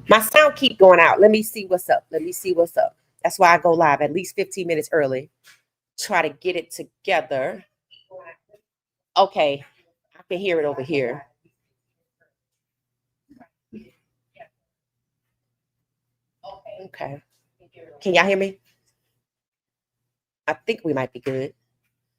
My sound keep going out. Let me see what's up. Let me see what's up. That's why I go live at least 15 minutes early. Try to get it together. Okay. I can hear it over here. Okay. Can y'all hear me? I think we might be good.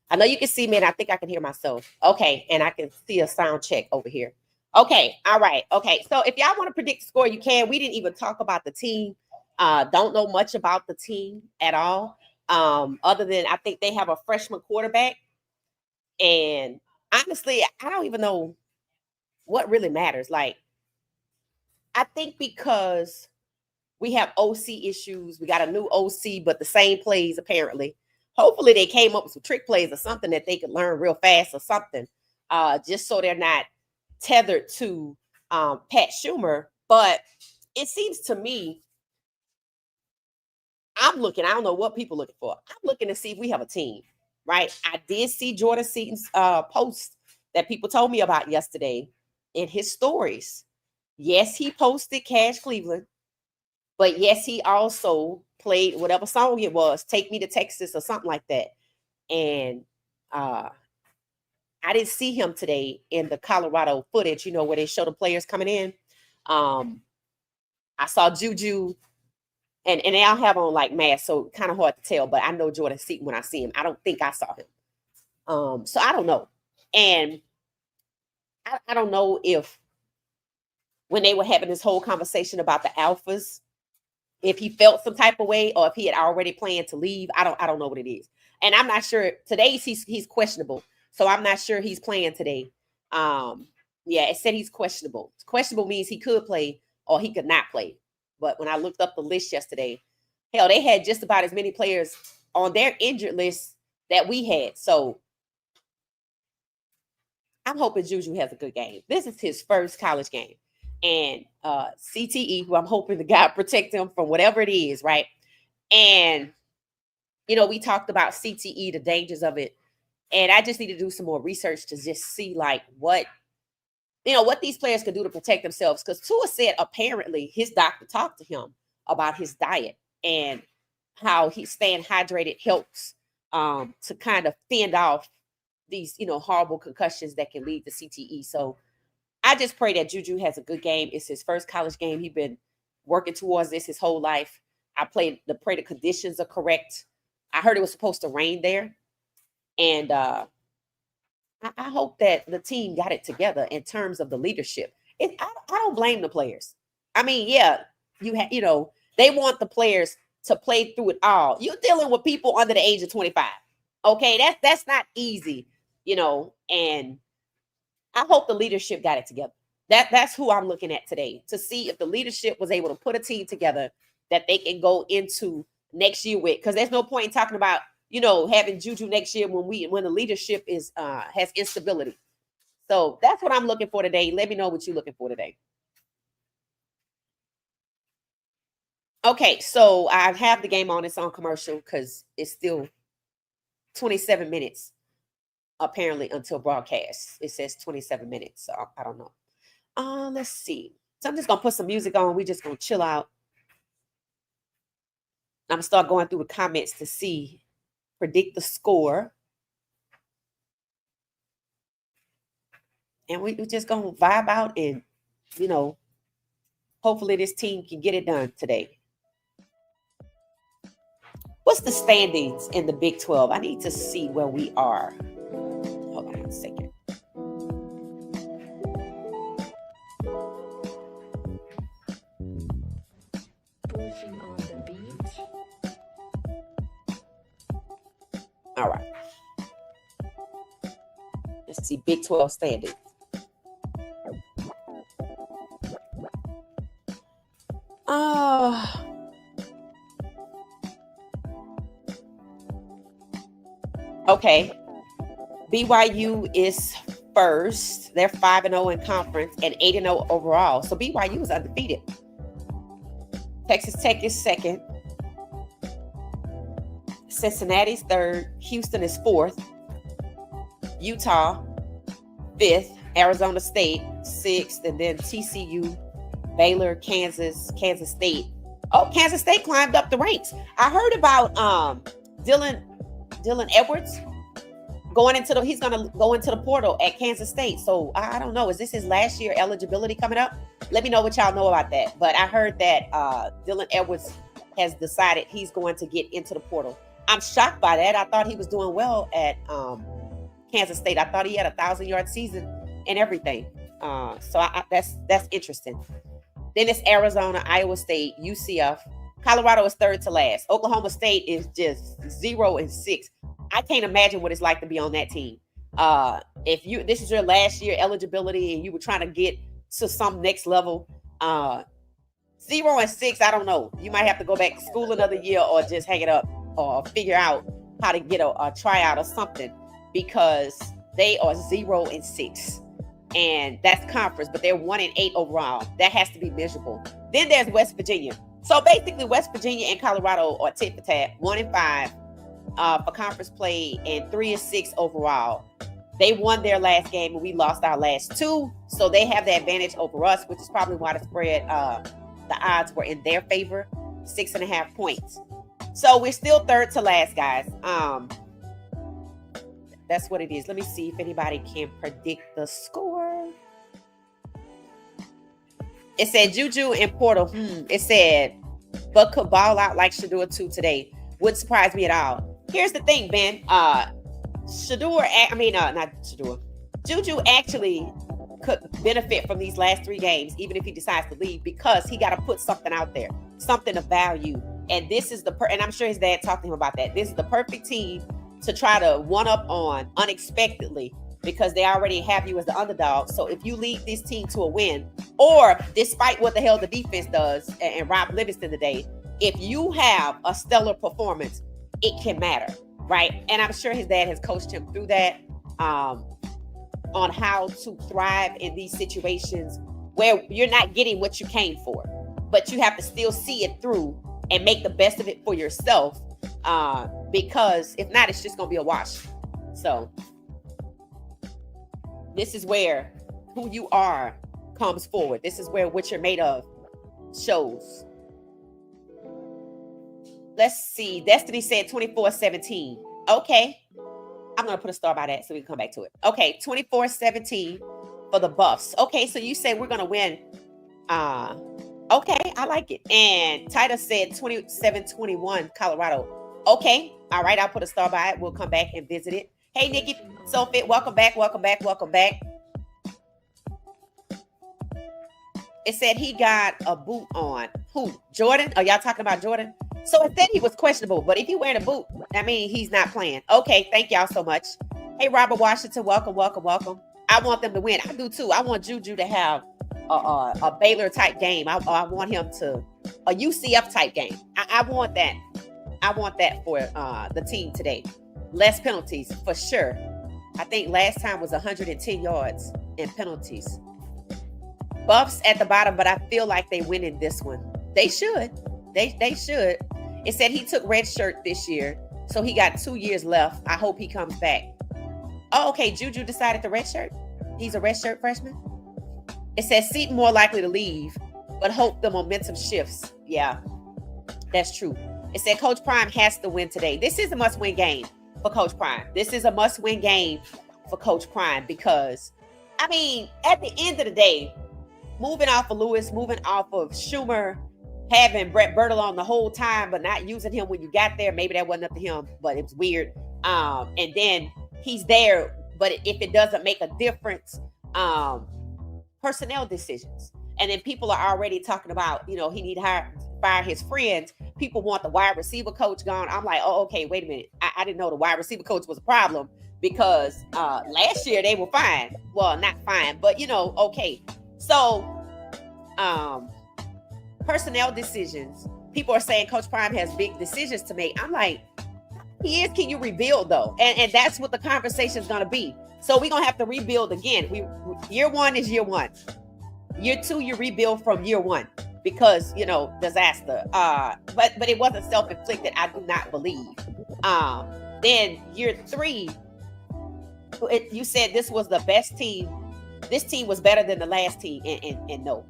I know you can see me and I think I can hear myself. Okay. And I can see a sound check over here. Okay. All right. Okay. So if y'all want to predict the score, you can. We didn't even talk about the team. Don't know much about the team at all. Other than I think they have a freshman quarterback. And honestly, I don't even know what really matters. Like, I think because we have OC issues, we got a new OC, but the same plays apparently. Hopefully, they came up with some trick plays or something that they could learn real fast or something, just so they're not tethered to Pat Schumer. But it seems to me, I'm looking, I don't know what people are looking for. I'm looking to see if we have a team, right? I did see Jordan Seaton's post that people told me about yesterday in his stories. Yes, he posted Cash Cleveland, but yes, he also played whatever song it was, Take Me to Texas or something like that. And uh, I didn't see him today in the Colorado footage, where they show the players coming in. I saw JuJu, and they all have on like masks, so kind of hard to tell, but I know Jordan Seaton when I see him. I don't think I saw him. So I don't know. And I don't know if when they were having this whole conversation about the alphas, if he felt some type of way or if he had already planned to leave. I don't know what it is. And I'm not sure. Today's he's questionable. So I'm not sure he's playing today. Yeah, it said he's questionable. Questionable means he could play or he could not play. But when I looked up the list yesterday, hell, they had just about as many players on their injured list that we had. So I'm hoping JuJu has a good game. This is his first college game. And CTE, who I'm hoping the God protect him from whatever it is, right? And, we talked about CTE, the dangers of it. And I just need to do some more research to just see like what these players can do to protect themselves. Because Tua said apparently his doctor talked to him about his diet and how he's staying hydrated helps to kind of fend off these, horrible concussions that can lead to CTE. So I just pray that JuJu has a good game. It's his first college game. He's been working towards this his whole life. I pray the conditions are correct. I heard it was supposed to rain there. And I hope that the team got it together in terms of the leadership. I don't blame the players. I mean, yeah, they want the players to play through it all. You're dealing with people under the age of 25. Okay, that's not easy, and I hope the leadership got it together. That's who I'm looking at today to see if the leadership was able to put a team together that they can go into next year with. Because there's no point in talking about having JuJu next year when the leadership has instability. So that's what I'm looking for today. Let me know what you're looking for today. Okay, so I have the game on. It's on commercial because it's still 27 minutes apparently until broadcast. It says 27 minutes, so I don't know. Let's see. So I'm just gonna put some music on. We just gonna chill out. I'm gonna start going through the comments to see, predict the score. And we just gonna vibe out and, hopefully this team can get it done today. What's the standings in the Big 12? I need to see where we are. Hold on a second. All right. Let's see Big 12 standings. Okay. BYU is first. They're 5-0 in conference and 8-0 overall. So BYU is undefeated. Texas Tech is second. Cincinnati's third. Houston is fourth. Utah, fifth. Arizona State, sixth. And then TCU Baylor, Kansas State. Oh, Kansas State climbed up the ranks. I heard about Dylan Edwards he's gonna go into the portal at Kansas State. So I don't know. Is this his last year eligibility coming up? Let me know what y'all know about that. But I heard that Dylan Edwards has decided he's going to get into the portal. I'm shocked by that. I thought he was doing well at Kansas State. I thought he had a 1,000-yard season and everything. So that's interesting. Then it's Arizona, Iowa State, UCF. Colorado is third to last. Oklahoma State is just 0-6. I can't imagine what it's like to be on that team. If this is your last year eligibility and you were trying to get to some next level, 0-6, I don't know. You might have to go back to school another year or just hang it up or figure out how to get a tryout or something, because they are 0-6. And that's conference, but they're 1-8 overall. That has to be miserable. Then there's West Virginia. So basically, West Virginia and Colorado are tit for tat, 1-5 for conference play and 3-6 overall. They won their last game and we lost our last two, so they have the advantage over us, which is probably why the spread, the odds were in their favor, 6.5 points. So we're still third to last, guys. That's what it is. Let me see if anybody can predict the score. It said JuJu and Portal. It said, but could ball out like Shedeur 2 today. Wouldn't surprise me at all. Here's the thing, Ben. JuJu actually could benefit from these last 3 games, even if he decides to leave, because he got to put something out there, something of value. And this is and I'm sure his dad talked to him about that. This is the perfect team to try to one up on unexpectedly, because they already have you as the underdog. So if you lead this team to a win, or despite what the hell the defense does and Rob Livingston today, if you have a stellar performance, it can matter, right? And I'm sure his dad has coached him through that, on how to thrive in these situations where you're not getting what you came for, but you have to still see it through and make the best of it for yourself. Because if not, it's just going to be a wash. So this is where who you are comes forward. This is where what you're made of shows. Let's see. Destiny said 24-17. Okay. I'm going to put a star by that so we can come back to it. Okay. 24-17 for the Buffs. Okay. So you say we're going to win. Okay. I like it. And Titus said 27-21 Colorado. Okay. All right. I'll put a star by it. We'll come back and visit it. Hey, Nikki Sofit, welcome back. It said he got a boot on. Who? Jordan? Are y'all talking about Jordan? So it said he was questionable, but if he wearing a boot, that means he's not playing. Okay. Thank y'all so much. Hey, Robert Washington, welcome. I want them to win. I do too. I want JuJu to have a Baylor type game. I want him to a UCF type game. I want that. I want that for the team today. Less penalties for sure. I think last time was 110 yards in penalties. Buffs at the bottom, but I feel like they win in this one. They should. They should. It said he took red shirt this year, so he got 2 years left. I hope he comes back. Oh, okay. JuJu decided the red shirt. He's a red shirt freshman. It says Seton more likely to leave, but hope the momentum shifts. Yeah, that's true. It said Coach Prime has to win today. This is a must-win game for Coach Prime. Because, I mean, at the end of the day, moving off of Lewis, moving off of Schumer, having Brett Birtle on the whole time, but not using him when you got there. Maybe that wasn't up to him, but it was weird. And then he's there, but if it doesn't make a difference, personnel decisions. And then people are already talking about, he need to fire his friends. People want the wide receiver coach gone. I'm like, oh, okay, wait a minute. I didn't know the wide receiver coach was a problem, because last year they were fine. Well, not fine, but okay. So personnel decisions. People are saying Coach Prime has big decisions to make. I'm like, can you rebuild though? And that's what the conversation is going to be. So we're going to have to rebuild again. Year one is year one. Year two, you rebuild from year one, because, disaster. But it wasn't self-inflicted. I do not believe. Then year three, you said this was the best team. This team was better than the last team. And no,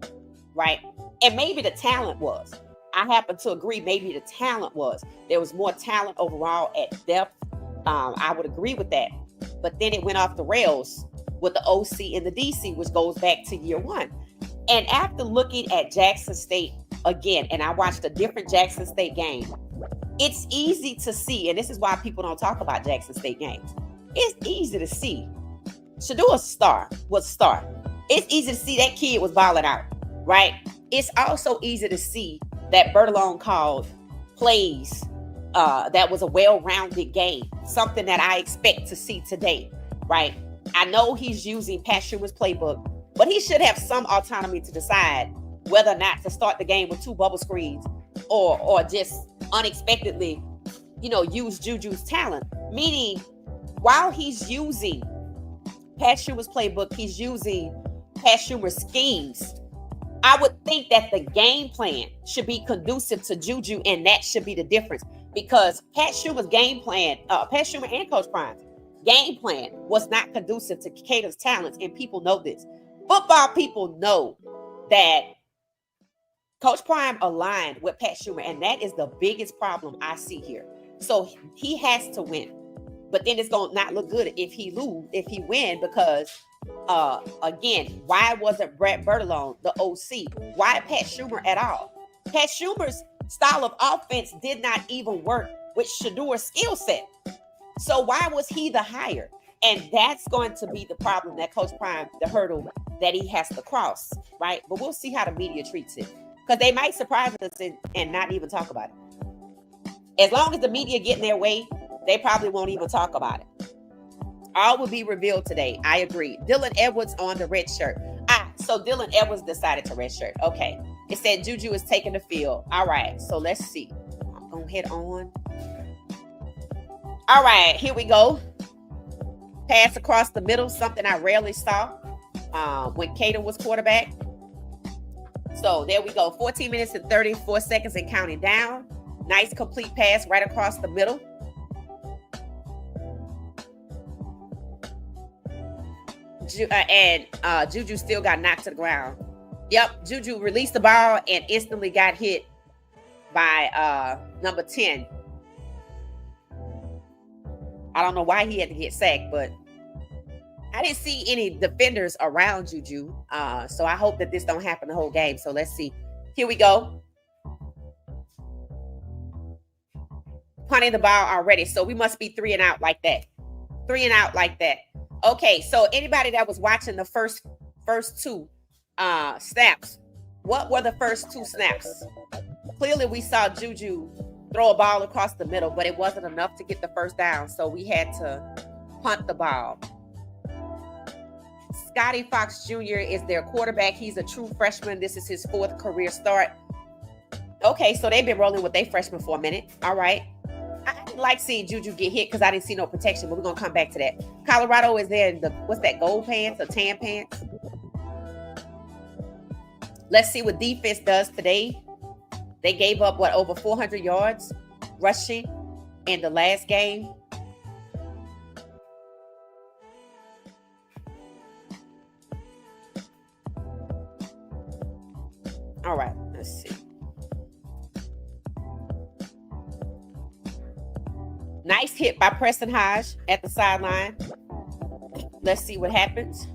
right? And maybe the talent was. I happen to agree. Maybe the talent was. There was more talent overall at depth. I would agree with that. But then it went off the rails with the OC and the DC, which goes back to year one. And after looking at Jackson State again, and I watched a different Jackson State game, it's easy to see, and this is why people don't talk about Jackson State games. It's easy to see. Shadua was a star. It's easy to see that kid was balling out, right? It's also easy to see that Bertolone called plays that was a well-rounded game, something that I expect to see today, right? I know he's using Pat Schumer's playbook, but he should have some autonomy to decide whether or not to start the game with 2 bubble screens or just unexpectedly, use JuJu's talent. Meaning, while he's using Pat Schumer's playbook, he's using Pat Schumer's schemes. I would think that the game plan should be conducive to JuJu, and that should be the difference. Because Pat Schumer's game plan, Pat Schumer and Coach Prime's game plan was not conducive to Cater's talents, and people know this. Football people know that Coach Prime aligned with Pat Schumer, and that is the biggest problem I see here. So he has to win. But then it's going to not look good if he win, because again, why wasn't Brett Bertolone the OC? Why Pat Schumer at all? Pat Schumer's style of offense did not even work with Shadour's skill set. So why was he the hire? And that's going to be the problem that Coach Prime, the hurdle that he has to cross, right? But we'll see how the media treats it, because they might surprise us and not even talk about it. As long as the media get in their way, they probably won't even talk about it. All will be revealed today. I agree. Dylan Edwards on the red shirt. So Dylan Edwards decided to red shirt. Okay. It said JuJu is taking the field. All right. So let's see. I'm going to hit on. All right. Here we go. Pass across the middle. Something I rarely saw when Cater was quarterback. So there we go. 14 minutes and 34 seconds and counting down. Nice complete pass right across the middle. And JuJu still got knocked to the ground. Yep, JuJu released the ball and instantly got hit by number 10. I don't know why he had to get sacked, but I didn't see any defenders around JuJu. So I hope that this don't happen the whole game. So let's see. Here we go. Punting the ball already. So we must be 3 and out like that. 3 and out like that. Okay, so anybody that was watching the first 2 snaps, what were the first 2 snaps? Clearly, we saw JuJu throw a ball across the middle, but it wasn't enough to get the first down, so we had to punt the ball. Scotty Fox Jr. is their quarterback. He's a true freshman. This is his 4th career start. Okay, so they've been rolling with their freshman for a minute. All right. I didn't like seeing JuJu get hit because I didn't see no protection, but we're going to come back to that. Colorado is there in the, what's that, gold pants or tan pants? Let's see what defense does today. They gave up, over 400 yards rushing in the last game. All right, let's see. Nice hit by Preston Hodge at the sideline. Let's see what happens.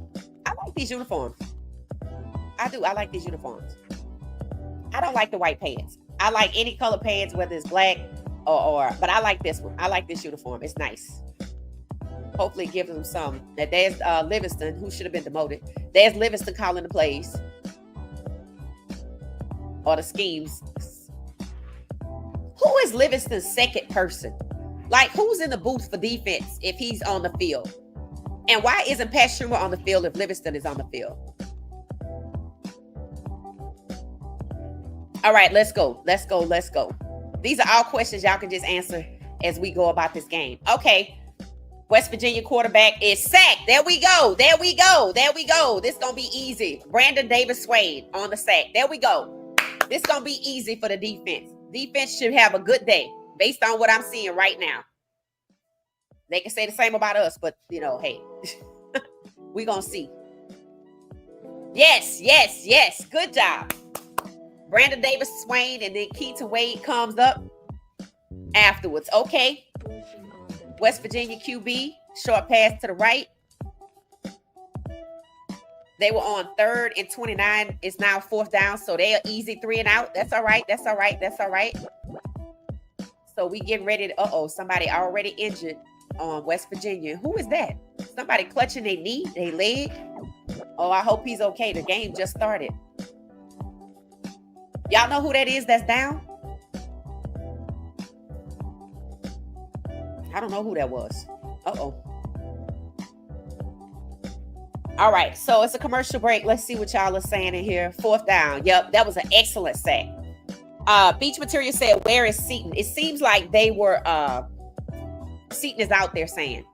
I like these uniforms. I do. I like these uniforms. I don't like the white pants. I like any color pants, whether it's black but I like this one. I like this uniform. It's nice. Hopefully it gives them some. That there's Livingston, who should have been demoted. There's Livingston calling the plays. Or the schemes. Who is Livingston's second person? Like, who's in the booth for defense if he's on the field? And why isn't Pat Schumer on the field if Livingston is on the field? All right, let's go. Let's go. Let's go. These are all questions y'all can just answer as we go about this game. Okay. West Virginia quarterback is sacked. There we go. There we go. There we go. This going to be easy. Brandon Davis Wade on the sack. There we go. This going to be easy for the defense. Defense should have a good day based on what I'm seeing right now. They can say the same about us, but, hey, we're going to see. Yes, yes, yes. Good job. Brandon Davis Swain, and then Keaton Wade comes up afterwards. Okay. West Virginia QB, short pass to the right. They were on 3rd and 29. It's now 4th down, so they are easy 3 and out. That's all right. That's all right. That's all right. So we getting ready to, somebody already injured on West Virginia. Who is that? Somebody clutching their knee, their leg. Oh, I hope he's okay. The game just started. Y'all know who that is that's down? I don't know who that was. All right, so it's a commercial break. Let's see what y'all are saying in here. 4th down. Yep, that was an excellent sack. Beach Material said, where is Seaton? It seems like they were, Seaton is out there saying.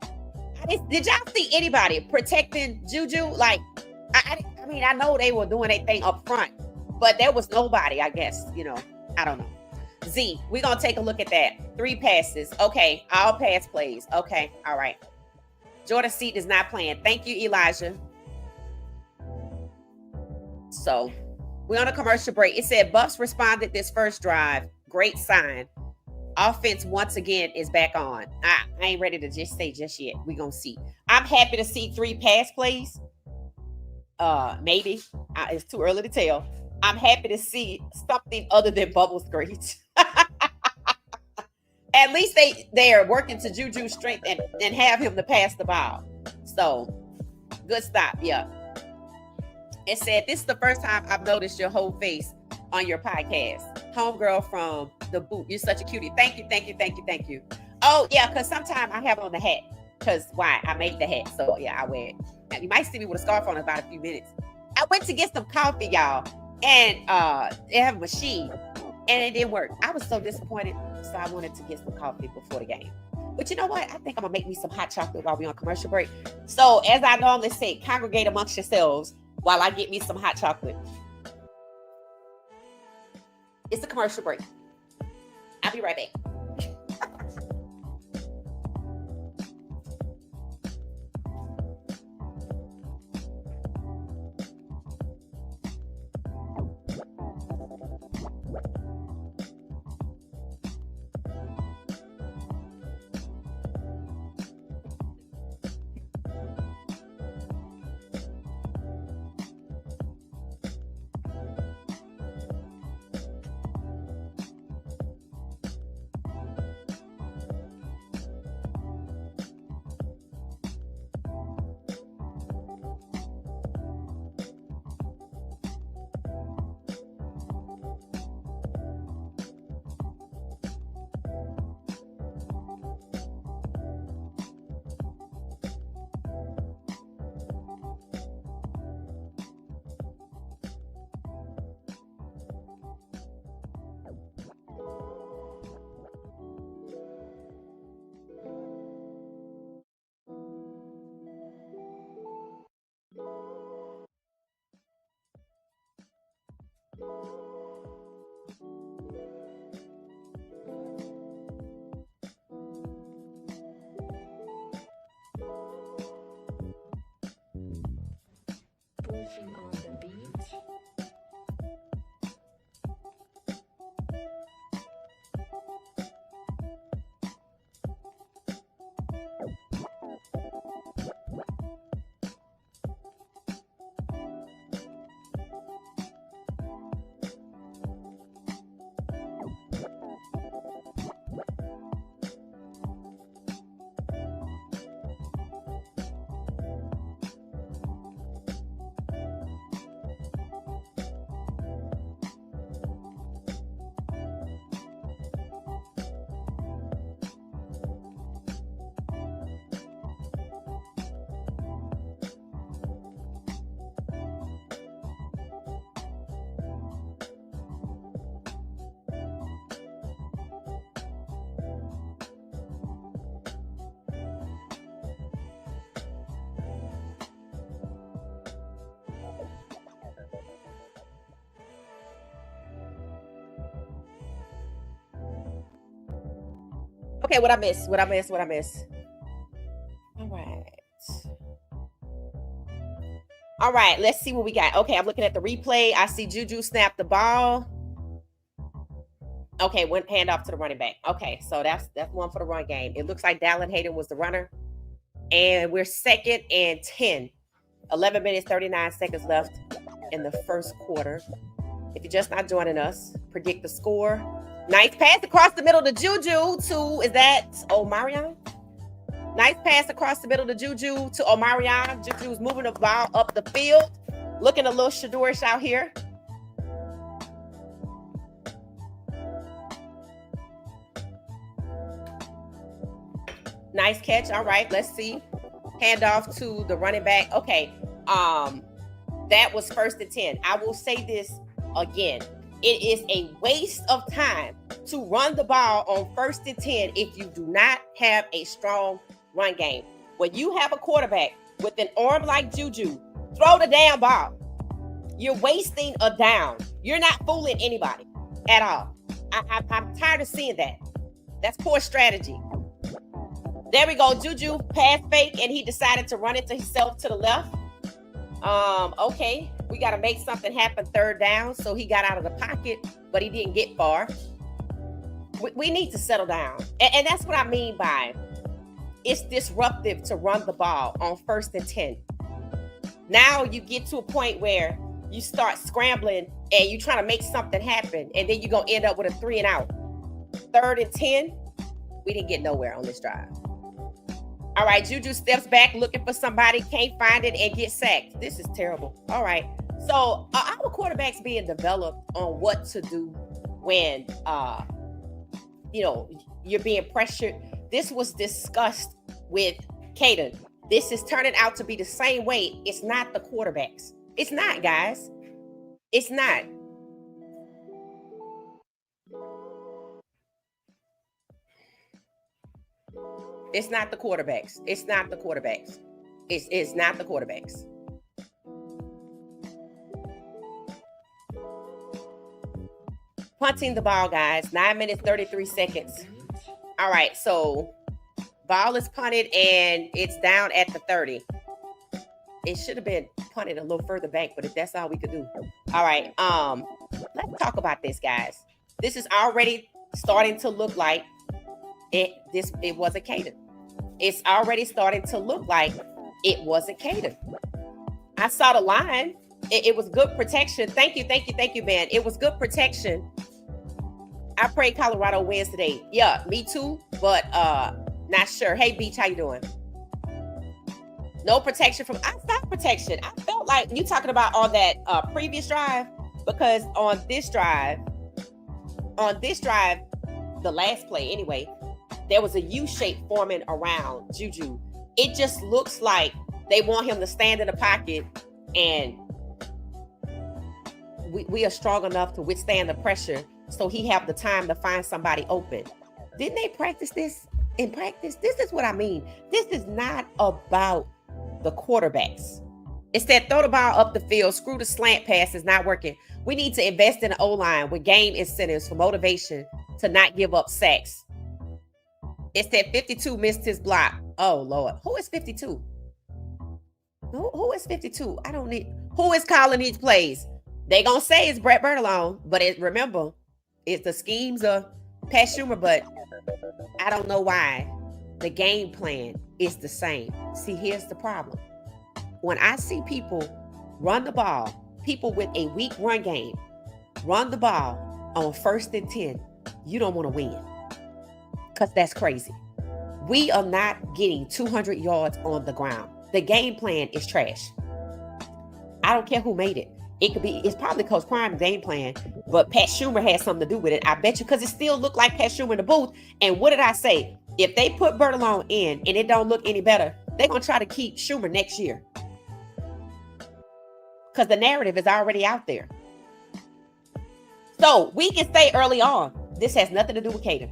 Did y'all see anybody protecting JuJu? Like, I mean, I know they were doing their thing up front, but there was nobody, I guess, I don't know. Z, we're going to take a look at that. 3 passes. Okay, all pass plays. Okay, all right. Jordan Seaton is not playing. Thank you, Elijah. So we're on a commercial break. It said Buffs responded this first drive. Great sign. Offense once again is back on. I ain't ready to just say just yet. We're going to see. I'm happy to see 3 pass plays. Maybe. It's too early to tell. I'm happy to see something other than bubble screens. At least they are working to JuJu's strength and have him to pass the ball. So, good stop. Yeah. It said, this is the first time I've noticed your whole face on your podcast. Homegirl from the boot. You're such a cutie. Thank you, thank you, thank you, thank you. Oh, yeah, because sometimes I have on the hat. Because why? I made the hat. So, yeah, I wear it. Now, you might see me with a scarf on in about a few minutes. I went to get some coffee, y'all. And they have a machine. And it didn't work. I was so disappointed. So I wanted to get some coffee before the game. But you know what? I think I'm going to make me some hot chocolate while we're on commercial break. So, as I normally say, congregate amongst yourselves while I get me some hot chocolate. It's a commercial break. I'll be right back. On the beach. Okay, what I miss? What I miss? All All right, let's see what we got. Okay, I'm looking at the replay. I see JuJu snap the ball. Okay, went handoff to the running back. Okay, so that's one for the run game. It looks like Dallin Hayden was the runner. And we're 2nd and 10. 11 minutes, 39 seconds left in the first quarter. If you're just not joining us, predict the score. Nice pass across the middle to JuJu to, is that Omarion? Nice pass across the middle to JuJu to Omarion. JuJu's moving the ball up the field. Looking a little Shadorish out here. Nice catch. All right, let's see. Handoff to the running back. Okay, that was 1st and 10. I will say this again. It is a waste of time to run the ball on 1st and 10 if you do not have a strong run game. When you have a quarterback with an arm like JuJu, throw the damn ball. You're wasting a down. You're not fooling anybody at all. I'm tired of seeing that. That's poor strategy. There we go. JuJu pass fake, and he decided to run it to himself to the left. Okay, we got to make something happen 3rd down. So he got out of the pocket, but he didn't get far. We need to settle down. And that's what I mean by it's disruptive to run the ball on 1st and 10. Now you get to a point where you start scrambling and you're trying to make something happen, and then you're going to end up with a 3 and out. 3rd and 10, we didn't get nowhere on this drive. All right, JuJu steps back looking for somebody, can't find it, and get sacked. This is terrible. All right. So our quarterback's being developed on what to do when, you're being pressured. This was discussed with Caden. This is turning out to be the same way. It's not the quarterbacks. It's not, guys. It's not. It's not the quarterbacks. It's not the quarterbacks. It's not the quarterbacks. Punting the ball, guys. 9 minutes, 33 seconds. All right, so ball is punted and it's down at the 30. It should have been punted a little further back, but if that's all we could do. All right, let's talk about this, guys. This is already starting to look like it wasn't Caden. It's already starting to look like it wasn't Caden. I saw the line. It was good protection. Thank you, man. It was good protection. I pray Colorado wins today. Yeah, me too, but not sure. Hey, Beach, how you doing? No protection from outside protection. I felt like you talking about on that previous drive, because on this drive, the last play anyway, there was a U shape forming around JuJu. It just looks like they want him to stand in the pocket, and we are strong enough to withstand the pressure, so he have the time to find somebody open. Didn't they practice this in practice? This is what I mean. This is not about the quarterbacks. It's that throw the ball up the field, screw the slant pass is not working. We need to invest in the O-line with game incentives for motivation to not give up sacks. It's that 52 missed his block. Oh, Lord. Who is 52? Who is 52? Who is calling these plays? They gonna say it's Brett Bertolone, but remember, it's the schemes of Pat Schumer, but I don't know why the game plan is the same. See, here's the problem. When I see people run the ball, people with a weak run game, run the ball on 1st and 10, you don't want to win. Because that's crazy. We are not getting 200 yards on the ground. The game plan is trash. I don't care who made it. It's probably Coach Prime's game plan, but Pat Schumer had something to do with it. I bet you, because it still looked like Pat Schumer in the booth. And what did I say? If they put Bertolone in and it don't look any better, they're going to try to keep Schumer next year. Because the narrative is already out there. So we can say early on, this has nothing to do with Caden.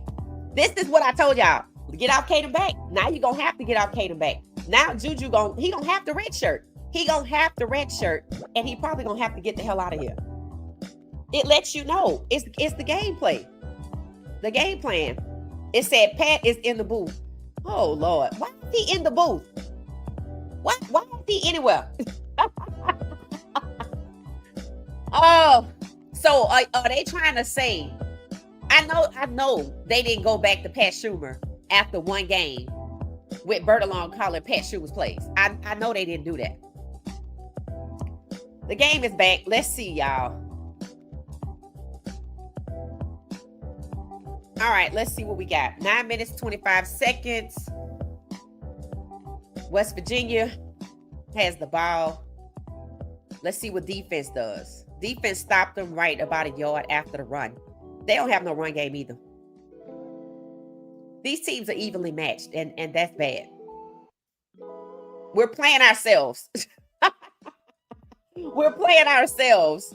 This is what I told y'all. Get off Caden back. Now you're going to have to get off Caden back. Now JuJu he going to have the red shirt. He going to have the red shirt, and he probably going to have to get the hell out of here. It lets you know it's the game play. The game plan. It said Pat is in the booth. Oh, Lord. Why is he in the booth? Why is he anywhere? Oh, so are they trying to say? I know they didn't go back to Pat Schumer after one game with Bertalon calling Pat Schumer's plays. I know they didn't do that. The game is back. Let's see, y'all. All right, let's see what we got. 9 minutes, 25 seconds. West Virginia has the ball. Let's see what defense does. Defense stopped them right about a yard after the run. They don't have no run game either. These teams are evenly matched, and that's bad. We're playing ourselves. We're playing ourselves.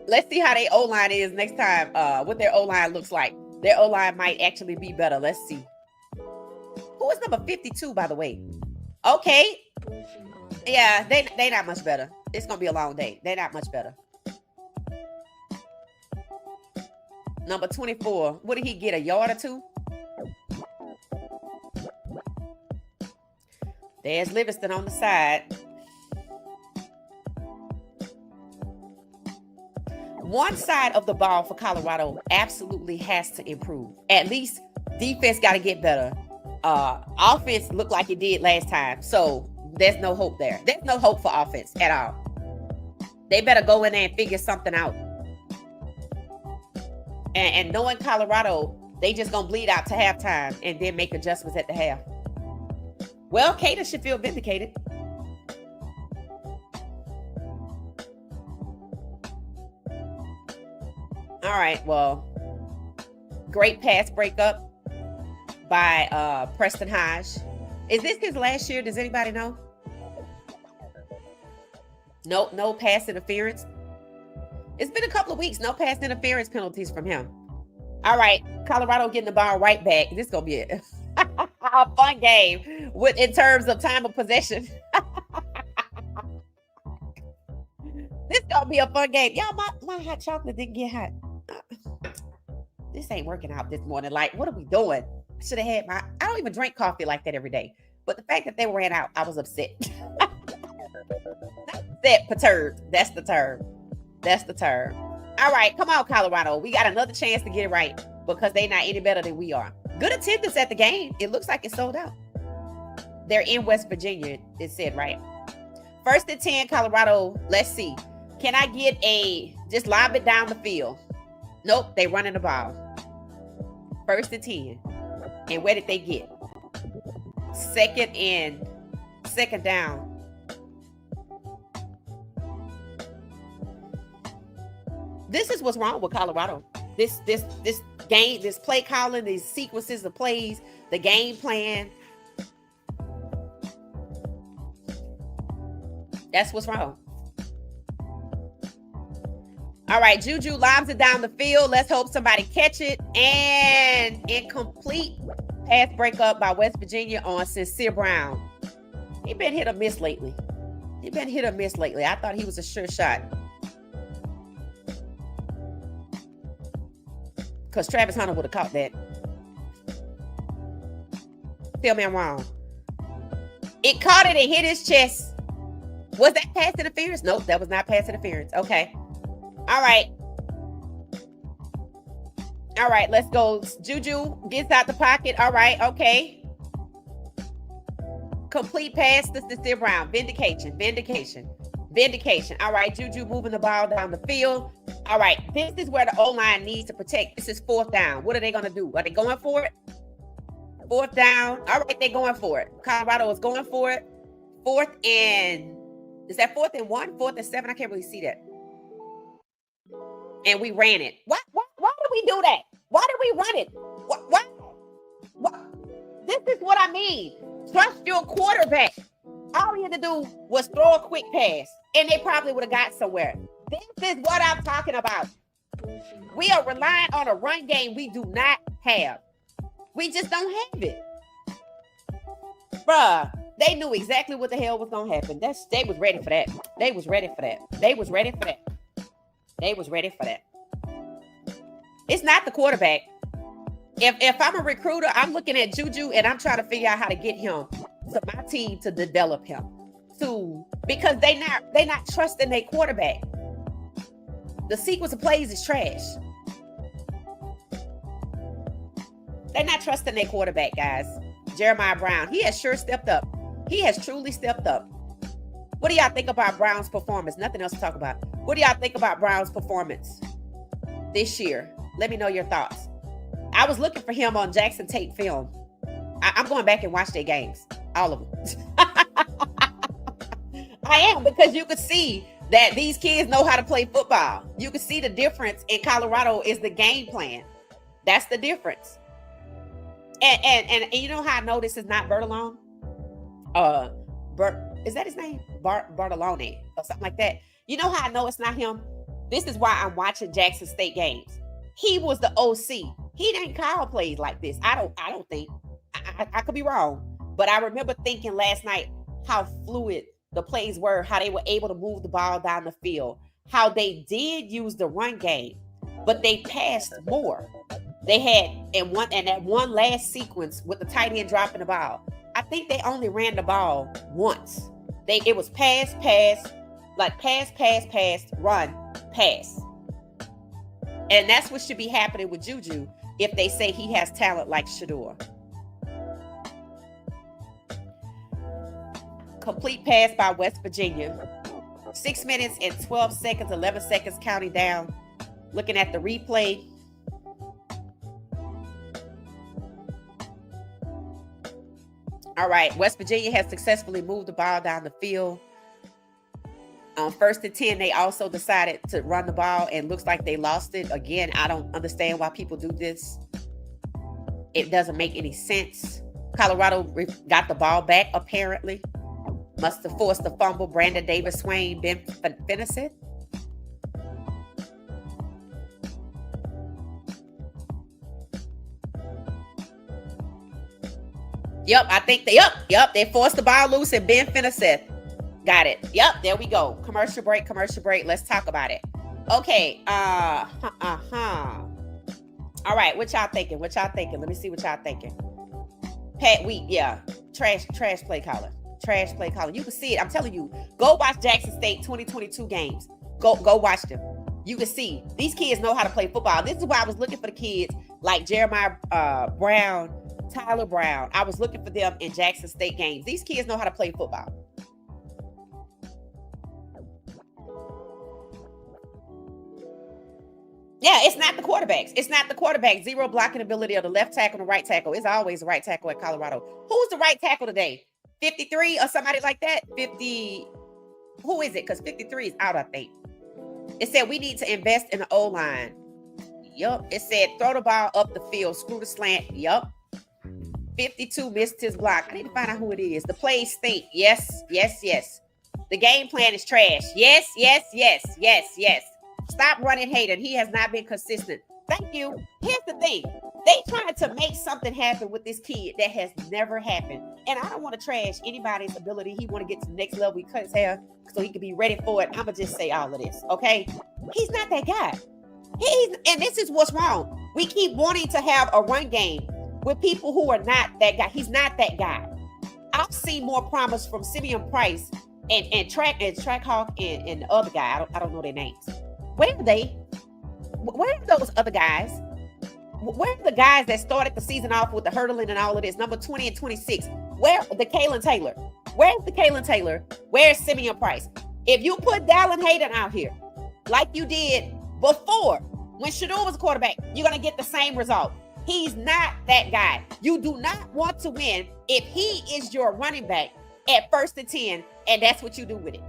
Let's see how their O-line is next time, what their O-line looks like. Their O-line might actually be better. Let's see. Who is number 52, by the way? Okay. Yeah, they not much better. It's going to be a long day. They're not much better. Number 24. What did he get, a yard or two? There's Livingston on the side. One side of the ball for Colorado absolutely has to improve. At least defense got to get better. Offense looked like it did last time. So there's no hope there. There's no hope for offense at all. They better go in there and figure something out. And knowing Colorado, they just going to bleed out to halftime and then make adjustments at the half. Well, Cater should feel vindicated. All right, well, great pass breakup by Preston Hodge. Is this his last year? Does anybody know? No pass interference. It's been a couple of weeks. No pass interference penalties from him. All right, Colorado getting the ball right back. This is going to be a fun game in terms of time of possession. This is going to be a fun game. Y'all, my hot chocolate didn't get hot. This ain't working out this morning. Like, what are we doing? I should have had I don't even drink coffee like that every day. But the fact that they ran out, I was upset. Upset, perturbed. That's the term. That's the term. All right, come on, Colorado. We got another chance to get it right because they're not any better than we are. Good attendance at the game. It looks like it's sold out. They're in West Virginia, it said, right? 1st and 10, Colorado. Let's see. Can I get just lob it down the field? Nope, they running the ball. 1st and 10. And where did they get? Second down. This is what's wrong with Colorado. This game, this play calling, these sequences of plays, the game plan. That's what's wrong. All right, JuJu lobs it down the field. Let's hope somebody catch it. And incomplete pass breakup by West Virginia on Sincere Brown. He been hit or miss lately. I thought he was a sure shot. Because Travis Hunter would have caught that. Tell me I'm wrong. It caught it and hit his chest. Was that pass interference? Nope, that was not pass interference. Okay. All right, let's go. JuJu gets out the pocket. All right, okay. Complete pass to Sincere Brown. Vindication. All right, JuJu moving the ball down the field. All right, this is where the O-line needs to protect. This is 4th down. What are they going to do? Are they going for it? 4th down. All right, they're going for it. Colorado is going for it. 4th and... Is that 4th and 1? 4th and 7? I can't really see that. And we ran it. Why did we do that? Why did we run it? What? This is what I mean. Trust your quarterback. All he had to do was throw a quick pass, and they probably would have got somewhere. This is what I'm talking about. We are relying on a run game we do not have. We just don't have it. Bruh, they knew exactly what the hell was going to happen. They was ready for that. They was ready for that. It's not the quarterback. If I'm a recruiter, I'm looking at JuJu and I'm trying to figure out how to get him to my team to develop him because they not trusting their quarterback. The sequence of plays is trash. They're not trusting their quarterback, guys. Jeremiah Brown, he has sure stepped up. He has truly stepped up. What do y'all think about Brown's performance? Nothing else to talk about. What do y'all think about Brown's performance this year? Let me know your thoughts. I was looking for him on Jackson Tape film. I'm going back and watch their games. All of them. I am, because you could see that these kids know how to play football. You can see the difference in Colorado is the game plan. That's the difference. And you know how I know this is not Bertolone? Is that his name? Bartolone or something like that. You know how I know it's not him? This is why I'm watching Jackson State games. He was the OC. He didn't call plays like this. I don't think. I could be wrong. But I remember thinking last night how fluid the plays were, how they were able to move the ball down the field, how they did use the run game, but they passed more. They had that one last sequence with the tight end dropping the ball. I think they only ran the ball once. It was pass, like pass, run, pass. And that's what should be happening with JuJu if they say he has talent like Shedeur. Complete pass by West Virginia. 6 minutes and 12 seconds, 11 seconds counting down. Looking at the replay. All right, West Virginia has successfully moved the ball down the field. On 1st and 10, they also decided to run the ball, and looks like they lost it. Again, I don't understand why people do this. It doesn't make any sense. Colorado got the ball back, apparently. Must have forced the fumble. Brandon Davis, Swain, Ben Finnison. Yep, I think they forced the ball loose, and Ben Finnison got it. Yep, there we go. Commercial break. Let's talk about it. Okay. All right, what y'all thinking? Let me see what y'all thinking. Pat Wheat, yeah. Trash play caller. You can see it. I'm telling you, go watch Jackson State 2022 games. Go watch them. You can see these kids know how to play football. This is why I was looking for the kids like Jeremiah Brown, Tyler Brown. I was looking for them in Jackson State games. These kids know how to play football. Yeah, it's not the quarterbacks. Zero blocking ability of the left tackle and the right tackle. It's always the right tackle at Colorado. Who's the right tackle today? 53 or somebody like that? 50. Who is it? Because 53 is out, I think. It said we need to invest in the O-line. Yup. It said throw the ball up the field. Screw the slant. Yup. 52 missed his block. I need to find out who it is. The plays stink. Yes. The game plan is trash. Yes. Stop running Hayden. He has not been consistent. Thank you. Here's the thing. They trying to make something happen with this kid that has never happened. And I don't want to trash anybody's ability. He want to get to the next level. He cut his hair so he can be ready for it. I'm going to just say all of this, okay? He's not that guy. And this is what's wrong. We keep wanting to have a run game with people who are not that guy. He's not that guy. I've seen more promise from Simeon Price and Trackhawk and the other guy. I don't know their names. Where are they? Where are those other guys? Where are the guys that started the season off with the hurdling and all of this? Number 20 and 26. Where the Kalen Taylor? Where's the Kalen Taylor? Where's Simeon Price? If you put Dallin Hayden out here like you did before when Shedeur was a quarterback, you're going to get the same result. He's not that guy. You do not want to win if he is your running back at 1st and 10, and that's what you do with it.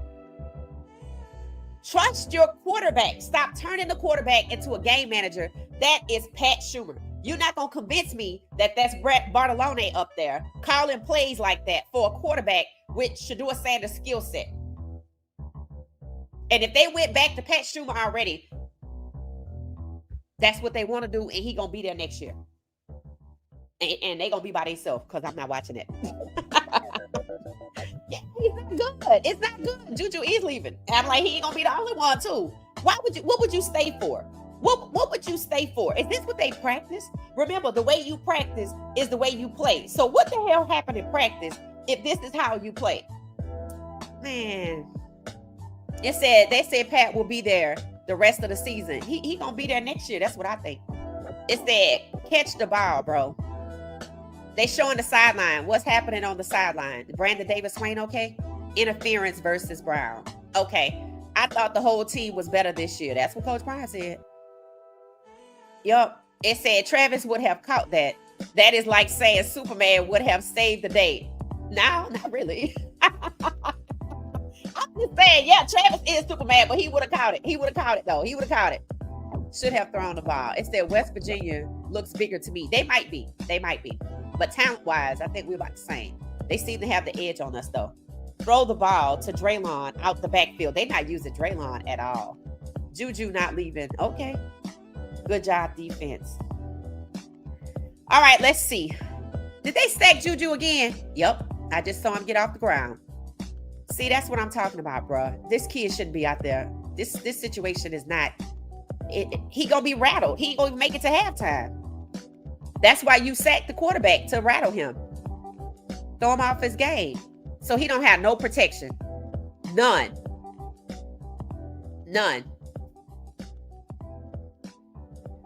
Trust your quarterback. Stop turning the quarterback into a game manager. That is Pat Schumer. You're not going to convince me that that's Brett Bartolone up there calling plays like that for a quarterback with Shedeur Sanders' skill set. And if they went back to Pat Schumer already, that's what they want to do, and he going to be there next year. And they going to be by themselves because I'm not watching it. Yeah, he's not good. It's not good. JuJu is leaving. And I'm like, he ain't gonna be the only one too. What would you stay for? What would you stay for? Is this what they practice? Remember, the way you practice is the way you play. So what the hell happened in practice if this is how you play? Man. They said Pat will be there the rest of the season. He gonna be there next year. That's what I think. It's that catch the ball, bro. They showing the sideline. What's happening on the sideline? Brandon Davis Swain, okay? Interference versus Brown. Okay. I thought the whole team was better this year. That's what Coach Brown said. Yup. It said Travis would have caught that. That is like saying Superman would have saved the day. No, not really. I'm just saying, yeah, Travis is Superman, but he would have caught it. He would have caught it, though. He would have caught it. Should have thrown the ball. It said West Virginia looks bigger to me. They might be. They might be. But talent-wise, I think we're about the same. They seem to have the edge on us, though. Throw the ball to Draylon out the backfield. They're not using Draylon at all. JuJu not leaving. Okay. Good job, defense. All right, let's see. Did they stack JuJu again? Yep. I just saw him get off the ground. See, that's what I'm talking about, bro. This kid shouldn't be out there. This situation is not. He gonna be rattled. He ain't gonna make it to halftime. That's why you sacked the quarterback, to rattle him. Throw him off his game. So he don't have no protection. None. None.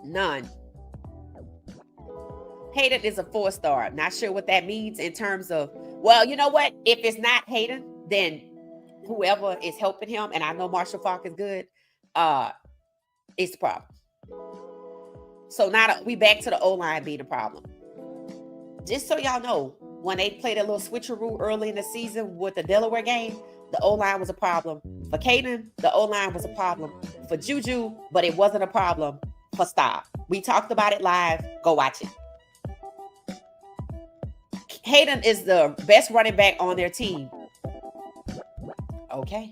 None. Hayden is a 4-star. Not sure what that means in terms of, well, you know what? If it's not Hayden, then whoever is helping him, and I know Marshall Faulk is good, it's the problem. So now we back to the O-line being a problem. Just so y'all know, when they played a little switcheroo early in the season with the Delaware game, the O-line was a problem. For Caden, the O-line was a problem. For JuJu, but it wasn't a problem for Stop. We talked about it live. Go watch it. Hayden is the best running back on their team. Okay.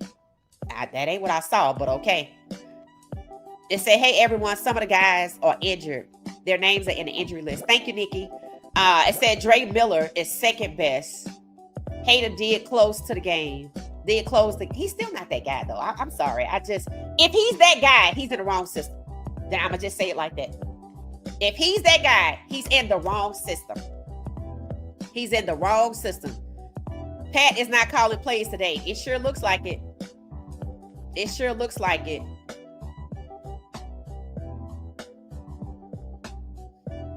That ain't what I saw, but okay. It said, hey, everyone, some of the guys are injured. Their names are in the injury list. Thank you, Nikki. It said Dre Miller is second best. Hayden did close to the game. Did close the. He's still not that guy, though. I'm sorry. If he's that guy, he's in the wrong system. Then I'm going to just say it like that. If he's that guy, he's in the wrong system. He's in the wrong system. Pat is not calling plays today. It sure looks like it. It sure looks like it.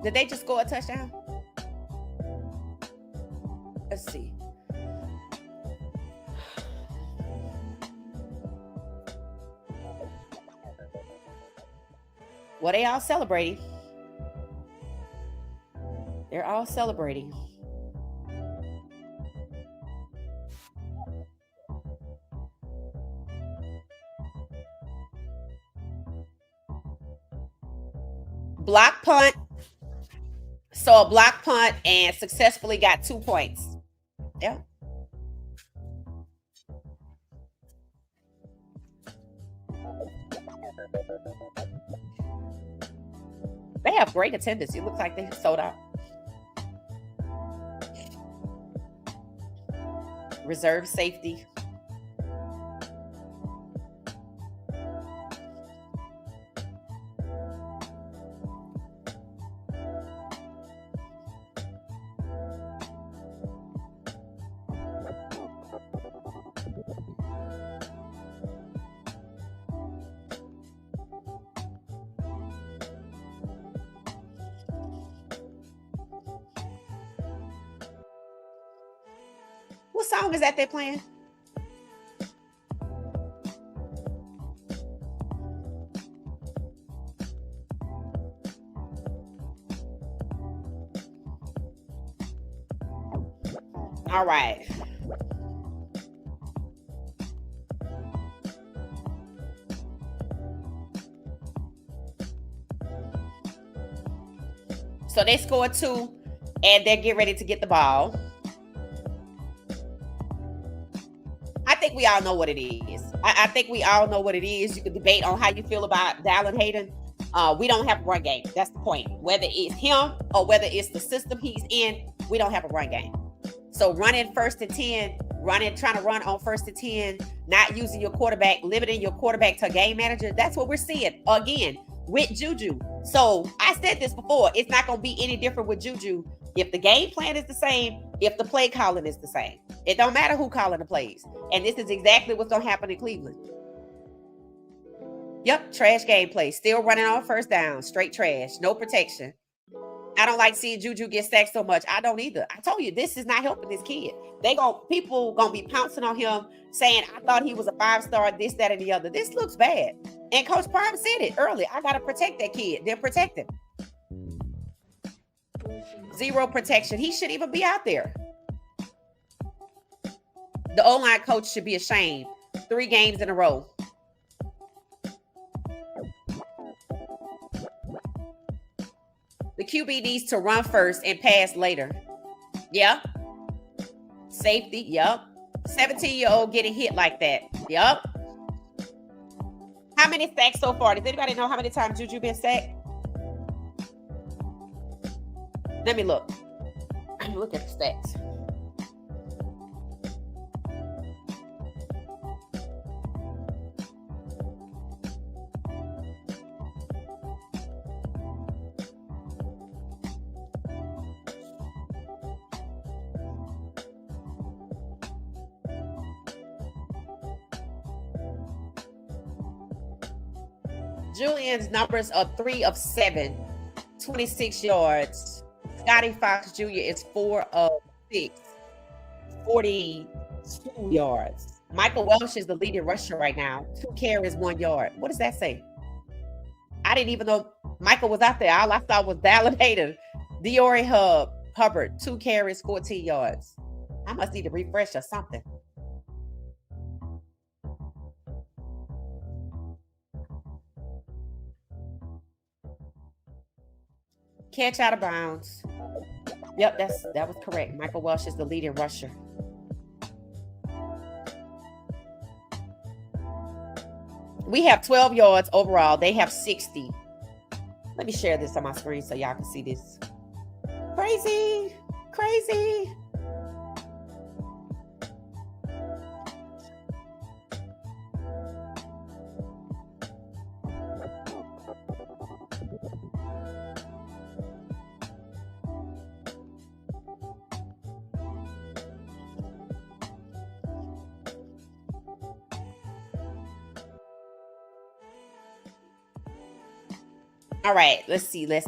Did they just score a touchdown? Let's see. Well, they all celebrating. They're all celebrating. Block punt. So a block punt and successfully got 2 points. Yeah. They have great attendance. It looks like they sold out. Reserve safety. What song is that they're playing? All right. So they scored 2 and they're getting ready to get the ball. I think we all know what it is. I think we all know what it is. You can debate on how you feel about Dallin Hayden. We don't have a run game. That's the point. Whether it's him or whether it's the system he's in, we don't have a run game. So running 1st and 10, trying to run on 1st and 10, not using your quarterback, limiting your quarterback to a game manager. That's what we're seeing again with JuJu. So I said this before. It's not going to be any different with JuJu if the game plan is the same, if the play calling is the same. It don't matter who calling the plays. And this is exactly what's going to happen in Cleveland. Yep, trash gameplay. Still running on first down. Straight trash. No protection. I don't like seeing JuJu get sacked so much. I don't either. I told you this is not helping this kid. People gonna be pouncing on him saying, I thought he was a 5-star, this, that, and the other. This looks bad. And Coach Prime said it early. I gotta protect that kid. Then protect him. Zero protection. He shouldn't even be out there. The O-line coach should be ashamed. 3 games in a row. The QB needs to run first and pass later. Yep. Safety. Yep. 17-year-old getting hit like that. Yep. How many sacks so far? Does anybody know how many times JuJu been sacked? Let me look. Look at the stats. Julian's numbers are 3 of 7, 26 yards. Scotty Fox Jr. is 4 of 6, 42 yards. Michael Welsh is the leading rusher right now. 2 carries, 1 yard. What does that say? I didn't even know Michael was out there. All I saw was validator. Diori Hubbard, 2 carries, 14 yards. I must need to refresh or something. Catch out of bounds. Yep, that was correct. Michael Welsh is the leading rusher. We have 12 yards overall. They have 60. Let me share this on my screen so y'all can see this. Crazy. Crazy. All right, let's see. It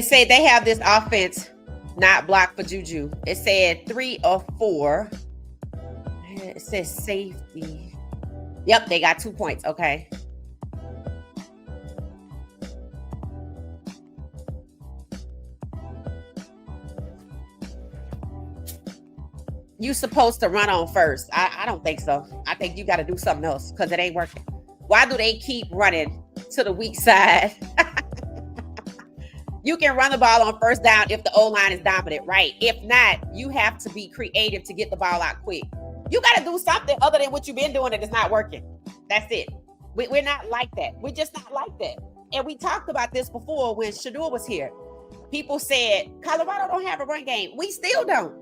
said they have this offense not blocked for JuJu. It said 3 of 4. It says safety. Yep, they got 2 points. Okay. You supposed to run on first. I don't think so. I think you got to do something else because it ain't working. Why do they keep running to the weak side? You can run the ball on first down if the O-line is dominant, right? If not, you have to be creative to get the ball out quick. You got to do something other than what you've been doing that is not working. That's it. We're not like that. We're just not like that. And we talked about this before when Shadur was here. People said, Colorado don't have a run game. We still don't.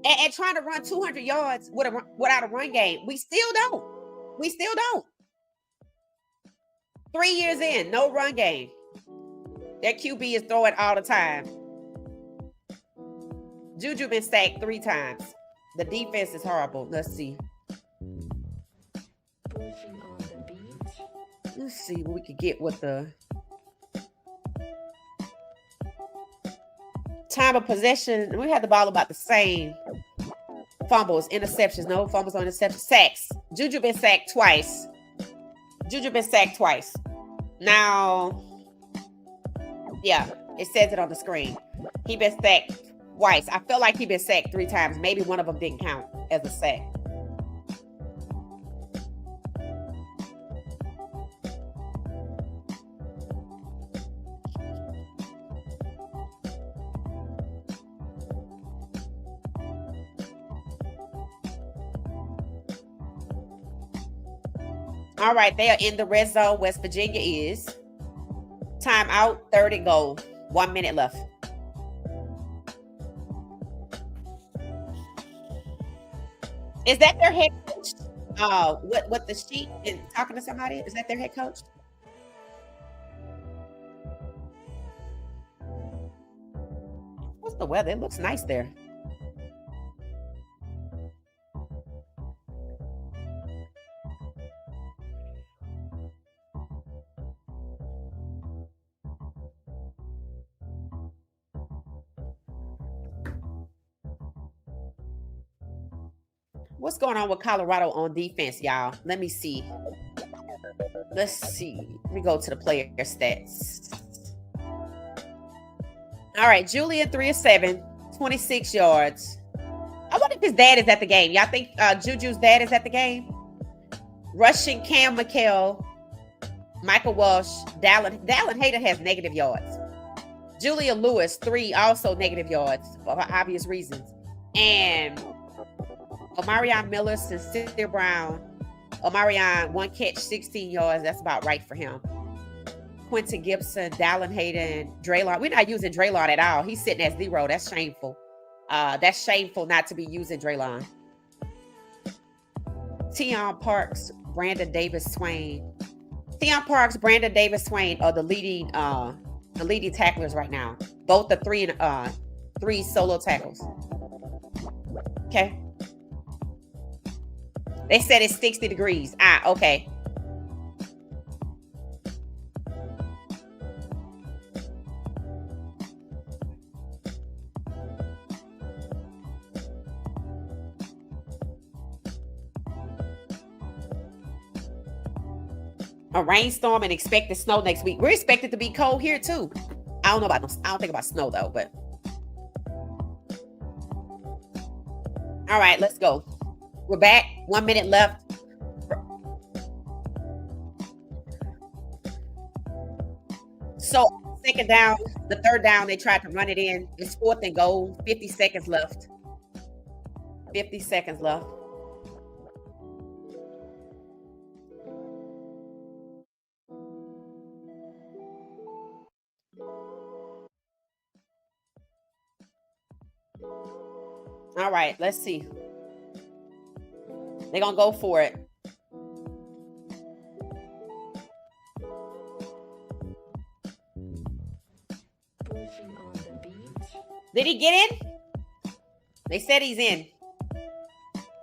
And trying to run 200 yards without a run game, we still don't. 3 years in, no run game. Their QB is throwing all the time. JuJu been sacked 3 times. The defense is horrible. Let's see. Let's see what we could get with the time of possession. We had the ball about the same. Fumbles, interceptions, no fumbles on interceptions, sacks. JuJu been sacked twice. Now, yeah, it says it on the screen. He been sacked twice. I feel like he been sacked 3 times. Maybe one of them didn't count as a sack. All right, they are in the red zone. West Virginia is. Timeout, 3rd and goal. 1 minute left. Is that their head coach? What the sheet is talking to somebody? Is that their head coach? What's the weather? It looks nice there. What's going on with Colorado on defense, y'all? Let me see. Let's see. Let me go to the player stats. All right, Julian 3 of 7, 26 yards. I wonder if his dad is at the game. Y'all think JuJu's dad is at the game? Rushing Cam McHale, Michael Walsh, Dallin Hayter has negative yards. Julia Lewis, 3, also negative yards for obvious reasons. And Omarion Miller, Sincere Brown. Omarion, 1 catch, 16 yards. That's about right for him. Quentin Gibson, Dallin Hayden, Draylon. We're not using Draylon at all. He's sitting at 0. That's shameful. That's shameful not to be using Draylon. Tion Parks, Brandon Davis Swain. Tion Parks, Brandon Davis Swain are the leading tacklers right now. Both the 3 solo tackles. Okay. They said it's 60 degrees. Okay. A rainstorm and expected snow next week. We're expected to be cold here too. I don't think about snow though, but all right, let's go. We're back. 1 minute left. So second down, the third down, they tried to run it in. It's 4th and goal. 50 seconds left. 50 seconds left. All right, let's see. They're going to go for it. Did he get in? They said he's in.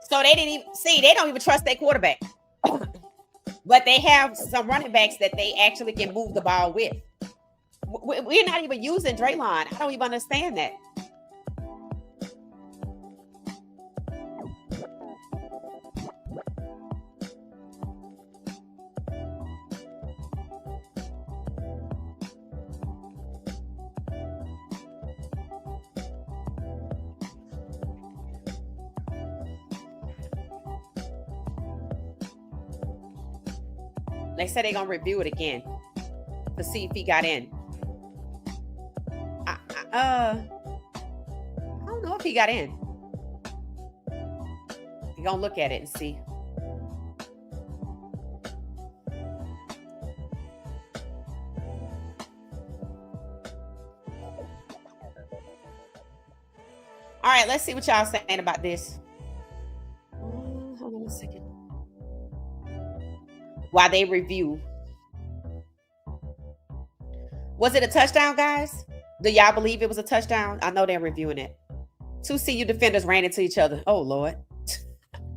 So they didn't even see, they don't even trust their quarterback. But they have some running backs that they actually can move the ball with. We're not even using Draylon. I don't even understand that. They said they're going to review it again to see if he got in. I don't know if he got in. You're going to look at it and see. All right, let's see what y'all saying about this. Hold on a second. While they review. Was it a touchdown, guys? Do y'all believe it was a touchdown? I know they're reviewing it. 2 CU defenders ran into each other. Oh, Lord.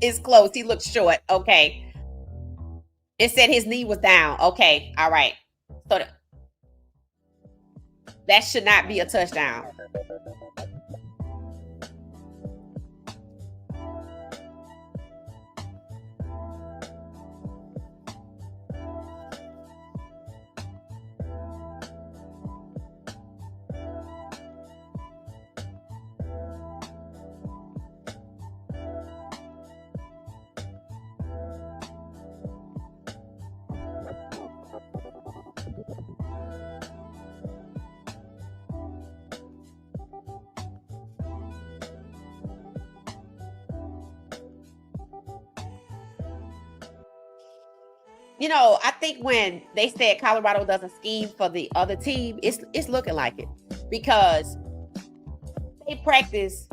It's close. He looked short. Okay. It said his knee was down. Okay. All right. So that should not be a touchdown. You know, I think when they said Colorado doesn't scheme for the other team, it's looking like it, because they practice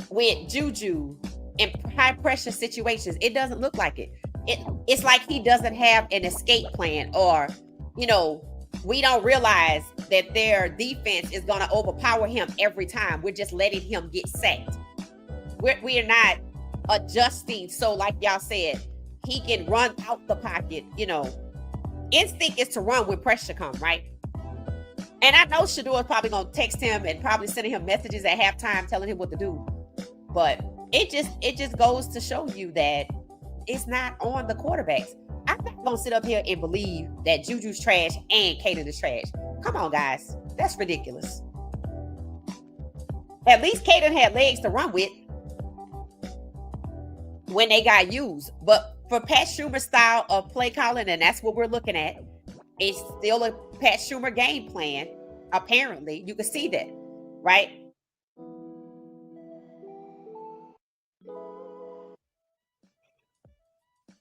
with JuJu in high pressure situations. It doesn't look like it. It's like he doesn't have an escape plan, or, you know, we don't realize that their defense is going to overpower him every time. We're just letting him get sacked. We are not adjusting. So like y'all said, he can run out the pocket. Instinct is to run when pressure comes, right? And I know Shador is probably going to text him and probably sending him messages at halftime telling him what to do. But it just goes to show you that it's not on the quarterbacks. I'm not going to sit up here and believe that JuJu's trash and Caden is trash. Come on, guys. That's ridiculous. At least Caden had legs to run with when they got used. But for Pat Schumer's style of play calling, and that's what we're looking at, it's still a Pat Schumer game plan. Apparently, you can see that, right?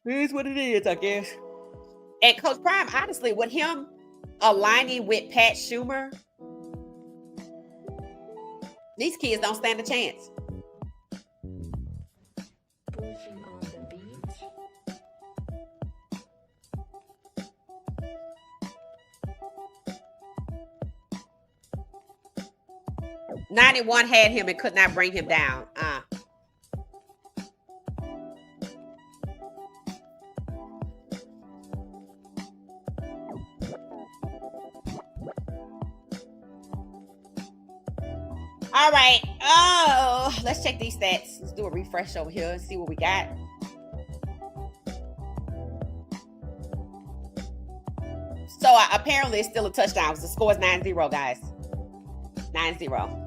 Here's what it is, I guess. And Coach Prime, honestly, with him aligning with Pat Schumer, these kids don't stand a chance. Working on the beat. 91 had him and could not bring him down. All right. Oh, let's check these stats. Let's do a refresh over here and see what we got. So apparently it's still a touchdown. The score is 9-0, guys. 9-0.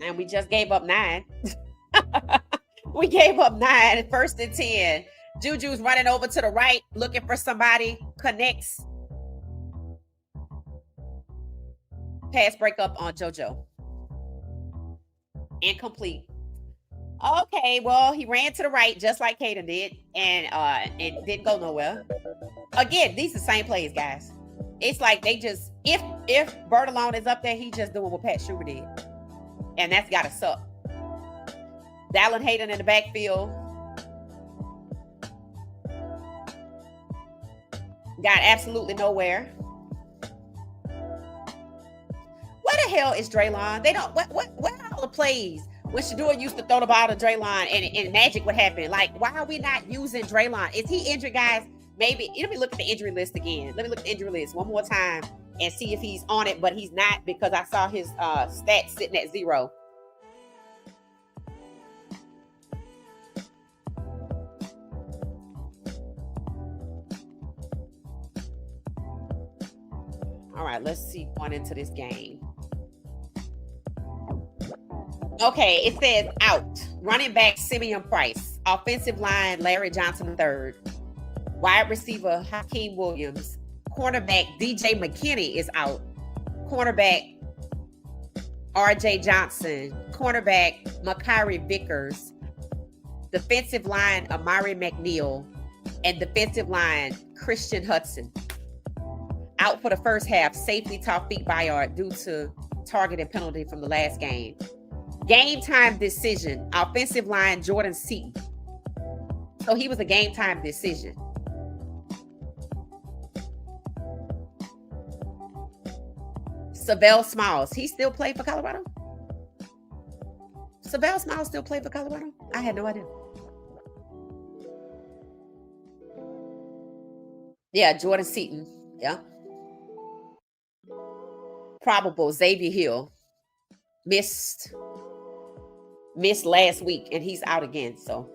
And we just gave up 9. We gave up 9. 1st and 10. JuJu's running over to the right, looking for somebody. Connects. Pass breakup on JoJo. Incomplete. Okay, well, he ran to the right just like Caden did, and it didn't go nowhere. Again, these are the same plays, guys. It's like they just, if Bertalone is up there, he just doing what Pat Schumer did. And that's got to suck. Dallin Hayden in the backfield. Got absolutely nowhere. Where the hell is Draylon? They don't, what are all the plays when Shador used to throw the ball to Draylon and magic would happen? Like, why are we not using Draylon? Is he injured, guys? Maybe, let me look at the injury list again. Let me look at the injury list one more time and see if he's on it, but he's not because I saw his stats sitting at 0. All right, let's see going into this game. Okay, it says out. Running back Simeon Price. Offensive line Larry Johnson III. Wide receiver Hakeem Williams. Cornerback DJ McKinney is out. Cornerback RJ Johnson. Cornerback Makari Vickers. Defensive line Amari McNeil. And defensive line Christian Hudson. Out for the first half, safety Tawfiq Bayard due to target and penalty from the last game. Game time decision, offensive line Jordan Seaton. So he was a game time decision. Savell Smalls, he still played for Colorado? Savell Smalls still played for Colorado? I had no idea. Yeah, Jordan Seaton. Yeah. Probable Xavier Hill missed last week and he's out again. So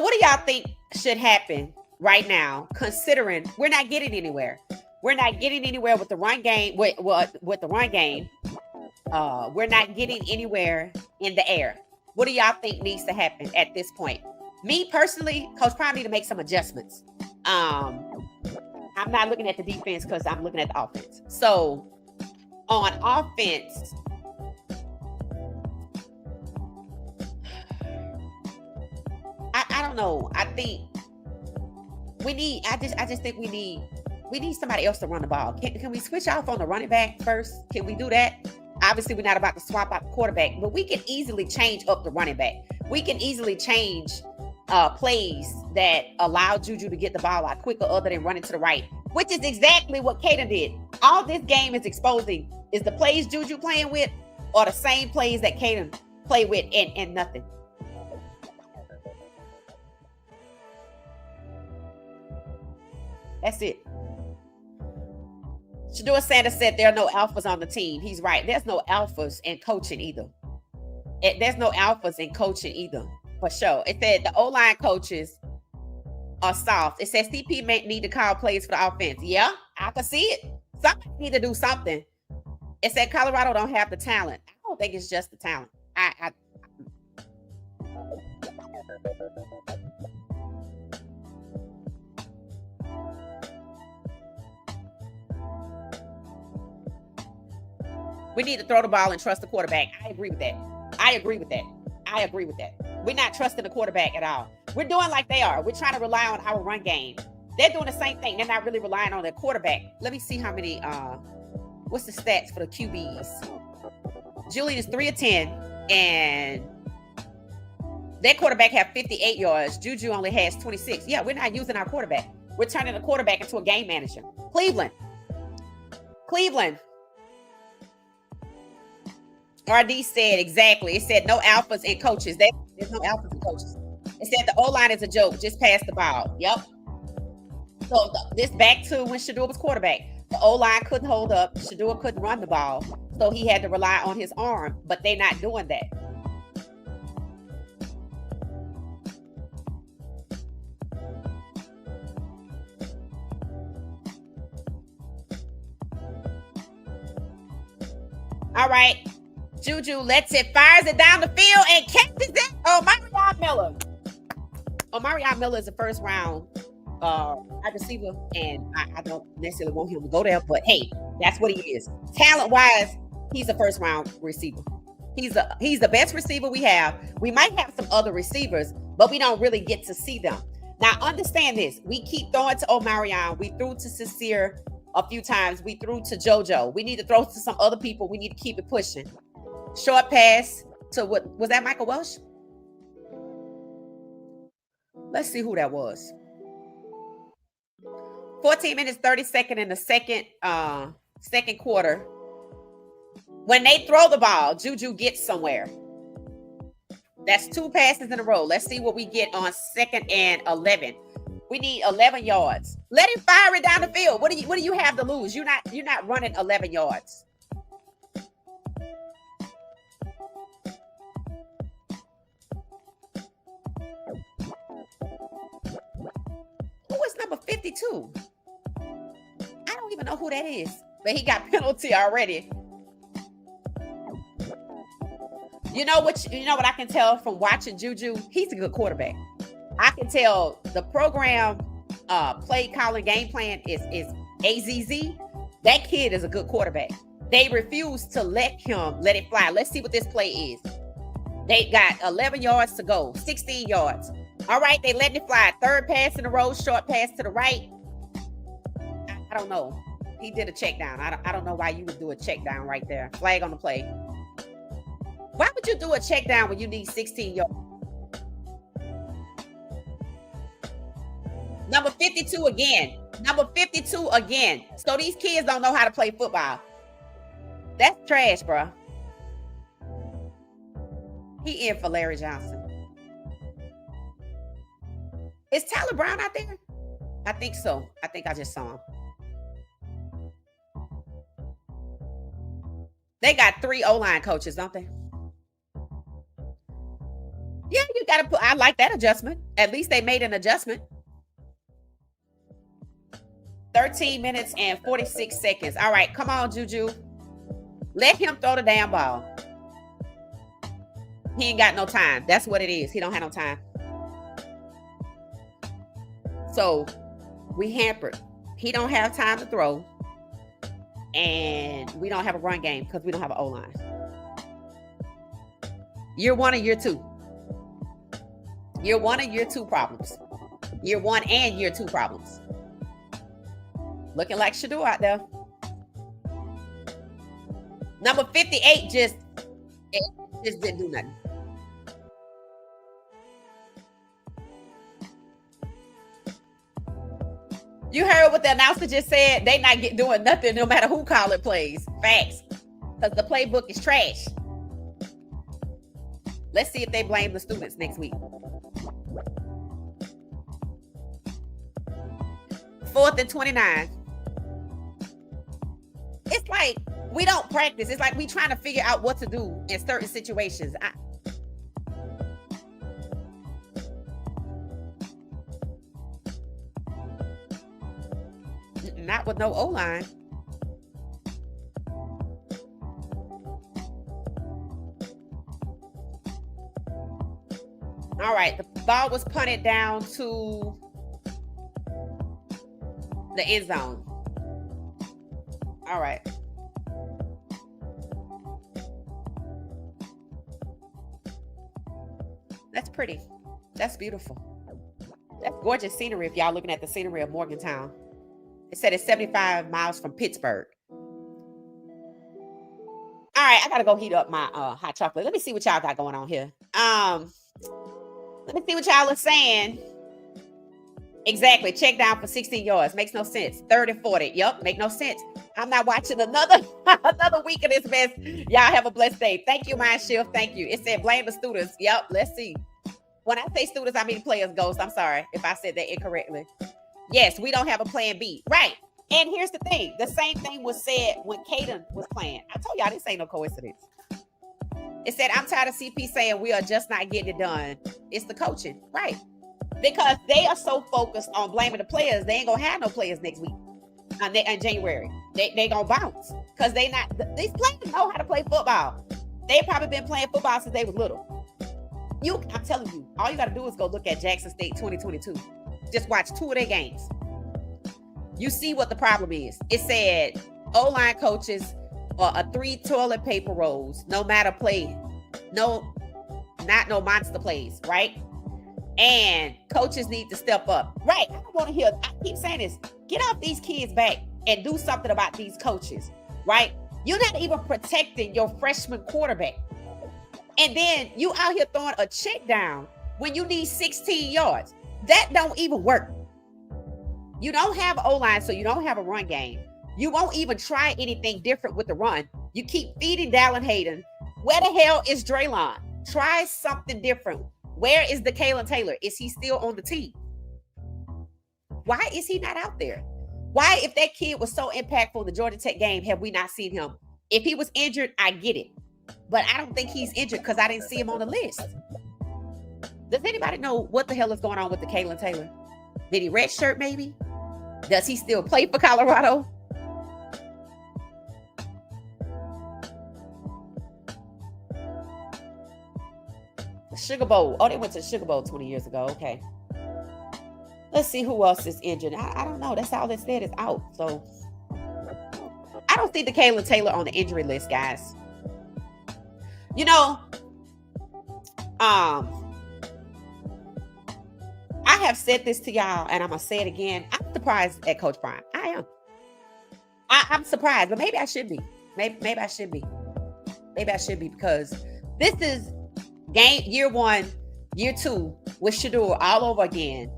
what do y'all think should happen right now, considering we're not getting anywhere? We're not getting anywhere with the run game. With the run game, we're not getting anywhere in the air. What do y'all think needs to happen at this point? Me personally, Coach Prime need to make some adjustments. I'm not looking at the defense because I'm looking at the offense. So on offense, I don't know. I think we need. I just think we need somebody else to run the ball. Can we switch off on the running back first? Can we do that? Obviously, we're not about to swap out the quarterback, but we can easily change up the running back. We can easily change plays that allow JuJu to get the ball out quicker other than running to the right, which is exactly what Kaden did. All this game is exposing is the plays JuJu playing with or the same plays that Kaden played with and nothing. That's it. Shador Sanders said there are no alphas on the team. He's right. There's no alphas in coaching either. There's no alphas in coaching either, for sure. It said the O-line coaches are soft. It says CP may need to call plays for the offense. Yeah, I can see it. Somebody need to do something. It said Colorado don't have the talent. I don't think it's just the talent. We need to throw the ball and trust the quarterback. I agree with that. We're not trusting the quarterback at all. We're doing like they are. We're trying to rely on our run game. They're doing the same thing. They're not really relying on their quarterback. Let me see how many, what's the stats for the QBs? Julian is 3 of 10, and their quarterback have 58 yards. JuJu only has 26. Yeah, we're not using our quarterback. We're turning the quarterback into a game manager. Cleveland. RD said exactly. It said no alphas in coaches. There's no alphas in coaches. It said the O-line is a joke. Just pass the ball. Yep. So this back to when Shador was quarterback. The O-line couldn't hold up. Shador couldn't run the ball. So he had to rely on his arm. But they're not doing that. All right. JuJu lets it, fires it down the field and catches it. Omarion Miller. Omarion Miller is a first round wide receiver, and I don't necessarily want him to go there, but hey, that's what he is. Talent wise, he's a first round receiver. He's the best receiver we have. We might have some other receivers, but we don't really get to see them. Now, understand this. We keep throwing to Omarion. We threw to Sincere a few times. We threw to JoJo. We need to throw to some other people. We need to keep it pushing. Short pass to what was that, Michael Welsh? Let's see who that was. 14 minutes, 32nd in the second quarter. When they throw the ball, JuJu gets somewhere. That's 2 passes in a row. Let's see what we get on 2nd and 11. We need 11 yards. Let him fire it down the field. What do you have to lose? You're not running 11 yards. Who is number 52? I don't even know who that is, but he got penalty already. You know what I can tell from watching JuJu? He's a good quarterback. I can tell the program play calling game plan is AZZ. That kid is a good quarterback. They refuse to let it fly. Let's see what this play is. They got 11 yards to go, 16 yards. All right, they letting it fly. 3rd pass in a row, short pass to the right. I don't know. He did a check down. I don't know why you would do a check down right there. Flag on the play. Why would you do a check down when you need 16 yards? Number 52 again. So these kids don't know how to play football. That's trash, bro. He in for Larry Johnson. Is Tyler Brown out there? I think so. I think I just saw him. They got 3 O-line coaches, don't they? Yeah, you got to put, I like that adjustment. At least they made an adjustment. 13 minutes and 46 seconds. All right, come on, JuJu. Let him throw the damn ball. He ain't got no time. That's what it is. He don't have no time. So we hampered. He don't have time to throw, and we don't have a run game because we don't have an O-line. Year one and year two. Year one and year two problems. Year one and year two problems. Looking like JuJu out there. Number 58 just didn't do nothing. You heard what the announcer just said? They not doing nothing no matter who call it plays. Facts. Because the playbook is trash. Let's see if they blame the students next week. 4th and 29. It's like we don't practice. It's like we trying to figure out what to do in certain situations. Not with no O-line. All right, the ball was punted down to the end zone. All right. That's pretty. That's beautiful. That's gorgeous scenery if y'all looking at the scenery of Morgantown. It said it's 75 miles from Pittsburgh. All right, I gotta go heat up my hot chocolate. Let me see what y'all got going on here. Let me see what y'all are saying. Exactly. Check down for 16 yards. Makes no sense. 30, 40. Yep, make no sense. I'm not watching another week of this mess. Y'all have a blessed day. Thank you, Mind Shift. Thank you. It said blame the students. Yep, let's see. When I say students, I mean players, Ghost. I'm sorry if I said that incorrectly. Yes, we don't have a plan B. Right. And here's the thing. The same thing was said when Caden was playing. I told y'all this ain't no coincidence. It said, I'm tired of CP saying we are just not getting it done. It's the coaching. Right. Because they are so focused on blaming the players, they ain't going to have no players next week. In January. They going to bounce. Because these players know how to play football. They've probably been playing football since they was little. I'm telling you, all you got to do is go look at Jackson State 2022. Just watch 2 of their games. You see what the problem is. It said O-line coaches are 3 toilet paper rolls, no matter play. No monster plays, right? And coaches need to step up. Right. I don't want to hear, I keep saying this. Get off these kids' back and do something about these coaches, right? You're not even protecting your freshman quarterback. And then you out here throwing a check down when you need 16 yards. That don't even work. You don't have O-line, so you don't have a run game. You won't even try anything different with the run. You keep feeding Dallin Hayden. Where the hell is Draylon? Try something different. Where is the Kalen Taylor? Is he still on the team? Why is he not out there? Why, if that kid was so impactful in the Georgia Tech game, have we not seen him? If he was injured, I get it. But I don't think he's injured because I didn't see him on the list. Does anybody know what the hell is going on with the Kalen Taylor? Did he redshirt maybe? Does he still play for Colorado? The Sugar Bowl. Oh, they went to the Sugar Bowl 20 years ago. Okay. Let's see who else is injured. I don't know. That's all it said is out. So I don't see the Kalen Taylor on the injury list, guys. You know, I have said this to y'all, and I'm gonna say it again. I'm surprised at Coach Prime. I am. I'm surprised, but maybe I should be. Maybe I should be. Maybe I should be, because this is game year 1, year 2 with JuJu all over again.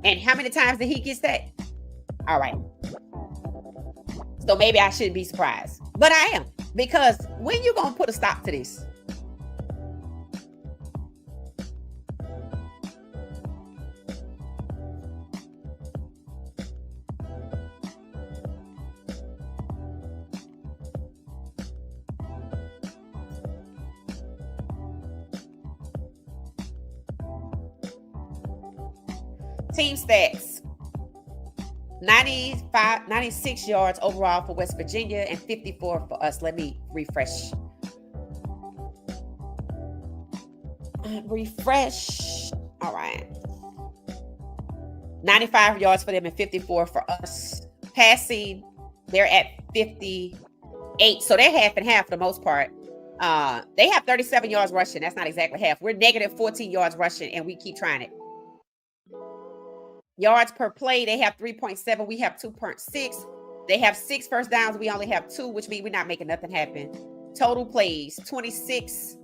And how many times did he get sacked? All right. So maybe I shouldn't be surprised, but I am, because when you gonna put a stop to this? Team stats: 96 yards overall for West Virginia and 54 for us. Let me refresh. Refresh. All right. 95 yards for them and 54 for us. Passing, they're at 58. So they're half and half for the most part. They have 37 yards rushing. That's not exactly half. We're negative 14 yards rushing, and we keep trying it. Yards per play, they have 3.7. We have 2.6. They have 6 first downs. We only have 2, which means we're not making nothing happen. Total plays, 26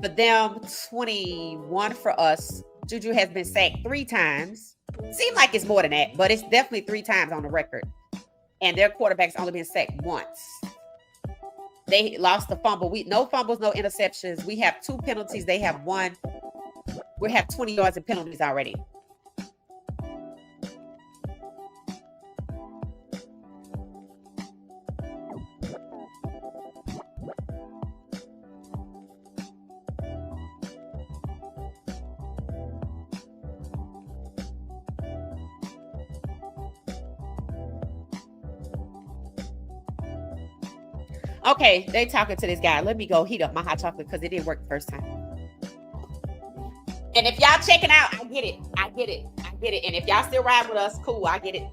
for them, 21 for us. JuJu has been sacked 3 times. Seems like it's more than that, but it's definitely 3 times on the record. And their quarterback's only been sacked once. They lost the fumble. No fumbles, no interceptions. We have 2 penalties. They have 1. We have 20 yards in penalties already. Okay, they talking to this guy. Let me go heat up my hot chocolate because it didn't work the first time. And if y'all checking out, I get it. I get it. I get it. And if y'all still ride with us, cool. I get it.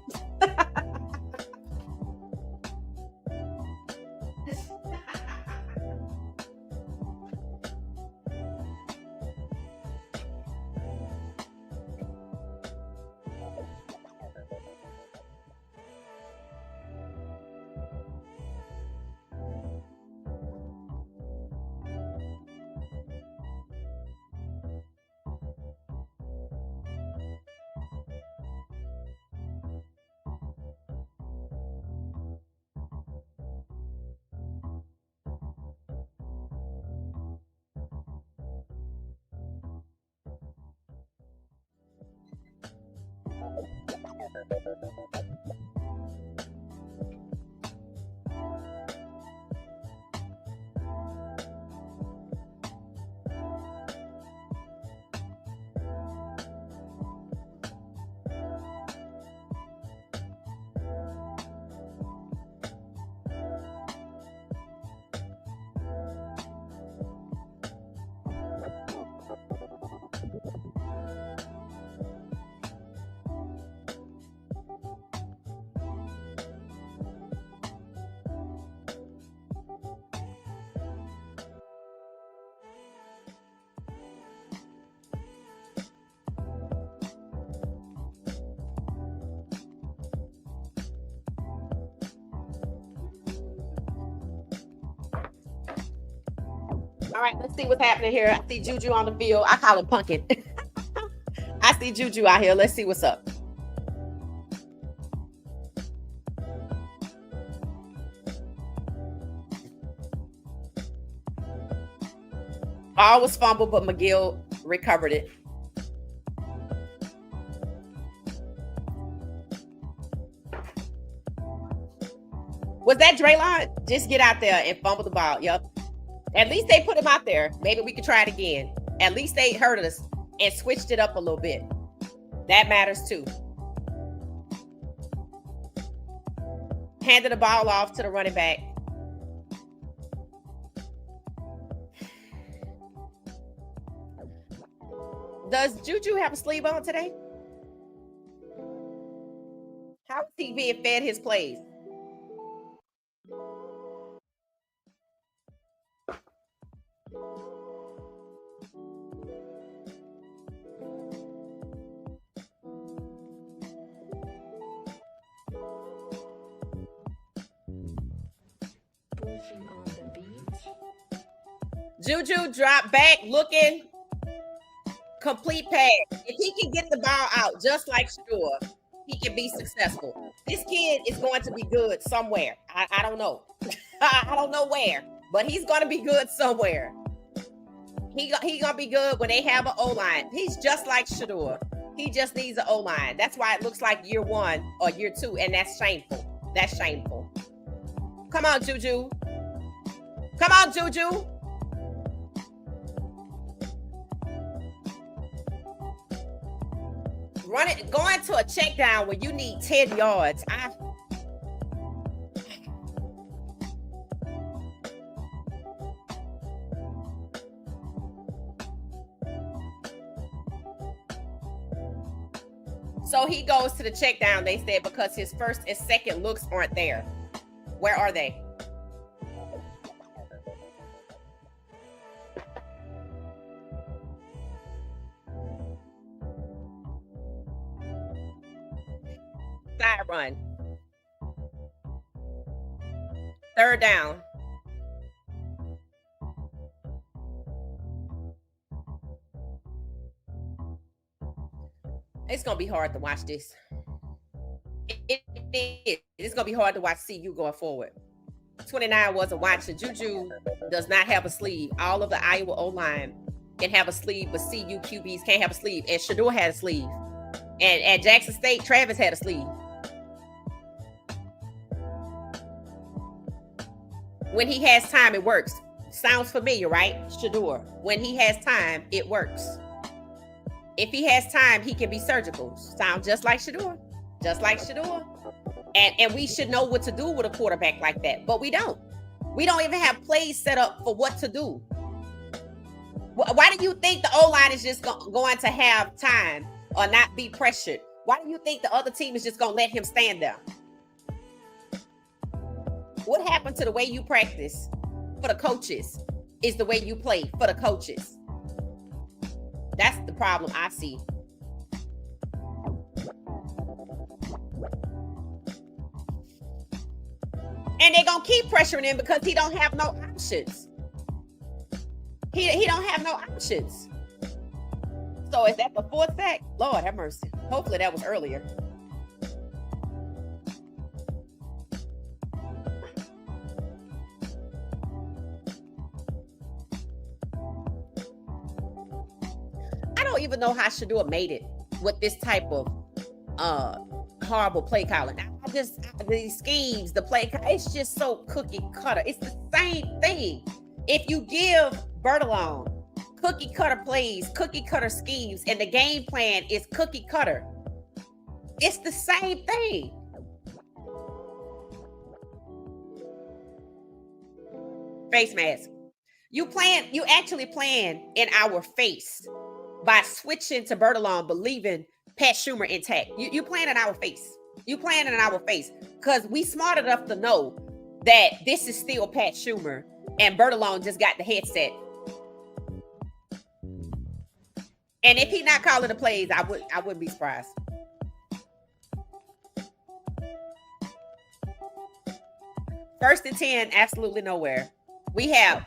All right, let's see what's happening here. I see JuJu on the field. I call him Pumpkin. I see JuJu out here. Let's see what's up. Ball was fumbled, but McGill recovered it. Was that Draylon? Just get out there and fumble the ball. Yep. At least they put him out there. Maybe we could try it again. At least they heard us and switched it up a little bit. That matters too. Handed the ball off to the running back. Does JuJu have a sleeve on today? How is he being fed his plays? JuJu drop back, looking, complete pass. If he can get the ball out just like Shador, he can be successful. This kid is going to be good somewhere. I don't know. I don't know where, but he's going to be good somewhere. He going to be good when they have an O-line. He's just like Shador. He just needs an O-line. That's why it looks like year 1 or year 2, and that's shameful. That's shameful. Come on, JuJu. Come on, JuJu. Going to a check down when you need 10 yards. So he goes to the check down, they said, because his first and second looks aren't there. Where are they? Side run. Third down. It's going to be hard to watch this. It's going to be hard to watch CU going forward. 29 wasn't watching. JuJu does not have a sleeve. All of the Iowa O-line can have a sleeve, but CU QBs can't have a sleeve. And Shador had a sleeve. And at Jackson State, Travis had a sleeve. When he has time, it works. Sounds familiar, right? Shador. When he has time, it works. If he has time, he can be surgical. Sound just like Shador. Just like Shador. And we should know what to do with a quarterback like that. But we don't. We don't even have plays set up for what to do. Why do you think the O-line is just going to have time or not be pressured? Why do you think the other team is just going to let him stand there? What happened to the way you practice for the coaches is the way you play for the coaches. That's the problem I see. And they're going to keep pressuring him because he don't have no options. He don't have no options. So is that the fourth sack? Lord have mercy. Hopefully that was earlier. I don't even know how Shador made it with this type of horrible play calling. These schemes, the play, it's just so cookie cutter. It's the same thing. If you give Bertalone cookie cutter plays, cookie cutter schemes, and the game plan is cookie cutter, it's the same thing. Face mask. You actually playing in our face by switching to Bertalone, believing Pat Schumer intact. You playing in our face. You playing in our face because we smart enough to know that this is still Pat Schumer and Bertalone just got the headset. And if he not calling the plays, I wouldn't be surprised. First and 10, absolutely nowhere. We have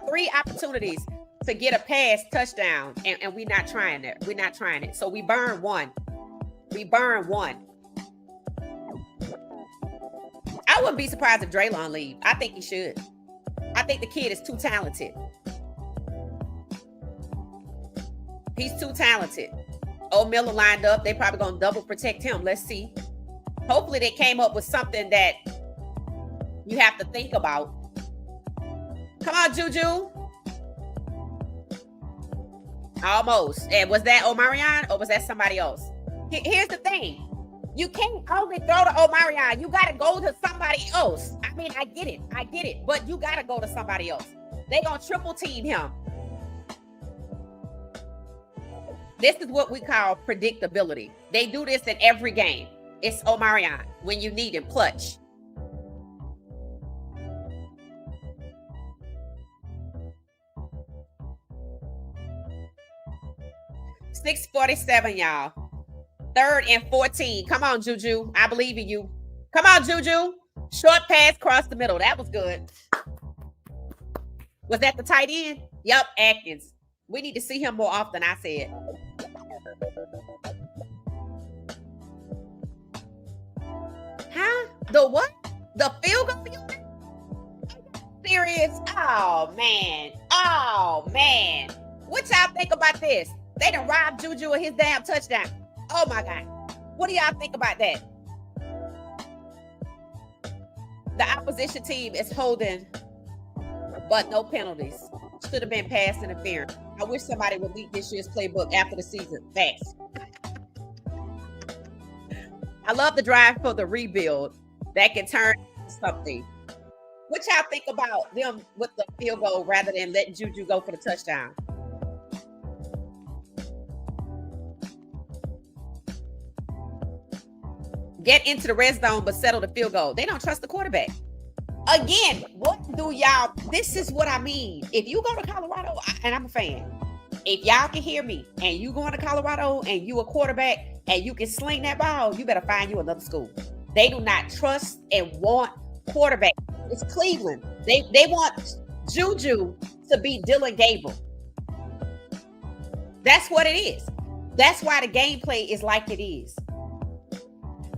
3 opportunities to get a pass touchdown, and we're not trying it. We're not trying it. So we burn one. I wouldn't be surprised if Draylon leave. I think he should. I think the kid is too talented. He's too talented. Old Miller lined up. They probably gonna double protect him. Let's see. Hopefully they came up with something that you have to think about. Come on, JuJu. Almost. And was that Omarion or was that somebody else? Here's the thing. You can't only throw to Omarion. You got to go to somebody else. I mean, I get it. But you got to go to somebody else. They going to triple team him. This is what we call predictability. They do this in every game. It's Omarion when you need him, clutch. $6:47, y'all. 3rd and 14. Come on, JuJu. I believe in you. Come on, JuJu. Short pass across the middle. That was good. Was that the tight end? Yep, Atkins. We need to see him more often, I said. Huh? The what? The field goal? Serious? Oh, man. What y'all think about this? They done robbed JuJu of his damn touchdown. Oh, my God. What do y'all think about that? The opposition team is holding, but no penalties. Should have been pass interference. I wish somebody would leak this year's playbook after the season. Fast. I love the drive for the rebuild that can turn into something. What y'all think about them with the field goal rather than letting JuJu go for the touchdown? get into the red zone but settle the field goal. They don't trust the quarterback. Again, what do y'all? This is what I mean. If you go to Colorado, and I'm a fan, if y'all can hear me, and you going to Colorado and you a quarterback and you can sling that ball, you better find you another school. They do not trust and want quarterback. It's Cleveland. They want JuJu to be Dylan Gable. That's what it is. That's why the gameplay is like it is.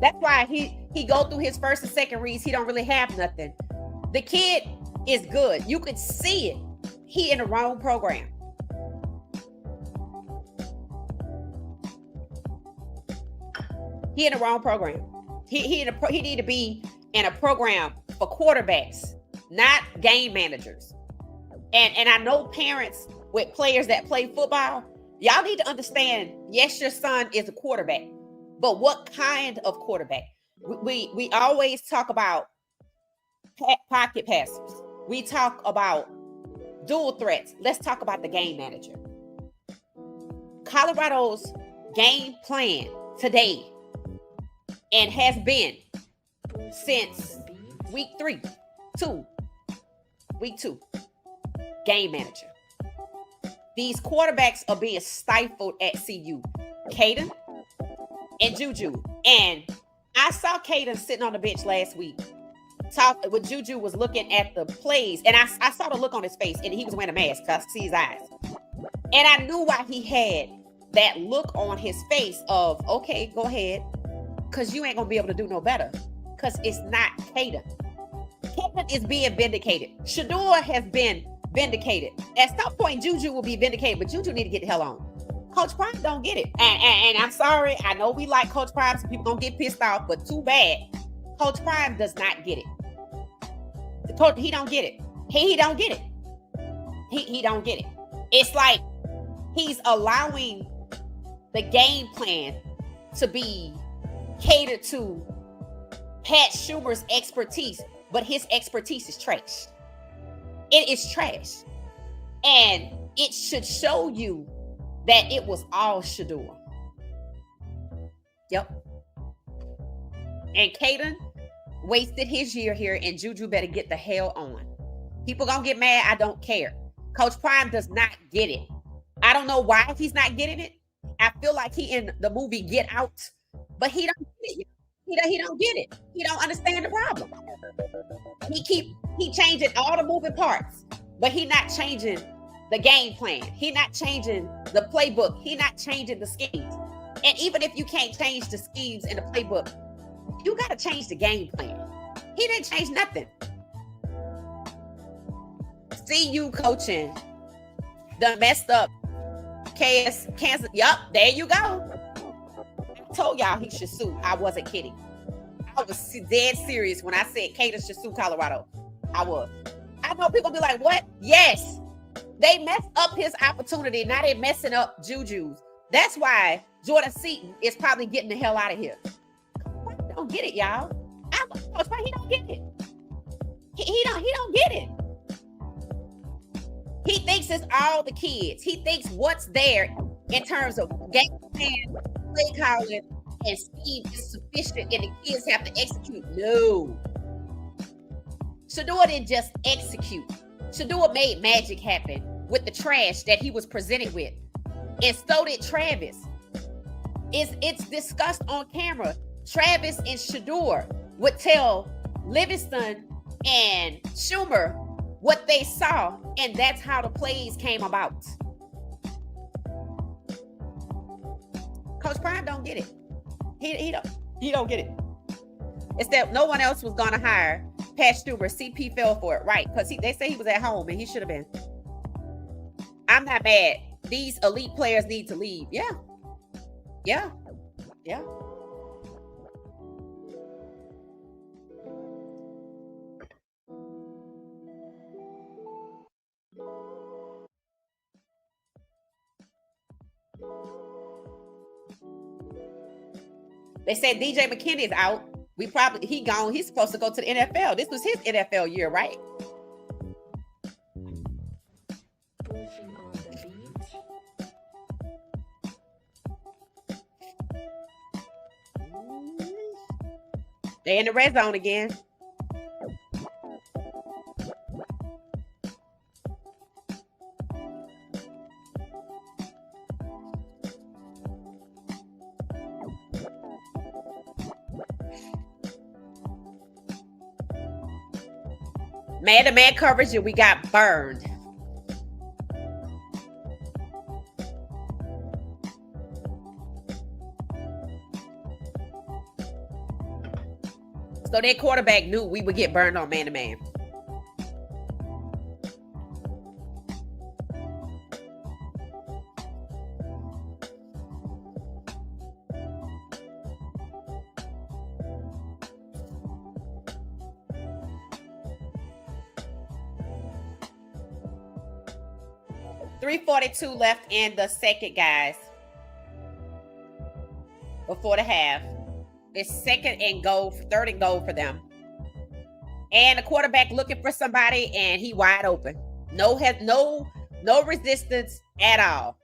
That's why he go through his first and second reads. He don't really have nothing. The kid is good. You could see it. He in the wrong program. He in the wrong program. He need to be in a program for quarterbacks, not game managers. And I know parents with players that play football, y'all need to understand, yes, your son is a quarterback, but what kind of quarterback? We always talk about pocket passers. We talk about dual threats. Let's talk about the game manager. Colorado's game plan today and has been since week 2, game manager. These quarterbacks are being stifled at CU. Caden and JuJu. And I saw Caden sitting on the bench last week. When JuJu was looking at the plays, and I saw the look on his face, and he was wearing a mask because I see his eyes. And I knew why he had that look on his face of, okay, go ahead, because you ain't going to be able to do no better, because it's not Caden. Caden is being vindicated. Shador has been vindicated. At some point, JuJu will be vindicated, but JuJu need to get the hell on. Coach Prime don't get it. And I'm sorry. I know we like Coach Prime, so people gonna get pissed off, but too bad. Coach Prime does not get it. The coach, he don't get it. He don't get it. He don't get it. It's like he's allowing the game plan to be catered to Pat Schumer's expertise, but his expertise is trash. It is trash. And it should show you that it was all Shador. Yep. And Caden wasted his year here, and JuJu better get the hell on. People gonna get mad. I don't care. Coach Prime does not get it. I don't know why he's not getting it. I feel like he in the movie Get Out, but he don't get it. He don't get it. He don't understand the problem. He changing all the moving parts, but he not changing the game plan. He not changing the playbook. He not changing the schemes. And even if you can't change the schemes in the playbook, you got to change the game plan. He didn't change nothing. See you coaching the messed up Kansas. Yup, there you go. I told y'all he should sue. I wasn't kidding. I was dead serious when I said Caden should sue Colorado. I was. I know people be like, what? Yes. They messed up his opportunity. Now they're messing up JuJu's. That's why Jordan Seaton is probably getting the hell out of here. I don't get it, y'all. He don't get it. He don't get it. He thinks it's all the kids. He thinks what's there in terms of game plan, play calling, and scheme is sufficient, and the kids have to execute. No. Shador didn't just execute. Shador made magic happen with the trash that he was presented with. And so did Travis. It's discussed on camera. Travis and Shador would tell Livingston and Schumer what they saw, and that's how the plays came about. Coach Prime don't get it. He don't get it. It's that no one else was gonna hire Pat Schumer. CP fell for it, right? Because they say he was at home and he should have been. I'm not mad. These elite players need to leave. Yeah. They said DJ McKinney is out. He gone. He's supposed to go to the NFL. This was his NFL year, right? They in the red zone again. Man-to-man coverage, and we got burned. So their quarterback knew we would get burned on man-to-man. .342 left in the second, guys. Before the half. It's second and goal, third and goal for them. And the quarterback looking for somebody, and he wide open. No resistance at all.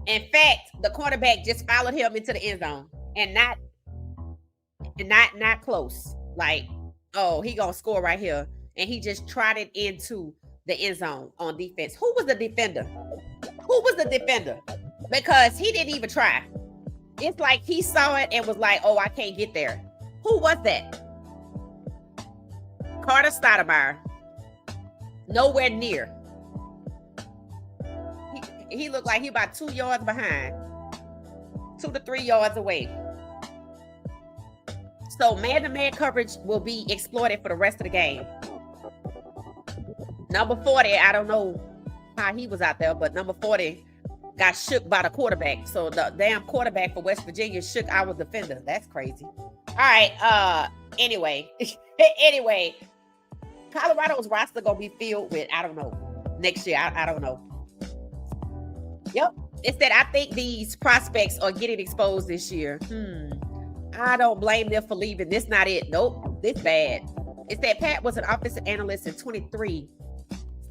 In fact, the quarterback just followed him into the end zone, and not close. Like, oh, he gonna score right here, and he just trotted into the end zone on defense. Who was the defender? Who was the defender? Because he didn't even try. It's like he saw it and was like, oh, I can't get there. Who was that? Carter Stoudemire. Nowhere near. He looked like he about 2 yards behind. 2 to 3 yards away. So man-to-man coverage will be exploited for the rest of the game. Number 40, I don't know how he was out there, but number 40 got shook by the quarterback. So the damn quarterback for West Virginia shook our defender. That's crazy. All right. Anyway, Colorado's roster gonna be filled with, I don't know, next year. I don't know. Yep. It said, I think these prospects are getting exposed this year. I don't blame them for leaving. This not it. Nope. This bad. It said Pat was an offensive analyst in 23.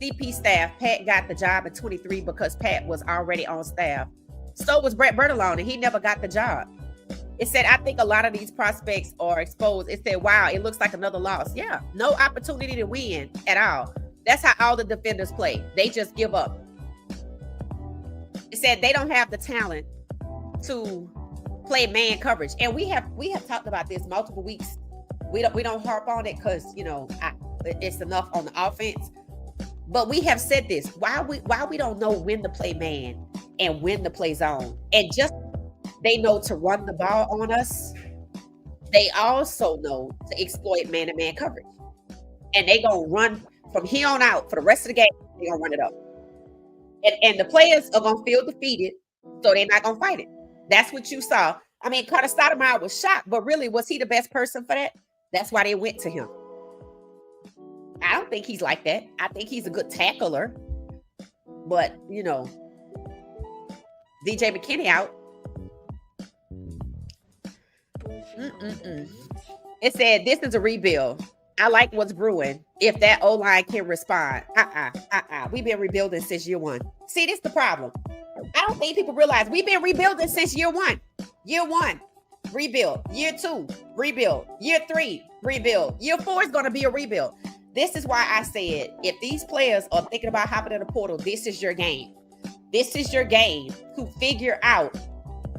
CP staff. Pat got the job in 23 because Pat was already on staff. So was Brett Bertolone, and he never got the job. It said, I think a lot of these prospects are exposed. It said, wow, it looks like another loss. Yeah, no opportunity to win at all. That's how all the defenders play. They just give up. It said they don't have the talent to play man coverage. And we have talked about this multiple weeks. We don't harp on it because, you know, it's enough on the offense. But we have said this, why we don't know when to play man and when to play zone. And just they know to run the ball on us. They also know to exploit man-to-man coverage. And they gonna run from here on out for the rest of the game. They gonna run it up. And the players are gonna feel defeated, so they're not gonna fight it. That's what you saw. I mean, Carter Stoudemire was shocked, but really, was he the best person for that? That's why they went to him. I don't think he's like that. I think he's a good tackler. But, you know, DJ McKinney out. It said, this is a rebuild. I like what's brewing. If that O-line can respond. We've been rebuilding since year one. See, this is the problem. I don't think people realize we've been rebuilding since year one. Year one, rebuild. Year two, rebuild. Year three, rebuild. Year four is going to be a rebuild. This is why I said, if these players are thinking about hopping in the portal, this is your game. This is your game to figure out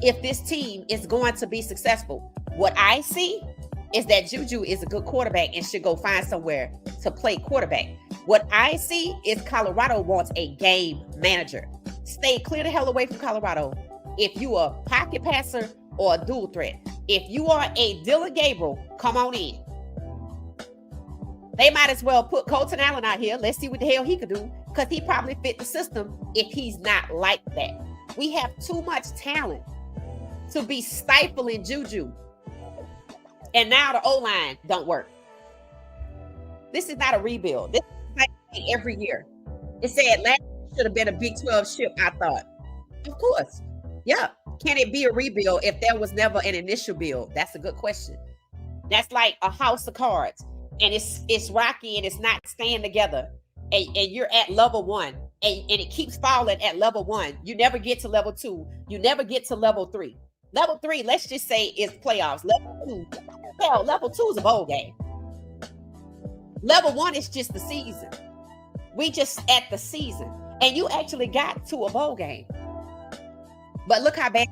if this team is going to be successful. What I see is that JuJu is a good quarterback and should go find somewhere to play quarterback. What I see is Colorado wants a game manager. Stay clear the hell away from Colorado. If you are a pocket passer or a dual threat, if you are a Dylan Gabriel, come on in. They might as well put Colton Allen out here. Let's see what the hell he could do, because he probably fit the system if he's not like that. We have too much talent to be stifling JuJu. And now the O-line don't work. This is not a rebuild. This is like every year. It said last year should have been a Big 12 ship, I thought. Of course. Yeah. Can it be a rebuild if there was never an initial build? That's a good question. That's like a house of cards. And it's rocky and it's not staying together. And you're at level one. And it keeps falling at level one. You never get to level two. You never get to level three. Level three, let's just say, is playoffs. Level two, Hell, level 2 is a bowl game. Level 1 is just the season. We just at the season. And you actually got to a bowl game. But look how bad.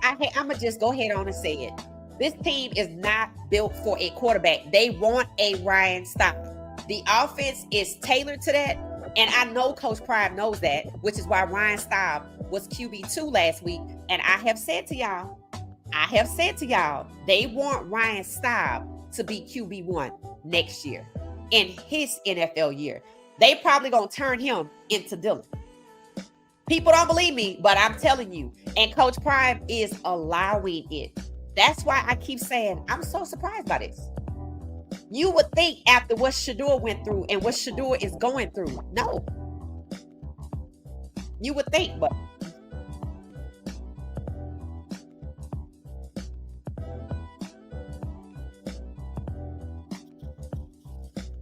I'm going to just go ahead on and say it. This team is not built for a quarterback. They want a Ryan Staub. The offense is tailored to that. And I know Coach Prime knows that, which is why Ryan Staub was QB2 last week. And I have said to y'all, they want Ryan Staub to be QB1 next year in his NFL year. They probably going to turn him into Dylan. People don't believe me, but I'm telling you. And Coach Prime is allowing it. That's why I keep saying I'm so surprised by this. You would think after what Shedeur went through and what Shedeur is going through. No. You would think, but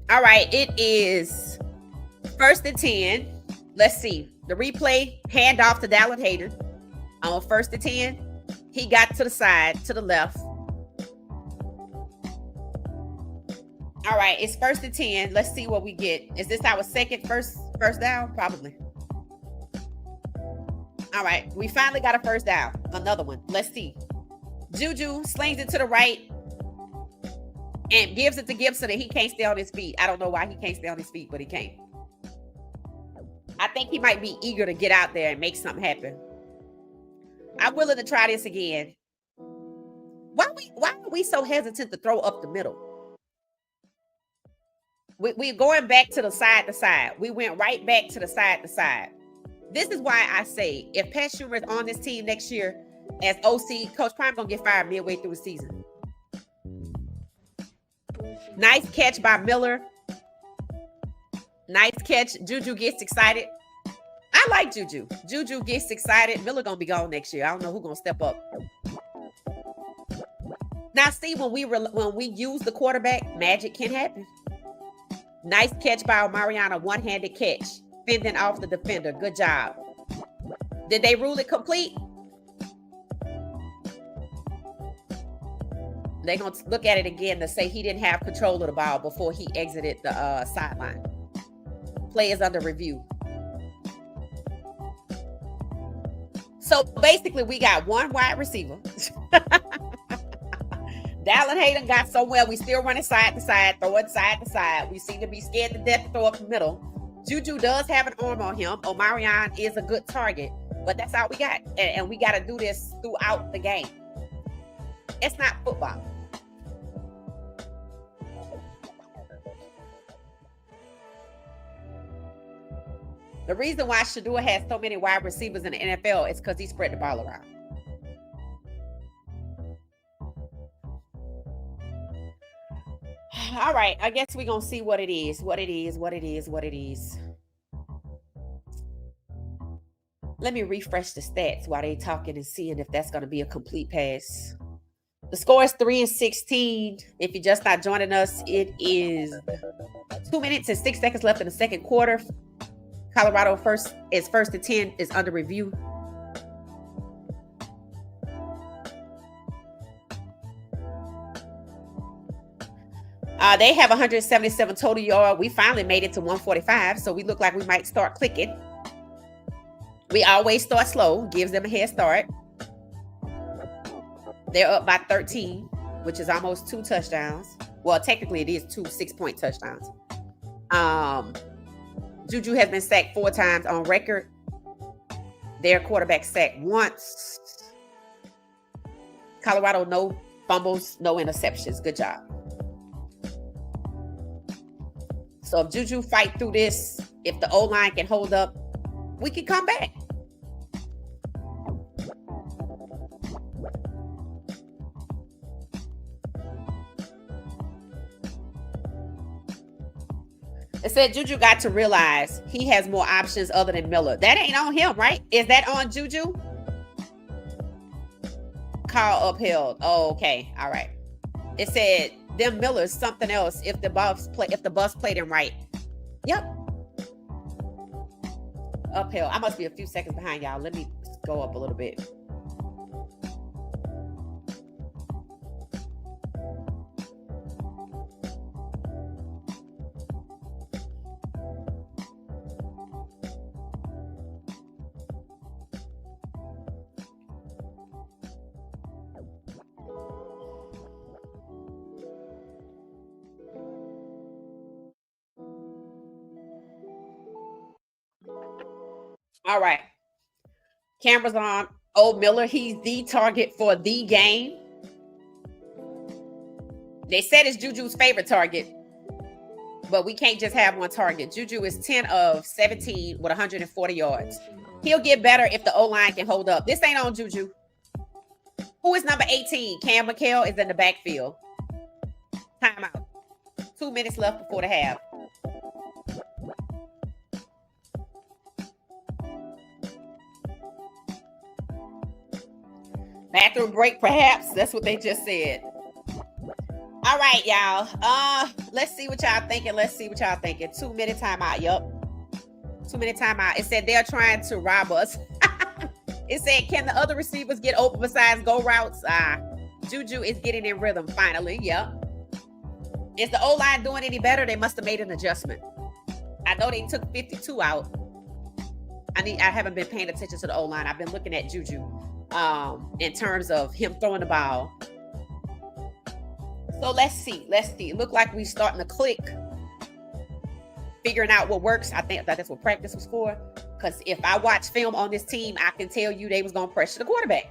all right, it is 1st and 10. Let's see. The replay, handoff to Dallin Hayden on 1st and 10. He got to the side, to the left. All right, it's 1st and 10. Let's see what we get. Is this our second first down? Probably. All right, we finally got a first down. Another one. Let's see. JuJu slings it to the right and gives it to Gibson, and he can't stay on his feet. I don't know why he can't stay on his feet, but he can't. I think he might be eager to get out there and make something happen. I'm willing to try this again. Why are we so hesitant to throw up the middle? We're going back to the side to side. We went right back to the side to side. This is why I say if Pat Schumer is on this team next year as OC, Coach Prime gonna get fired midway through the season. Nice catch by Miller. Nice catch. JuJu gets excited. I like JuJu. JuJu gets excited. Miller gonna be gone next year. I don't know who's gonna step up. Now, see, when we use the quarterback, magic can happen. Nice catch by Mariana, one-handed catch, fending off the defender. Good job. Did they rule it complete? They're going to look at it again to say he didn't have control of the ball before he exited the sideline. Play is under review. So basically, we got one wide receiver. Dallin Hayden got somewhere. We still running side to side, throwing side to side. We seem to be scared to death to throw up the middle. JuJu does have an arm on him. Omarion is a good target, but that's all we got. And we got to do this throughout the game. It's not football. The reason why Shedeur has so many wide receivers in the NFL is because he spread the ball around. All right, I guess we're going to see what it is. Let me refresh the stats while they talking and seeing if that's going to be a complete pass. The score is 3-16. If you're just not joining us, it is 2 minutes and 6 seconds left in the second quarter. Colorado first and 10 is under review. They have 177 total yards. We finally made it to 145, so we look like we might start clicking. We always start slow, gives them a head start. They're up by 13, which is almost 2 touchdowns. Well, technically it is 2 6-point touchdowns. JuJu has been sacked 4 times on record. Their quarterback sacked once. Colorado, no fumbles, no interceptions. Good job. So if JuJu fight through this, if the O-line can hold up, we can come back. It said JuJu got to realize he has more options other than Miller. That ain't on him, right? Is that on JuJu? Call upheld. Oh, okay. All right. It said them Miller's something else if the bus played him right. Yep. Uphill. I must be a few seconds behind y'all. Let me go up a little bit. All right. Cameras on. Oh, Miller, he's the target for the game. They said it's JuJu's favorite target, but we can't just have one target. JuJu is 10 of 17 with 140 yards. He'll get better if the O-line can hold up. This ain't on JuJu. Who is number 18? Cam McHale is in the backfield. Timeout. 2 minutes left before the half. Bathroom break, perhaps. That's what they just said. All right, y'all. Let's see what y'all thinking. 2-minute timeout. Yup. 2-minute timeout. It said they're trying to rob us. It said, can the other receivers get open besides go routes? JuJu is getting in rhythm finally. Yep. Is the O-line doing any better? They must have made an adjustment. I know they took 52 out. I haven't been paying attention to the O-line. I've been looking at JuJu in terms of him throwing the ball. So let's see. It looked like we starting to click, figuring out what works. I think that's what practice was for. Because if I watch film on this team, I can tell you they was going to pressure the quarterback.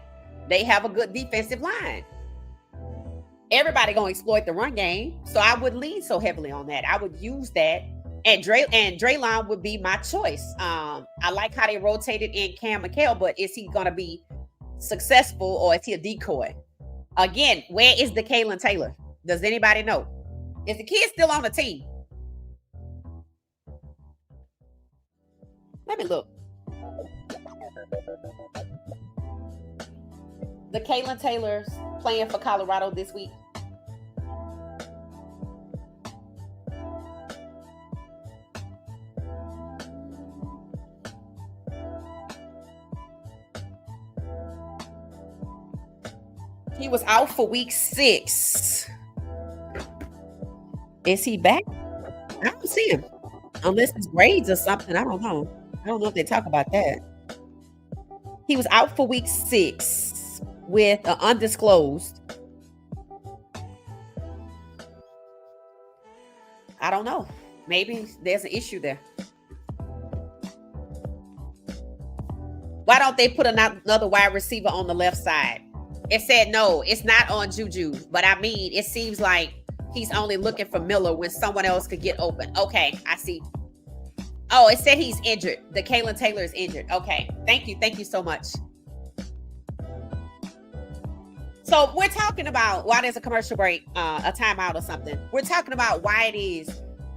They have a good defensive line. Everybody going to exploit the run game. So I would lean so heavily on that. I would use that. And Draylon would be my choice. I like how they rotated in Cam McHale, but is he going to be successful or is he a decoy? Again, where is the Kalen Taylor? Does anybody know? Is the kid still on the team? Let me look. The Kalen Taylor's playing for Colorado this week. He was out for week 6. Is he back? I don't see him. Unless it's grades or something. I don't know. I don't know if they talk about that. He was out for week 6 with an undisclosed. I don't know. Maybe there's an issue there. Why don't they put another wide receiver on the left side? It said no, it's not on JuJu. But I mean, it seems like he's only looking for Miller when someone else could get open. Okay, I see. Oh, it said he's injured. The Kalen Taylor is injured. Okay, thank you. Thank you so much. So we're talking about why there's a commercial break, a timeout or something. We're talking about why it is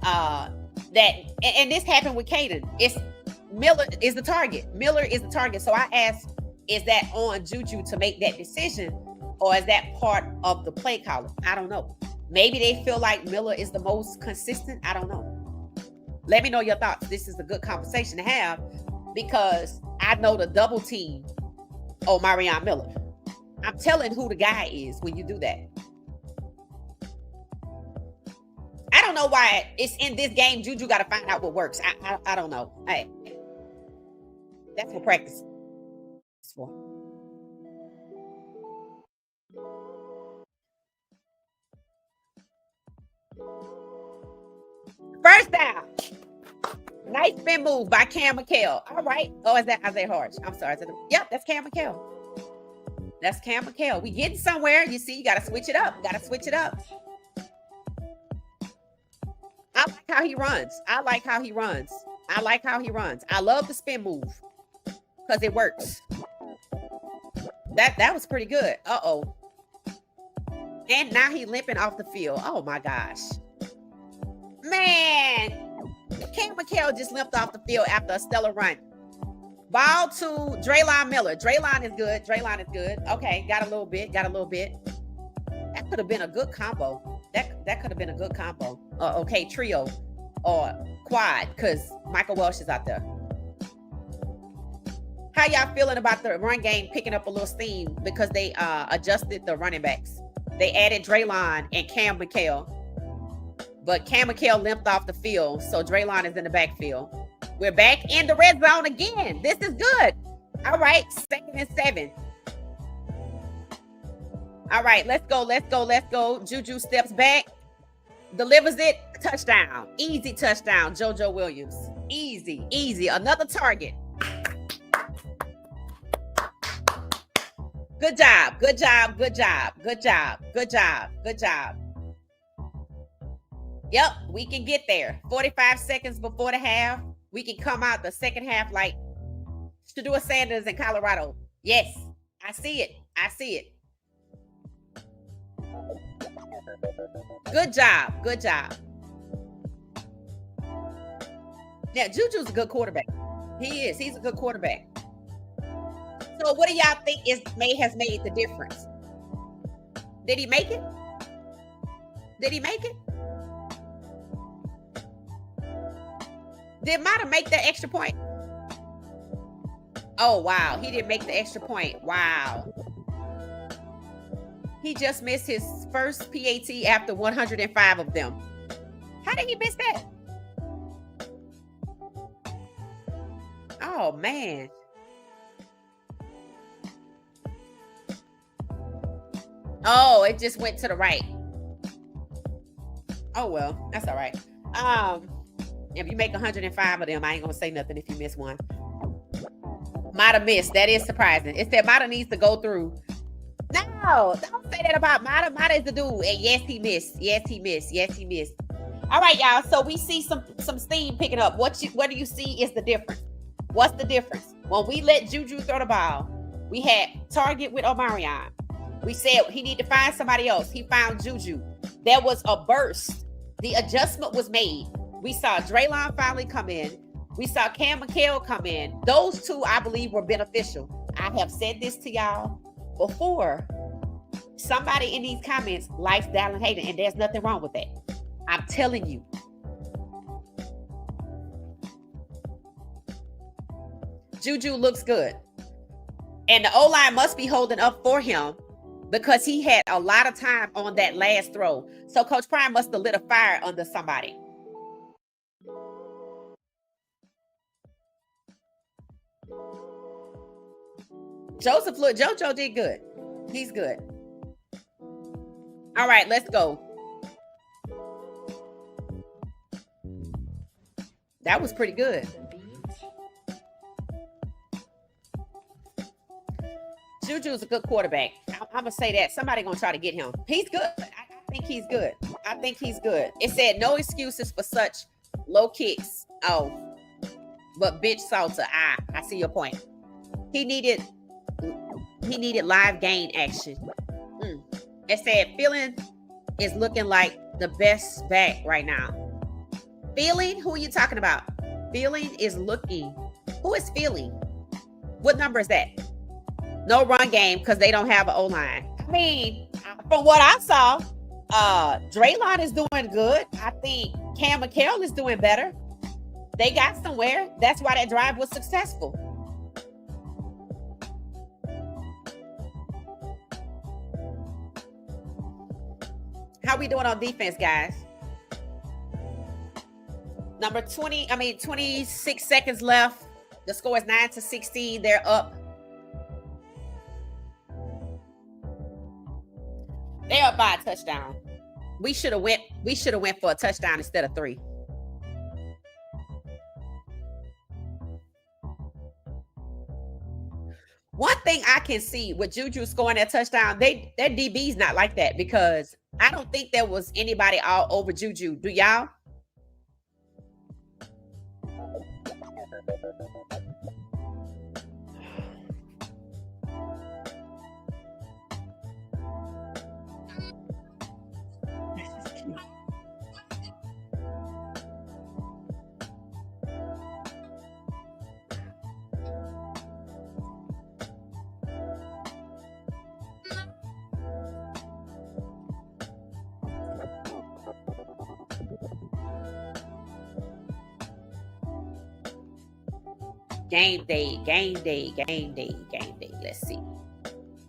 that, and this happened with Caden. It's Miller is the target. Miller is the target. So I asked, is that on JuJu to make that decision, or is that part of the play caller? I don't know. Maybe they feel like Miller is the most consistent. I don't know. Let me know your thoughts. This is a good conversation to have because I know the double team Marion Miller. I'm telling who the guy is when you do that. I don't know why it's in this game. JuJu got to find out what works. I don't know. Hey, that's what practice is for. First down. Nice spin move by Cam McHale. All right. Oh, is that Isaiah Harge? I'm sorry. Yep, that's Cam McHale. That's Cam McHale. We getting somewhere. You see, you got to switch it up. I like how he runs. I love the spin move because it works. That was pretty good. Uh-oh. And now he limping off the field. Oh, my gosh. Man, Cam McHale just limped off the field after a stellar run. Ball to Draylon Miller. Draylon is good. Okay, got a little bit. That could have been a good combo. That could have been a good combo. Okay, trio or quad, because Michael Welsh is out there. How y'all feeling about the run game picking up a little steam because they adjusted the running backs? They added Draylon and Cam McHale. But Cam McHale limped off the field, so Draylon is in the backfield. We're back in the red zone again. This is good. All right, 2nd and 7. All right, let's go. JuJu steps back, delivers it, touchdown. Easy touchdown, JoJo Williams. Easy. Another target. Good job. Good job. Good job. Good job. Good job. Good job. Yep, we can get there. 45 seconds before the half. We can come out the second half like Shadua Sanders in Colorado. Yes, I see it. I see it. Good job. Good job. Yeah, JuJu's a good quarterback. He is. He's a good quarterback. So what do y'all think has made the difference? Did he make it? Did he make it? Did Mata make that extra point? Oh, wow. He didn't make the extra point. Wow. He just missed his first PAT after 105 of them. How did he miss that? Oh, man. Oh, it just went to the right. Oh, well, that's all right. If you make 105 of them, I ain't gonna say nothing if you miss one. Mata missed. That is surprising. It said Mata needs to go through. No, don't say that about Mata. Mata is the dude. And yes, he missed. Yes, he missed. Yes, he missed. All right, y'all. So we see some steam picking up. What do you see is the difference? What's the difference? When we let JuJu throw the ball, we had target with Omarion. We said he need to find somebody else. He found JuJu. There was a burst. The adjustment was made. We saw Draylon finally come in. We saw Cam McHale come in. Those two, I believe, were beneficial. I have said this to y'all before. Somebody in these comments likes Dallin Hayden, and there's nothing wrong with that. I'm telling you. JuJu looks good. And the O-line must be holding up for him because he had a lot of time on that last throw. So Coach Prime must have lit a fire under somebody. JoJo did good. He's good. All right, let's go. That was pretty good. JuJu's a good quarterback. I'm gonna say that. Somebody gonna try to get him. He's good. I think he's good. I think he's good. It said no excuses for such low kicks. Oh, but bitch Salter. I see your point. He needed live gain action. It said Feeling is looking like the best back right now. Feeling? Who are you talking about? Feeling is looking. Who is Feeling? What number is that? No run game because they don't have an O-line. I mean, from what I saw, Draylon is doing good. I think Cam McHale is doing better. They got somewhere. That's why that drive was successful. How we doing on defense, guys? 26 seconds left. The score is 9-16. They're up. They're up by a touchdown. We should have went for a touchdown instead of 3. One thing I can see with JuJu scoring that touchdown, their DB's not like that because I don't think there was anybody all over JuJu. Do y'all? Game day. Let's see.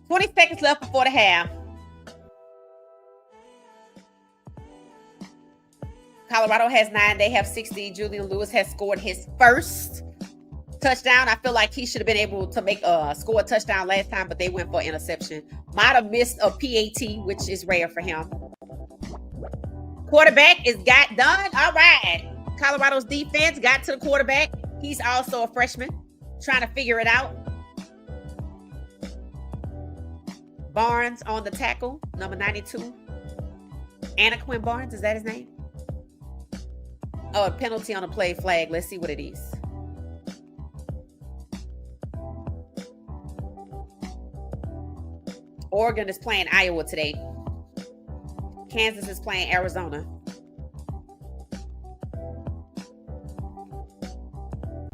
20 seconds left before the half. Colorado has 9. They have 60. Julian Lewis has scored his first touchdown. I feel like he should have been able to score a touchdown last time, but they went for interception. Might have missed a PAT, which is rare for him. Quarterback got done. All right. Colorado's defense got to the quarterback. He's also a freshman, trying to figure it out. Barnes on the tackle, number 92. Anaquin Barnes, is that his name? Oh, a penalty on a play flag. Let's see what it is. Oregon is playing Iowa today. Kansas is playing Arizona.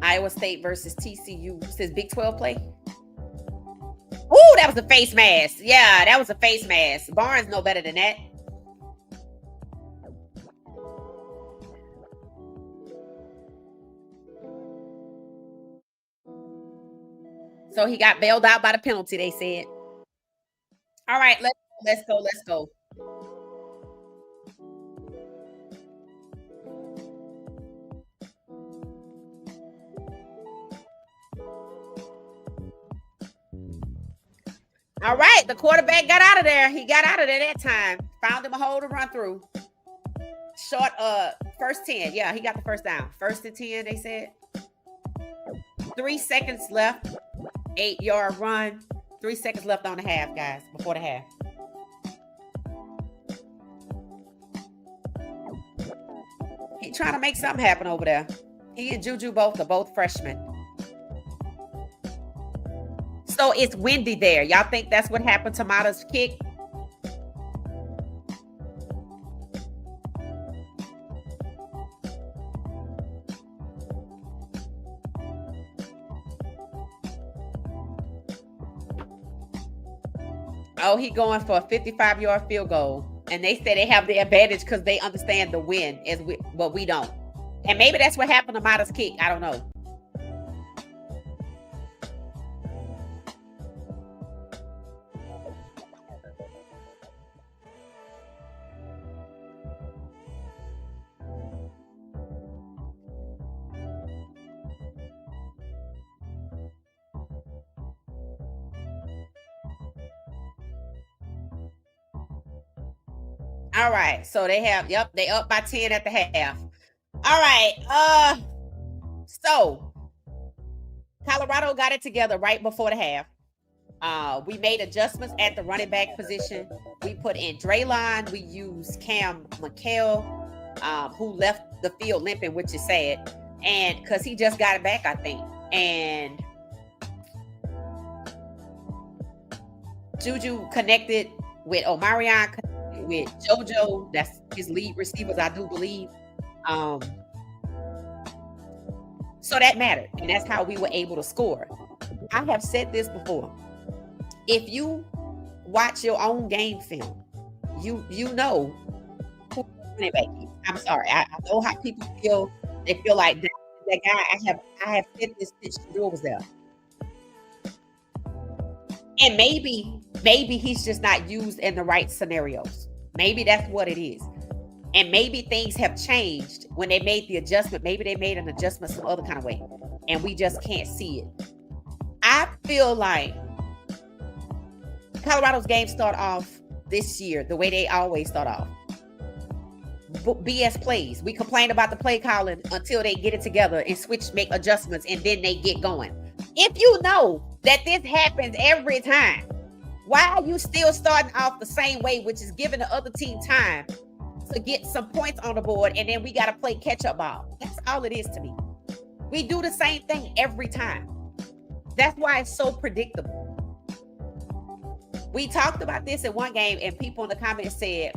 Iowa State versus TCU. Says Big 12 play. Ooh, that was a face mask. Yeah, that was a face mask. Barnes know better than that. So he got bailed out by the penalty, they said. All right, let's go. All right, the quarterback got out of there. He got out of there that time. Found him a hole to run through. Short, first 10. Yeah, he got the first down. First and 10, they said. 3 seconds left. 8-yard run. 3 seconds left on the half, guys, before the half. He trying to make something happen over there. He and JuJu both are both freshmen. So it's windy there. Y'all think that's what happened to Mata's kick? Oh, he going for a 55-yard field goal. And they say they have the advantage because they understand the wind, but we don't. And maybe that's what happened to Mata's kick. I don't know. All right. So they have, yep, they up by 10 at the half. All right. So Colorado got it together right before the half. We made adjustments at the running back position. We put in Draylon. We used Cam McHale, who left the field limping, which is sad. And because he just got it back, I think. And JuJu connected with Omarion, with JoJo. That's his lead receivers, I do believe. So that mattered. And that's how we were able to score. I have said this before. If you watch your own game film, you know who running back is. I'm sorry. I know how people feel. They feel like that guy. I have said this since Drew was there. And maybe he's just not used in the right scenarios. Maybe that's what it is. And maybe things have changed when they made the adjustment. Maybe they made an adjustment some other kind of way. And we just can't see it. I feel like Colorado's game start off this year the way they always start off. BS plays. We complain about the play calling until they get it together and make adjustments, and then they get going. If you know that this happens every time, why are you still starting off the same way, which is giving the other team time to get some points on the board, and then we got to play catch-up ball? That's all it is to me. We do the same thing every time. That's why it's so predictable. We talked about this in one game, and people in the comments said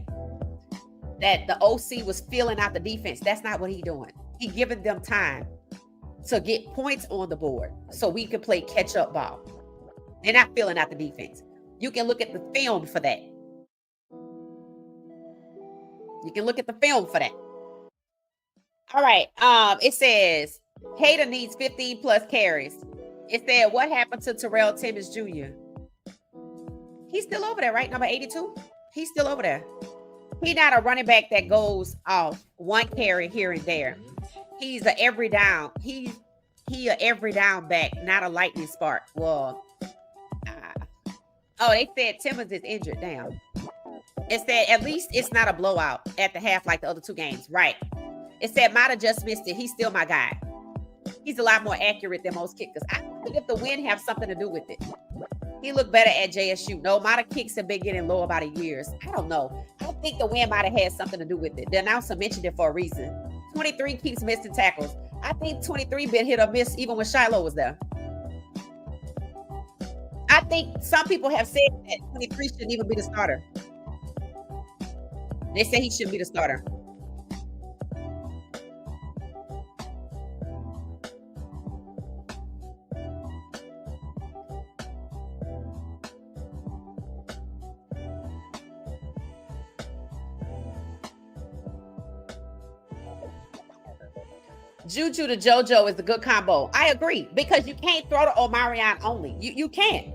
that the OC was filling out the defense. That's not what he's doing. He's giving them time to get points on the board so we can play catch-up ball. They're not filling out the defense. You can look at the film for that. You can look at the film for that. All right. It says Hader needs 15 plus carries. It said, what happened to Terrell Timmons Jr.? He's still over there, right? Number 82? He's still over there. He's not a running back that goes off one carry here and there. He's a every down. He a every down back, not a lightning spark. Well, they said Timmons is injured now. It said at least it's not a blowout at the half like the other two games. Right. It said Mata just missed it. He's still my guy. He's a lot more accurate than most kickers. I think if the wind have something to do with it. He looked better at JSU. No, Mata kicks have been getting low about years. I don't know. I think the win might have had something to do with it. The announcer mentioned it for a reason. 23 keeps missing tackles. I think 23 been hit or miss even when Shiloh was there. I think some people have said that 23 shouldn't even be the starter. They say he shouldn't be the starter. JuJu to JoJo is a good combo. I agree, because you can't throw to Omarion only. You can't.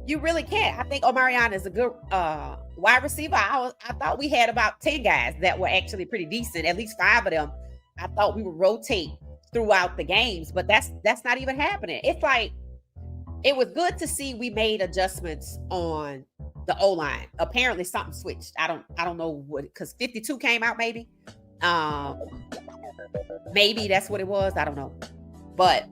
You really can't. I think Omarion is a good wide receiver. I thought we had about 10 guys that were actually pretty decent. At least 5 of them. I thought we would rotate throughout the games, but that's not even happening. It's like, it was good to see we made adjustments on the O-line. Apparently something switched. I don't know what, because 52 came out maybe. Maybe that's what it was. I don't know. But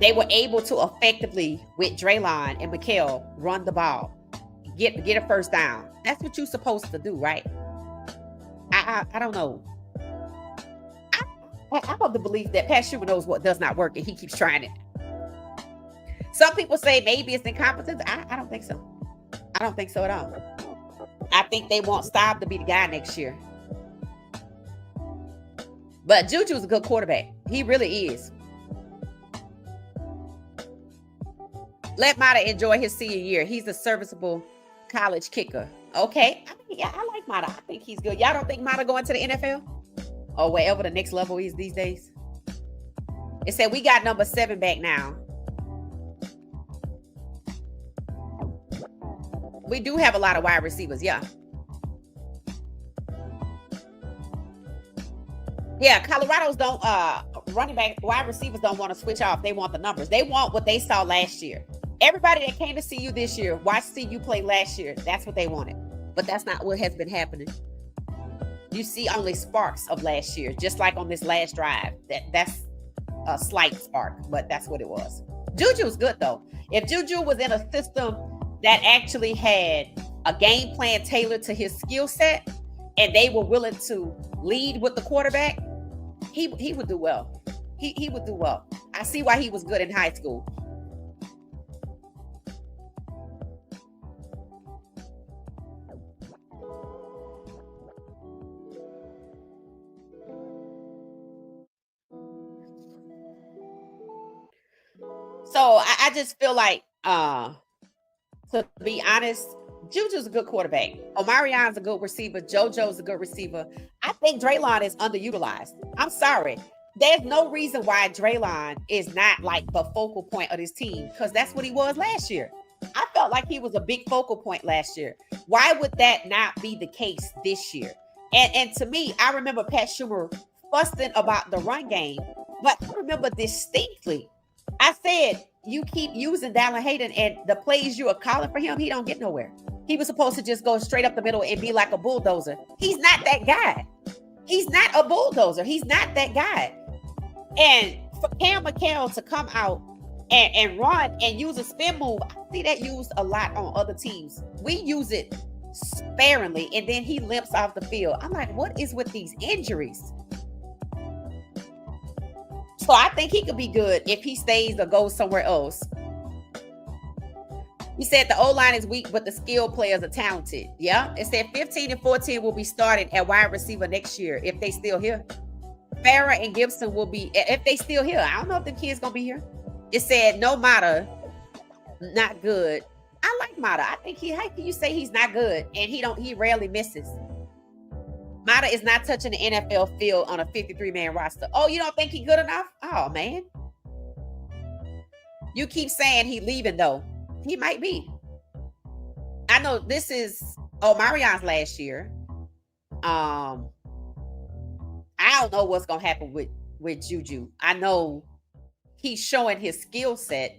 they were able to effectively, with Draylon and Mikhail, run the ball, get a first down. That's what you're supposed to do, right? I don't know. I'm of the belief that Pat Schumer knows what does not work and he keeps trying it. Some people say maybe it's incompetence. I don't think so. I don't think so at all. I think they want Staub to be the guy next year. But JuJu's a good quarterback. He really is. Let Mata enjoy his senior year. He's a serviceable college kicker. Okay. I mean, yeah, I like Mata. I think he's good. Y'all don't think Mata going to the NFL? Or wherever the next level is these days? It said we got number 7 back now. We do have a lot of wide receivers, yeah. Yeah, Colorado's don't running back wide receivers don't want to switch off. They want the numbers. They want what they saw last year. Everybody that came to see you this year, watched see you play last year. That's what they wanted. But that's not what has been happening. You see only sparks of last year, just like on this last drive. That's a slight spark, but that's what it was. JuJu's good though. If JuJu was in a system that actually had a game plan tailored to his skill set, and they were willing to lead with the quarterback, he would do well. He would do well. I see why he was good in high school. So I just feel like, to be honest, JuJu's a good quarterback. Omarion's a good receiver. JoJo's a good receiver. I think Draylon is underutilized. I'm sorry. There's no reason why Draylon is not like the focal point of this team, because that's what he was last year. I felt like he was a big focal point last year. Why would that not be the case this year? And to me, I remember Pat Schumer fussing about the run game, but I remember distinctly, I said, you keep using Dallin Hayden, and the plays you are calling for him, he don't get nowhere. He was supposed to just go straight up the middle and be like a bulldozer. He's not that guy. He's not a bulldozer. He's not that guy. And for Cam McHale to come out and run and use a spin move, I see that used a lot on other teams. We use it sparingly, and then he limps off the field. I'm like, what is with these injuries? So I think he could be good if he stays or goes somewhere else. He said the O-line is weak, but the skill players are talented. Yeah. It said 15 and 14 will be starting at wide receiver next year if they still here. Farrah and Gibson will be, if they still here. I don't know if the kids going to be here. It said no Mata, not good. I like Mata. I think how can you say he's not good? And he rarely misses. Mata is not touching the NFL field on a 53-man roster. Oh, you don't think he's good enough? Oh, man. You keep saying he leaving, though. He might be. I know this is Marion's last year. I don't know what's going to happen with JuJu. I know he's showing his skill set.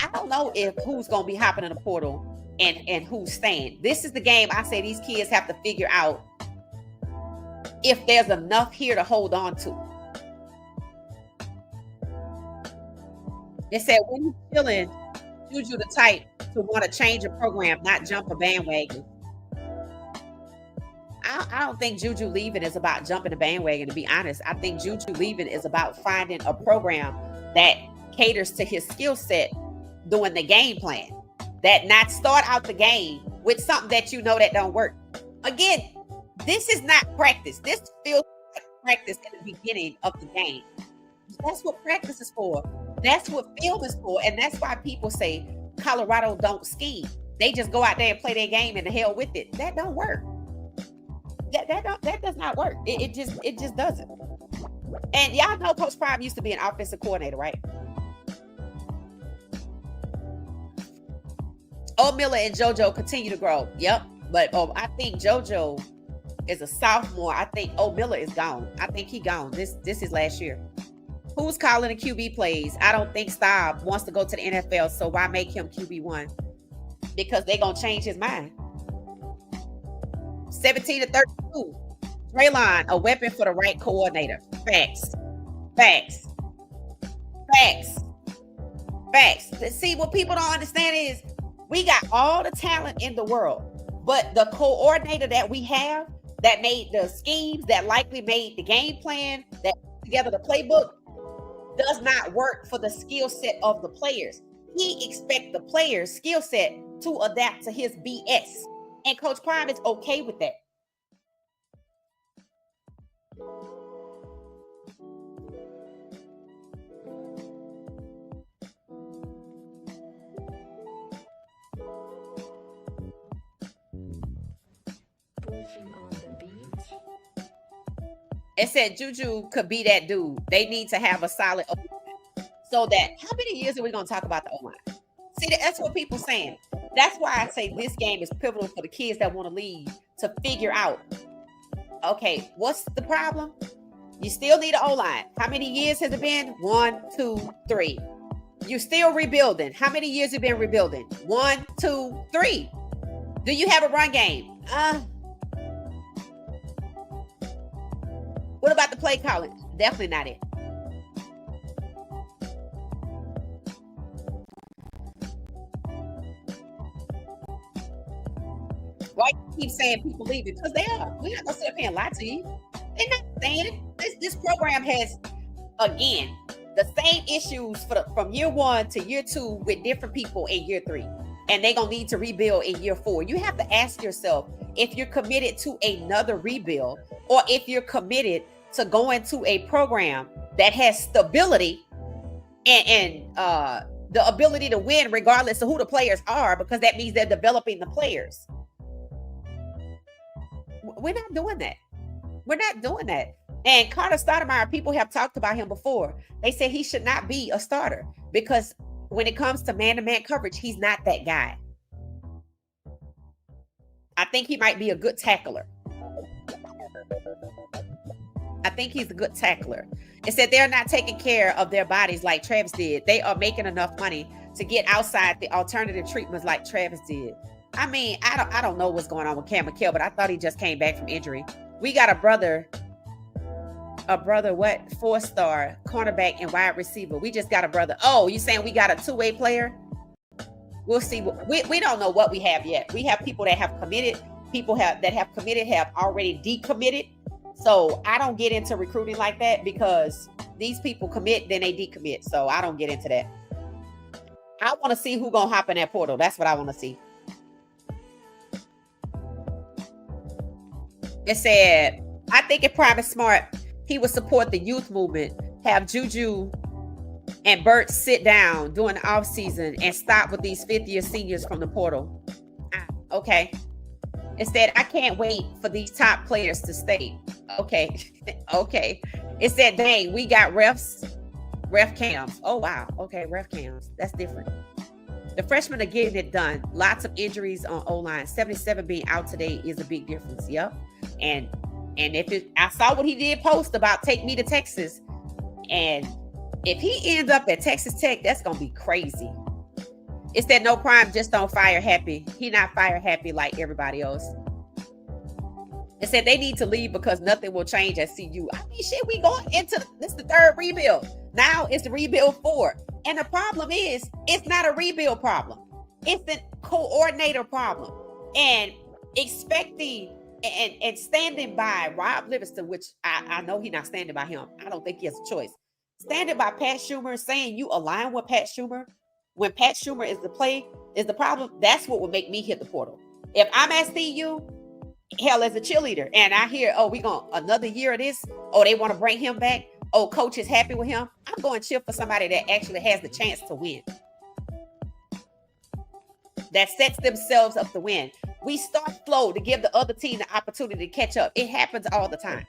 I don't know if who's going to be hopping in the portal and who's staying. This is the game I say these kids have to figure out if there's enough here to hold on to. They said when he's chilling, Juju the type to want to change a program, not jump a bandwagon. I don't think Juju leaving is about jumping a bandwagon, to be honest. I think Juju leaving is about finding a program that caters to his skill set doing the game plan. That not start out the game with something that you know that don't work. Again, this is not practice. This feels like practice in the beginning of the game. That's what practice is for. That's what film is for. And that's why people say Colorado don't scheme. They just go out there and play their game and the hell with it. That don't work. That does not work. It just doesn't. And y'all know Coach Prime used to be an offensive coordinator, right? Miller and JoJo continue to grow. Yep. But I think JoJo is a sophomore. I think Miller is gone. I think he gone. This is last year. Who's calling the QB plays? I don't think Staub wants to go to the NFL, so why make him QB1? Because they're going to change his mind. 17-32. Draylon, a weapon for the right coordinator. Facts. See, what people don't understand is we got all the talent in the world, but the coordinator that we have that made the schemes, that likely made the game plan, that put together the playbook, does not work for the skill set of the players. He expects the players' skill set to adapt to his BS. And Coach Prime is okay with that. Pushing on the beat. It said JuJu could be that dude. They need to have a solid O-line. So that, how many years are we going to talk about the O-line? See, that's what people saying. That's why I say this game is pivotal for the kids that want to leave to figure out, okay, what's the problem? You still need an O-line. How many years has it been? 1, 2, 3. You're still rebuilding. How many years have you been rebuilding? 1, 2, 3. Do you have a run game? What about the play calling? Definitely not it. Why you keep saying people leaving? Because they are. We're not gonna sit up here and lie to you. They're not saying it. This program has, again, the same issues from year 1 to year 2 with different people in year 3. And they're gonna need to rebuild in year 4. You have to ask yourself if you're committed to another rebuild or if you're committed to going to a program that has stability and the ability to win regardless of who the players are, because that means they're developing the players. We're not doing that. And Carter Stoudemire, people have talked about him before. They say he should not be a starter because when it comes to man-to-man coverage, he's not that guy. I think he might be a good tackler. I think he's a good tackler. It said they're not taking care of their bodies like Travis did. They are making enough money to get outside the alternative treatments like Travis did. I mean, I don't know what's going on with Cam McKell, but I thought he just came back from injury. We got a brother, 4-star cornerback and wide receiver. We just got a brother. Oh, you saying we got a 2-way player? We'll see. We don't know what we have yet. We have people that have committed. People that have committed have already decommitted. So I don't get into recruiting like that because these people commit, then they decommit. So I don't get into that. I want to see who's going to hop in that portal. That's what I want to see. It said, I think if Prime is smart, he would support the youth movement, have JuJu and Bert sit down during the off season and stop with these 5th-year seniors from the portal. Okay. It said, I can't wait for these top players to stay. Okay. Okay. It said, dang, we got ref cams. Oh, wow. Okay, ref cams. That's different. The freshmen are getting it done. Lots of injuries on O-line. 77 being out today is a big difference. Yep. And I saw what he did post about take me to Texas. And if he ends up at Texas Tech, that's going to be crazy. It said no Prime just don't fire happy. He not fire happy like everybody else. It said they need to leave because nothing will change at CU. I mean, shit, we going into this the 3rd rebuild. Now it's the rebuild 4. And the problem is, it's not a rebuild problem. It's a coordinator problem. And expecting and standing by Rob Livingston, which I know he's not standing by him. I don't think he has a choice. Standing by Pat Schumer, saying you align with Pat Schumer when Pat Schumer is the problem. That's what would make me hit the portal. If I'm at CU, hell, as a cheerleader, and I hear, oh, we going another year of this. Oh, they want to bring him back. Oh, coach is happy with him. I'm going to cheer for somebody that actually has the chance to win. That sets themselves up to win. We start slow to give the other team the opportunity to catch up. It happens all the time.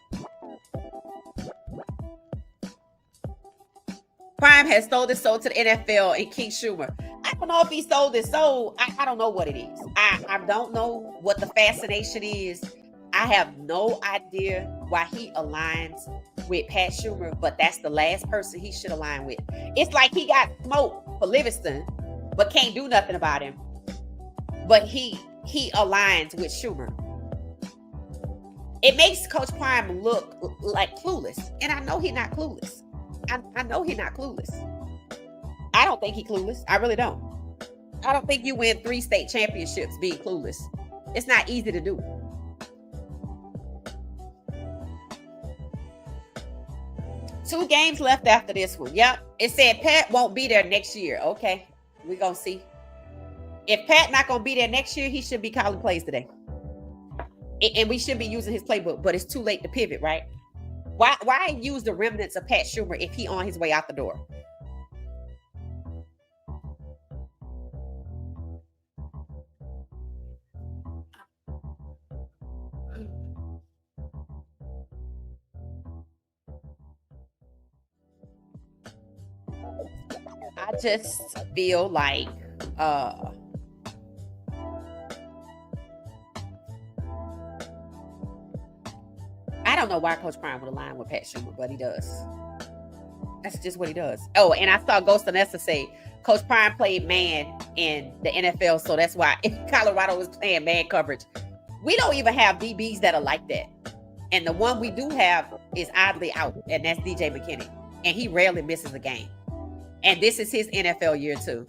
Prime has sold his soul to the NFL and King Schumer. I don't know if he sold his soul. I don't know what it is. I don't know what the fascination is. I have no idea why he aligns with Pat Schumer, but that's the last person he should align with. It's like he got smoke for Livingston, but can't do nothing about him. But he aligns with Schumer. It makes Coach Prime look like clueless, and I know he's not clueless. I know he's not clueless. I don't think he's clueless. I really don't. I don't think you win 3 state championships being clueless. It's not easy to do. Two games left after this one. Yep. It said Pat won't be there next year. Okay. We're going to see. If Pat not going to be there next year, he should be calling plays today. And we should be using his playbook, but it's too late to pivot, right? Why use the remnants of Pat Schumer if he on his way out the door? I just feel like I don't know why Coach Prime would align with Pat Schumer, but he does. That's just what he does. Oh, and I saw Ghost Anessa say Coach Prime played man in the NFL, so that's why Colorado was playing man coverage. We don't even have DBs that are like that. And the one we do have is oddly out, and that's DJ McKinney. And he rarely misses a game. And this is his NFL year too.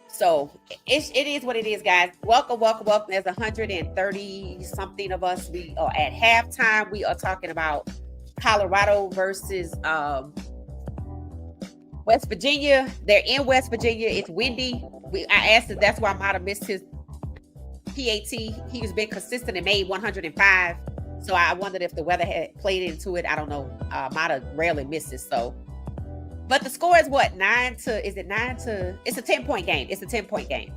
So it is what it is, guys. Welcome. There's 130 something of us. We are at halftime. We are talking about Colorado versus West Virginia. They're in West Virginia. It's windy. I asked if that's why I might have missed his PAT. He was been consistent and made 105. So I wondered if the weather had played into it. I don't know. Might have rarely missed it. So, but the score is what? 9 to, is it 9 to? It's a 10-point game. It's a 10-point game.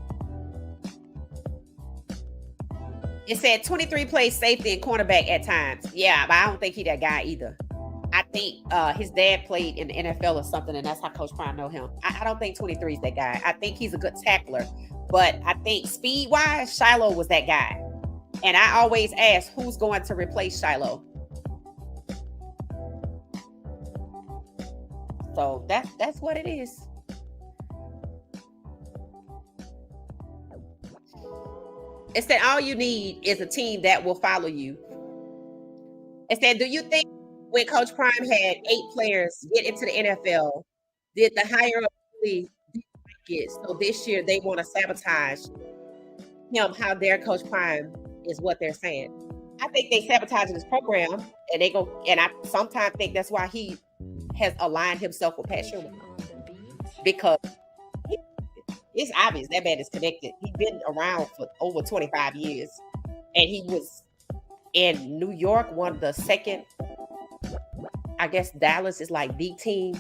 It said 23 plays safety and cornerback at times. Yeah, but I don't think he that guy either. I think his dad played in the NFL or something, and that's how Coach Prime know him. I don't think 23 is that guy. I think he's a good tackler, but I think speed-wise, Shiloh was that guy. And I always ask, who's going to replace Shiloh? So that's what it is. It said all you need is a team that will follow you. It said, do you think when Coach Prime had 8 players get into the NFL, did the higher up league like it? So this year they want to sabotage him, how their Coach Prime is what they're saying. I think they sabotage his program, and they go, and I sometimes think that's why he has aligned himself with Pat Schumer, because it's obvious that man is connected. He's been around for over 25 years, and he was in New York, one of the second, I guess Dallas is like the team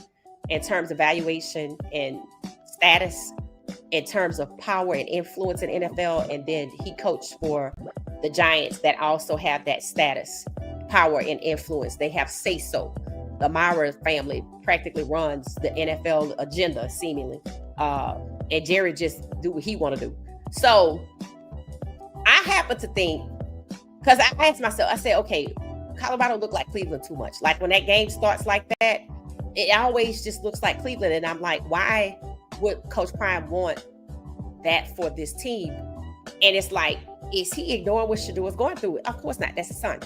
in terms of valuation and status, in terms of power and influence in NFL. And then he coached for the Giants that also have that status, power and influence. They have say-so. The Mara family practically runs the NFL agenda, seemingly. And Jerry just do what he want to do. So I happen to think, because I asked myself, I said, okay, Colorado looked like Cleveland too much. Like when that game starts like that, it always just looks like Cleveland. And I'm like, why would Coach Prime want that for this team? And it's like, is he ignoring what Shador is going through? Of course not. That's his son.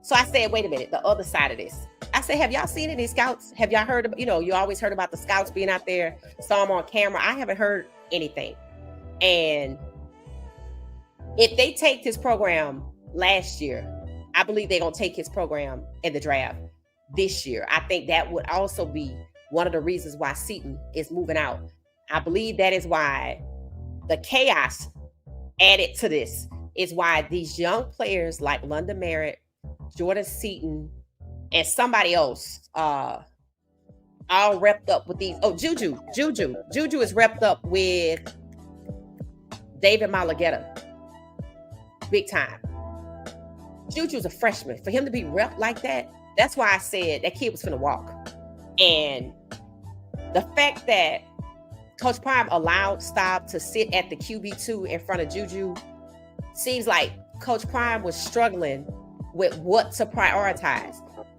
So I said, wait a minute, the other side of this. I said, have y'all seen any scouts? Have y'all heard, you always heard about the scouts being out there, saw them on camera. I haven't heard anything. And if they take his program last year, I believe they're going to take his program in the draft this year. I think that would also be one of the reasons why Seton is moving out. I believe that is why the chaos added to this is why these young players like London Merritt, Jordan Seton, and somebody else all wrapped up with these. Oh, JuJu. JuJu is wrapped up with David Malagetta. Big time. JuJu's a freshman. For him to be repped like that, that's why I said that kid was finna walk. And the fact that Coach Prime allowed Staub to sit at the QB2 in front of JuJu seems like Coach Prime was struggling with what to prioritize.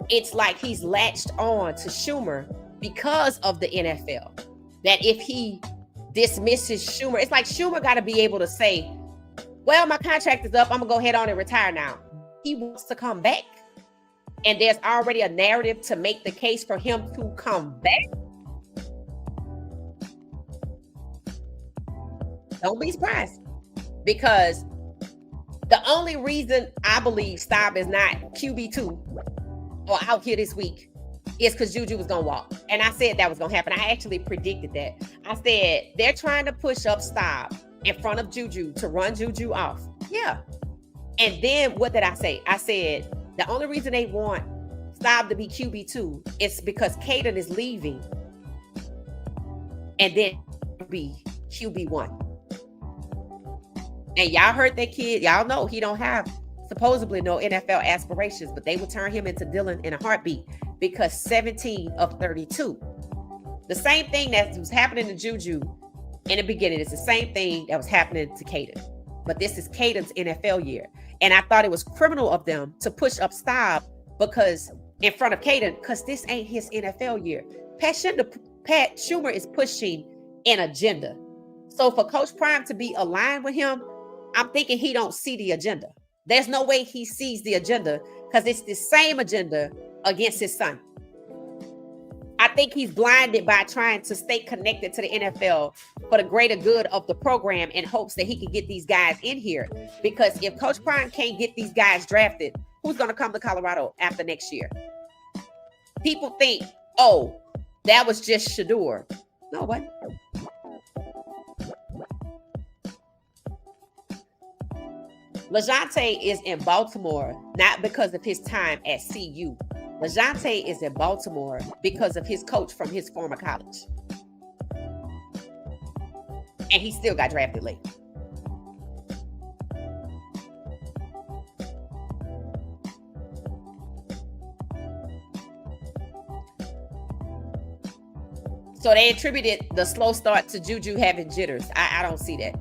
It's like he's latched on to Schumer because of the NFL. That if he dismisses Schumer, it's like Schumer got to be able to say, well, my contract is up. I'm going to go ahead on and retire now. He wants to come back. And there's already a narrative to make the case for him to come back. Don't be surprised. Because the only reason I believe Staub is not QB2 or out here this week is because JuJu was going to walk. And I said that was going to happen. I actually predicted that. I said they're trying to push up Staub in front of JuJu to run JuJu off. Yeah. And then what did I say? I said the only reason they want Staub to be QB2 is because Caden is leaving and then be QB1. And y'all heard that kid. Y'all know he don't have supposedly no NFL aspirations, but they would turn him into Dylan in a heartbeat because 17 of 32. The same thing that was happening to JuJu in the beginning is the same thing that was happening to Caden. But this is Caden's NFL year. And I thought it was criminal of them to push up Staub because in front of Caden, because this ain't his NFL year. Pat Schumer is pushing an agenda. So for Coach Prime to be aligned with him, I'm thinking he don't see the agenda. There's no way he sees the agenda because it's the same agenda against his son. I think he's blinded by trying to stay connected to the NFL for the greater good of the program in hopes that he can get these guys in here. Because if Coach Prime can't get these guys drafted, who's going to come to Colorado after next year? People think, oh, that was just Shador. No, what? LaJohntay is in Baltimore, not because of his time at CU. LaJohntay is in Baltimore because of his coach from his former college. And he still got drafted late. So they attributed the slow start to JuJu having jitters. I don't see that.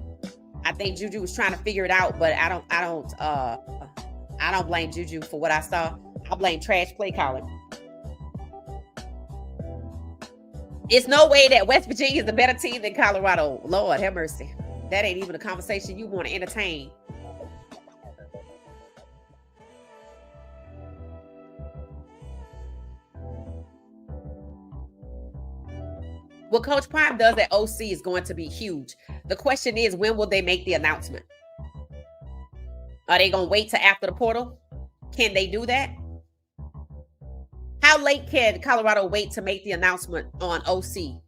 I think JuJu was trying to figure it out, but I don't blame JuJu for what I saw. I blame trash play calling. It's no way that West Virginia is a better team than Colorado. Lord have mercy. That ain't even a conversation you want to entertain. What Coach Prime does at OC is going to be huge. The question is, when will they make the announcement? Are they going to wait till after the portal? Can they do that? How late can Colorado wait to make the announcement on OC?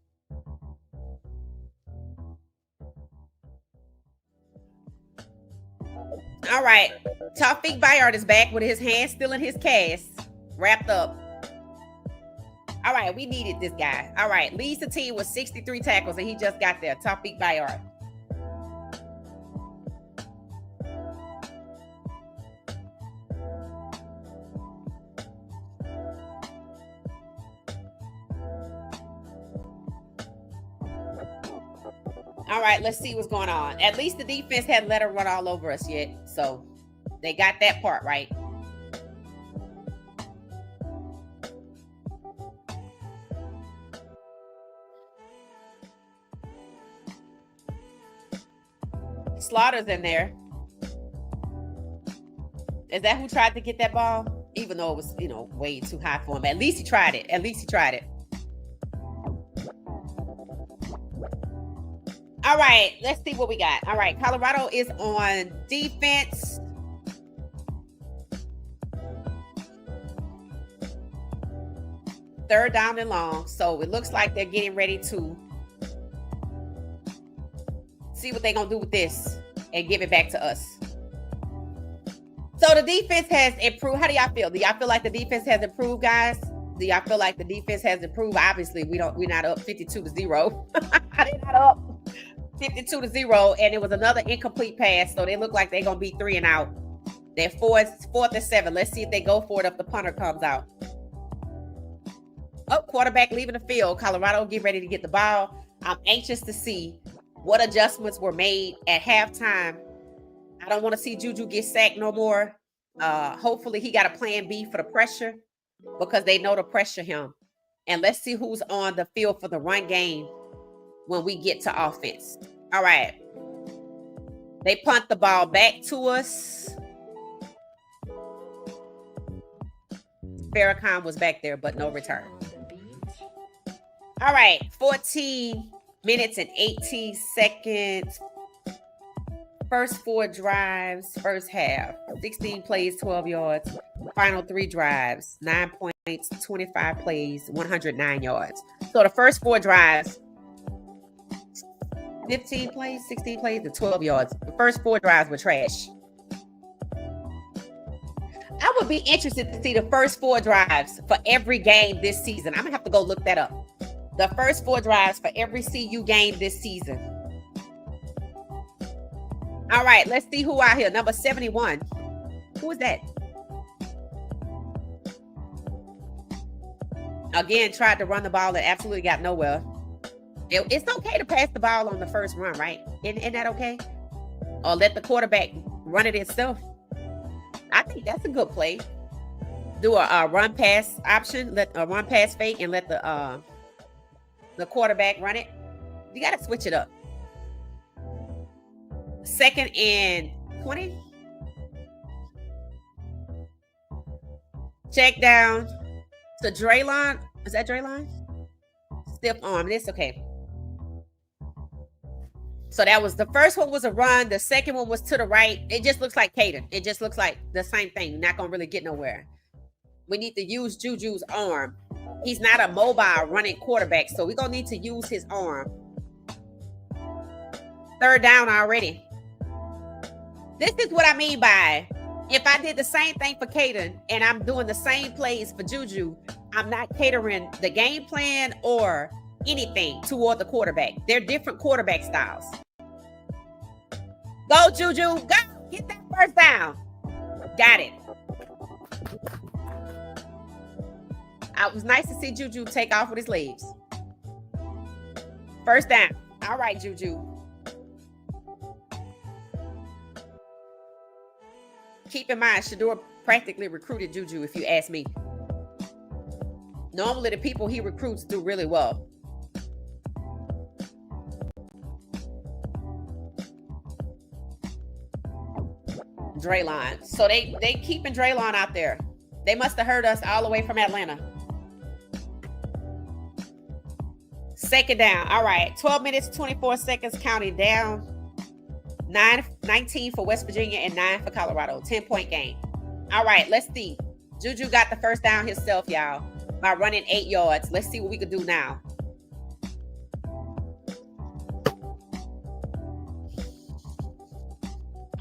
All right. Taufik Bayard is back with his hand still in his cast, wrapped up. All right, we needed this guy. All right, leads the team with 63 tackles, and he just got there. Taufik Bayard. All right, let's see what's going on. At least the defense hadn't let her run all over us yet, so they got that part right. Slaughter's in there. Is that who tried to get that ball? even though it was, way too high for him. At least he tried it. All right, let's see what we got. All right, Colorado is on defense. Third down and long. So it looks like they're getting ready to see what they're going to do with this and give it back to us. So the defense has improved. How do y'all feel? Do y'all feel like the defense has improved, guys? Do y'all feel like the defense has improved? Obviously, we're not up 52-0. They're not up 52-0, and it was another incomplete pass. So they look like they're going to be 3 and out. They're fourth and 7. Let's see if they go for it if the punter comes out. Oh, quarterback leaving the field. Colorado get ready to get the ball. I'm anxious to see what adjustments were made at halftime. I don't want to see JuJu get sacked no more. Hopefully he got a plan B for the pressure because they know to pressure him. And let's see who's on the field for the run game when we get to offense. All right. They punt the ball back to us. Farrakhan was back there, but no return. All right, 14 minutes and 18 seconds. First 4 drives, first half. 16 plays, 12 yards. Final 3 drives, 9 points, 25 plays, 109 yards. So the first 4 drives, 15 plays, 16 plays, and 12 yards. The first 4 drives were trash. I would be interested to see the first 4 drives for every game this season. I'm going to have to go look that up. The first 4 drives for every CU game this season. All right, let's see who out here. Number 71. Who is that? Again, tried to run the ball and absolutely got nowhere. It's okay to pass the ball on the first run, right? Isn't that okay? Or let the quarterback run it itself. I think that's a good play. Do a run pass option, let a run pass fake, and let the quarterback run it. You got to switch it up. 2nd and 20. Check down to Draylon. Is that Draylon? Stiff arm. It's okay. So that was the first one was a run. The second one was to the right. It just looks like Caden. It just looks like the same thing. Not going to really get nowhere. We need to use JuJu's arm. He's not a mobile running quarterback, so we're going to need to use his arm. 3rd down already. This is what I mean by if I did the same thing for Caden and I'm doing the same plays for JuJu, I'm not catering the game plan or anything toward the quarterback. They're different quarterback styles. Go, JuJu. Go. Get that first down. Got it. It was nice to see JuJu take off with his legs. First down. All right, JuJu. Keep in mind, Shador practically recruited JuJu, if you ask me. Normally, the people he recruits do really well. Draylon. So they keeping Draylon out there. They must have heard us all the way from Atlanta. 2nd down. All right. 12 minutes, 24 seconds counting down. 19 for West Virginia and 9 for Colorado. 10-point game. All right. Let's see. JuJu got the first down himself, y'all, by running 8 yards. Let's see what we can do now.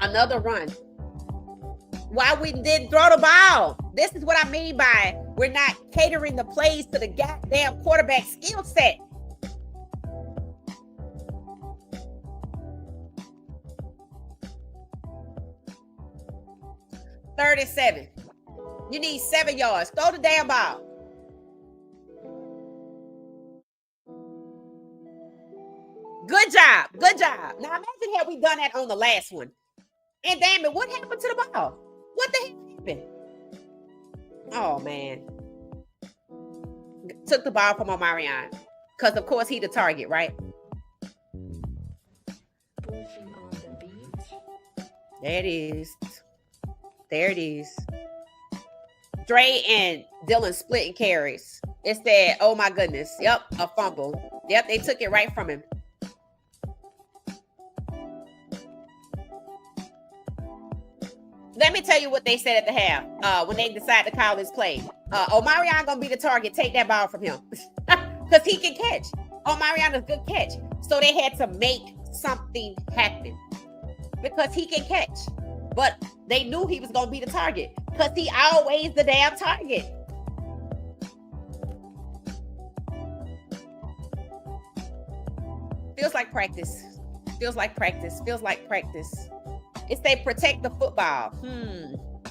Another run. Why we didn't throw the ball? This is what I mean by we're not catering the plays to the goddamn quarterback skill set. Third and 7. You need 7 yards. Throw the damn ball. Good job. Good job. Now imagine had we done that on the last one. And damn it, what happened to the ball? What the heck happened? Oh, man. Took the ball from Omarion. Because, of course, he the target, right? There it is. There it is. Dre and Dylan splitting carries. It said, oh my goodness. Yep, a fumble. Yep, they took it right from him. Let me tell you what they said at the half when they decided to call this play. Omarion gonna be the target. Take that ball from him because he can catch. Omarion is a good catch. So they had to make something happen because he can catch. But they knew he was gonna be the target because he always the damn target. Feels like practice. Feels like practice. Feels like practice. It say protect the football.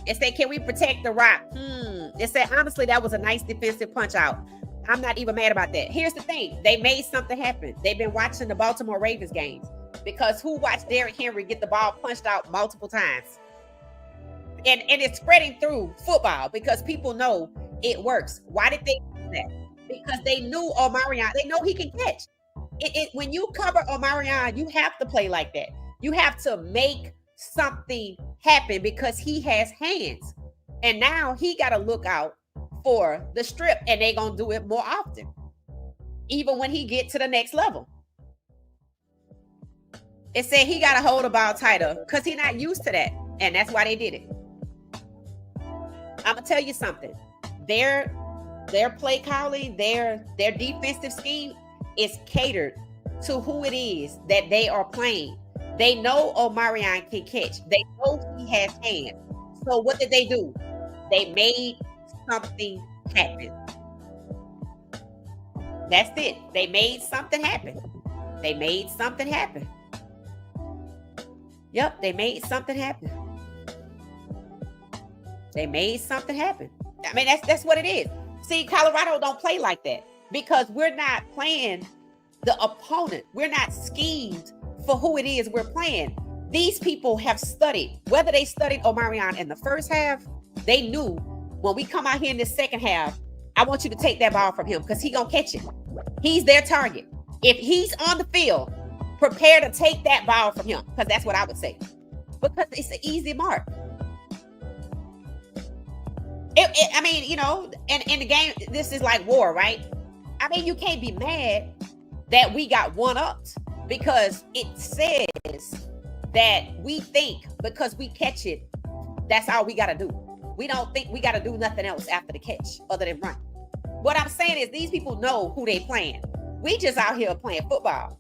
It say, can we protect the rock? It said, honestly, that was a nice defensive punch out. I'm not even mad about that. Here's the thing. They made something happen. They've been watching the Baltimore Ravens games because who watched Derrick Henry get the ball punched out multiple times? And it's spreading through football because people know it works. Why did they do that? Because they knew Omarion. They know he can catch. When you cover Omarion, you have to play like that. You have to make something happen because he has hands. And now he got to look out for the strip, and they're going to do it more often, even when he get to the next level. It said he got to hold the ball tighter because he's not used to that, and that's why they did it. I'm going to tell you something. Their play calling, their defensive scheme is catered to who it is that they are playing. They know Omarion can catch. They know he has hands. So what did they do? They made something happen. That's it. They made something happen. They made something happen. Yep, they made something happen. They made something happen. I mean, that's what it is. See, Colorado don't play like that because we're not playing the opponent. We're not schemed for who it is we're playing. These people have studied. Whether they studied Omarion in the first half, they knew when we come out here in this second half, I want you to take that ball from him because he's going to catch it. He's their target. If he's on the field, prepare to take that ball from him because that's what I would say. Because it's an easy mark. I mean, you know, in the game, this is like war, right? I mean, you can't be mad that we got one-upped because it says that we think because we catch it, that's all we got to do. We don't think we got to do nothing else after the catch other than run. What I'm saying is these people know who they playing. We just out here playing football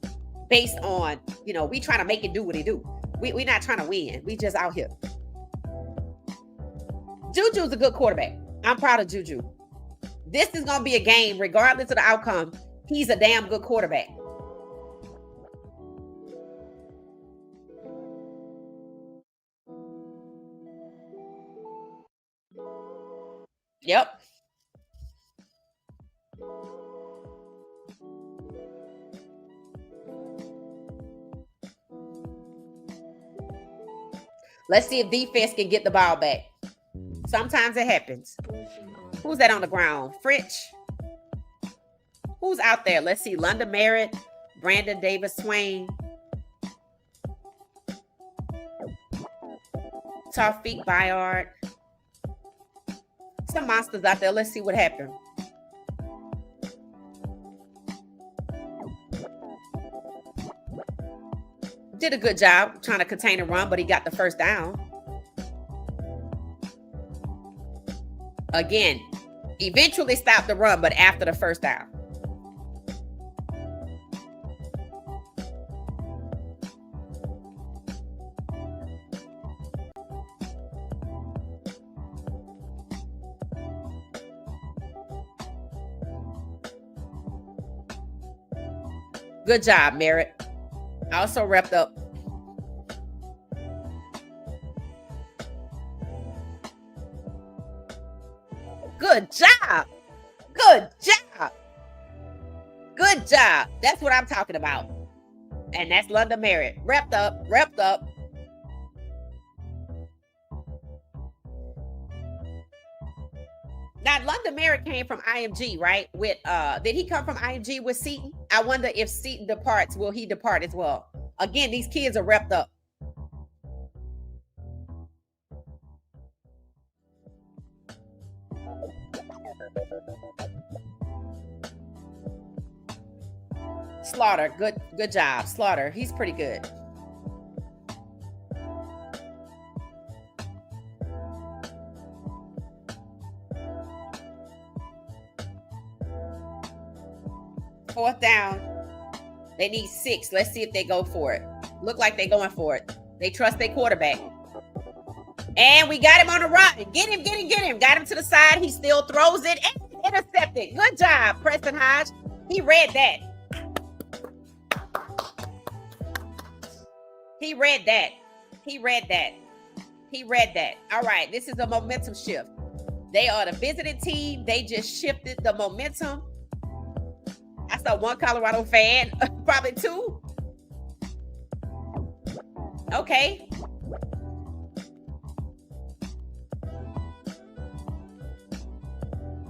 based on, you know, we trying to make it do what it do. We not trying to win. We just out here. JuJu's a good quarterback. I'm proud of JuJu. This is going to be a game, regardless of the outcome. He's a damn good quarterback. Yep. Let's see if defense can get the ball back. Sometimes it happens. Who's that on the ground? French. Who's out there? Let's see. London Merritt, Brandon Davis Swain, Tawfiq Bayard. Some monsters out there. Let's see what happened. Did a good job trying to contain a run, but he got the first down. Again, eventually stopped the run, but after the first down. Good job, Merritt. Also wrapped up. Good job. Good job. Good job. That's what I'm talking about. And that's London Merritt. Wrapped up. Wrapped up. Now, London Merritt came from IMG, right? With did he come from IMG with Seton? I wonder if Seton departs, will he depart as well? Again, these kids are wrapped up. Slaughter, good job. Slaughter, he's pretty good. Fourth down. They need 6. Let's see if they go for it. Look like they're going for it. They trust their quarterback. And we got him on the run. Get him, get him, get him. Got him to the side. He still throws it and intercepted. Good job, Preston Hodge. He read that. He read that. He read that. He read that. All right, this is a momentum shift. They are the visiting team. They just shifted the momentum. I saw one Colorado fan, probably 2. Okay.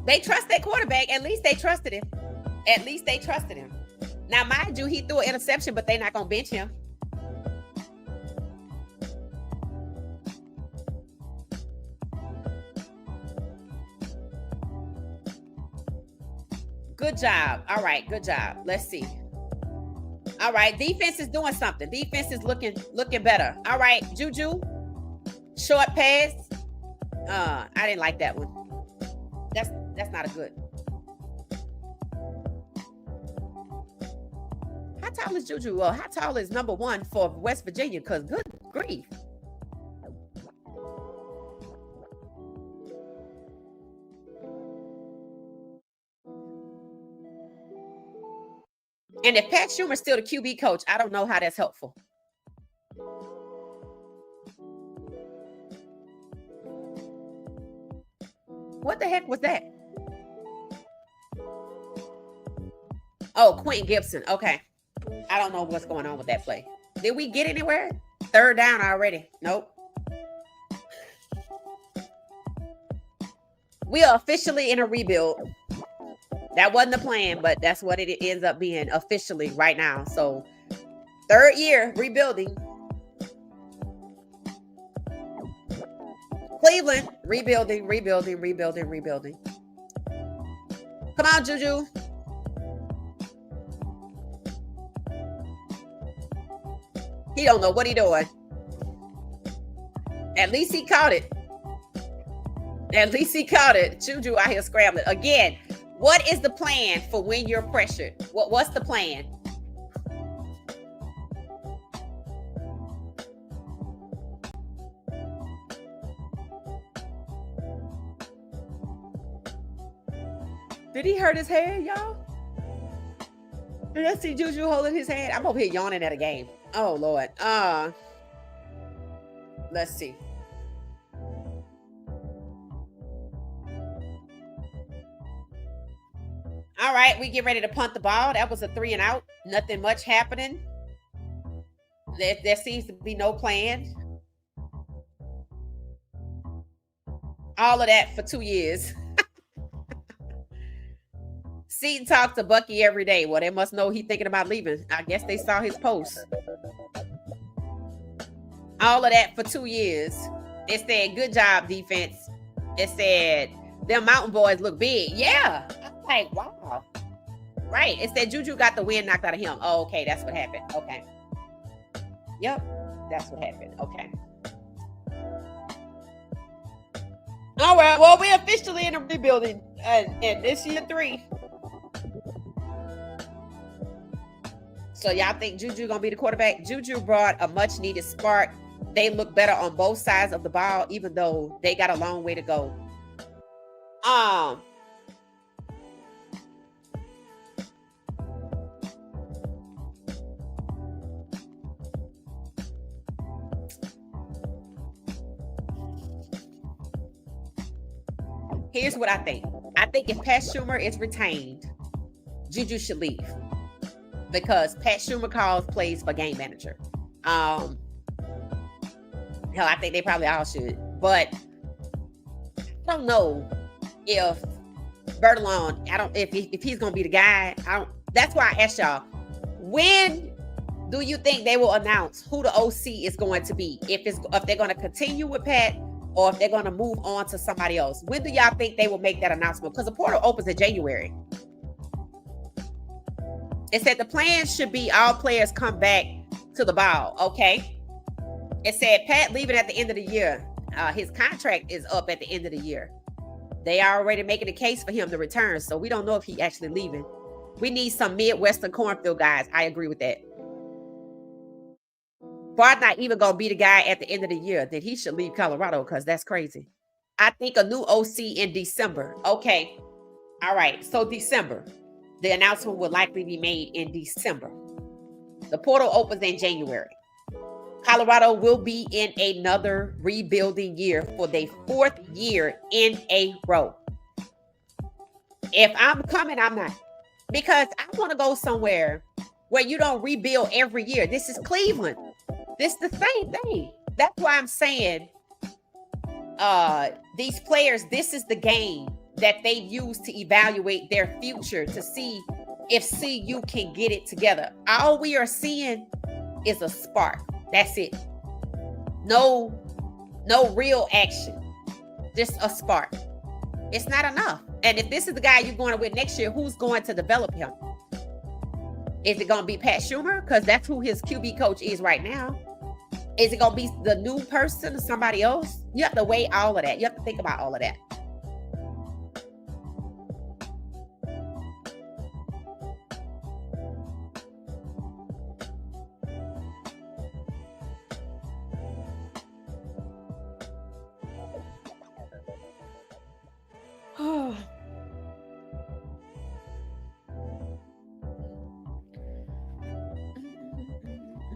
They trust their quarterback. At least they trusted him. At least they trusted him. Now, mind you, he threw an interception, but they're not going to bench him. Good job. All right, good job. Let's see. All right, defense is doing something. Defense is looking better. All right, JuJu, short pass. I didn't like that one. That's not a good. How tall is JuJu? Well, how tall is number 1 for West Virginia? Because good grief. And if Pat Schumer's still the QB coach, I don't know how that's helpful. What the heck was that? Oh, Quentin Gibson. Okay. I don't know what's going on with that play. Did we get anywhere? 3rd down already. Nope. We are officially in a rebuild. That wasn't the plan, but that's what it ends up being officially right now. So 3rd year rebuilding. Cleveland, rebuilding. Come on, JuJu. He don't know what he doing. At least he caught it. JuJu out here scrambling. Again, what is the plan for when you're pressured? What's the plan? Did he hurt his hand, y'all? Did I see JuJu holding his hand? I'm over here yawning at a game. Oh, Lord. Let's see. All right, we get ready to punt the ball. That was a 3 and out. Nothing much happening. There seems to be no plan. All of that for 2 years. Seton talks to Bucky every day. Well, they must know he's thinking about leaving. I guess they saw his post. All of that for 2 years. It said, good job, defense. It said, them Mountain Boys look big. Yeah. I'm like, wow. Right. It said JuJu got the wind knocked out of him. Oh, okay. That's what happened. Okay. Yep. That's what happened. Okay. All right. Well, we're officially in a rebuilding. And this year 3. So y'all think JuJu gonna be the quarterback? JuJu brought a much needed spark. They look better on both sides of the ball, even though they got a long way to go. Here's what I think. I think if Pat Schumer is retained, JuJu should leave. Because Pat Schumer calls plays for game manager. Hell, I think they probably all should. But I don't know if Bertolone, if he's gonna be the guy. That's why I asked y'all, when do you think they will announce who the OC is going to be? If they're gonna continue with Pat, or if they're going to move on to somebody else. When do y'all think they will make that announcement? Because the portal opens in January. It said the plan should be all players come back to the ball. Okay. It said Pat leaving at the end of the year. His contract is up at the end of the year. They are already making a case for him to return, so we don't know if he actually leaving. We need some Midwestern cornfield guys. I agree with that. Bart not even gonna be the guy at the end of the year. Then he should leave Colorado because that's crazy. I think a new OC in December. Okay. All right. So December. The announcement will likely be made in December. The portal opens in January. Colorado will be in another rebuilding year for their 4th year in a row. If I'm coming, I'm not. Because I want to go somewhere where you don't rebuild every year. This is Cleveland. This is the same thing. That's why I'm saying these players, this is the game that they use to evaluate their future, to see if CU can get it together. All we are seeing is a spark. That's it. No real action. Just a spark. It's not enough. And if this is the guy you're going with next year, who's going to develop him? Is it going to be Pat Schumer? Because that's who his QB coach is right now. Is it going to be the new person or somebody else? You have to weigh all of that. You have to think about all of that.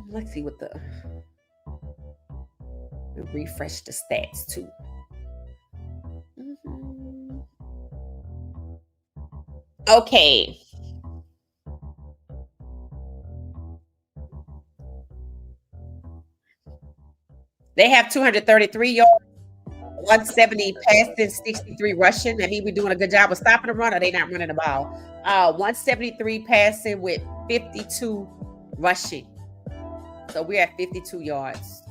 Let's see what refresh the stats too. Okay. They have 233 yards, 170 passing, 63 rushing. That means we're doing a good job of stopping the run, or they not running the ball. 173 passing with 52 rushing. So we're at 52 yards.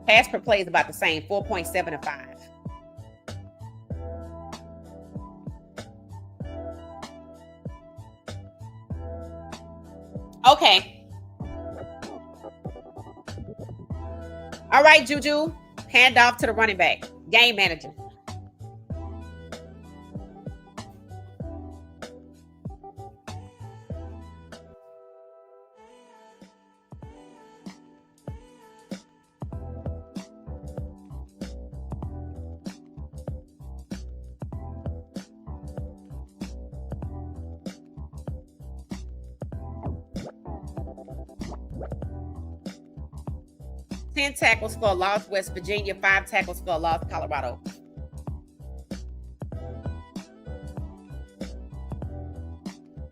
Pass per play is about the same, 4.7 and 5. Okay. All right, JuJu. Hand off to the running back. Game manager. Tackles for a loss, West Virginia. 5 tackles for a loss, Colorado.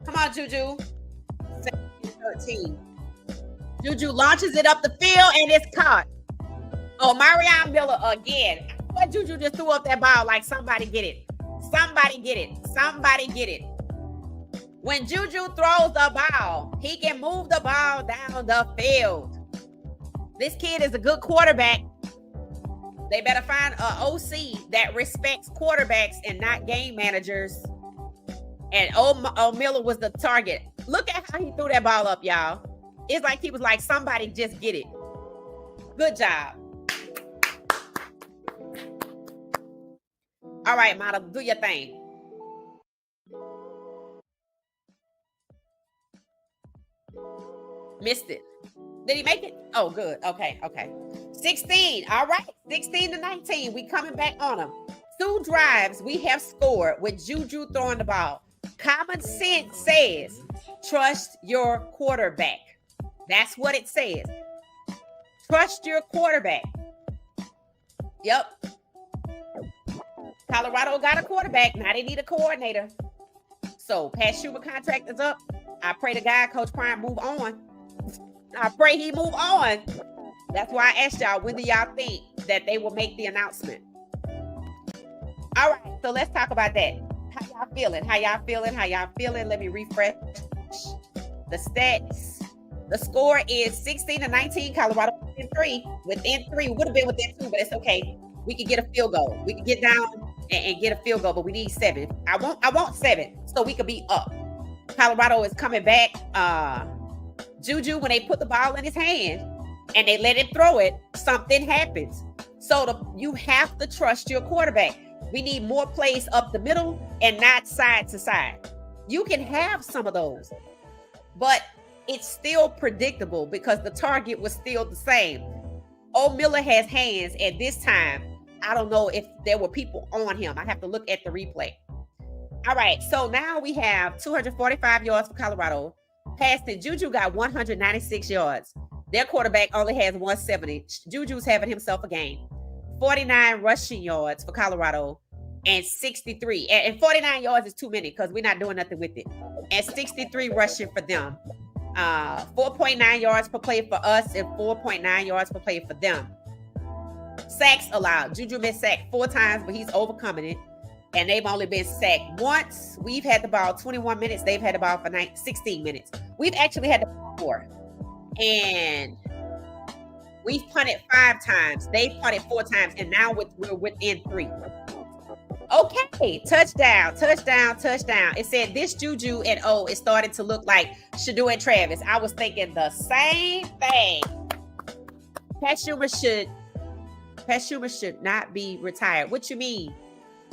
Come on, JuJu. 13. JuJu launches it up the field and it's caught. Oh, Marion Miller again. What JuJu just threw up that ball like somebody get it. Somebody get it. Somebody get it. When JuJu throws the ball, he can move the ball down the field. This kid is a good quarterback. They better find an OC that respects quarterbacks and not game managers. And Miller was the target. Look at how he threw that ball up, y'all. It's like he was like, somebody just get it. Good job. All right, model, do your thing. Missed it. Did he make it? Oh, good. Okay. 16. All right. 16 to 19. We coming back on them. 2 drives we have scored with JuJu throwing the ball. Common sense says, trust your quarterback. That's what it says. Trust your quarterback. Yep. Colorado got a quarterback. Now they need a coordinator. So Pat Schumer contract is up. I pray the guy, Coach Prime, move on. I pray he move on. That's why I asked y'all, when do y'all think that they will make the announcement? All right, so let's talk about that. How y'all feeling? Let me refresh the stats. The score is 16 to 19. Colorado within 3. Within 3. Would have been within 2, but it's okay. We could get a field goal. We could get down and get a field goal, but we need 7. I want 7 so we could be up. Colorado is coming back. JuJu, when they put the ball in his hand and they let him throw it, something happens. So you have to trust your quarterback. We need more plays up the middle and not side to side. You can have some of those, but it's still predictable because the target was still the same. Miller has hands, and this time, I don't know if there were people on him. I have to look at the replay. All right, so now we have 245 yards for Colorado. Passing, JuJu got 196 yards. Their quarterback only has 170. JuJu's having himself a game. 49 rushing yards for Colorado and 63. And 49 yards is too many because we're not doing nothing with it. And 63 rushing for them. 4.9 yards per play for us and 4.9 yards per play for them. Sacks allowed. JuJu been sacked 4 times, but he's overcoming it. And they've only been sacked once. We've had the ball 21 minutes. They've had the ball for 16 minutes. We've actually had the ball 4. And we've punted 5 times. They've punted 4 times. And now we're within 3. Okay, touchdown. It said this JuJu and O is starting to look like Shador and Travis. I was thinking the same thing. Pat Schumer should not be retired. What you mean?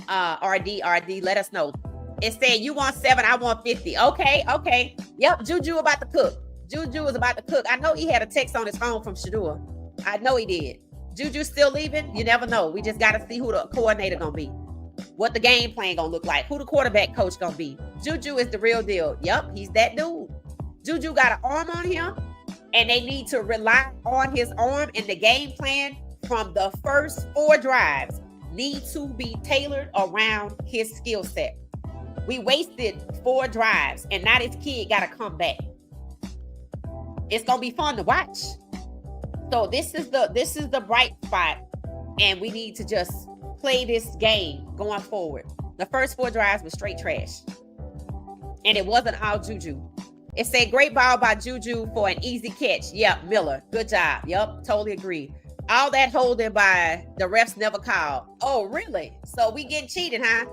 RD, let us know. It said you want 7, I want 50. Okay. Yep, JuJu about to cook. JuJu is about to cook. I know he had a text on his phone from Shador. I know he did. JuJu still leaving? You never know. We just got to see who the coordinator gonna be. What the game plan gonna look like. Who the quarterback coach gonna be. JuJu is the real deal. Yep, he's that dude. JuJu got an arm on him, and they need to rely on his arm, and the game plan from the first 4 drives need to be tailored around his skill set. We wasted 4 drives, and now this kid got to come back. It's gonna be fun to watch. So this is the bright spot, and we need to just play this game going forward. The first 4 drives were straight trash, and it wasn't all JuJu. It said great ball by JuJu for an easy catch. Yep, Miller, good job. Yep, totally agree. All that holding by the refs never called. Oh, really? So we getting cheated, huh?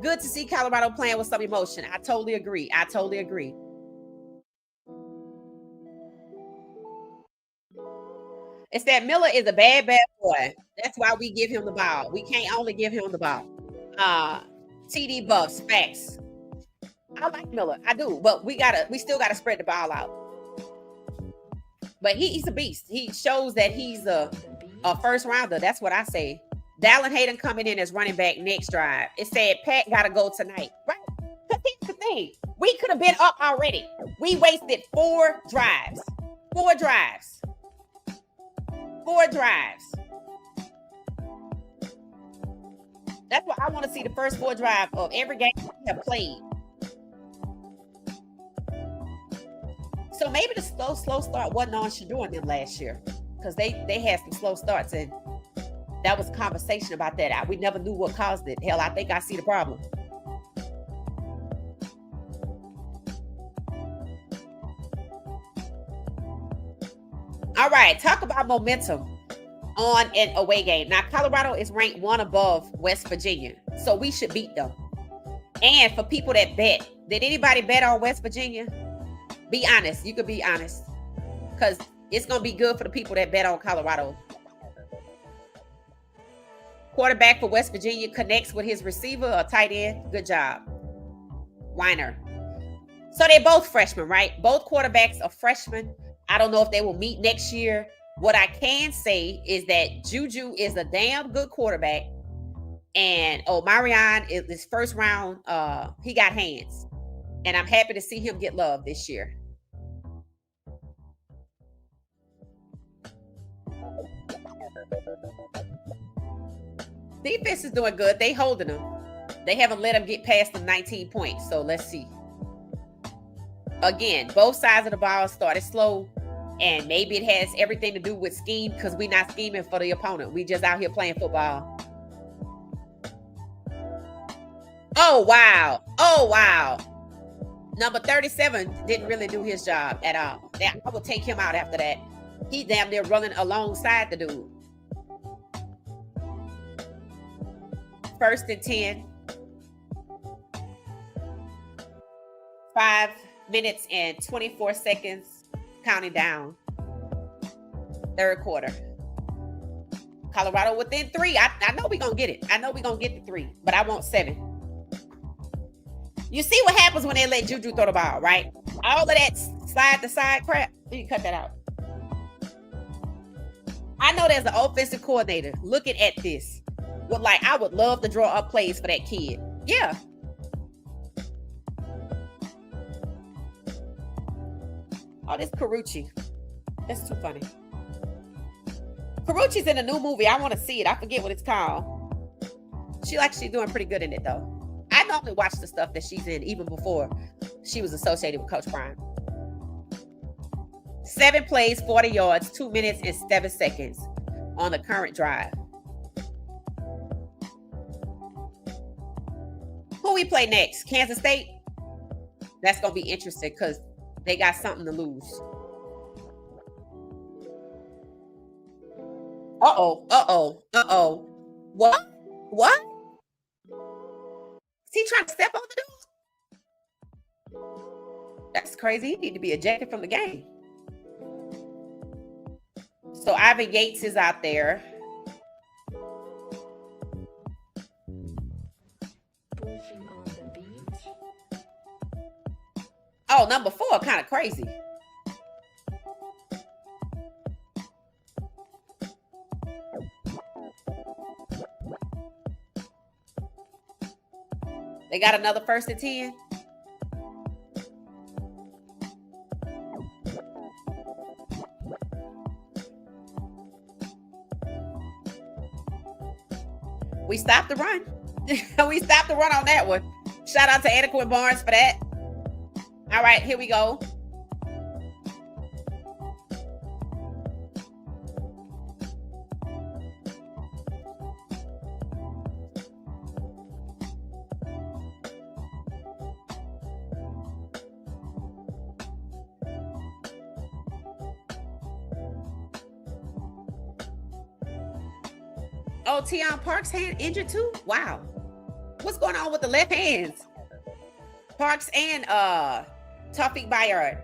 Good to see Colorado playing with some emotion. I totally agree. It's that Miller is a bad boy. That's why we give him the ball. We can't only give him the ball. TD buffs, facts. I like Miller. I do, but we still gotta spread the ball out. But he's a beast. He shows that he's a first rounder. That's what I say. Dallin Hayden coming in as running back next drive. It said Pat gotta go tonight. Right? Because here's the thing. We could have been up already. We wasted 4 drives. 4 drives. That's why I want to see the first 4 drives of every game we have played. So maybe the slow start wasn't on Shador and them last year, because they had some slow starts, and that was a conversation about that. We never knew what caused it. Hell, I think I see the problem. All right, talk about momentum on an away game. Now, Colorado is ranked 1 above West Virginia, so we should beat them. And for people that bet, did anybody bet on West Virginia? Be honest. You could be honest, because it's going to be good for the people that bet on Colorado. Quarterback for West Virginia connects with his receiver or tight end. Good job. Weiner. So they're both freshmen, right? Both quarterbacks are freshmen. I don't know if they will meet next year. What I can say is that JuJu is a damn good quarterback. And Marion is his first round. He got hands. And I'm happy to see him get love this year. Defense is doing good. They holding them. They haven't let them get past the 19 points. So let's see. Again, both sides of the ball started slow. And maybe it has everything to do with scheme, because we're not scheming for the opponent. We just out here playing football. Oh, wow. Number 37 didn't really do his job at all. I would take him out after that. He damn near running alongside the dude. first and 10. 5 minutes and 24 seconds counting down. Third quarter. Colorado within 3. I know we're going to get it. I know we're going to get the 3, but I want 7. You see what happens when they let JuJu throw the ball, right? All of that side to side crap. You can cut that out. I know there's an offensive coordinator looking at this. With like, I would love to draw up plays for that kid. Yeah. Oh, this Carucci. That's too funny. Carucci's in a new movie. I want to see it. I forget what it's called. She's doing pretty good in it though. I normally watch the stuff that she's in even before she was associated with Coach Prime. 7 plays, 40 yards, 2 minutes and 7 seconds on the current drive. Who we play next? Kansas State? That's going to be interesting because they got something to lose. Uh-oh. What? Is he trying to step on the dude? That's crazy. He need to be ejected from the game. So Ivan Yates is out there. Oh, number 4, kind of crazy. They got another first and 10. We stopped the run. We stopped the run on that one. Shout out to Adequate Barnes for that. All right, here we go. Oh, Tion Parks' hand injured too? Wow. What's going on with the left hands? Parks and Tawfiq Bayard.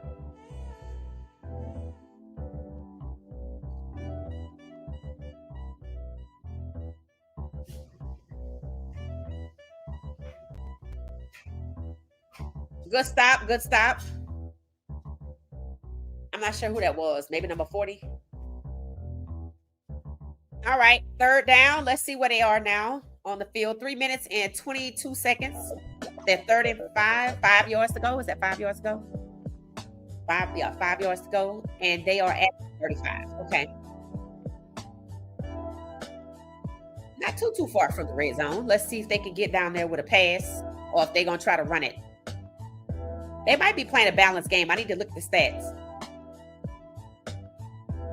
Good stop. I'm not sure who that was. Maybe number 40. All right, third down. Let's see where they are now on the field. 3 minutes and 22 seconds. They're 35. 5 yards to go. Is that 5 yards to go? 5 yards to go. And they are at 35. Okay. Not too far from the red zone. Let's see if they can get down there with a pass or if they're going to try to run it. They might be playing a balanced game. I need to look at the stats.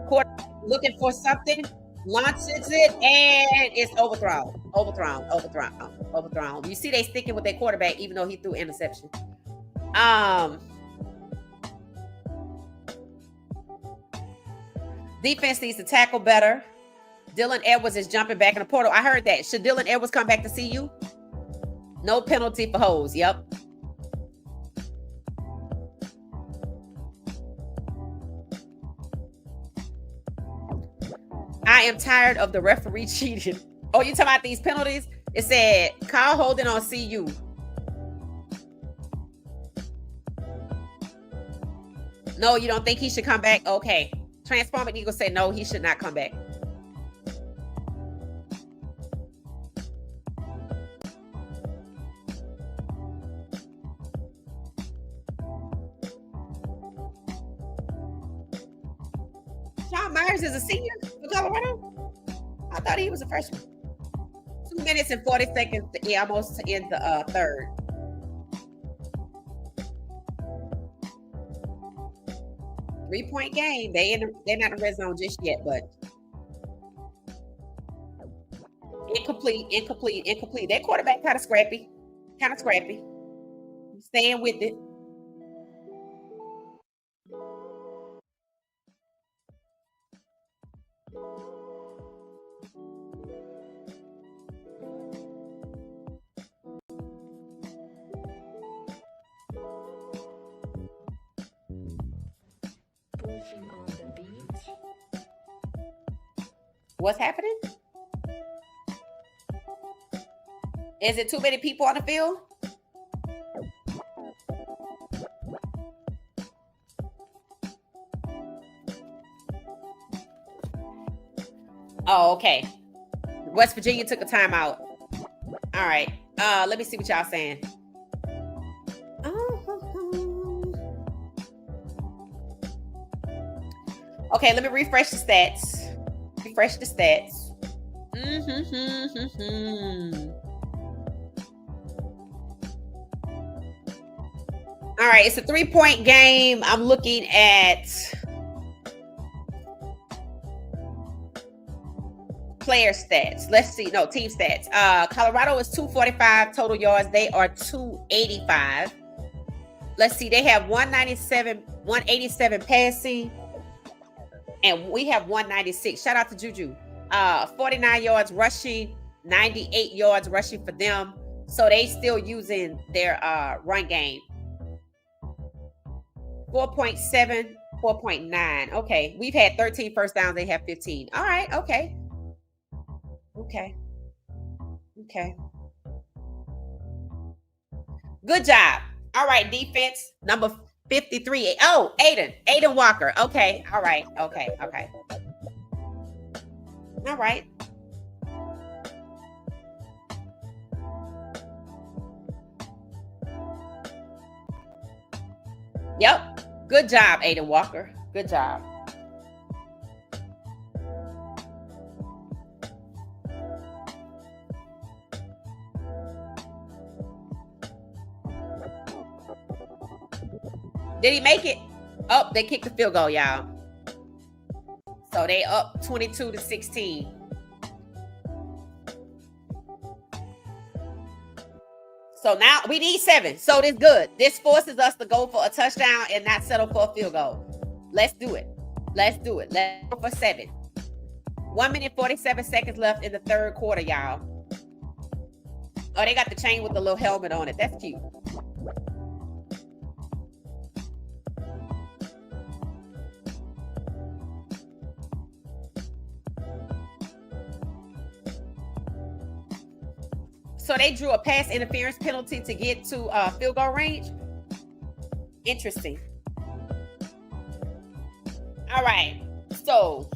Quarter looking for something. Launches it and it's overthrown. You see they sticking with their quarterback even though he threw interception. Defense needs to tackle better. Dylan Edwards is jumping back in the portal. I heard that. Should Dylan Edwards come back to see you? No penalty for hoes. Yep. I am tired of the referee cheating. Oh, you talking about these penalties? It said Kyle Holden on CU. No, you don't think he should come back? Okay. Transformer Eagle said no, he should not come back. Sean Myers is a senior for Colorado? I thought he was a freshman. 2 minutes and 40 seconds. Yeah, almost to end the third. Three-point game. They're not in the red zone just yet, but incomplete. That quarterback kind of scrappy. Staying with it. Moving on the beach. What's happening? Is it too many people on the field? Oh, okay. West Virginia took a timeout. All right. Let me see what y'all saying. Okay, let me refresh the stats. Refresh the stats. All right, it's a 3-point game. I'm looking at player stats. Let's see. No, team stats. Colorado is 245 total yards. They are 285. Let's see. They have 187 passing, and we have 196. Shout out to JuJu. 49 yards rushing, 98 yards rushing for them. So they still using their run game. 4.7, 4.9. Okay. We've had 13 first downs. They have 15. All right. Okay. Okay. Good job. All right, defense number 53. Oh, Aiden Walker. Okay. All right. Okay. All right. Yep. Good job, Aiden Walker. Good job. Did he make it? Oh, they kicked the field goal, y'all. So they up 22-16. So now we need 7. So this good. This forces us to go for a touchdown and not settle for a field goal. Let's do it. Let's go for 7. 1 minute 47 seconds left in the third quarter, y'all. Oh, they got the chain with the little helmet on it. That's cute. So they drew a pass interference penalty to get to field goal range. Interesting. All right. So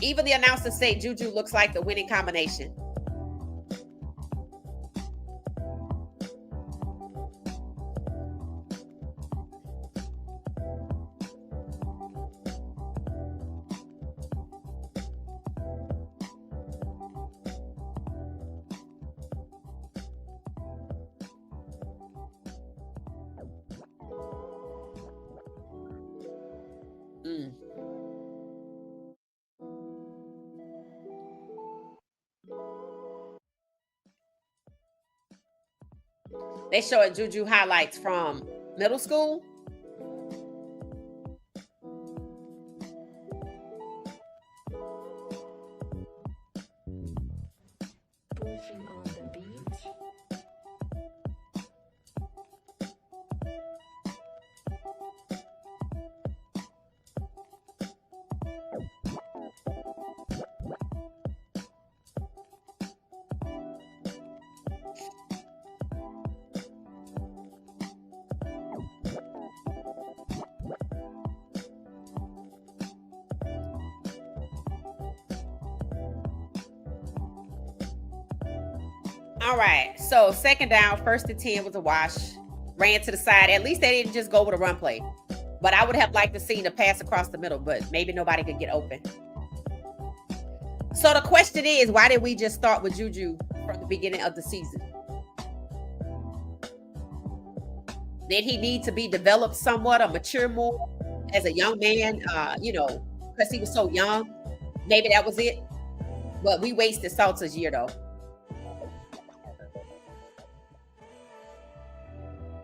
even the announcers say JuJu looks like the winning combination. They showing JuJu highlights from middle school. Moving on the beach. All right. So second down, 1st and 10 was a wash. Ran to the side. At least they didn't just go with a run play. But I would have liked to see the pass across the middle, but maybe nobody could get open. So the question is, why did we just start with JuJu from the beginning of the season? Did he need to be developed somewhat or mature more as a young man? Because he was so young. Maybe that was it. But we wasted Salter's year, though.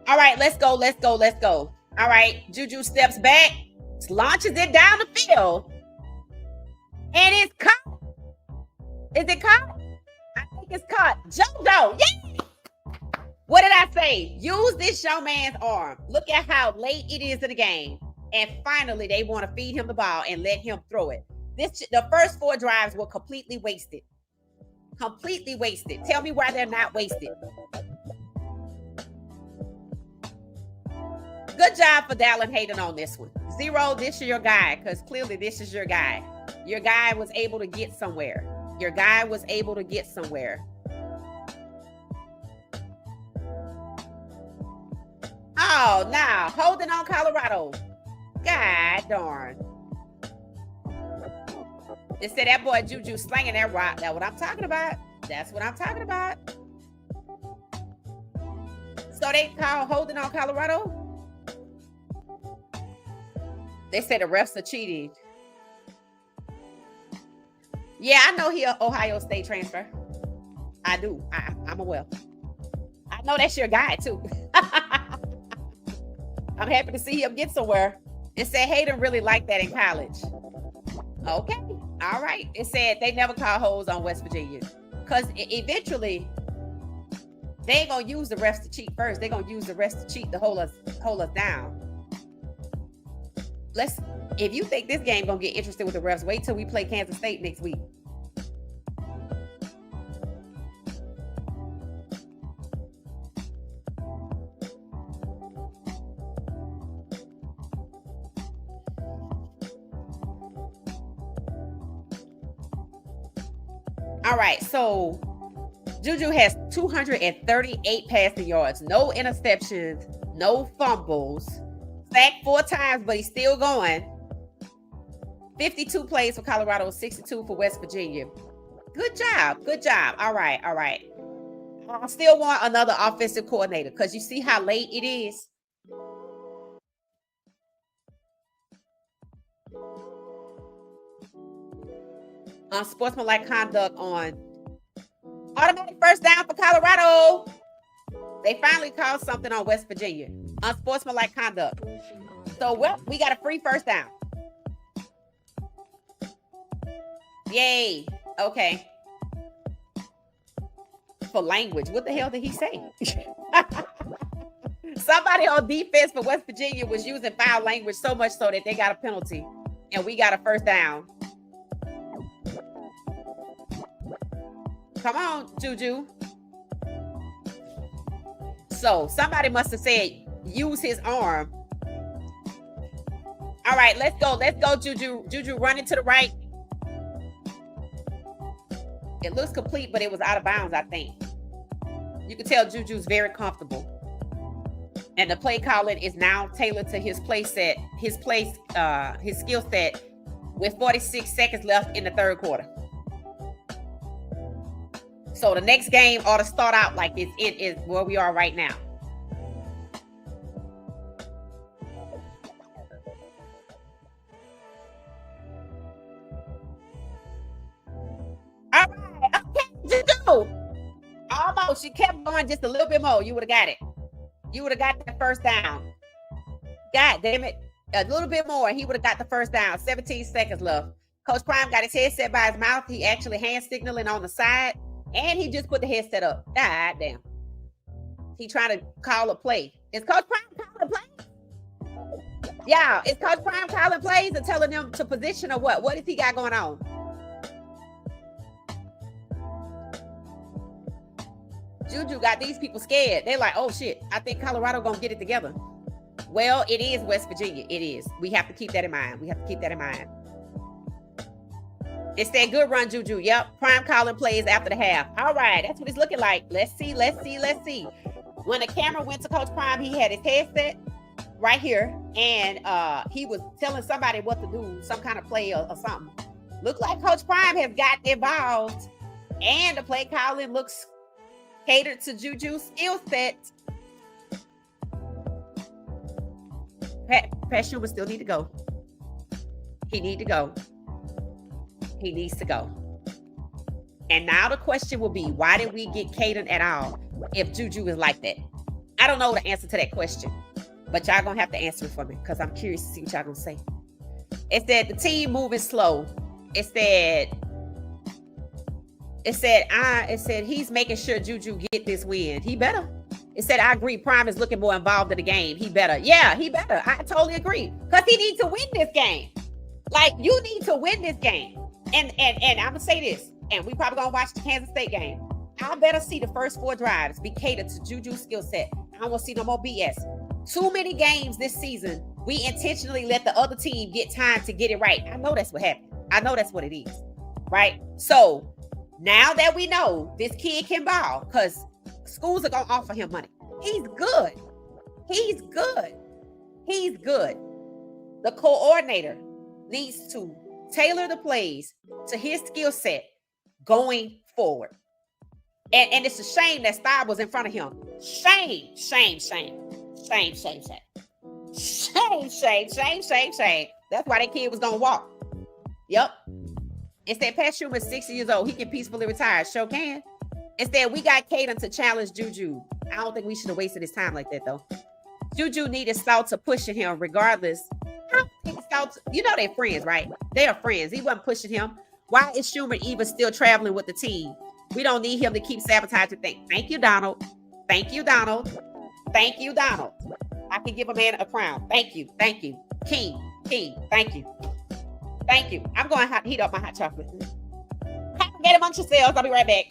All right, let's go. All right, JuJu steps back, launches it down the field, and it's caught. Is it caught? I think it's caught. JoJo, yeah! What did I say? Use this young man's arm. Look at how late it is in the game, and finally they want to feed him the ball and let him throw it. The first 4 drives were completely wasted. Completely wasted. Tell me why they're not wasted. Good job for Dallin Hayden on this one. 0, this is your guy, because clearly this is your guy. Your guy was able to get somewhere. Your guy was able to get somewhere. Oh, now, holding on Colorado. God darn. They said that boy JuJu slanging that rock. That's what I'm talking about. That's what I'm talking about. So they call holding on Colorado. They said the refs are cheating. Yeah, I know he an Ohio State transfer. I do. I'm aware. I know that's your guy too. I'm happy to see him get somewhere. It said Hayden really liked that in college. Okay. All right. It said they never call holds on West Virginia. Because eventually, they ain't going to use the refs to cheat first. They're going to use the refs to cheat to hold us down. If you think this game going to get interested with the refs, wait till we play Kansas State next week. All right, so JuJu has 238 passing yards, no interceptions, no fumbles, sacked 4 times, but he's still going. 52 plays for Colorado, 62 for West Virginia. Good job, good job. All right, all right. I still want another offensive coordinator because you see how late it is. Unsportsmanlike conduct on automatic first down for Colorado. They finally called something on West Virginia. Unsportsmanlike conduct. So, well, we got a free first down. Yay. Okay. For language. What the hell did he say? Somebody on defense for West Virginia was using foul language so much so that they got a penalty. And we got a first down. Come on, JuJu. So somebody must have said use his arm. All right, let's go. Let's go, JuJu. JuJu running to the right. It looks complete, but it was out of bounds, I think. You can tell JuJu's very comfortable. And the play calling is now tailored to his play set, his skill set with 46 seconds left in the third quarter. So the next game ought to start out like it is where we are right now. All right, okay, JuJu. Almost, she kept going just a little bit more. You would have got it. You would have got that first down. God damn it. A little bit more. He would have got the first down. 17 seconds left. Coach Prime got his headset by his mouth. He actually hand signaling on the side. And he just put the headset up. God damn. He trying to call a play. Is Coach Prime calling plays? Yeah, is Coach Prime calling plays and telling them to position or what? What does he got going on? JuJu got these people scared. They're like, oh shit, I think Colorado gonna get it together. Well, it is West Virginia. It is. We have to keep that in mind. We have to keep that in mind. It's that good run, JuJu. Yep. Prime calling plays after the half. All right. That's what it's looking like. Let's see. Let's see. Let's see. When the camera went to Coach Prime, he had his headset right here. And he was telling somebody what to do, some kind of play or something. Look like Coach Prime has got involved. And the play calling looks catered to JuJu's skill set. Pat Schumer still need to go. He need to go. He needs to go. And now the question will be, why did we get Caden at all if JuJu is like that? I don't know the answer to that question, but y'all gonna have to answer it for me because I'm curious to see what y'all gonna say. It said the team moving slow. It said he's making sure JuJu get this win. He better. It said, I agree. Prime is looking more involved in the game. He better. Yeah, he better. I totally agree. Because he needs to win this game. Like, you need to win this game. And I'm going to say this, and we probably going to watch the Kansas State game. I better see the first 4 drives be catered to JuJu's skill set. I don't want to see no more BS. Too many games this season, we intentionally let the other team get time to get it right. I know that's what happened. I know that's what it is. Right? So, now that we know this kid can ball, because schools are going to offer him money. He's good. He's good. He's good. The coordinator needs to tailor the plays to his skill set going forward. And it's a shame that Star was in front of him. Shame, shame, shame. Shame, shame, shame. Shame, shame, shame, shame, shame. That's why that kid was going to walk. Yep. Instead, Pat Schumer's 60 years old. He can peacefully retire. Sure can. Instead, we got Caden to challenge JuJu. I don't think we should have wasted his time like that, though. JuJu needed Stout to pushing him regardless. Stout, you know they're friends, right? They are friends. He wasn't pushing him. Why is Schumer even still traveling with the team? We don't need him to keep sabotaging things. Thank you, Donald. Thank you, Donald. Thank you, Donald. I can give a man a crown. Thank you. Thank you. King. Thank you. Thank you. I'm going to heat up my hot chocolate. Get amongst yourselves. I'll be right back.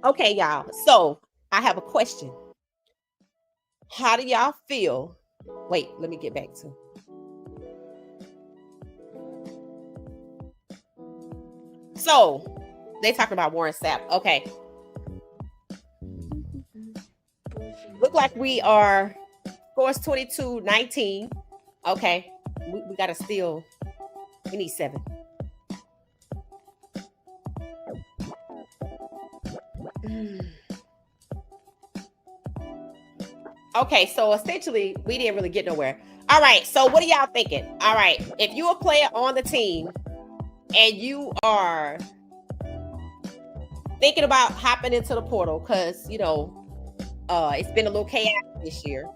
Okay, y'all. So I have a question. How do y'all feel? Wait, let me get back to. So they talking about Warren Sapp. Okay. Look like we are scores 22-19. Okay. We gotta steal. We need 7. Okay, so essentially we didn't really get nowhere. All right, so what are y'all thinking? All right, if you're a player on the team and you are thinking about hopping into the portal because, you know, It's been a little chaotic this year.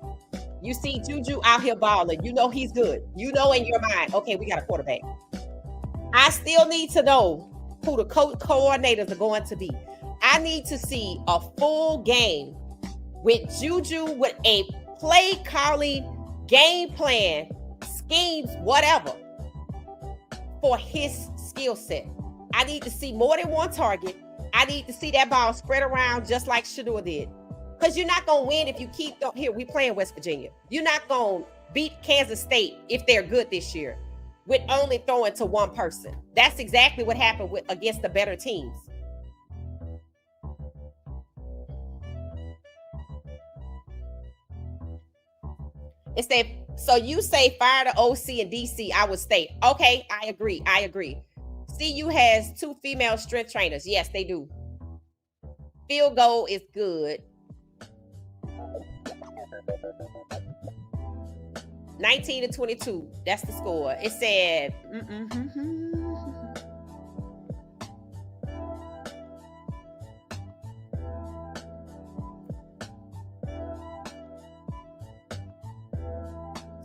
You see JuJu out here balling. You know he's good. You know in your mind, okay, we got a quarterback. I still need to know who the coordinators are going to be. I need to see a full game with JuJu with a play calling, game plan, schemes, whatever, for his skill set. I need to see more than one target. I need to see that ball spread around just like Shador did. Because you're not going to win if you keep, here, we playing West Virginia. You're not going to beat Kansas State if they're good this year with only throwing to one person. That's exactly what happened against the better teams. It said, so you say fire the OC and DC, I would stay. Okay, I agree. CU has 2 female strength trainers. Yes, they do. Field goal is good. 19-22. That's the score. It said.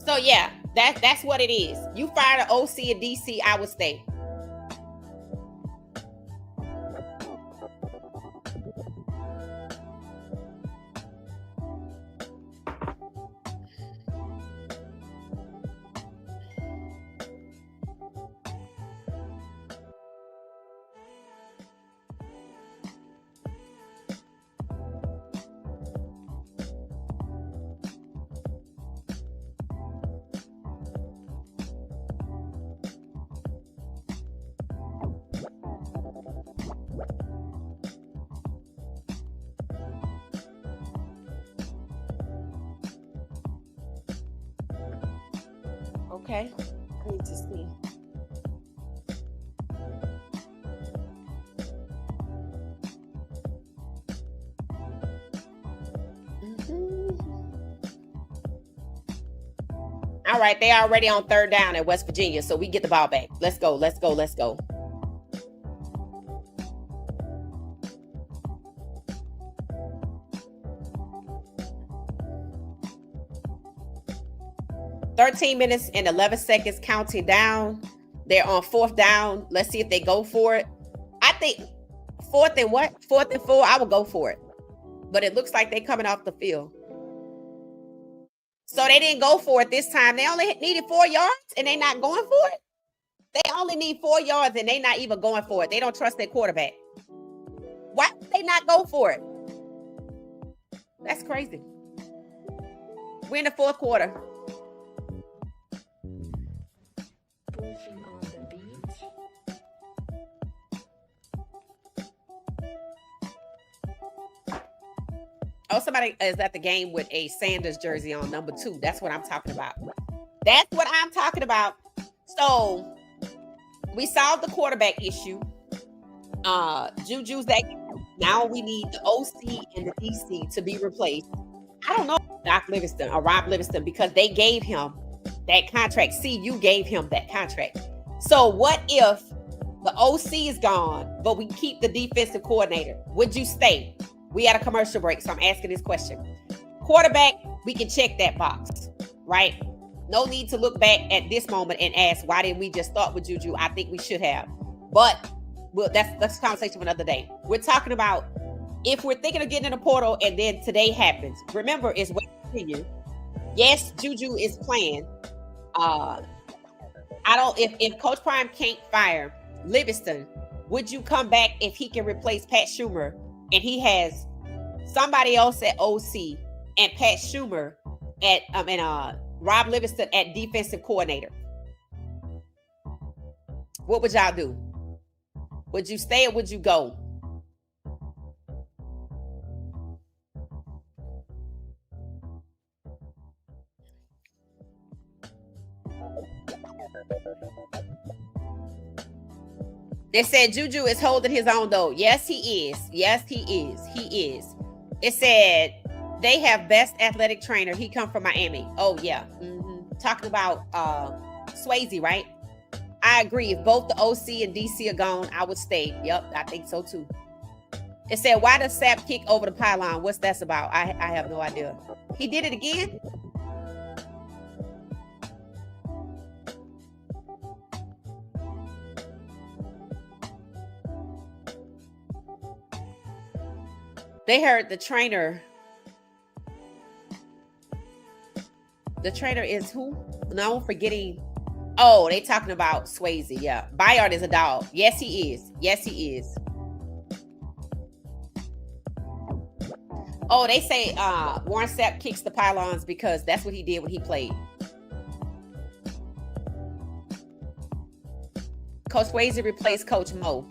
So yeah, that's what it is. You fire the OC and DC, I would stay. Okay, I need to see. All right, they're already on 3rd down at West Virginia, so we get the ball back. Let's go. 13 minutes and 11 seconds counting down. They're on 4th down. Let's see if they go for it. I think 4th and what? 4th and 4, I would go for it. But it looks like they're coming off the field. So they didn't go for it this time. They only needed 4 yards and they're not going for it. They only need 4 yards and they're not even going for it. They don't trust their quarterback. Why would they not go for it? That's crazy. We're in the 4th quarter. Moving on the beat. Oh, somebody is at the game with a Sanders jersey on, number 2. That's what I'm talking about. That's what I'm talking about. So we solved the quarterback issue. JuJu's that. Now we need the OC and the DC to be replaced. I don't know Doc Livingston or Rob Livingston because they gave him that contract. See, you gave him that contract. So what if the OC is gone, but we keep the defensive coordinator? Would you stay? We had a commercial break, so I'm asking this question. Quarterback, we can check that box, right? No need to look back at this moment and ask, why didn't we just start with JuJu? I think we should have. But that's a conversation for another day. We're talking about if we're thinking of getting in the portal and then today happens. Remember, it's West Virginia. Yes, JuJu is playing. If Coach Prime can't fire Livingston, would you come back if he can replace Pat Schumer and he has somebody else at OC and Pat Schumer at Rob Livingston at defensive coordinator? What would y'all do? Would you stay or would you go? They said JuJu is holding his own though. Yes, he is. Yes, he is. He is. It said they have best athletic trainer. He come from Miami. Oh yeah. Talking about Swayze, right? I agree. If both the OC and DC are gone, I would stay. Yep, I think so too. It said, why does Sap kick over the pylon? What's that about? I have no idea. He did it again? They heard the trainer. The trainer is who? No, I'm forgetting. Oh, they talking about Swayze. Yeah. Bayard is a dog. Yes, he is. Yes, he is. Oh, they say Warren Sapp kicks the pylons because that's what he did when he played. Coach Swayze replaced Coach Mo.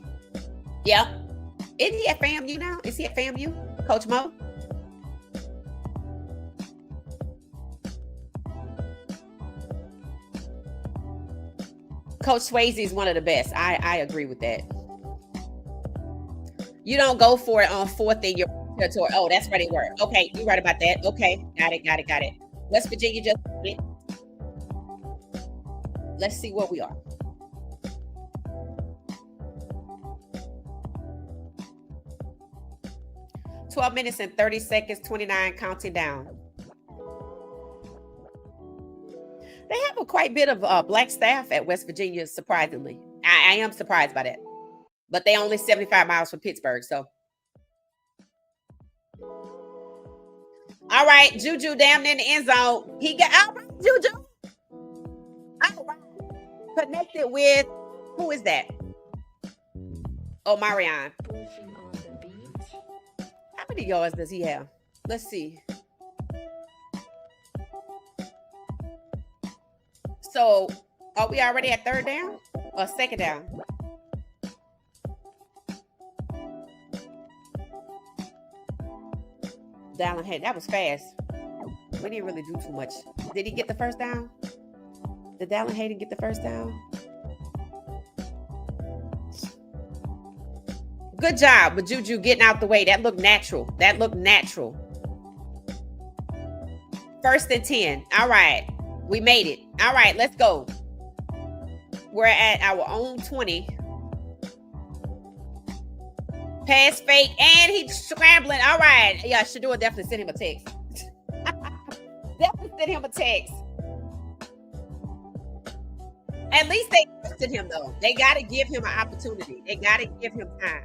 Yeah. Isn't he at FAMU now? Is he at FAMU? Coach Mo? Coach Swayze is one of the best. I agree with that. You don't go for it on fourth in your territory. Oh, that's where they were. Okay, you're right about that. Okay, got it. West Virginia just went. Let's see where we are. $12 minutes and 30 seconds, 29 counting down. They have a quite bit of black staff at West Virginia, surprisingly. I am surprised by that. But they only 75 miles from Pittsburgh, so. All right, JuJu down in the end zone. He got out, JuJu. All right. Connected with, who is that? Oh, Marion. How many yards does he have? Let's see. So, are we already at third down or second down? Dallin had that was fast. We didn't really do too much. Did he get the first down? Did Dallin Hayden get the first down? Good job with JuJu getting out the way. That looked natural. First and 10. All right. We made it. All right, let's go. We're at our own 20. Pass fake, and he's scrambling. All right. Yeah, Shador definitely sent him a text. Definitely sent him a text. At least they trusted him, though. They got to give him an opportunity. They got to give him time.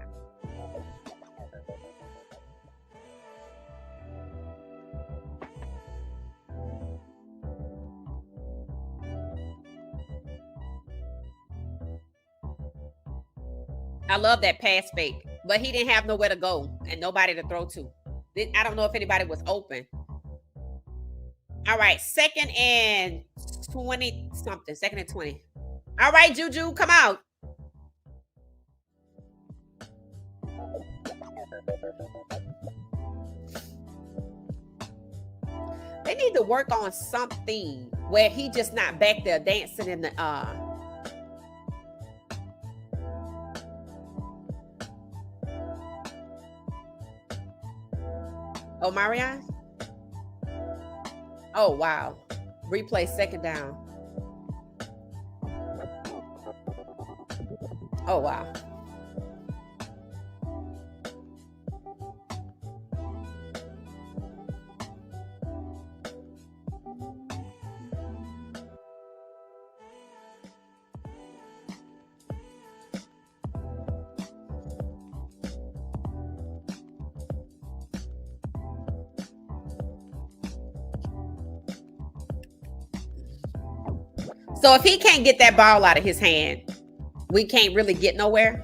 I love that pass fake, but he didn't have nowhere to go and nobody to throw to. I don't know if anybody was open. All right, 2nd and 20 something. 2nd and 20. All right, JuJu, come out. They need to work on something where he just not back there dancing in the Oh, Marion? Oh, wow. Replay 2nd down. Oh, wow. So if he can't get that ball out of his hand, we can't really get nowhere.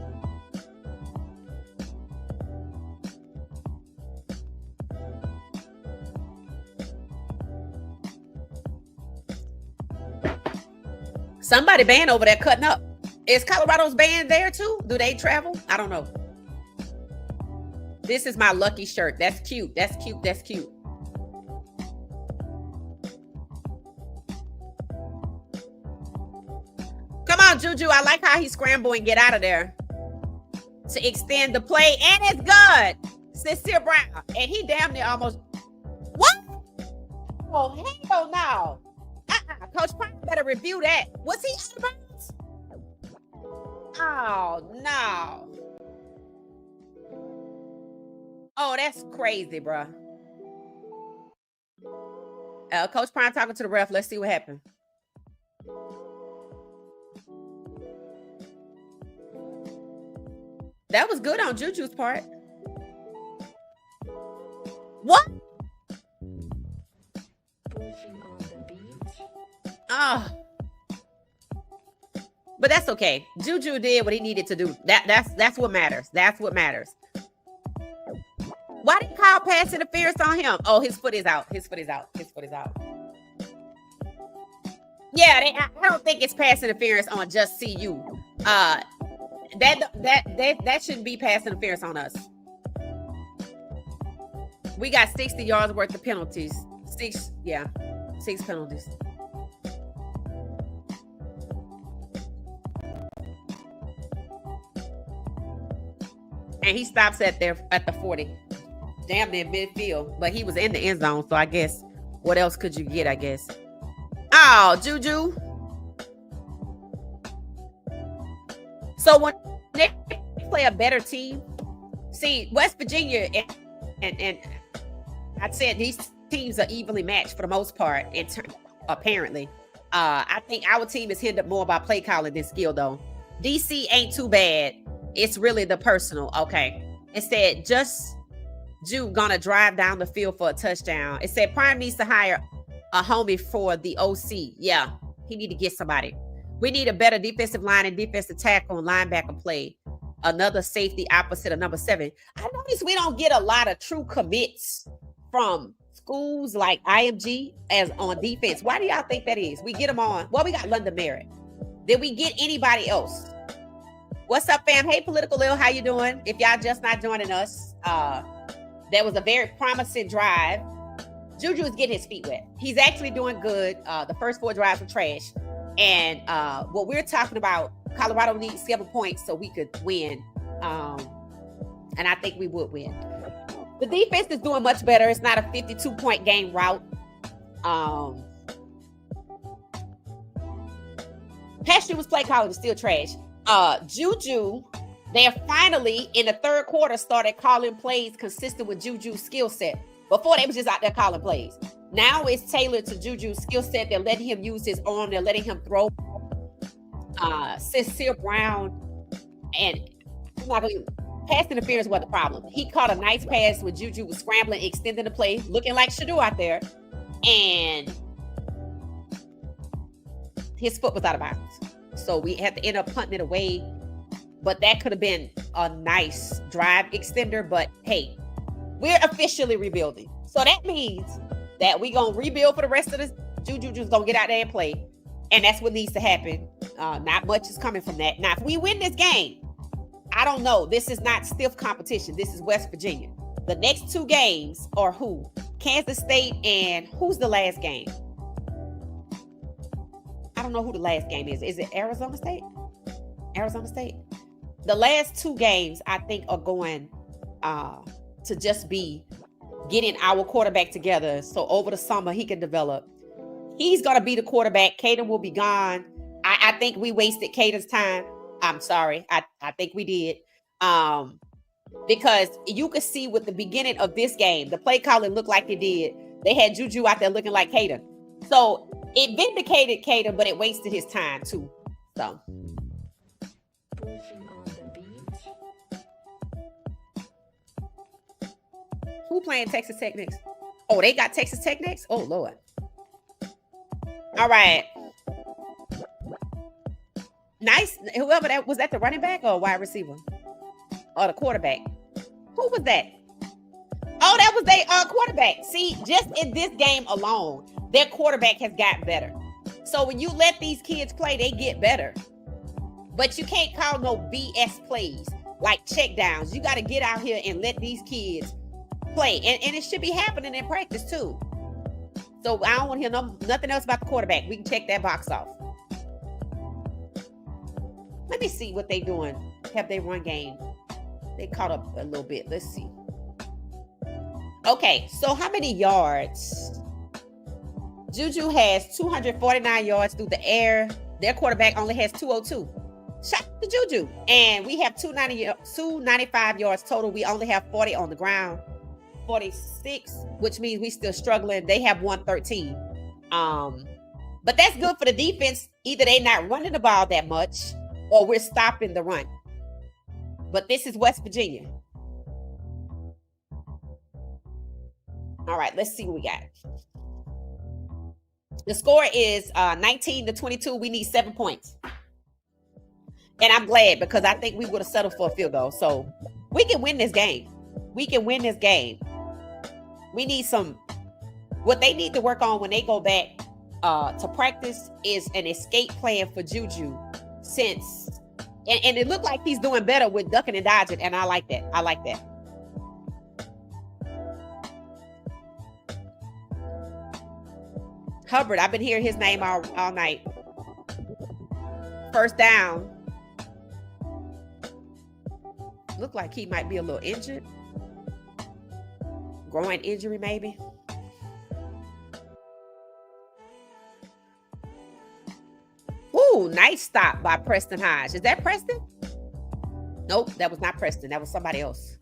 Somebody band over there cutting up. Is Colorado's band there too? Do they travel? I don't know. This is my lucky shirt. That's cute. That's cute. That's cute. Come on, JuJu. I like how he scrambled and get out of there to extend the play. And it's good. Sincere Brown. And he damn near almost. What? Oh, hell no. Coach Prime better review that. Was he out of bounds? Oh, no. Oh, that's crazy, bro. Coach Prime talking to the ref. Let's see what happened. That was good on JuJu's part. What? Working on the beat. Oh. But that's okay. JuJu did what he needed to do. That's what matters. That's what matters. Why did Kyle pass interference on him? Oh, his foot is out. His foot is out. His foot is out. Yeah, I don't think it's pass interference on just CU. That shouldn't be pass interference on us. We got 60 yards worth of penalties. Six penalties. And he stops at the 40. Damn near midfield. But he was in the end zone, so I guess what else could you get, I guess? Oh, JuJu. So when they play a better team, see, West Virginia and I said these teams are evenly matched for the most part, apparently. I think our team is hindered more by play calling than skill, though. DC ain't too bad. It's really the personal. Okay. It said just Ju gonna drive down the field for a touchdown. It said Prime needs to hire a homie for the OC. Yeah, he need to get somebody. We need a better defensive line and defensive tackle and linebacker play. Another safety opposite of number 7. I noticed we don't get a lot of true commits from schools like IMG as on defense. Why do y'all think that is? We get them on. Well, we got London Merritt. Did we get anybody else? What's up, fam? Hey, Political Lil, how you doing? If y'all just not joining us, there was a very promising drive. JuJu is getting his feet wet. He's actually doing good. The first 4 drives were trash. And what we're talking about, Colorado needs 7 points so we could win. And I think we would win. The defense is doing much better. It's not a 52-point game route. Past year was play college, still trash. JuJu, they're finally in the third quarter started calling plays consistent with JuJu's skill set. Before they was just out there calling plays. Now it's tailored to JuJu's skill set. They're letting him use his arm. They're letting him throw. Sincere Brown and pass interference was the problem. He caught a nice pass when JuJu was scrambling, extending the play, looking like JuJu out there, and his foot was out of bounds. So we had to end up punting it away. But that could have been a nice drive extender. But hey, we're officially rebuilding. So that means that we're going to rebuild for the rest of this. JuJu's going to get out there and play. And that's what needs to happen. Not much is coming from that. Now, if we win this game, I don't know. This is not stiff competition. This is West Virginia. The next 2 games are who? Kansas State and who's the last game? I don't know who the last game is. Is it Arizona State? Arizona State? The last 2 games, I think, are going to just be getting our quarterback together. So over the summer, he can develop. He's going to be the quarterback. Caden will be gone. I think we wasted Caden's time. I'm sorry. I think we did. Because you could see with the beginning of this game, the play calling looked like it did. They had JuJu out there looking like Caden. So it vindicated Caden, but it wasted his time too. So. Working on the beat. Who playing Texas Tech next? Oh, they got Texas Tech next? Oh, Lord. All right. Nice. Whoever that was, that the running back or wide receiver? Or the quarterback? Who was that? Oh, that was their quarterback. See, just in this game alone, their quarterback has gotten better. So when you let these kids play, they get better. But you can't call no BS plays like check downs. You got to get out here and let these kids play. And it should be happening in practice too. So I don't want to hear nothing else about the quarterback. We can check that box off. Let me see what they doing. Have they run game? They caught up a little bit. Let's see. Okay, so how many yards? JuJu has 249 yards through the air. Their quarterback only has 202. Shout out to JuJu. And we have 295 yards total. We only have 40 on the ground. 46, which means we still struggling. They have 113. But that's good for the defense. Either they not running the ball that much or we're stopping the run. But this is West Virginia. All right, let's see what we got. The score is 19-22. We need 7 points. And I'm glad because I think we would have settled for a field goal. So we can win this game. We can win this game. We need what they need to work on when they go back to practice is an escape plan for JuJu and it looked like he's doing better with ducking and dodging. And I like that. I like that. Hubbard, I've been hearing his name all night. First down. Look like he might be a little injured. Groin injury, maybe. Ooh, nice stop by Preston Hodge. Is that Preston? Nope, that was not Preston. That was somebody else.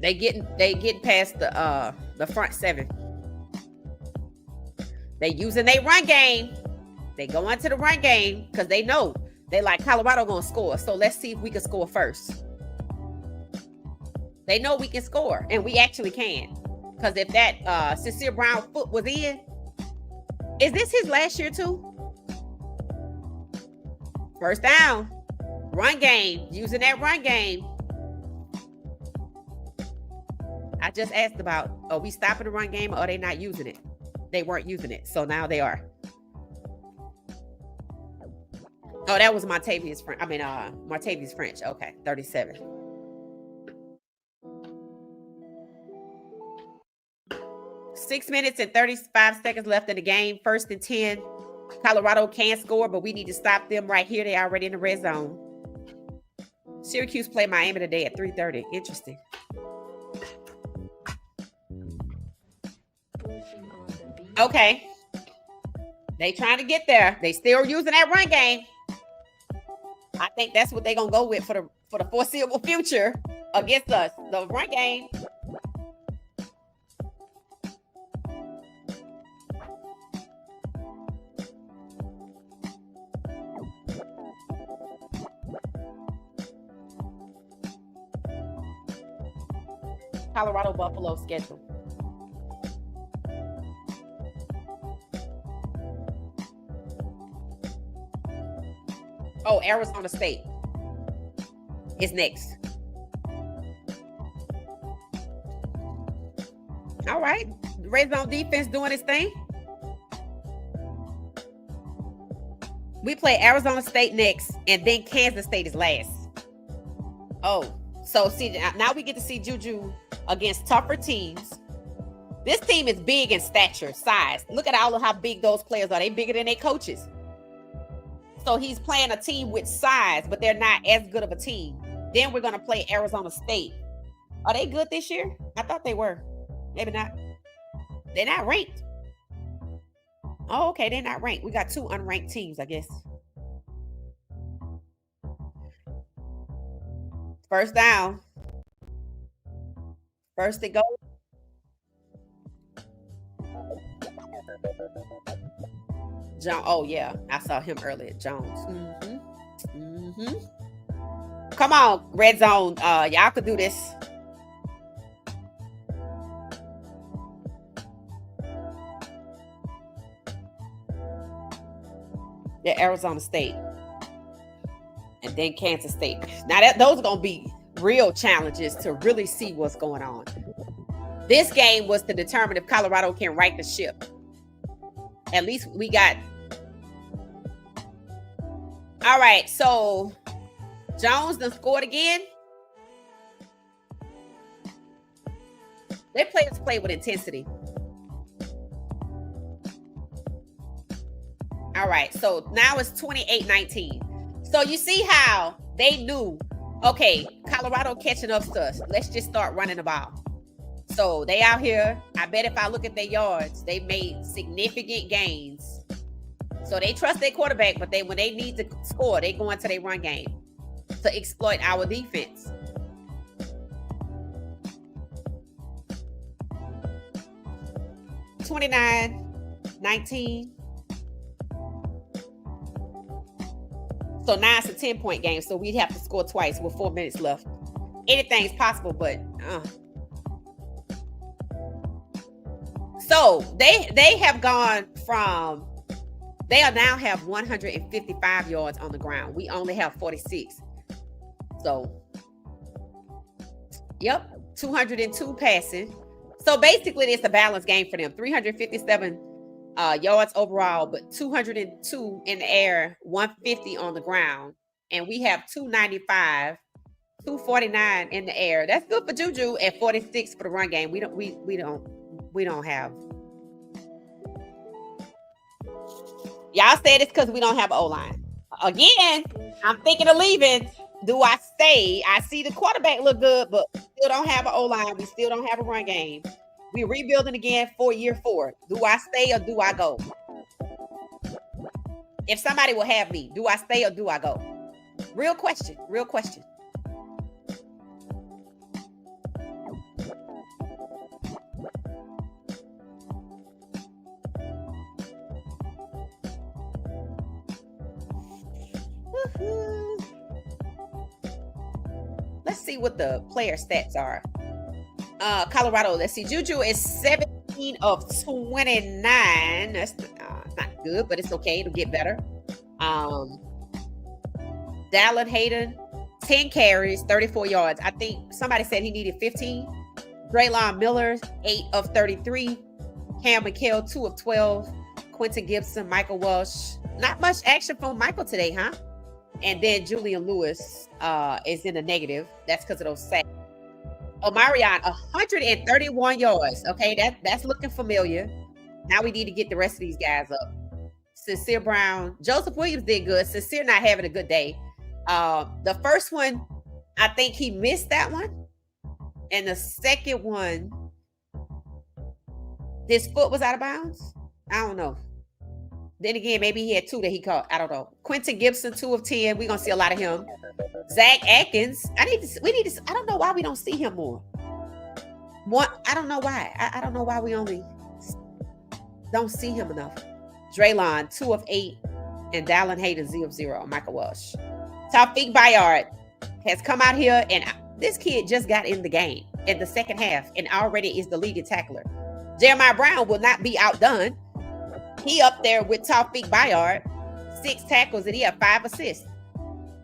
They getting past the front seven. They using their run game. They go into the run game because they know they like Colorado gonna score. So let's see if we can score first. They know we can score, and we actually can. Because if that Sincere Brown foot was in, is this his last year too? First down, run game, using that run game. I just asked about, are we stopping the run game or are they not using it? They weren't using it, so now they are. Oh, that was Martavius French. Okay, 37. Six minutes and 35 seconds left in the game. 1st and 10. Colorado can score, but we need to stop them right here. They're already in the red zone. Syracuse play Miami today at 3:30. Interesting. Okay. They trying to get there. They still using that run game. I think that's what they're going to go with for the foreseeable future against us. The run game. Colorado Buffalo schedule. Oh, Arizona State is next. All right. Red zone defense doing its thing. We play Arizona State next, and then Kansas State is last. Oh, so see, now we get to see JuJu against tougher teams. This team is big in stature, size. Look at all of how big those players are. They bigger than their coaches. So he's playing a team with size, but they're not as good of a team. Then we're going to play Arizona State. Are they good this year? I thought they were. Maybe not. They're not ranked. Oh, okay. They're not ranked. We got 2 unranked teams, I guess. First down. First to go. John. Oh, yeah. I saw him earlier. Jones. Come on, red zone. Y'all could do this. Yeah, Arizona State. And then Kansas State. Now, those are going to be real challenges to really see what's going on. This game was to determine if Colorado can right the ship. At least we got. All right, so Jones done scored again. Their players play with intensity. All right, so now it's 28-19. So you see how they knew, okay, Colorado catching up to us. Let's just start running the ball. So they out here. I bet if I look at their yards, they made significant gains. So they trust their quarterback, but when they need to score, they go into their run game to exploit our defense. (29-19). So now it's a 10-point game. So we'd have to score twice with 4 minutes left. Anything's possible, but so they have gone from, they now have 155 yards on the ground. We only have 46. So, yep, 202 passing. So basically, it's a balanced game for them. 357 yards overall, but 202 in the air, 150 on the ground, and we have 295, 249 in the air. That's good for JuJu, and 46 for the run game. We don't have. Y'all said it's because we don't have an O-line. Again, I'm thinking of leaving. Do I stay? I see the quarterback look good, but we still don't have an O-line. We still don't have a run game. We're rebuilding again for year 4. Do I stay or do I go? If somebody will have me, do I stay or do I go? Real question. Real question. Let's see what the player stats are. Colorado, let's see. JuJu is 17 of 29. That's not good, but it's okay. It'll get better. Dallin Hayden, 10 carries, 34 yards. I think somebody said he needed 15. Draylon Miller, 8 of 33. Cam McHale, 2 of 12. Quentin Gibson, Michael Welsh. Not much action from Michael today, huh? And then Julian Lewis is in the negative. That's because of those sacks. Omarion, 131 yards. Okay, that's looking familiar. Now we need to get the rest of these guys up. Sincere Brown, Joseph Williams did good. Sincere not having a good day. The first one, I think he missed that one. And the second one, his foot was out of bounds. I don't know. Then again, maybe he had 2 that he caught. I don't know. Quentin Gibson, 2 of 10. We're gonna see a lot of him. Zach Atkins. I don't know why we don't see him more. I don't know why. I don't know why we only don't see him enough. Draylon, 2 of 8. And Dallin Hayden, 0 of 0. Michael Welsh. Taufik Bayard has come out here, and this kid just got in the game in the second half and already is the leading tackler. Jeremiah Brown will not be outdone. He up there with Taufik Bayard, 6 tackles, and he had 5 assists.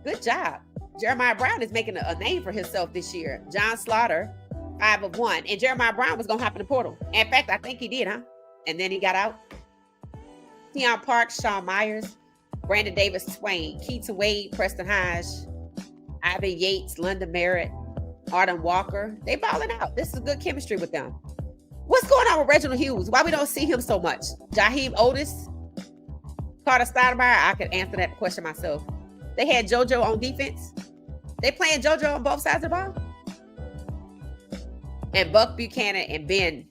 Good job. Jeremiah Brown is making a name for himself this year. John Slaughter, 5 of 1. And Jeremiah Brown was going to hop in the portal. In fact, I think he did, huh? And then he got out. Deion Parks, Sean Myers, Brandon Davis Swain, Keaton Wade, Preston Hodge, Ivan Yates, London Merritt, Arden Walker. They balling out. This is good chemistry with them. What's going on with Reginald Hughes? Why we don't see him so much? Jaheim Otis, Carter Stoudemire. I could answer that question myself. They had JoJo on defense. They playing JoJo on both sides of the ball. And Buck Buchanan and Ben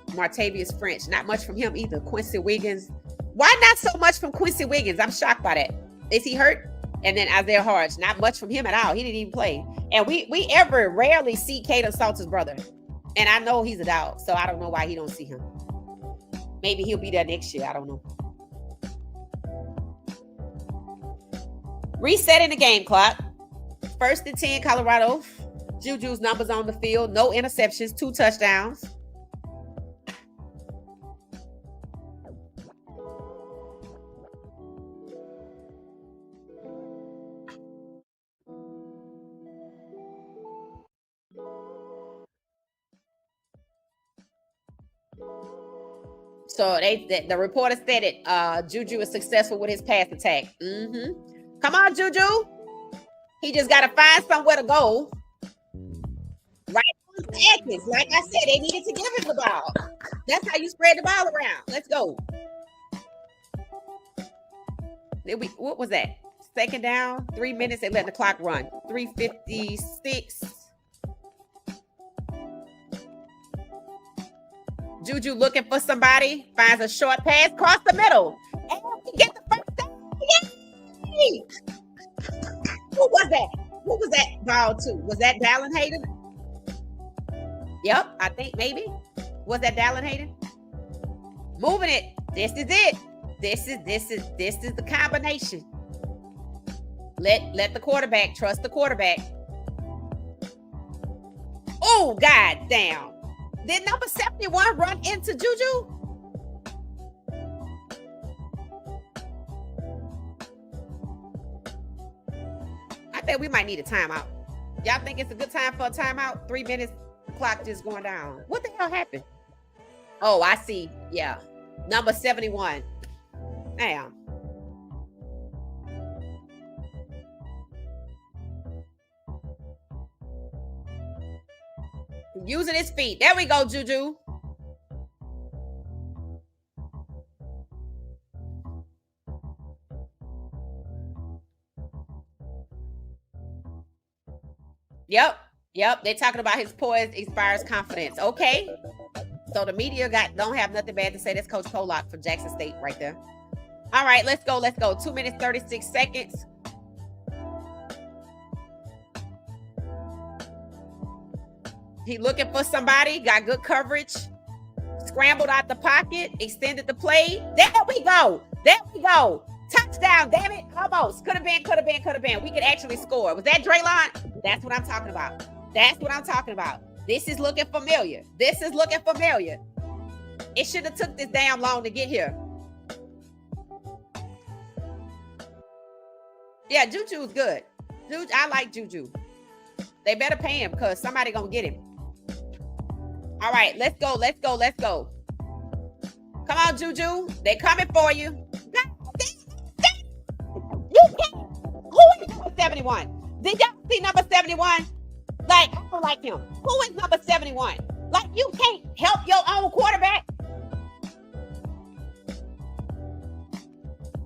Martavius French. Not much from him either. Quincy Wiggins. Why not so much from Quincy Wiggins? I'm shocked by that. Is he hurt? And then Isaiah Hodge. Not much from him at all. He didn't even play. And we ever rarely see Caden Salter's brother. And I know he's a dog, so I don't know why he don't see him. Maybe he'll be there next year. I don't know. Resetting the game clock. 1st and 10, Colorado. JuJu's numbers on the field. No interceptions, 2 touchdowns. So the reporter said it. JuJu is successful with his pass attack. Come on, JuJu. He just got to find somewhere to go. Right on Atkins. Like I said, they needed to give him the ball. That's how you spread the ball around. Let's go. What was that? Second down, 3 minutes, and let the clock run. 3:56. JuJu looking for somebody, finds a short pass, cross the middle. And we get the first down. Yay! Who was that? Who was that ball to? Was that Dallin Hayden? Yep, I think maybe. Was that Dallin Hayden? Moving it. This is it. This is the combination. Let the quarterback trust the quarterback. Oh, god damn. Did number 71 run into JuJu? I think we might need a timeout. Y'all think it's a good time for a timeout? 3 minutes, clock just going down. What the hell happened? Oh, I see. Yeah. Number 71. Damn. Using his feet. There we go, JuJu. Yep. They're talking about his poise inspires confidence. Okay. So the media don't have nothing bad to say. That's Coach Pollock for Jackson State right there. All right, let's go. 2 minutes, 36 seconds. He looking for somebody, got good coverage, scrambled out the pocket, extended the play. There we go. Touchdown, damn it. Almost. Could have been. We could actually score. Was that Draylon? That's what I'm talking about. This is looking familiar. It should have took this damn long to get here. Yeah, JuJu's good. I like JuJu. They better pay him because somebody gonna get him. All right, let's go. Come on, JuJu. They coming for you. You can't. Who is number 71? Did y'all see number 71? Like, I don't like him. Who is number 71? Like, you can't help your own quarterback.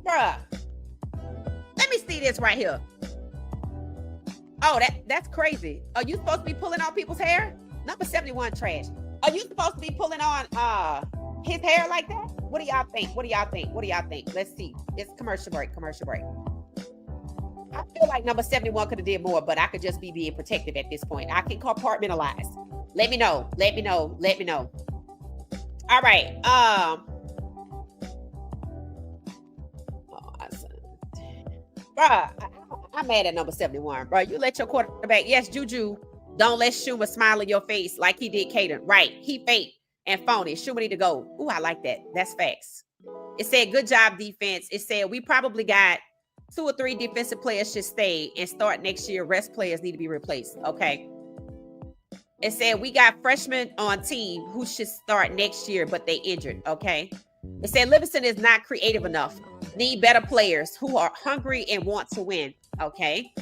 Bruh. Let me see this right here. Oh, that's crazy. Are you supposed to be pulling on people's hair? Number 71 trash. Are you supposed to be pulling on his hair like that? What do y'all think? Let's see. It's commercial break. I feel like number 71 could have did more, but I could just be being protective at this point. I can compartmentalize. Let me know. All right. Bruh, I'm mad at number 71, bro. You let your quarterback, yes, JuJu, don't let Schumer smile in your face like he did Caden. Right. He fake and phony. Schumer need to go. Ooh, I like that. That's facts. It said, good job, defense. It said, we probably got 2 or 3 defensive players should stay and start next year. Rest players need to be replaced. Okay. It said, we got freshmen on team who should start next year, but they injured. Okay. It said, Livingston is not creative enough. Need better players who are hungry and want to win. Okay.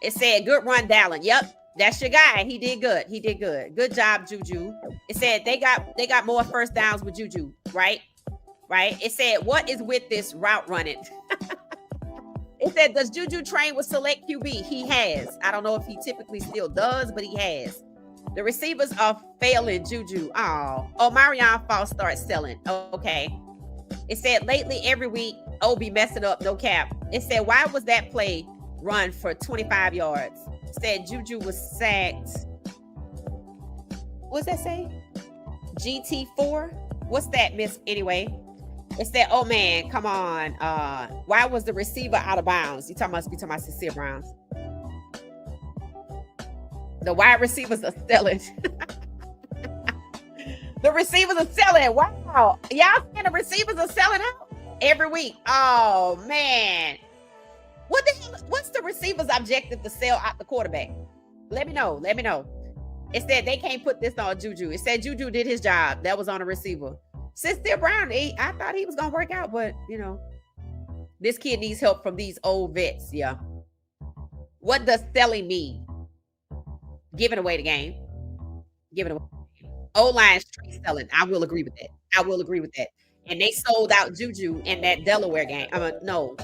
It said, good run, Dallin. Yep. That's your guy. He did good. Good job, JuJu. It said they got more first downs with JuJu, right? It said, what is with this route running? It said, does JuJu train with select QB? He has. I don't know if he typically still does, but he has. The receivers are failing JuJu. Oh, Marion Falls starts selling. Okay. It said, lately every week, be messing up, no cap. It said, why was that play run for 25 yards? It said JuJu was sacked. What's that say? GT4? What's that, miss? Anyway. It said, oh man, come on. Why was the receiver out of bounds? You talking about Cecile Browns. The wide receivers are selling. The receivers are selling. Wow. Y'all saying the receivers are selling out every week. Oh man. What the hell? What's the receiver's objective to sell out the quarterback? Let me know. It said they can't put this on JuJu. It said JuJu did his job. That was on a receiver. Sister Brown, I thought he was gonna work out, but this kid needs help from these old vets. Yeah. What does selling mean? Giving away the game. O-line straight selling. I will agree with that. And they sold out JuJu in that Delaware game. No.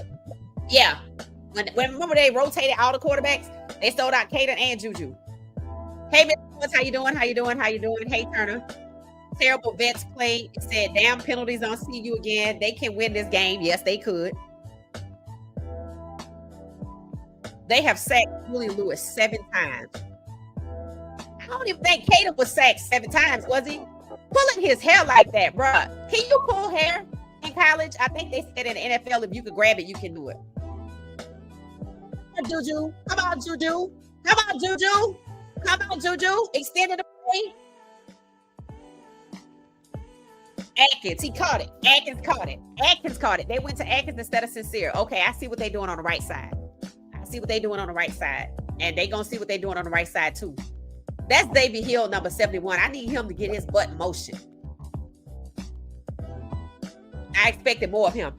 Yeah. When remember they rotated all the quarterbacks, they sold out Caden and JuJu. Hey, Miss Woods, how you doing? How you doing? How you doing? Hey, Turner. Terrible vets play. Said, damn penalties on CU again. They can win this game. Yes, they could. They have sacked Julian Lewis 7 times. I don't even think Caden was sacked 7 times, was he? Pulling his hair like that, bruh. Can you pull hair in college? I think they said in the NFL, if you could grab it, you can do it. Come on, JuJu. Come on, JuJu. Come on, JuJu. Come on, JuJu. Extended the play. Atkins, he caught it. Atkins caught it. Atkins caught it. They went to Atkins instead of Sincere. Okay, I see what they're doing on the right side. I see what they're doing on the right side. And they gonna see what they're doing on the right side too. That's David Hill, number 71. I need him to get his butt in motion. I expected more of him.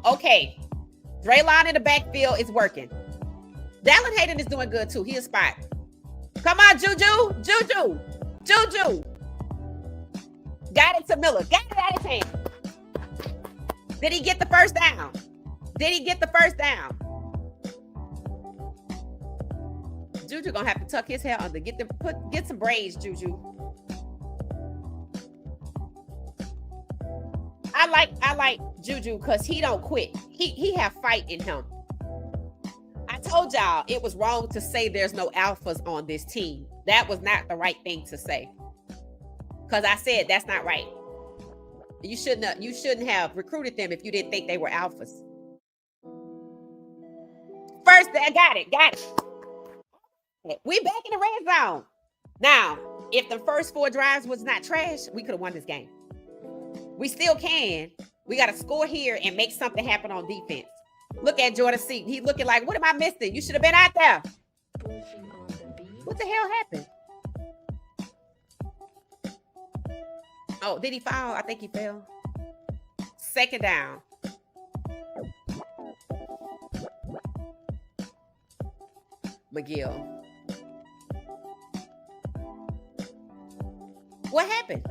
Okay. Draylon in the backfield is working. Dallin Hayden is doing good too. He is spot. Come on, JuJu. JuJu. JuJu. Got it to Miller. Got it out of his hand. Did he get the first down? Did he get the first down? JuJu gonna have to tuck his hair under. Get some braids, JuJu. I like JuJu because he don't quit. He have fight in him. I told y'all it was wrong to say there's no alphas on this team. That was not the right thing to say. Because I said that's not right. You shouldn't have recruited them if you didn't think they were alphas. First, I got it. We back in the red zone. Now, if the first 4 drives was not trash, we could have won this game. We still can. We got to score here and make something happen on defense. Look at Jordan Seaton. He's looking like, what am I missing? You should have been out there. What the hell happened? Oh, did he foul? I think he fell. Second down. McGill. What happened?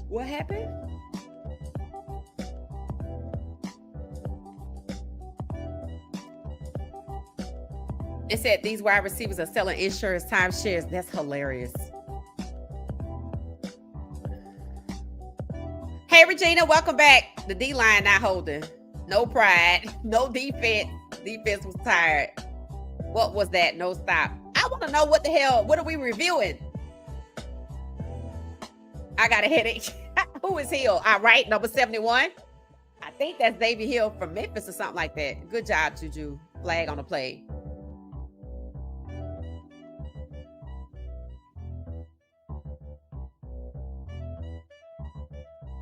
What happened? It said these wide receivers are selling insurance timeshares. That's hilarious. Hey, Regina, welcome back. The D-line not holding. No pride. No defense. Defense was tired. What was that? No stop. I want to know what the hell. What are we reviewing? I got a headache. Who is Hill? All right, number 71. I think that's David Hill from Memphis or something like that. Good job, JuJu. Flag on the play.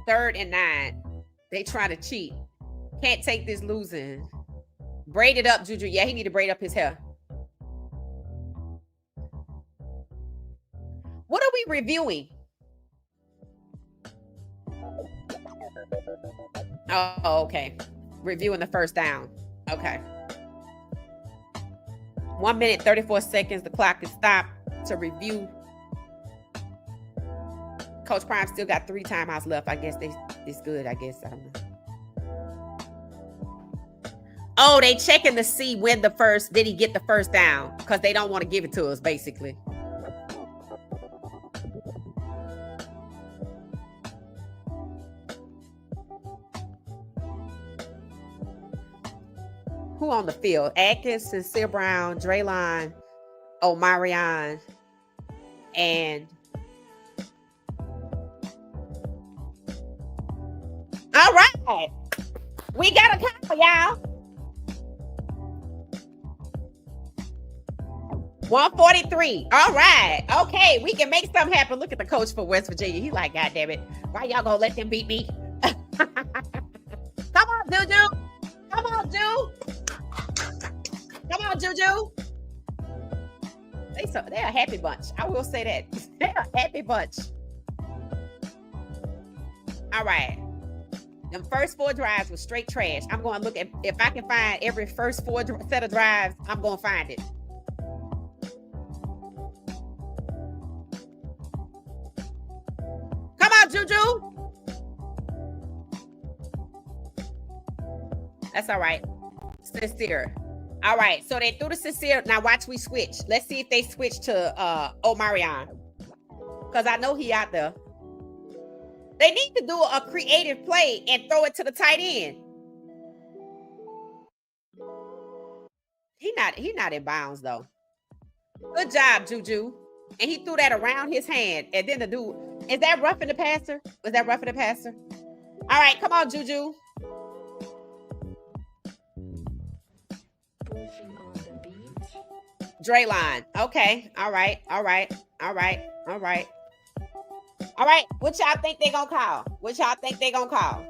Third and 9. They trying to cheat. Can't take this losing. Braid it up, JuJu. Yeah, he need to braid up his hair. What are we reviewing? Oh, okay. Reviewing the first down. Okay. 1 minute, 34 seconds. The clock is stopped to review. Coach Prime still got 3 timeouts left. I guess it's good. I guess. I don't know. Oh, they checking to see when did he get the first down? Because they don't want to give it to us, basically. Who on the field? Atkins, Sincere Brown, Draylon, Omarion, and all right. We got a call, y'all. 143. All right. Okay, we can make something happen. Look at the coach for West Virginia. He like, God damn it. Why y'all gonna let them beat me? Come on, JuJu. Come on, Ju. Come on, JuJu. They're a happy bunch. I will say that. They're a happy bunch. All right. Them first 4 drives was straight trash. I'm going to look at, if I can find every first 4 set of drives, I'm going to find it. JuJu. That's all right. Sincere. All right. So they threw the sincere. Now watch we switch. Let's see if they switch to Omarion. Because I know he out there. They need to do a creative play and throw it to the tight end. He not in bounds though. Good job, JuJu. And he threw that around his hand. And then the dude, is that roughing the passer? Was that roughing the passer? All right, come on, JuJu. Pushing on the beat. Draylon. Okay. All right. All right. All right. All right. All right. What y'all think they gonna call? What y'all think they gonna call?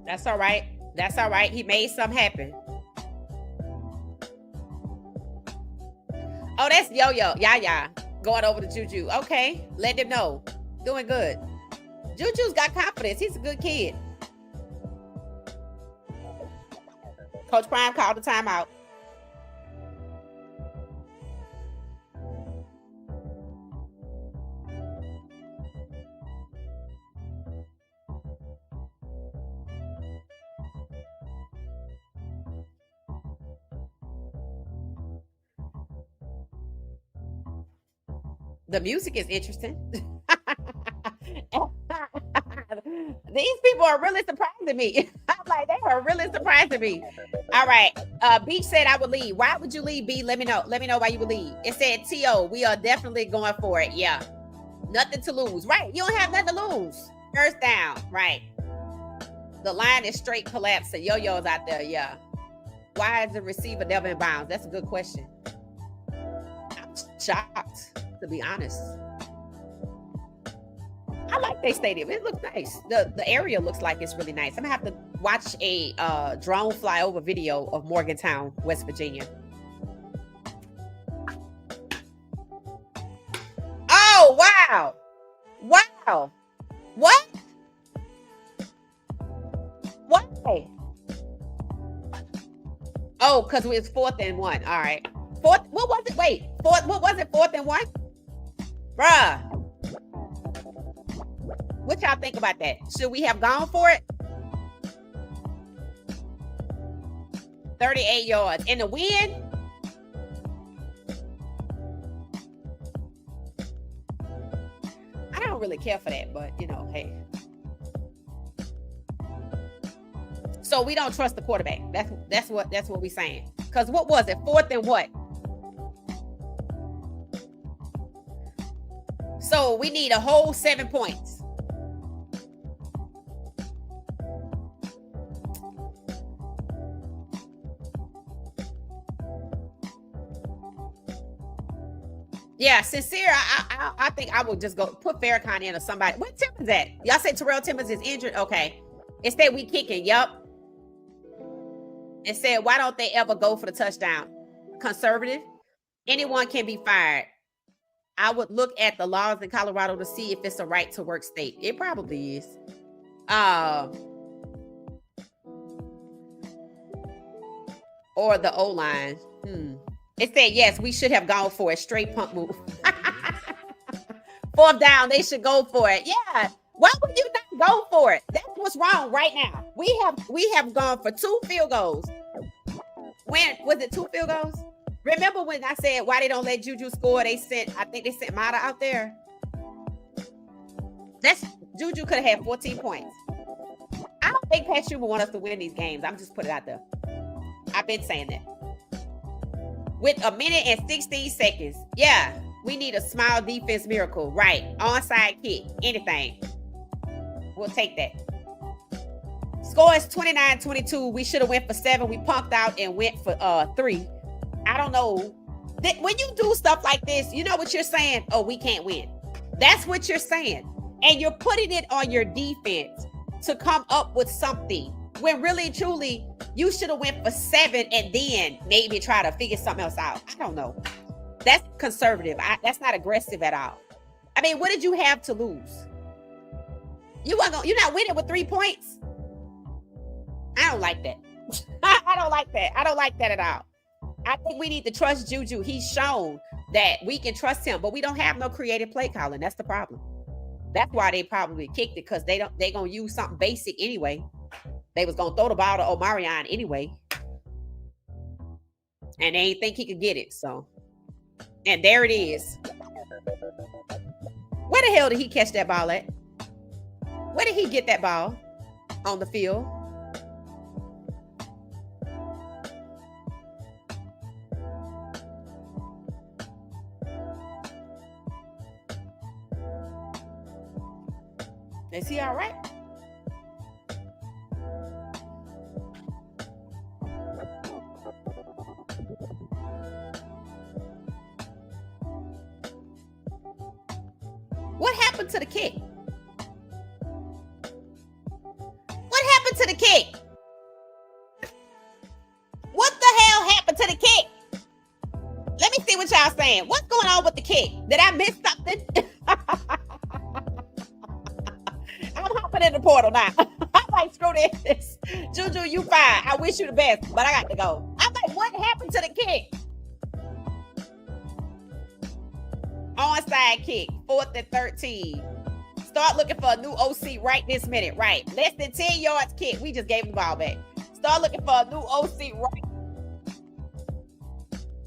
That's all right. That's all right. He made something happen. Oh, that's Yo-Yo. Yeah. Going over to JuJu. Okay. Let them know. Doing good. JuJu's got confidence. He's a good kid. Coach Prime called the timeout. The music is interesting. These people are really surprising me. I'm like, they are really surprising me. All right. Beach said I would leave. Why would you leave, B? Let me know. Let me know why you would leave. It said, T.O., we are definitely going for it. Yeah. Nothing to lose. Right. You don't have nothing to lose. First down. Right. The line is straight collapsing. Yo-Yo's out there. Yeah. Why is the receiver never in bounds? That's a good question. I'm shocked, to be honest. I like their stadium. It looks nice. The area looks like it's really nice. I'm gonna have to watch a drone flyover video of Morgantown, West Virginia. Oh, wow. Wow. What? Why? Oh, because it was 4th and 1. All right. What was it? Wait. What was it? 4th and 1? Bruh. What y'all think about that? Should we have gone for it? 38 yards. And the win? I don't really care for that, but, you know, hey. So we don't trust the quarterback. That's what we saying. Because what was it? 4th and what? So we need a whole 7 points. Yeah, sincere. I think I would just go put Farrakhan in or somebody. Where Timmons at? Y'all say Terrell Timmons is injured? Okay. Instead, we kicking. Yup. And said, why don't they ever go for the touchdown? Conservative. Anyone can be fired. I would look at the laws in Colorado to see if it's a right to work state. It probably is. Or the O-line. It said, yes, we should have gone for a straight punt move. 4th down, they should go for it. Yeah. Why would you not go for it? That's what's wrong right now. We have gone for 2 field goals. When was it 2 field goals? Remember when I said why they don't let JuJu score? I think they sent Mata out there. JuJu could have had 14 points. I don't think Pat Schumer want us to win these games. I'm just putting it out there. I've been saying that. With 1 minute and 16 seconds. Yeah, we need a small defense miracle. Right. Onside kick. Anything. We'll take that. Score is 29-22. We should have went for 7. We punked out and went for 3. I don't know When you do stuff like this, you know what you're saying? Oh, we can't win. That's what you're saying. And you're putting it on your defense to come up with something when really, truly, you should have went for 7 and then maybe try to figure something else out. I don't know. That's conservative. That's not aggressive at all. I mean, what did you have to lose? You're not winning with 3 points. I don't like that. I don't like that. I don't like that at all. I think we need to trust JuJu. He's shown that we can trust him, but we don't have no creative play calling. That's the problem. That's why they probably kicked it, because they gonna use something basic anyway. They was gonna throw the ball to Omarion anyway, and they ain't think he could get it. So, and there it is. Where the hell did he catch that ball at? Where did he get that ball on the field? Is he all right? What happened to the kick? What happened to the kick? What the hell happened to the kick? Let me see what y'all saying. What's going on with the kick? Did I miss something? I'm hopping in the portal now. I'm like, screw this. JuJu, you fine. I wish you the best, but I got to go. I'm like, what happened to the kick? Onside kick, 4th and 13. Start looking for a new OC right this minute. Right. Less than 10 yards kick. We just gave him the ball back. Start looking for a new OC right.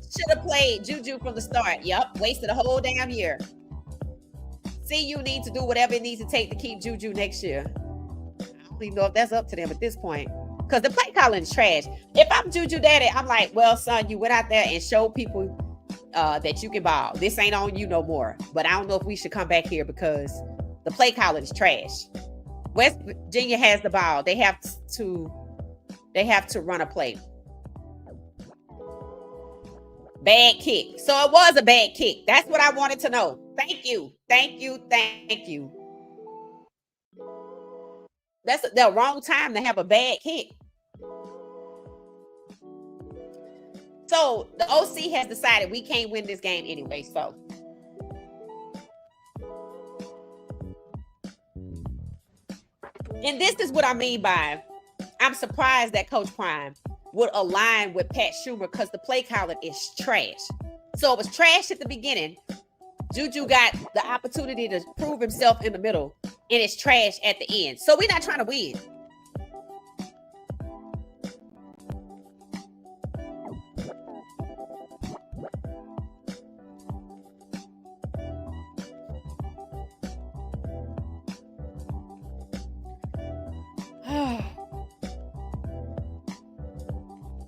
Should have played JuJu from the start. Yep. Wasted a whole damn year. CU need to do whatever it needs to take to keep JuJu next year. I don't even know if that's up to them at this point, because the play calling is trash. If I'm JuJu daddy, I'm like, well, son, you went out there and showed people that you can ball. This ain't on you no more. But I don't know if we should come back here, because the play calling is trash. West Virginia has the ball. They have to run a play. Bad kick. So it was a bad kick. That's what I wanted to know. Thank you. Thank you. Thank you. That's the wrong time to have a bad kick. So the OC has decided we can't win this game anyway. So and this is what I mean by, I'm surprised that Coach Prime would align with Pat Schumer, because the play calling is trash. So it was trash at the beginning. JuJu got the opportunity to prove himself in the middle, and it's trash at the end. So we're not trying to win.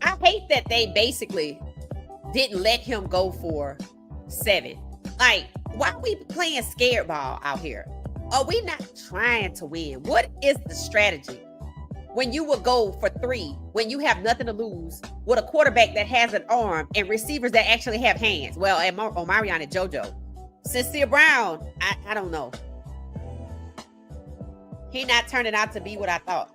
I hate that they basically didn't let him go for 7. Like, why are we playing scared ball out here? Are we not trying to win? What is the strategy when you will go for 3, when you have nothing to lose, with a quarterback that has an arm and receivers that actually have hands? Well, and Omarion and JoJo. Sincere Brown, I don't know. He not turning out to be what I thought.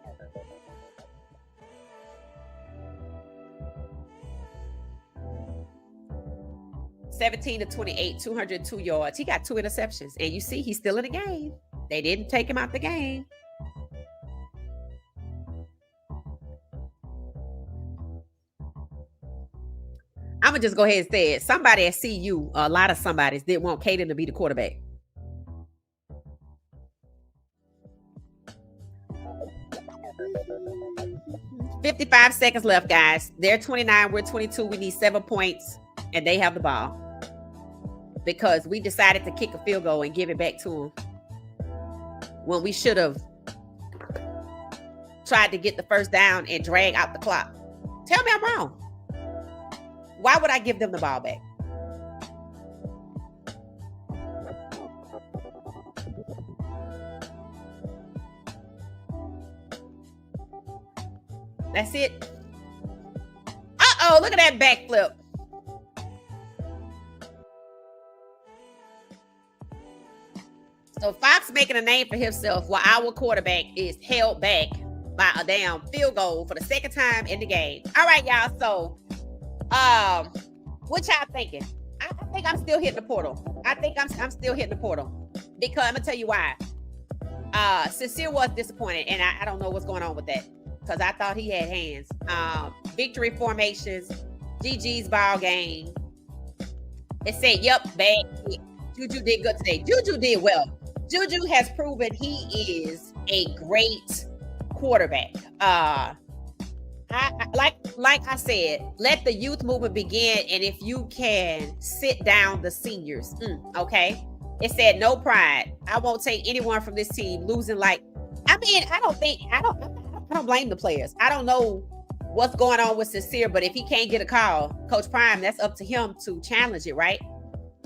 (17-28), 202 yards. He got 2 interceptions. And you see, he's still in the game. They didn't take him out the game. I'm going to just go ahead and say it. Somebody at CU, a lot of somebodies, didn't want Caden to be the quarterback. $55 seconds left, guys. They're 29. We're 22. We need 7 points, and they have the ball, because we decided to kick a field goal and give it back to them when we should have tried to get the first down and drag out the clock. Tell me I'm wrong. Why would I give them the ball back? That's it. Uh-oh, look at that backflip. So Fox making a name for himself while our quarterback is held back by a damn field goal for the second time in the game. All right, y'all. So, what y'all thinking? I think I'm still hitting the portal. I think I'm still hitting the portal because I'm gonna tell you why. Sincere was disappointed, and I don't know what's going on with that because I thought he had hands. Victory formations, GG's ball game. It said, "Yep, bad. JuJu did good today. JuJu did well. JuJu has proven he is a great quarterback. Like I said, let the youth movement begin, and if you can sit down the seniors, okay." It said, "No pride. I won't take anyone from this team losing." I don't blame the players. I don't know what's going on with Sincere, but if he can't get a call, Coach Prime, that's up to him to challenge it, right?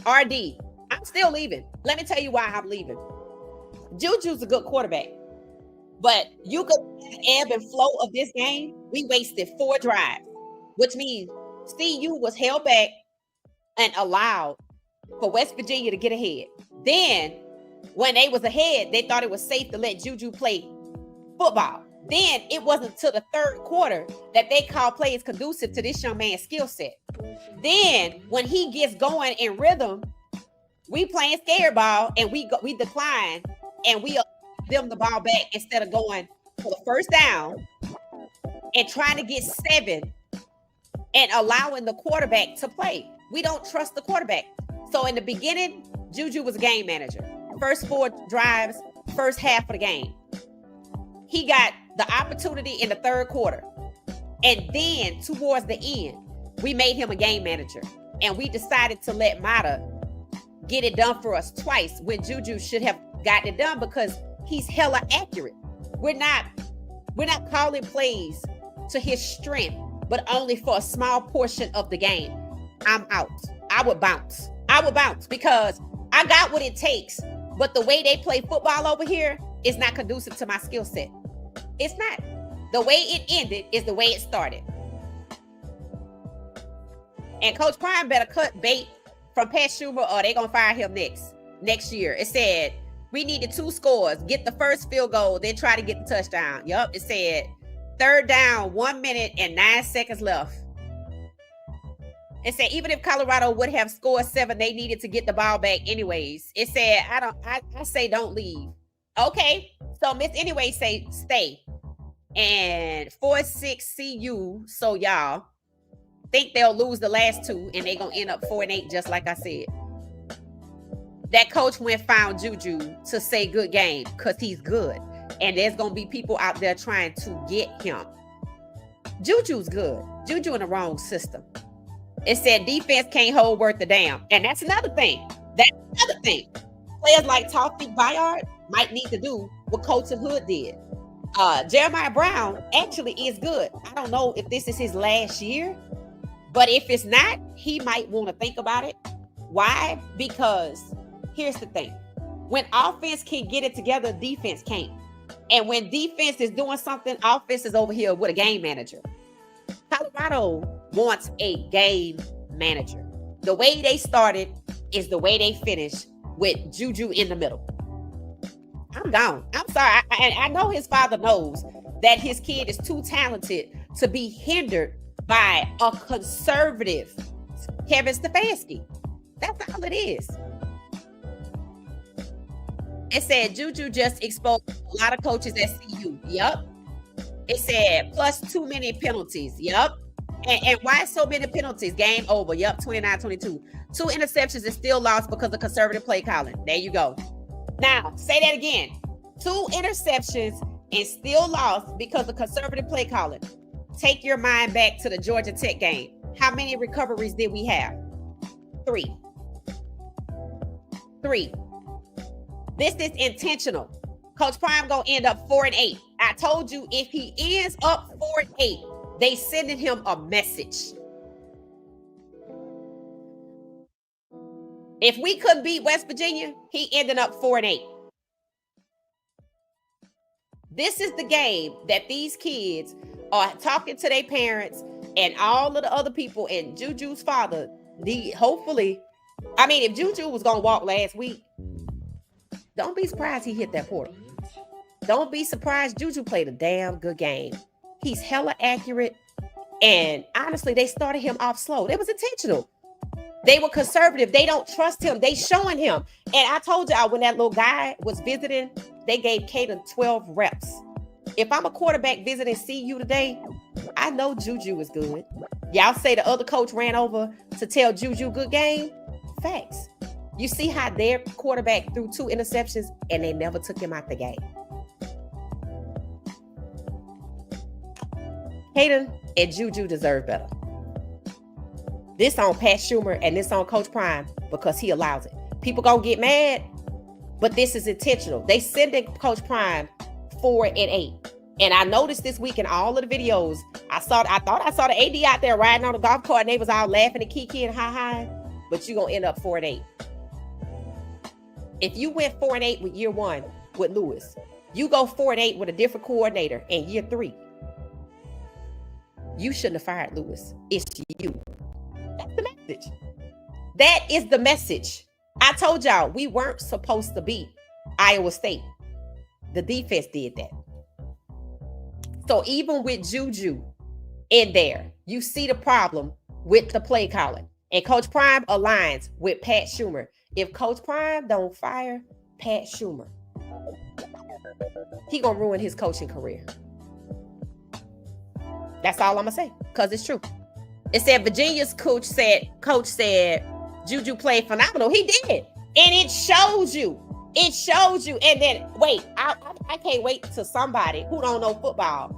RD, I'm still leaving. Let me tell you why I'm leaving. JuJu's a good quarterback, but you could ebb and flow of this game. We wasted 4 drives, which means CU was held back and allowed for West Virginia to get ahead. Then, when they was ahead, they thought it was safe to let JuJu play football. Then it wasn't until the third quarter that they called plays conducive to this young man's skill set. Then, when he gets going in rhythm, we playing scared ball and we decline and we them the ball back instead of going for the first down and trying to get 7 and allowing the quarterback to play. We don't trust the quarterback. So in the beginning, JuJu was a game manager. First 4 drives, first half of the game. He got the opportunity in the third quarter. And then towards the end, we made him a game manager. And we decided to let Mata get it done for us twice when JuJu should have gotten it done because he's hella accurate. We're not calling plays to his strength, but only for a small portion of the game. I'm out. I would bounce because I got what it takes, but the way they play football over here is not conducive to my skill set. It's not. The way it ended is the way it started. And Coach Prime better cut bait from Pat Schumer or they're going to fire him next year. It said, we needed 2 scores. Get the first field goal, then try to get the touchdown. Yup, it said, third down, 1 minute and 9 seconds left. It said, even if Colorado would have scored 7, they needed to get the ball back anyways. It said, I say don't leave. Okay, so Miss Anyway say stay. And 4-6 CU, so y'all think they'll lose the last 2 and they're going to end up 4-8 just like I said. That coach went found JuJu to say good game because he's good. And there's going to be people out there trying to get him. JuJu's good. JuJu in the wrong system. It said defense can't hold worth a damn. And that's another thing. Players like Taufik Bayard might need to do what Colton Hood did. Jeremiah Brown actually is good. I don't know if this is his last year, but if it's not, he might want to think about it. Why? Because here's the thing. When offense can get it together, defense can't. And when defense is doing something, offense is over here with a game manager. Colorado wants a game manager. The way they started is the way they finished with JuJu in the middle. I'm gone. I'm sorry. I know his father knows that his kid is too talented to be hindered by a conservative Kevin Stefanski. That's all it is. It said JuJu just exposed a lot of coaches at CU. Yup. It said plus too many penalties. Yup. And why so many penalties? Game over. Yup. 29-22. 2 interceptions and still lost because of conservative play calling. There you go. Now, say that again. 2 interceptions and still lost because of conservative play calling. Take your mind back to the Georgia Tech game. How many recoveries did we have? 3. This is intentional. Coach Prime gonna end up 4-8. I told you if he ends up 4-8, they sending him a message. If we couldn't beat West Virginia, he ended up 4-8. This is the game that these kids are talking to their parents and all of the other people and JuJu's father. Hopefully, I mean, if JuJu was gonna walk last week, Don't be surprised he hit that portal. Don't be surprised JuJu played a damn good game. He's hella accurate. And honestly, they started him off slow. It was intentional. They were conservative. They don't trust him. They showing him. And I told y'all when that little guy was visiting, they gave Caden 12 reps. If I'm a quarterback visiting CU today, I know JuJu is good. Y'all say the other coach ran over to tell JuJu good game? Facts. You see how their quarterback threw 2 interceptions and they never took him out the game. Caden and JuJu deserve better. This on Pat Schumer and this on Coach Prime because he allows it. People gonna get mad, but this is intentional. They sending Coach Prime 4-8. And I noticed this week in all of the videos, I thought I saw the AD out there riding on the golf cart and they was all laughing and kiki and hi, but you gonna end up 4-8. If you went 4-8 with year 1 with Lewis, you go 4-8 with a different coordinator in year 3. You shouldn't have fired Lewis. It's you. That's the message. That is the message. I told y'all we weren't supposed to beat Iowa State. The defense did that. So even with JuJu in there, you see the problem with the play calling. And Coach Prime aligns with Pat Schumer. If Coach Prime don't fire Pat Schumer, he gonna ruin his coaching career. That's all I'm gonna say, because it's true. It said Virginia's coach said JuJu played phenomenal. He did. And it shows you. It shows you. And then, wait, I can't wait till somebody who don't know football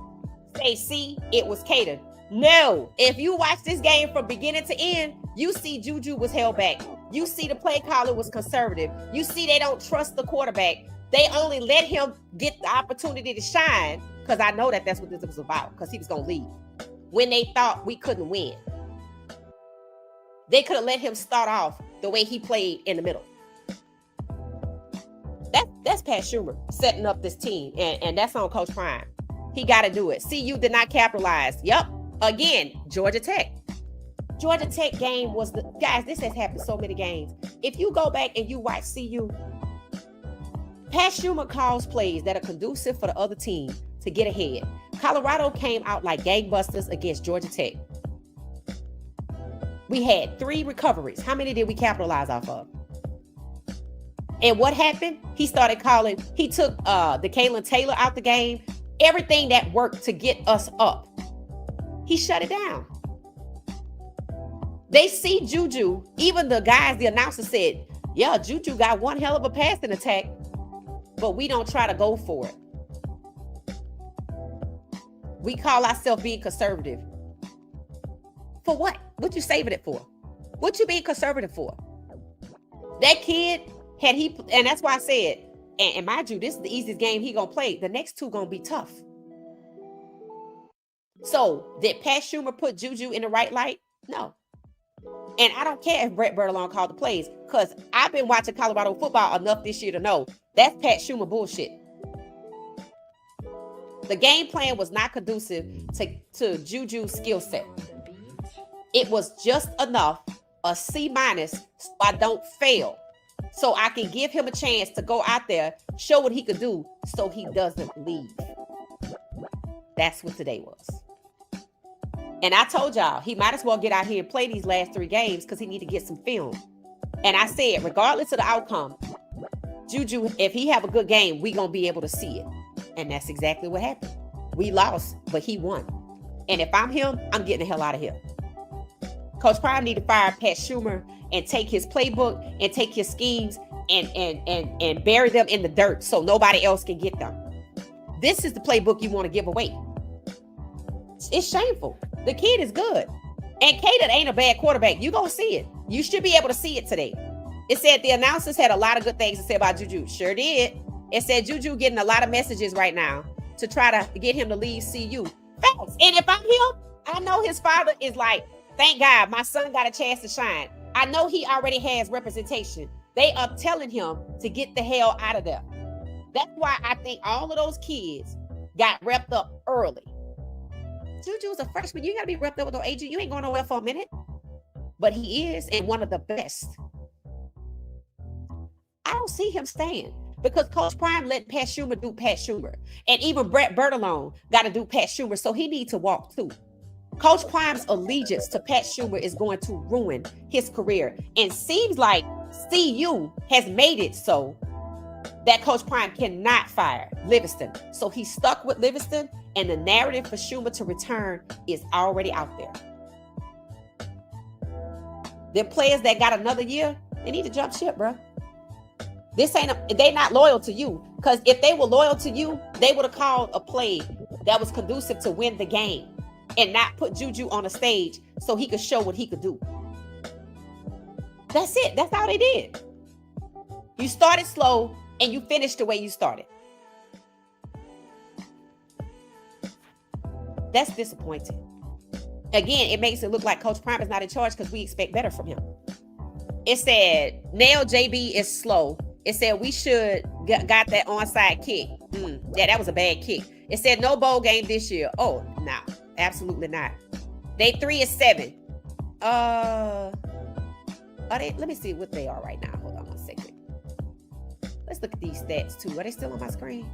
say, see, it was Caden. No. If you watch this game from beginning to end, you see JuJu was held back. You see the play caller was conservative. You see they don't trust the quarterback. They only let him get the opportunity to shine, because I know that's what this was about, because he was going to leave when they thought we couldn't win. They could have let him start off the way he played in the middle. That's Pat Schumer setting up this team, and that's on Coach Prime. He got to do it. CU did not capitalize. Yep. Again, Georgia Tech. Georgia Tech game was the guys. This has happened so many games. If you go back and you watch CU, Pat Schumer calls plays that are conducive for the other team to get ahead. Colorado came out like gangbusters against Georgia Tech. We had 3 recoveries. How many did we capitalize off of? And what happened? He started calling. He took the Kalen Taylor out the game. Everything that worked to get us up, he shut it down. They see JuJu. Even the guys, the announcer said, yeah, JuJu got one hell of a passing attack, but we don't try to go for it. We call ourselves being conservative. For what? What you saving it for? What you being conservative for? That kid, and that's why I said, and mind you, this is the easiest game he gonna play. The next 2 gonna be tough. So did Pat Schumer put JuJu in the right light? No. And I don't care if Brett Bertelon called the plays, because I've been watching Colorado football enough this year to know that's Pat Schumer bullshit. The game plan was not conducive to JuJu's skill set. It was just enough, a C-, so I don't fail. So I can give him a chance to go out there, show what he could do, so he doesn't leave. That's what today was. And I told y'all, he might as well get out here and play these last 3 games because he need to get some film. And I said, regardless of the outcome, JuJu, if he have a good game, we going to be able to see it. And that's exactly what happened. We lost, but he won. And if I'm him, I'm getting the hell out of here. Coach Prime need to fire Pat Schumer and take his playbook and take his schemes and bury them in the dirt so nobody else can get them. This is the playbook you want to give away. It's shameful. The kid is good. And Caden ain't a bad quarterback. You gonna see it. You should be able to see it today. It said the announcers had a lot of good things to say about JuJu. Sure did. It said JuJu getting a lot of messages right now to try to get him to leave CU. Facts. And if I'm him, I know his father is like, thank God my son got a chance to shine. I know he already has representation. They are telling him to get the hell out of there. That's why I think all of those kids got repped up early. JuJu's a freshman. You got to be repped up with no agent. You ain't going nowhere for a minute. But he is, and one of the best. I don't see him staying. because Coach Prime let Pat Schumer do Pat Schumer. And even Brett Bertolone got to do Pat Schumer, so he needs to walk too. Coach Prime's allegiance to Pat Schumer is going to ruin his career. And seems like CU has made it so that Coach Prime cannot fire Livingston. So he's stuck with Livingston, and the narrative for Schumer to return is already out there. The players that got another year, they need to jump ship, bro. They not loyal to you. Because if they were loyal to you, they would have called a play that was conducive to win the game and not put JuJu on a stage so he could show what he could do. That's it. That's how they did. You started slow and you finished the way you started. That's disappointing. Again, it makes it look like Coach Prime is not in charge because we expect better from him. It said, Nail JB is slow. It said we should got that onside kick. Yeah, that was a bad kick. It said no bowl game this year. Oh, no, absolutely not. Day 3 is 7. Are they? Let me see what they are right now. Hold on 1 second. Let's look at these stats too. Are they still on my screen?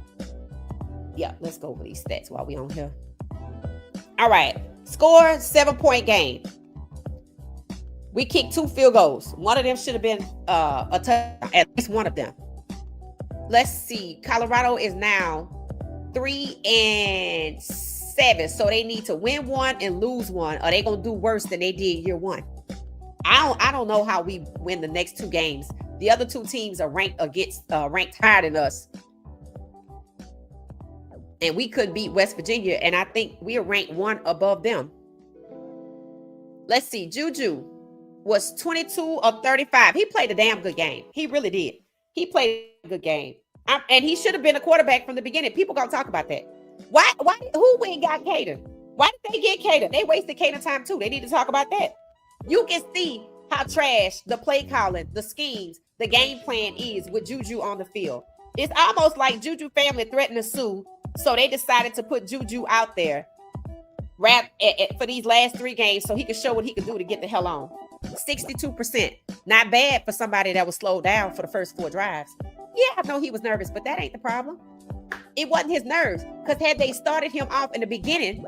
Yeah, let's go over these stats while we on here. All right, score 7-point game. We kicked 2 field goals. One of them should have been a touchdown, at least one of them. Let's see. Colorado is now 3-7. So they need to win 1 and lose 1. Or they gonna do worse than they did year 1. I don't know how we win the next 2 games. The other 2 teams are ranked higher than us. And we could beat West Virginia. And I think we are ranked 1 above them. Let's see. JuJu was 22 of 35. He played a damn good game. He really did. He played a good game. And he should have been a quarterback from the beginning. People gonna talk about that. Who went and got Cater? Why did they get Cater? They wasted Cater time too. They need to talk about that. You can see how trash the play calling, the schemes, the game plan is with JuJu on the field. It's almost like JuJu family threatened to sue. So they decided to put JuJu out there for these last 3 games so he could show what he could do to get the hell on. 62%. Not bad for somebody that was slowed down for the first 4 drives. Yeah, I know he was nervous, but that ain't the problem. It wasn't his nerves. Because had they started him off in the beginning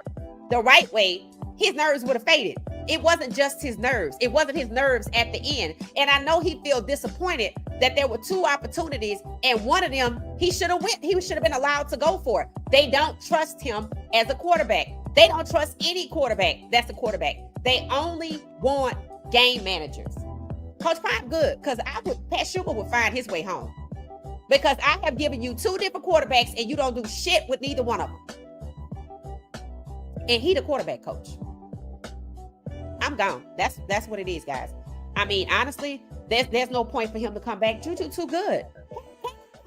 the right way, his nerves would have faded. It wasn't just his nerves. It wasn't his nerves at the end. And I know he feels disappointed that there were 2 opportunities and one of them he should have been allowed to go for it. They don't trust him as a quarterback. They don't trust any quarterback that's a quarterback. They only want game managers. Coach Prime good, because Pat Schumer would find his way home. Because I have given you 2 different quarterbacks and you don't do shit with neither one of them. And he the quarterback coach. I'm gone. That's what it is, guys. I mean, honestly, there's no point for him to come back. JuJu too good.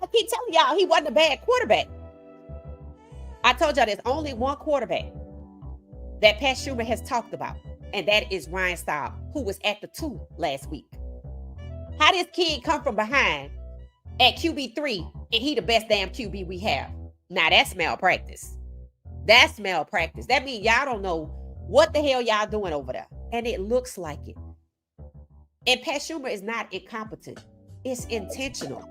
I keep telling y'all he wasn't a bad quarterback. I told y'all there's only one quarterback that Pat Schumer has talked about, and that is Ryan Staub, who was at the 2 last week. How this kid come from behind at QB3 and he the best damn QB we have? Now that's malpractice. That's malpractice. That means y'all don't know what the hell y'all doing over there. And it looks like it. And Pat Schumer is not incompetent. It's intentional.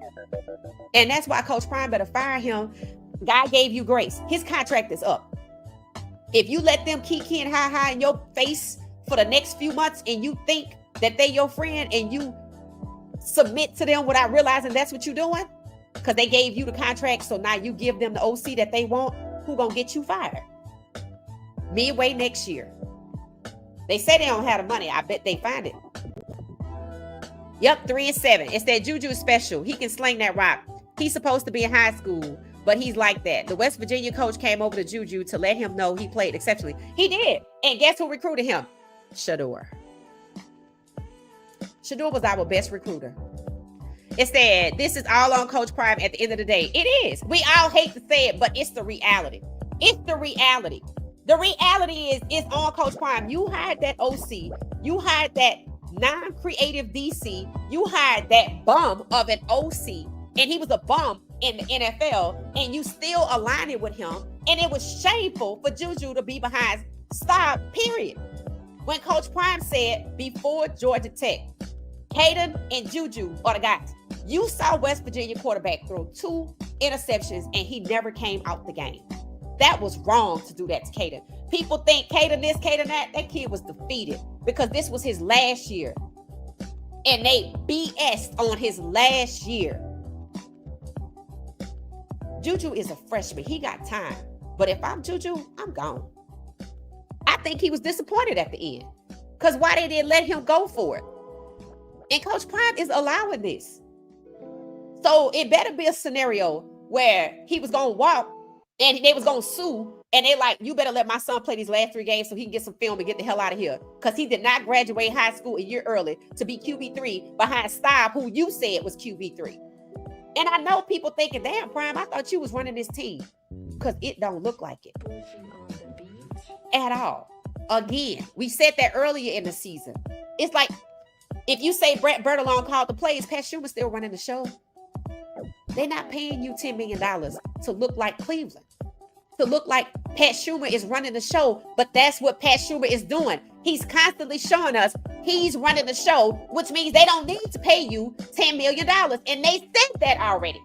And that's why Coach Prime better fire him. God gave you grace. His contract is up. If you let them keep keying high in your face for the next few months and you think that they your friend and you submit to them without realizing that's what you're doing, because they gave you the contract, so now you give them the OC that they want, who gonna get you fired? Midway next year. They say they don't have the money. I bet they find it. Yep, 3-7. It's that JuJu is special. He can sling that rock. He's supposed to be in high school, but he's like that. The West Virginia coach came over to JuJu to let him know he played exceptionally. He did. And guess who recruited him? Shador. Shador was our best recruiter. It said, this is all on Coach Prime at the end of the day. It is. We all hate to say it, but it's the reality. It's the reality. The reality is it's on Coach Prime. You hired that OC. You hired that non-creative DC. You hired that bum of an OC. And he was a bum in the NFL. And you still aligning with him. And it was shameful for JuJu to be behind Staub, period. When Coach Prime said before Georgia Tech, Caden and JuJu are the guys. You saw West Virginia quarterback throw 2 interceptions and he never came out the game. That was wrong to do that to Caden. People think Caden this, Caden that. That kid was defeated because this was his last year. And they BS'd on his last year. JuJu is a freshman. He got time. But if I'm JuJu, I'm gone. I think he was disappointed at the end. Because why they didn't let him go for it? And Coach Prime is allowing this. So it better be a scenario where he was going to walk and they was going to sue. And they like, you better let my son play these last 3 games so he can get some film and get the hell out of here. Because he did not graduate high school a year early to be QB3 behind Staub, who you said was QB3. And I know people thinking, damn, Prime, I thought you was running this team. Because it don't look like it. At all. Again, we said that earlier in the season. It's like, if you say Brett Bertolone called the plays, Pat Schumer still running the show. They're not paying you $10 million to look like Cleveland. To look like Pat Schumer is running the show, but that's what Pat Schumer is doing. He's constantly showing us he's running the show, which means they don't need to pay you $10 million. And they said that already.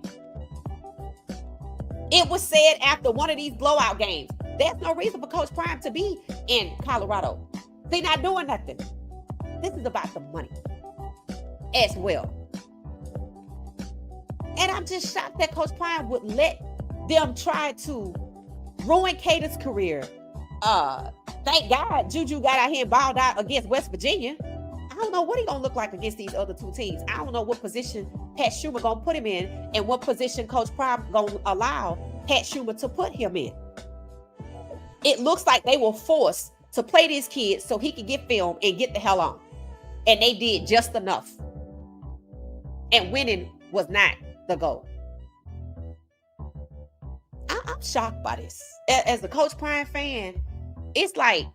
It was said after one of these blowout games. There's no reason for Coach Prime to be in Colorado. They're not doing nothing. This is about the money as well. And I'm just shocked that Coach Prime would let them try to ruin Caden's career. Thank God JuJu got out here and balled out against West Virginia. I don't know what he's going to look like against these other 2 teams. I don't know what position Pat Schumer going to put him in and what position Coach Prime going to allow Pat Schumer to put him in. It looks like they were forced to play these kids so he could get film and get the hell on. And they did just enough. And winning was not the goal. I'm shocked by this. As a Coach Prime fan, it's like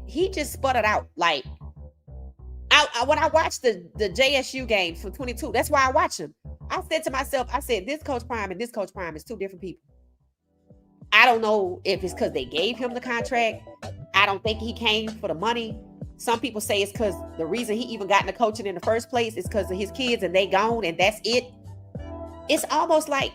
he just sputtered out. Like, when I watched the JSU games from 22, that's why I watch them. I said to myself, I said, this Coach Prime and this Coach Prime is 2 different people. I don't know if it's because they gave him the contract. I don't think he came for the money. Some people say it's because the reason he even got into coaching in the first place is because of his kids and they gone and that's it. It's almost like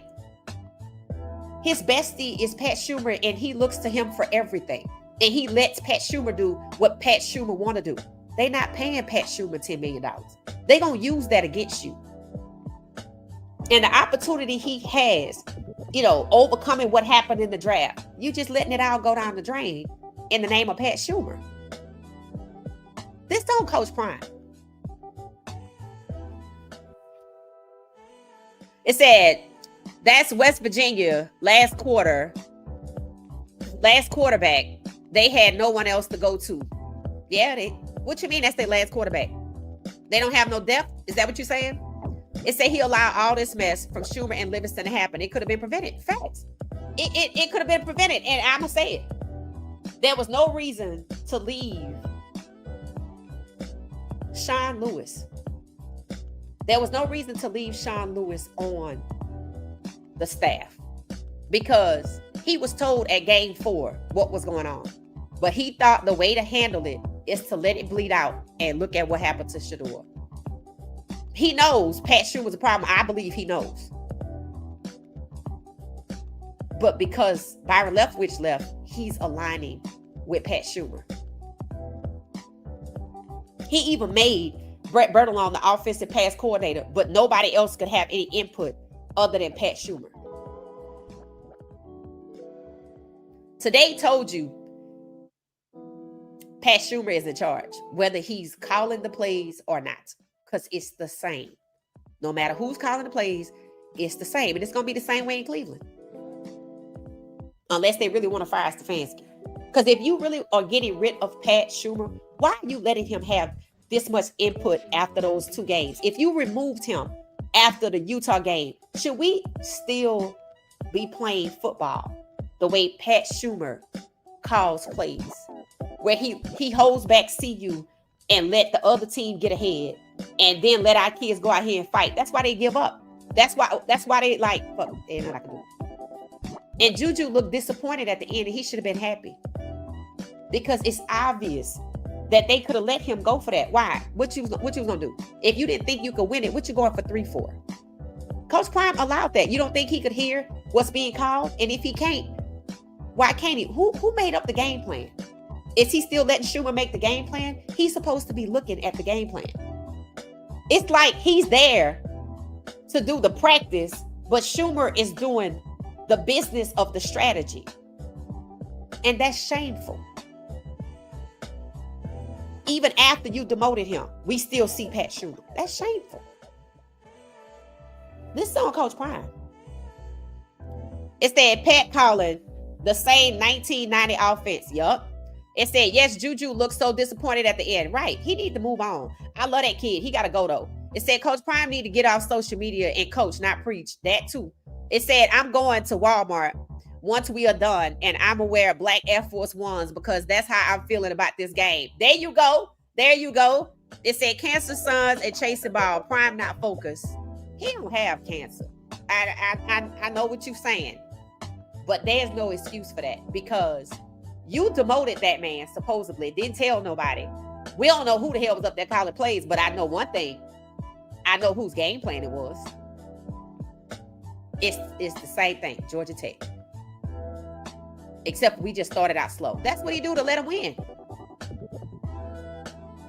his bestie is Pat Schumer and he looks to him for everything. And he lets Pat Schumer do what Pat Schumer want to do. They're not paying Pat Schumer $10 million. They're going to use that against you. And the opportunity he has, overcoming what happened in the draft, you just letting it all go down the drain in the name of Pat Schumer. This don't Coach Prime. It said, that's West Virginia last quarterback. They had no one else to go to. Yeah, what you mean that's their last quarterback? They don't have no depth? Is that what you're saying? It said he allowed all this mess from Schumer and Livingston to happen. It could have been prevented. Facts. It could have been prevented. And I'm going to say it. There was no reason to leave Sean Lewis. There was no reason to leave Sean Lewis on the staff because he was told at game 4 what was going on. But he thought the way to handle it is to let it bleed out and look at what happened to Shador. He knows Pat Schumer was a problem. I believe he knows. But because Byron Leftwich left, he's aligning with Pat Schumer. He even made Brett Bertolone the offensive pass coordinator, but nobody else could have any input other than Pat Schumer. Today told you Pat Schumer is in charge, whether he's calling the plays or not, because it's the same. No matter who's calling the plays, it's the same. And it's going to be the same way in Cleveland. Unless they really want to fire Stefanski. Because if you really are getting rid of Pat Schumer, why are you letting him have this much input after those 2 games? If you removed him after the Utah game, should we still be playing football the way Pat Schumer calls plays? Where he holds back CU and let the other team get ahead and then let our kids go out here and fight. That's why they give up. That's why they like, fuck, they're not gonna do it. And JuJu looked disappointed at the end and he should have been happy. Because it's obvious that they could have let him go for that. Why? What you gonna do? If you didn't think you could win it, what you going for 3 for? Coach Prime allowed that. You don't think he could hear what's being called? And if he can't, why can't he? Who made up the game plan? Is he still letting Schumer make the game plan? He's supposed to be looking at the game plan. It's like he's there to do the practice, but Schumer is doing the business of the strategy. And that's shameful. Even after you demoted him, we still see Pat Schumer. That's shameful. This is on Coach Prime. It said Pat calling the same 1990 offense. Yup. It said, yes, JuJu looks so disappointed at the end. Right. He need to move on. I love that kid. He got to go, though. It said Coach Prime need to get off social media and coach, not preach. That, too. It said, I'm going to Walmart once we are done, and I'm going to wear black Air Force Ones because that's how I'm feeling about this game. There you go. There you go. It said Cancer Sons and Chasing Ball. Prime not focused. He don't have cancer. I know what you're saying. But there's no excuse for that because you demoted that man, supposedly. Didn't tell nobody. We don't know who the hell was up there calling plays, but I know one thing. I know whose game plan it was. It's the same thing, Georgia Tech. Except we just started out slow. That's what he do to let him win.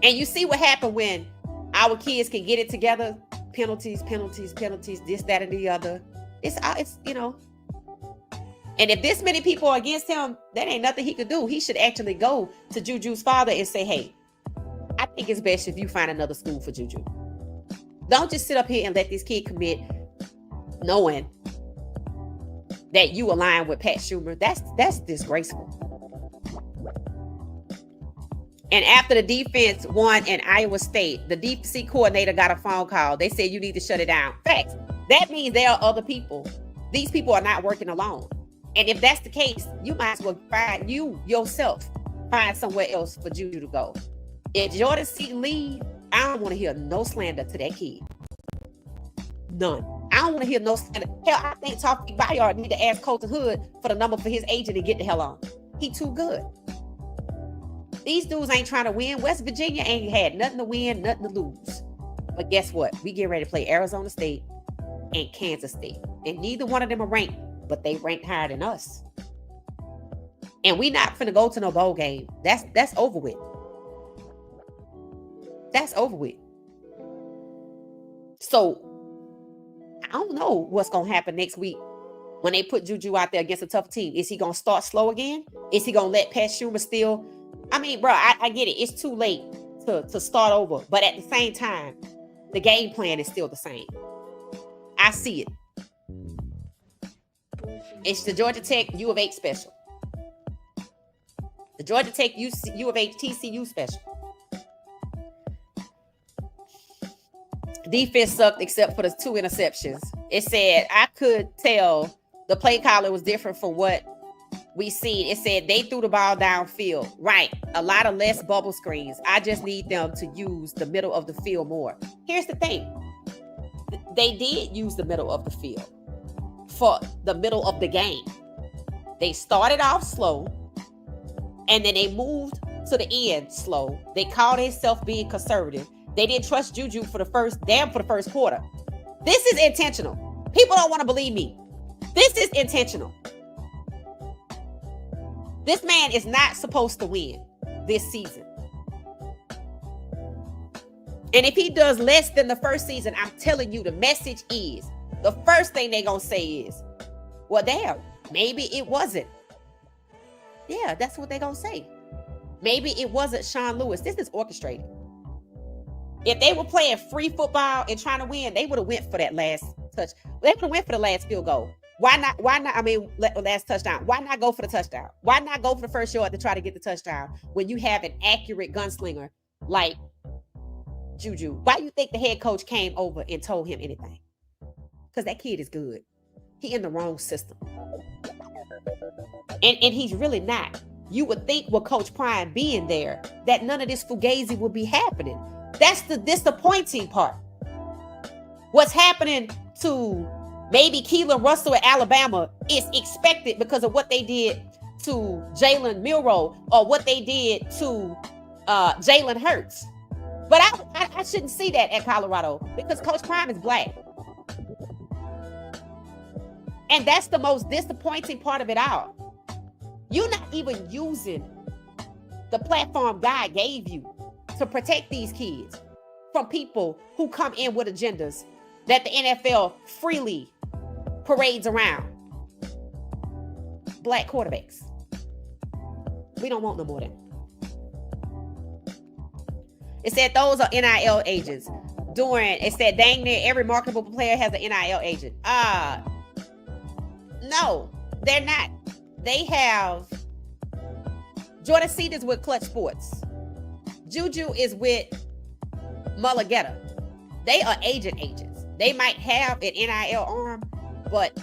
And you see what happened when our kids can get it together. Penalties, this, that, and the other. It's you know. And if this many people are against him, that ain't nothing he could do. He should actually go to JuJu's father and say, hey, I think it's best if you find another school for JuJu. Don't just sit up here and let this kid commit knowing that you align with Pat Schumer. That's disgraceful. And after the defense won in Iowa State, the DC coordinator got a phone call. They said you need to shut it down. Facts. That means there are other people. These people are not working alone. And if that's the case, you might as well find somewhere else for JuJu to go. If Jordan Seaton leave, I don't want to hear no slander to that kid. None. I don't want to hear no slander. Hell, I think Tawfiq Bayard need to ask Colton Hood for the number for his agent and get the hell on. He too good. These dudes ain't trying to win. West Virginia ain't had nothing to win, nothing to lose. But guess what? We get ready to play Arizona State and Kansas State. And neither one of them are ranked, but they ranked higher than us. And we not finna go to no bowl game. That's over with. That's over with. So, I don't know what's going to happen next week when they put JuJu out there against a tough team. Is he going to start slow again? Is he going to let Pat Schumer still? I mean, bro, I get it. It's too late to start over. But at the same time, the game plan is still the same. I see it. It's the Georgia Tech U of H special. The Georgia Tech U of H TCU special. Defense sucked except for the 2 interceptions. It said, I could tell the play caller was different from what we seen. It said they threw the ball downfield. Right. A lot of less bubble screens. I just need them to use the middle of the field more. Here's the thing. They did use the middle of the field for the middle of the game. They started off slow and then they moved to the end slow. They called themselves being conservative. They didn't trust JuJu for the first quarter. This is intentional. People don't want to believe me. This is intentional. This man is not supposed to win this season. And if he does less than the first season, I'm telling you, the message is, the first thing they're going to say is, well, damn, maybe it wasn't. Yeah, that's what they're going to say. Maybe it wasn't Sean Lewis. This is orchestrated. If they were playing free football and trying to win, they would have went for that last touch. They would have went for the last field goal. Why not? I mean, last touchdown. Why not go for the touchdown? Why not go for the first yard to try to get the touchdown when you have an accurate gunslinger like JuJu? Why do you think the head coach came over and told him anything? Because that kid is good. He in the wrong system. And he's really not. You would think with Coach Prime being there that none of this fugazi would be happening. That's the disappointing part. What's happening to maybe Keelan Russell at Alabama is expected because of what they did to Jalen Milroe or what they did to Jalen Hurts. But I shouldn't see that at Colorado because Coach Prime is black. And that's the most disappointing part of it all. You're not even using the platform God gave you to protect these kids from people who come in with agendas that the NFL freely parades around. Black quarterbacks. We don't want no more of them. It said those are NIL agents. It said dang near every marketable player has an NIL agent. No, they're not. They have Jordan Cedars with Clutch Sports. JuJu is with Mulligetta. They are agents. They might have an NIL arm, but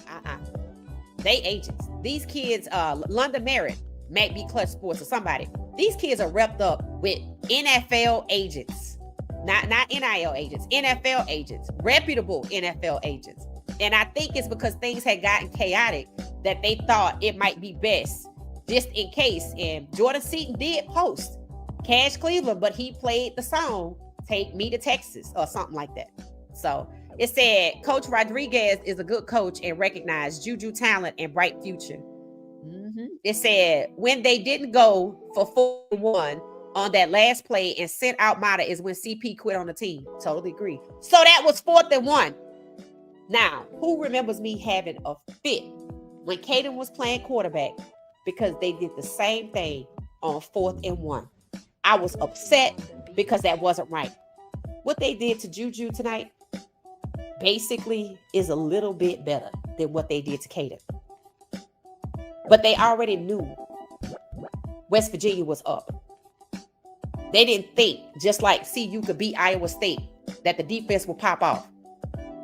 they agents. These kids, London Merritt might be Clutch Sports or somebody. These kids are repped up with NFL agents, not NIL agents, NFL agents, reputable NFL agents. And I think it's because things had gotten chaotic that they thought it might be best just in case. And Jordan Seaton did post Cash Cleveland, but he played the song Take Me to Texas or something like that. So it said Coach Rodriguez is a good coach and recognized JuJu talent and bright future. It said when they didn't go for 4-1 on that last play and sent out Mata is when CP quit on the team. Totally agree. So that was 4th and 1. Now, who remembers me having a fit when Caden was playing quarterback because they did the same thing on 4th and 1? I was upset because that wasn't right. What they did to JuJu tonight basically is a little bit better than what they did to Caden. But they already knew West Virginia was up. They didn't think, just like CU could beat Iowa State, that the defense would pop off.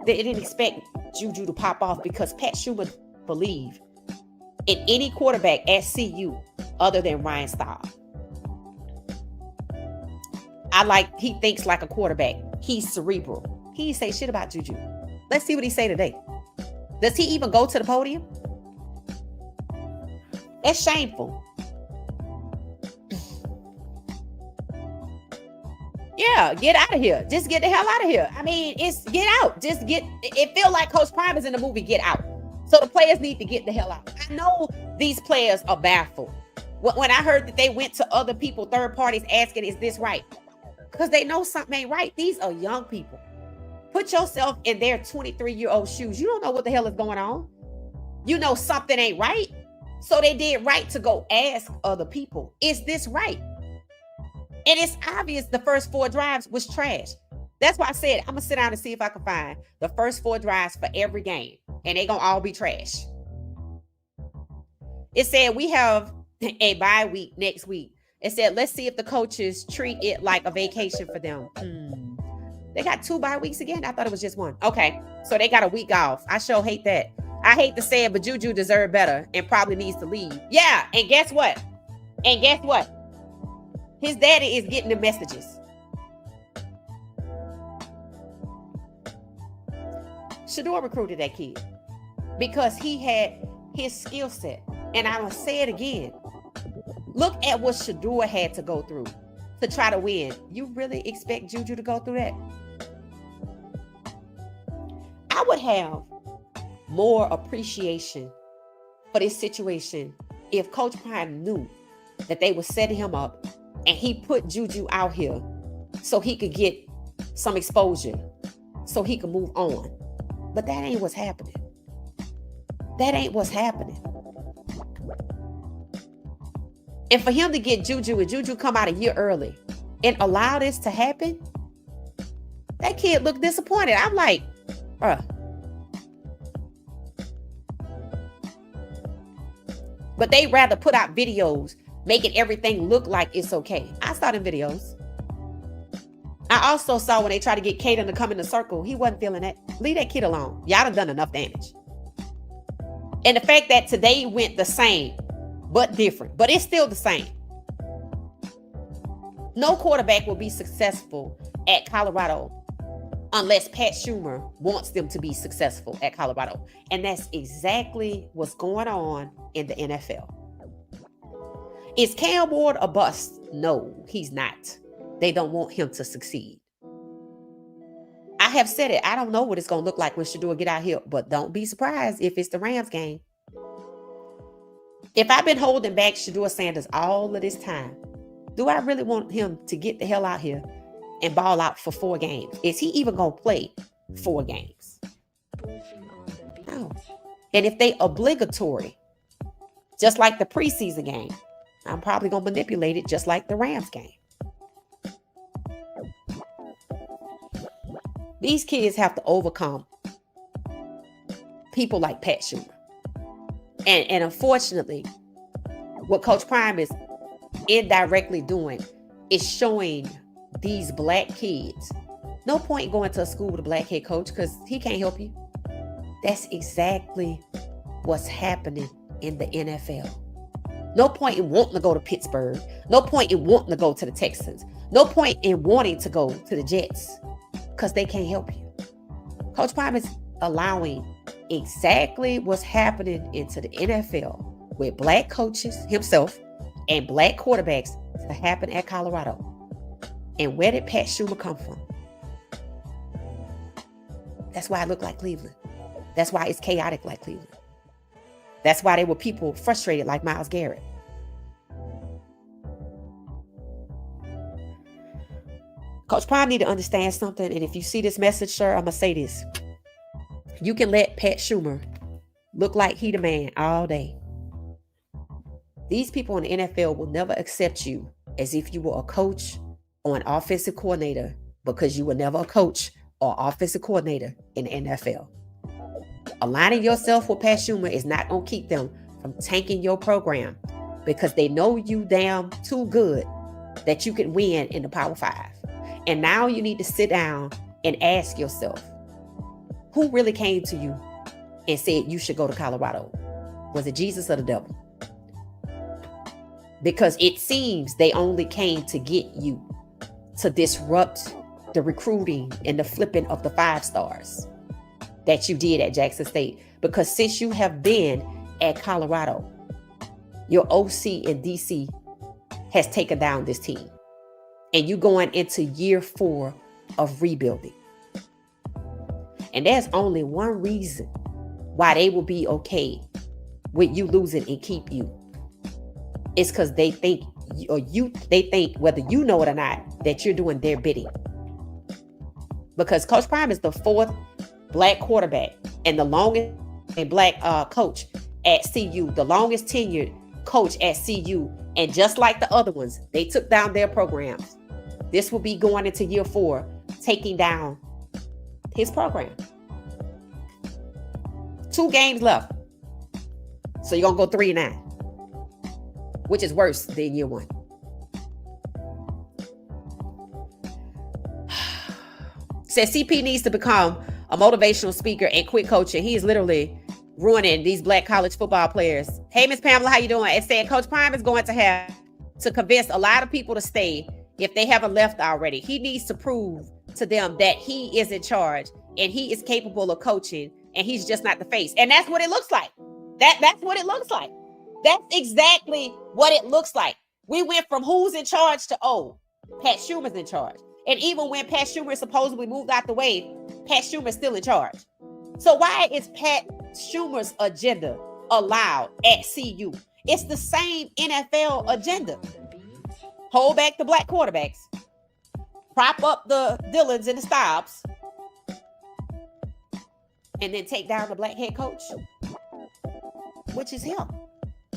They didn't expect JuJu to pop off because Pat Schumer believed in any quarterback at CU other than Ryan Stahl. He thinks like a quarterback. He's cerebral. He didn't say shit about JuJu. Let's see what he say today. Does he even go to the podium? That's shameful. Yeah, get out of here. Just get the hell out of here. I mean, it's get out. It feel like Coach Prime is in the movie Get Out. So the players need to get the hell out. I know these players are baffled. When I heard that they went to other people, third parties asking, is this right? Because they know something ain't right. These are young people. Put yourself in their 23-year-old shoes. You don't know what the hell is going on. You know something ain't right. So they did right to go ask other people, is this right? And it's obvious the first 4 drives was trash. That's why I said, I'm going to sit down and see if I can find the first 4 drives for every game. And they're going to all be trash. It said we have a bye week next week. It said, let's see if the coaches treat it like a vacation for them. They got 2 bye weeks again? I thought it was just 1. Okay, so they got a week off. I sure hate that. I hate to say it, but JuJu deserved better and probably needs to leave. Yeah, and guess what? His daddy is getting the messages. Shador recruited that kid because he had his skill set. And I'm going to say it again. Look at what Shador had to go through to try to win. You really expect JuJu to go through that? I would have more appreciation for this situation if Coach Prime knew that they were setting him up and he put JuJu out here so he could get some exposure, so he could move on. But that ain't what's happening. That ain't what's happening. And for him to get JuJu and JuJu come out a year early and allow this to happen, that kid looked disappointed. I'm like, bruh. But they rather put out videos making everything look like it's okay. I saw them videos. I also saw when they tried to get Caden to come in the circle. He wasn't feeling that. Leave that kid alone. Y'all done enough damage. And the fact that today went the same, but different. But it's still the same. No quarterback will be successful at Colorado unless Pat Schumer wants them to be successful at Colorado. And that's exactly what's going on in the NFL. Is Cam Ward a bust? No, he's not. They don't want him to succeed. I have said it. I don't know what it's going to look like when Shador get out here, but don't be surprised if it's the Rams game. If I've been holding back Shador Sanders all of this time, do I really want him to get the hell out here and ball out for 4 games? Is he even going to play 4 games? No. And if they obligatory, just like the preseason game, I'm probably going to manipulate it just like the Rams game. These kids have to overcome people like Pat Schumer. And unfortunately, what Coach Prime is indirectly doing is showing these black kids no point going to a school with a black head coach because he can't help you. That's exactly what's happening in the NFL. No point in wanting to go to Pittsburgh. No point in wanting to go to the Texans. No point in wanting to go to the Jets because they can't help you. Coach Prime is allowing exactly what's happening into the NFL with black coaches himself and black quarterbacks to happen at Colorado. And where did Pat Schumer come from? That's why it looked like Cleveland. That's why it's chaotic like Cleveland. That's why there were people frustrated like Myles Garrett. Coach Prime need to understand something. And if you see this message, sir, I'm going to say this. You can let Pat Schumer look like he the man all day. These people in the NFL will never accept you as if you were a coach or an offensive coordinator because you were never a coach or offensive coordinator in the NFL. Aligning yourself with Pat Schumer is not going to keep them from tanking your program because they know you damn too good that you can win in the Power 5. And now you need to sit down and ask yourself, who really came to you and said you should go to Colorado? Was it Jesus or the devil? Because it seems they only came to get you to disrupt the recruiting and the flipping of the 5 stars that you did at Jackson State. Because since you have been at Colorado, your OC and DC has taken down this team. And you going into year 4 of rebuilding. And there's only one reason why they will be okay with you losing and keep you. It's because they think, whether you know it or not, that you're doing their bidding. Because Coach Prime is the 4th black quarterback and the longest black coach at CU, the longest tenured coach at CU. And just like the other ones, they took down their programs. This will be going into year 4, taking down his program. 2 games left. So you're going to go 3-9, which is worse than year 1. Says CP needs to become a motivational speaker and quit coaching. He is literally ruining these black college football players. Hey, Miss Pamela, how you doing? It said Coach Prime is going to have to convince a lot of people to stay if they haven't left already. He needs to prove to them that he is in charge and he is capable of coaching and he's just not the face. And that's what it looks like. That's what it looks like. That's exactly what it looks like. We went from who's in charge to, Pat Schumer's in charge. And even when Pat Schumer supposedly moved out the way, Pat Schumer's still in charge. So why is Pat Schumer's agenda allowed at CU? It's the same NFL agenda. Hold back the black quarterbacks. Prop up the Dillons and the Staubs. And then take down the black head coach, which is him.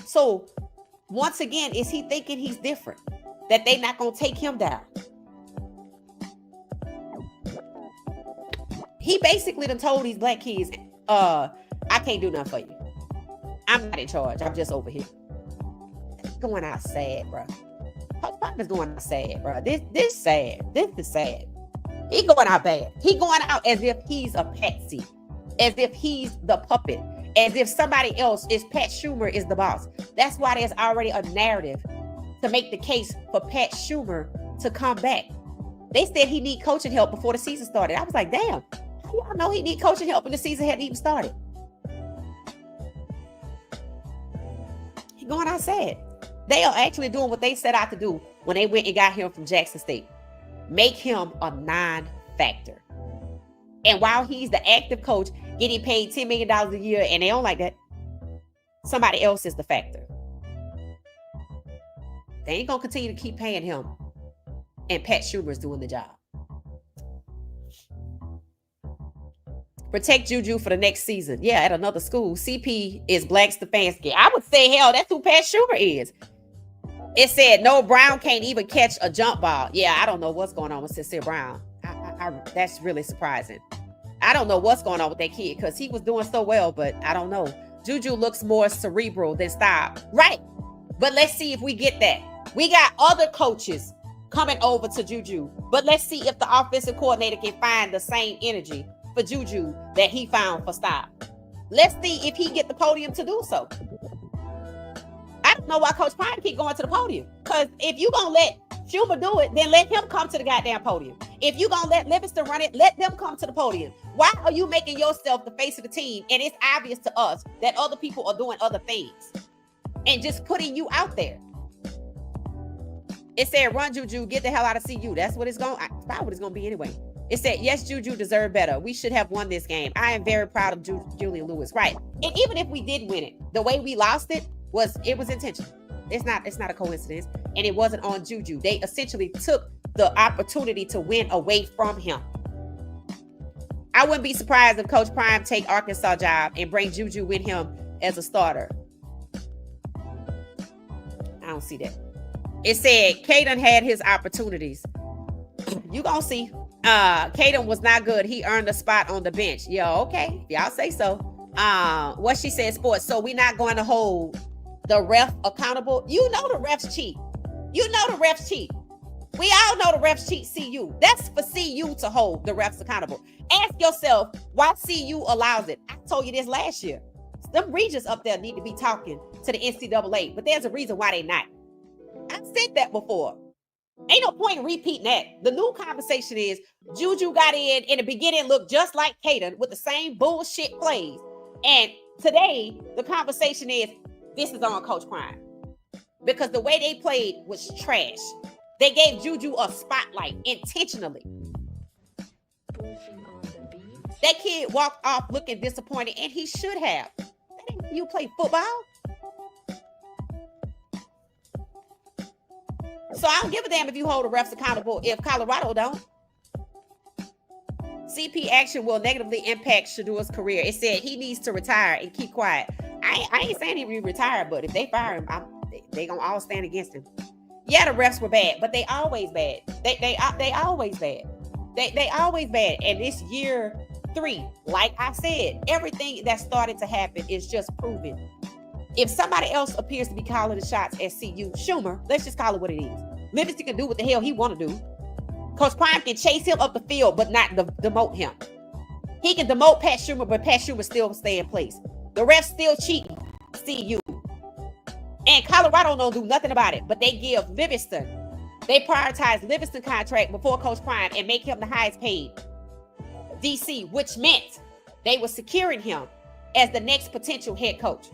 So once again, is he thinking he's different? That they not going to take him down? He basically done told these black kids, I can't do nothing for you. I'm not in charge. I'm just over here. Going out sad, bro. Coach Prime is going out sad, bro. This sad. This is sad. He going out bad. He going out as if he's a patsy. As if he's the puppet. As if somebody else is Pat Schumer is the boss. That's why there's already a narrative to make the case for Pat Schumer to come back. They said he need coaching help before the season started. I was like, damn. Y'all know he need coaching help and the season hadn't even started. He going out sad. They are actually doing what they set out to do when they went and got him from Jackson State. Make him a non-factor. And while he's the active coach, getting paid $10 million a year, and they don't like that, somebody else is the factor. They ain't gonna continue to keep paying him, and Pat Schumer's doing the job. Protect JuJu for the next season. Yeah, at another school. CP is Black Stefanski. I would say, hell, that's who Pat Schumer is. It said, no, Brown can't even catch a jump ball. Yeah, I don't know what's going on with Sincere Brown. That's really surprising. I don't know what's going on with that kid because he was doing so well, but I don't know. JuJu looks more cerebral than style. Right. But let's see if we get that. We got other coaches coming over to JuJu, but let's see if the offensive coordinator can find the same energy for JuJu that he found for style. Let's see if he get the podium to do so. I don't know why Coach Prime keep going to the podium. Because if you gonna let Schumer do it, then let him come to the goddamn podium. If you gonna let Livingston run it, let them come to the podium. Why are you making yourself the face of the team? And it's obvious to us that other people are doing other things and just putting you out there. It said, run JuJu, get the hell out of CU. That's what it's going. That's probably what it's gonna be anyway. It said, yes, JuJu deserved better. We should have won this game. I am very proud of Julian Lewis. Right. And even if we did win it, the way we lost it was intentional. It's not a coincidence. And it wasn't on JuJu. They essentially took the opportunity to win away from him. I wouldn't be surprised if Coach Prime take Arkansas job and bring JuJu with him as a starter. I don't see that. It said Caden had his opportunities. You gonna see. Caden was not good. He earned a spot on the bench. Yeah, okay. Y'all say so. What she said, sports. So we're not going to hold the ref accountable. You know the refs cheat. You know the refs cheat. We all know the refs cheat CU. That's for CU to hold the refs accountable. Ask yourself why CU allows it. I told you this last year. Them regents up there need to be talking to the NCAA, but there's a reason why they not. I said that before. Ain't no point in repeating that. The new conversation is JuJu got in the beginning, looked just like Caden with the same bullshit plays. And today, the conversation is this is on Coach Prime. Because the way they played was trash. They gave JuJu a spotlight intentionally. That kid walked off looking disappointed, and he should have. That ain't you play football. So I don't give a damn if you hold the refs accountable if Colorado don't. CP action will negatively impact Shadour's career. It said he needs to retire and keep quiet. I ain't saying he will retire, but if they fire him, they gonna all stand against him. Yeah, the refs were bad, but they always bad. They always bad. They always bad. And this year 3, like I said, everything that started to happen is just proven. If somebody else appears to be calling the shots at CU, Schumer, let's just call it what it is. Livingston can do what the hell he want to do. Coach Prime can chase him up the field, but not demote him. He can demote Pat Schumer, but Pat Schumer still stay in place. The refs still cheating. CU. And Colorado don't do nothing about it, but they give Livingston. They prioritize Livingston contract before Coach Prime and make him the highest paid DC, which meant they were securing him as the next potential head coach.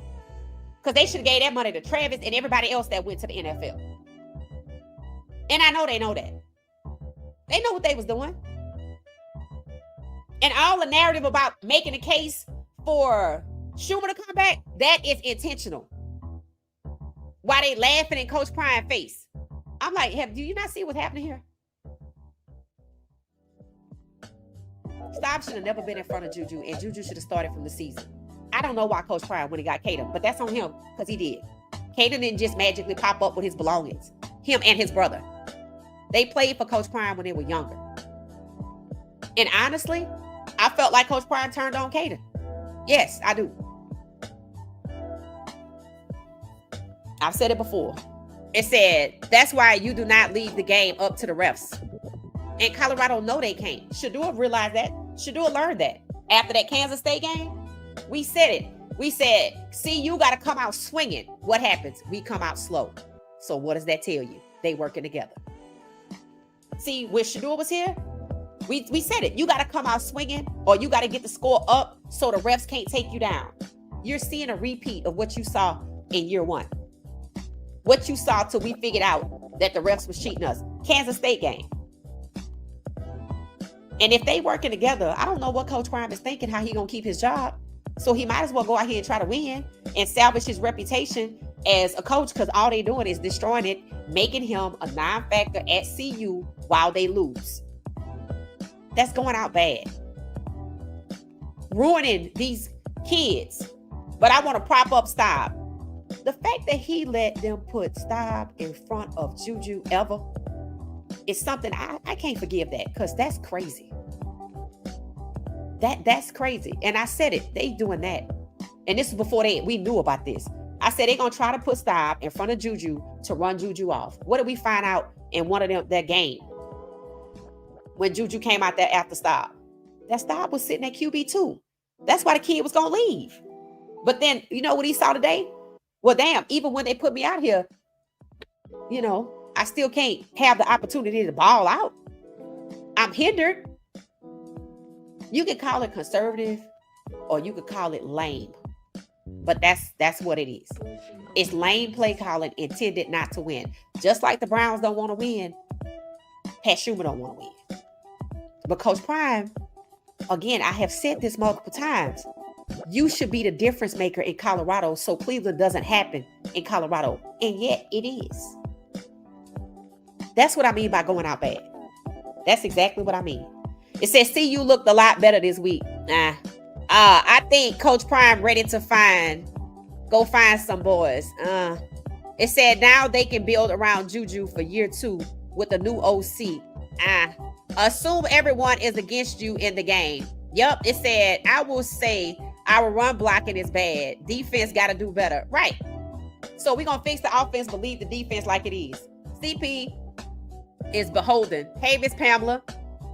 Because they should have gave that money to Travis and everybody else that went to the NFL. And I know they know that. They know what they was doing. And all the narrative about making a case for Schumer to come back, that is intentional. Why they laughing in Coach Prime's face? I'm like, do you not see what's happening here? Stop should have never been in front of JuJu, and JuJu should have started from the season. I don't know why Coach Prime when he got Caden, but that's on him because he did. Caden didn't just magically pop up with his belongings. Him and his brother. They played for Coach Prime when they were younger. And honestly, I felt like Coach Prime turned on Caden. Yes, I do. I've said it before. It said, that's why you do not leave the game up to the refs. And Colorado know they can't. Shador realized that. Shador learned that. After that Kansas State game, we said it. We said, see, you got to come out swinging. What happens? We come out slow. So what does that tell you? They working together. See, when Shador was here, we said it. You got to come out swinging or you got to get the score up so the refs can't take you down. You're seeing a repeat of what you saw in year 1. what you saw till we figured out that the refs was cheating us. Kansas State game. And if they working together, I don't know what Coach Prime is thinking, how he gonna keep his job. So he might as well go out here and try to win and salvage his reputation as a coach, because all they doing is destroying it, making him a non-factor at CU while they lose. That's going out bad. Ruining these kids. But I want to prop up Staub. The fact that he let them put Staub in front of JuJu ever is something I can't forgive that, because that's crazy. That's crazy. And I said it, they doing that. And this is before we knew about this. I said they're gonna try to put Staub in front of JuJu to run JuJu off. What did we find out in one of them that game? When JuJu came out there after Staub. That Staub was sitting at QB too. That's why the kid was gonna leave. But then you know what he saw today? Well, damn, even when they put me out here, you know, I still can't have the opportunity to ball out. I'm hindered. You could call it conservative or you could call it lame. But that's what it is. It's lame play calling intended not to win. Just like the Browns don't want to win, Pat Schumer don't want to win. But Coach Prime, again, I have said this multiple times. You should be the difference maker in Colorado so Cleveland doesn't happen in Colorado. And yet it is. That's what I mean by going out bad. That's exactly what I mean. It says, see, you looked a lot better this week. I think Coach Prime ready to go find some boys. It said now they can build around JuJu for year 2 with a new OC. Assume everyone is against you in the game. Yep, it said, I will say our run blocking is bad. Defense got to do better. Right. So we're going to fix the offense, but leave the defense like it is. CP is beholden. Hey, Miss Pamela.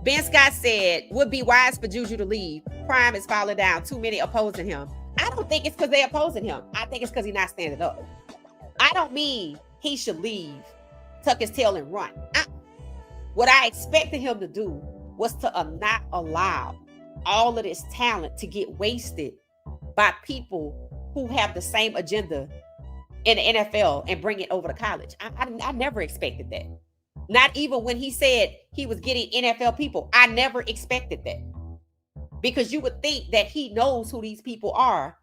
Ben Scott said, would be wise for JuJu to leave. Prime is falling down. Too many opposing him. I don't think it's because they're opposing him. I think it's because he's not standing up. I don't mean he should leave, tuck his tail and run. What I expected him to do was to not allow all of this talent to get wasted by people who have the same agenda in the NFL and bring it over to college. I never expected that. Not even when he said he was getting NFL people. I never expected that. Because you would think that he knows who these people are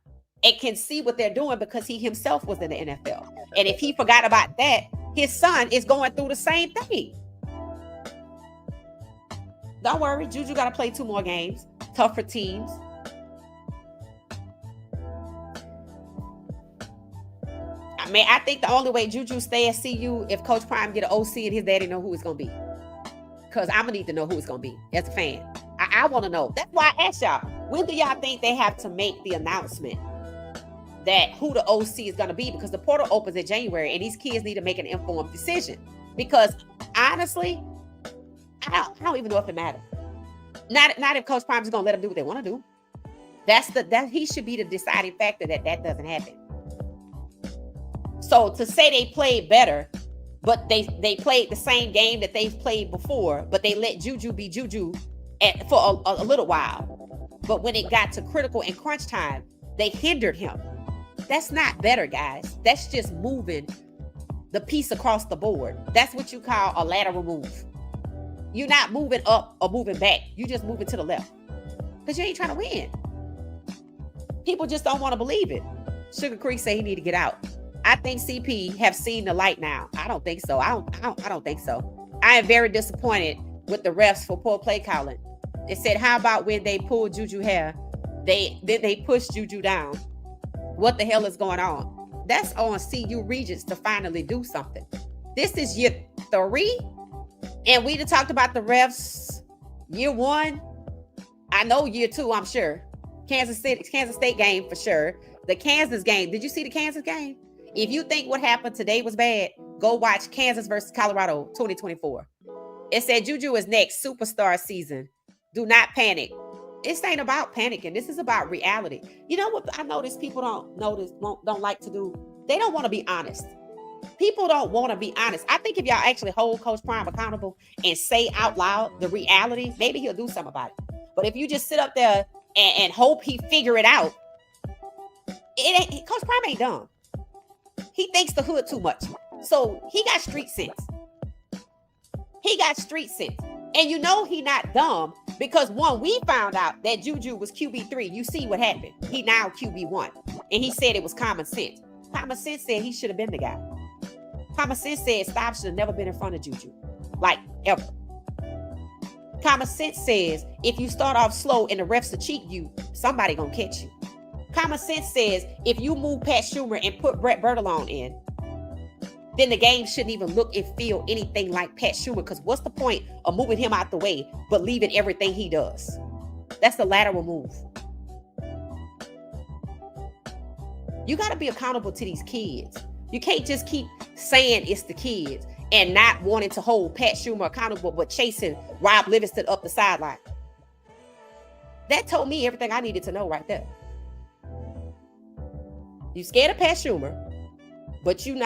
and can see what they're doing because he himself was in the NFL. And if he forgot about that, his son is going through the same thing. Don't worry, JuJu got to play 2 more games. Tougher teams. I mean, I think the only way JuJu stay at CU if Coach Prime get an OC and his daddy know who it's going to be. Because I'm going to need to know who it's going to be as a fan. I want to know. That's why I asked y'all, when do y'all think they have to make the announcement that who the OC is going to be? Because the portal opens in January and these kids need to make an informed decision. Because honestly, I don't even know if it matters. Not if Coach Prime is going to let them do what they want to do. That he should be the deciding factor that doesn't happen. So to say they played better, but they played the same game that they've played before, but they let JuJu be JuJu for a little while. But when it got to critical and crunch time, they hindered him. That's not better, guys. That's just moving the piece across the board. That's what you call a lateral move. You're not moving up or moving back. You just moving to the left. Because you ain't trying to win. People just don't want to believe it. Sugar Creek say he need to get out. I think CP have seen the light now. I don't think so. I don't think so. I am very disappointed with the refs for poor play calling. It said, how about when they pulled JuJu hair? They pushed JuJu down. What the hell is going on? That's on CU Regents to finally do something. This is year 3. And we done talked about the refs year 1. I know year 2, I'm sure. Kansas State game for sure. The Kansas game. Did you see the Kansas game? If you think what happened today was bad, go watch Kansas versus Colorado 2024. It said JuJu is next, superstar season. Do not panic. This ain't about panicking. This is about reality. You know what I notice people don't like to do? They don't want to be honest. People don't want to be honest. I think if y'all actually hold Coach Prime accountable and say out loud the reality, maybe he'll do something about it. But if you just sit up there and hope he figure it out, Coach Prime ain't dumb. He thinks the hood too much. So he got street sense. He got street sense. And you know he not dumb because one, we found out that JuJu was QB3. You see what happened. He now QB1. And he said it was common sense. Common sense said he should have been the guy. Common sense said Stop should have never been in front of JuJu. Like, ever. Common sense says if you start off slow and the refs will cheat you, somebody gonna catch you. Common sense says if you move Pat Schumer and put Brett Bertolone in, then the game shouldn't even look and feel anything like Pat Schumer, because what's the point of moving him out the way but leaving everything he does? That's the lateral move. You got to be accountable to these kids. You can't just keep saying it's the kids and not wanting to hold Pat Schumer accountable but chasing Rob Livingston up the sideline. That told me everything I needed to know right there. You scared of Pat Schumer, but you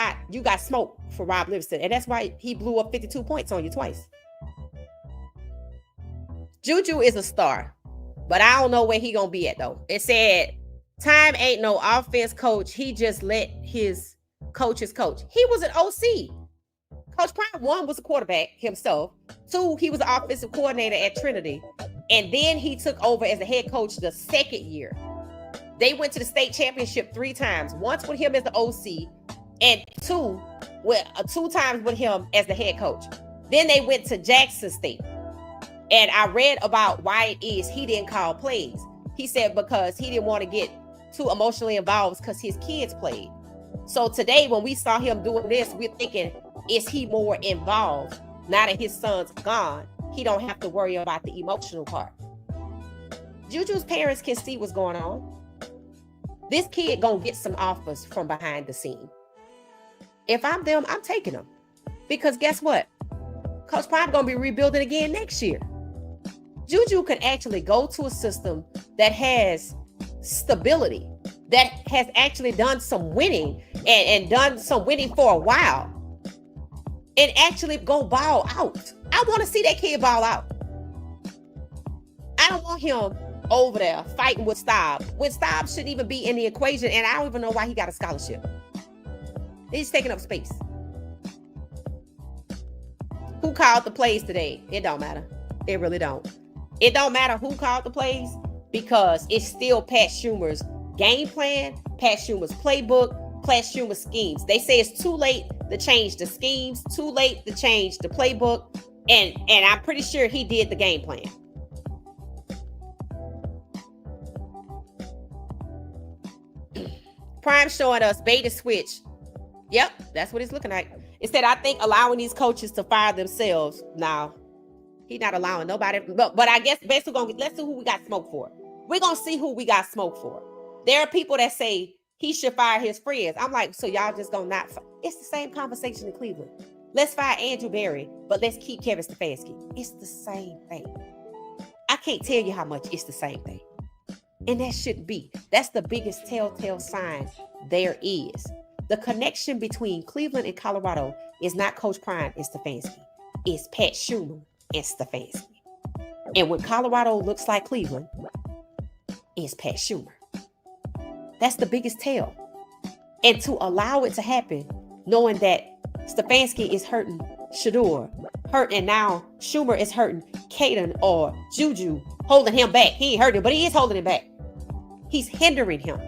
got smoke for Rob Livingston. And that's why he blew up 52 points on you twice. JuJu is a star, but I don't know where he gonna be at though. It said, time ain't no offense coach. He just let his coaches coach. He was an OC. Coach Prime, one, was a quarterback himself. Two, he was an offensive coordinator at Trinity. And then he took over as the head coach the second year. They went to the state championship 3 times. Once with him as the OC, and two times with him as the head coach. Then they went to Jackson State. And I read about why it is he didn't call plays. He said because he didn't want to get too emotionally involved because his kids played. So today when we saw him doing this, we're thinking, is he more involved? Now that his son's gone, he don't have to worry about the emotional part. JuJu's parents can see what's going on. This kid gonna get some offers from behind the scene. If I'm them, I'm taking them. Because guess what? Coach Prime gonna be rebuilding again next year. JuJu can actually go to a system that has stability, that has actually done some winning and done some winning for a while, and actually go ball out. I want to see that kid ball out. I don't want him over there fighting with Staub when Staub shouldn't even be in the equation, and I don't even know why he got a scholarship. He's taking up space. Who called the plays today? It don't matter. It really don't. It don't matter who called the plays because it's still Pat Schumer's game plan, Pat Schumer's playbook, Pat Schumer's schemes. They say it's too late to change the schemes, too late to change the playbook, and I'm pretty sure he did the game plan. Prime showing us bait and switch. Yep, that's what it's looking like. It said, I think allowing these coaches to fire themselves. Now, he's not allowing nobody. But I guess basically, let's see who we got smoke for. We're going to see who we got smoke for. There are people that say he should fire his friends. I'm like, so y'all just going to not fire? It's the same conversation in Cleveland. Let's fire Andrew Berry, but let's keep Kevin Stefanski. It's the same thing. I can't tell you how much it's the same thing. And that shouldn't be. That's the biggest telltale sign there is. The connection between Cleveland and Colorado is not Coach Prime and Stefanski. It's Pat Schumer and Stefanski. And when Colorado looks like Cleveland, it's Pat Schumer. That's the biggest tell. And to allow it to happen, knowing that Stefanski is hurting Shedeur, and now Schumer is hurting Caden or JuJu, holding him back. He ain't hurting him, but he is holding him back. He's hindering him.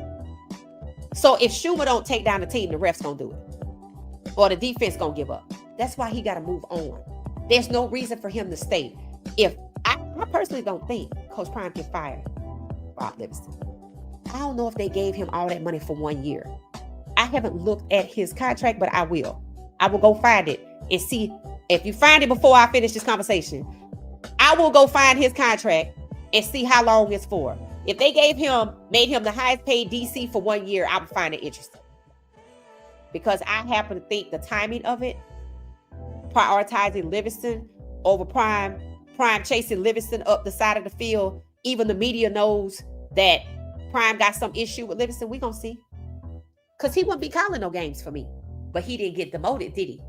So if Schumer don't take down the team, the refs gonna do it. Or the defense gonna give up. That's why he gotta move on. There's no reason for him to stay. I personally don't think Coach Prime can fire Rob Livingston. I don't know if they gave him all that money for 1 year. I haven't looked at his contract, but I will. I will go find it and see. If you find it before I finish this conversation, I will go find his contract and see how long it's for. If they made him the highest paid DC for 1 year, I would find it interesting. Because I happen to think the timing of it, prioritizing Livingston over Prime chasing Livingston up the side of the field, even the media knows that Prime got some issue with Livingston. We gonna see. Because he wouldn't be calling no games for me. But he didn't get demoted, did he?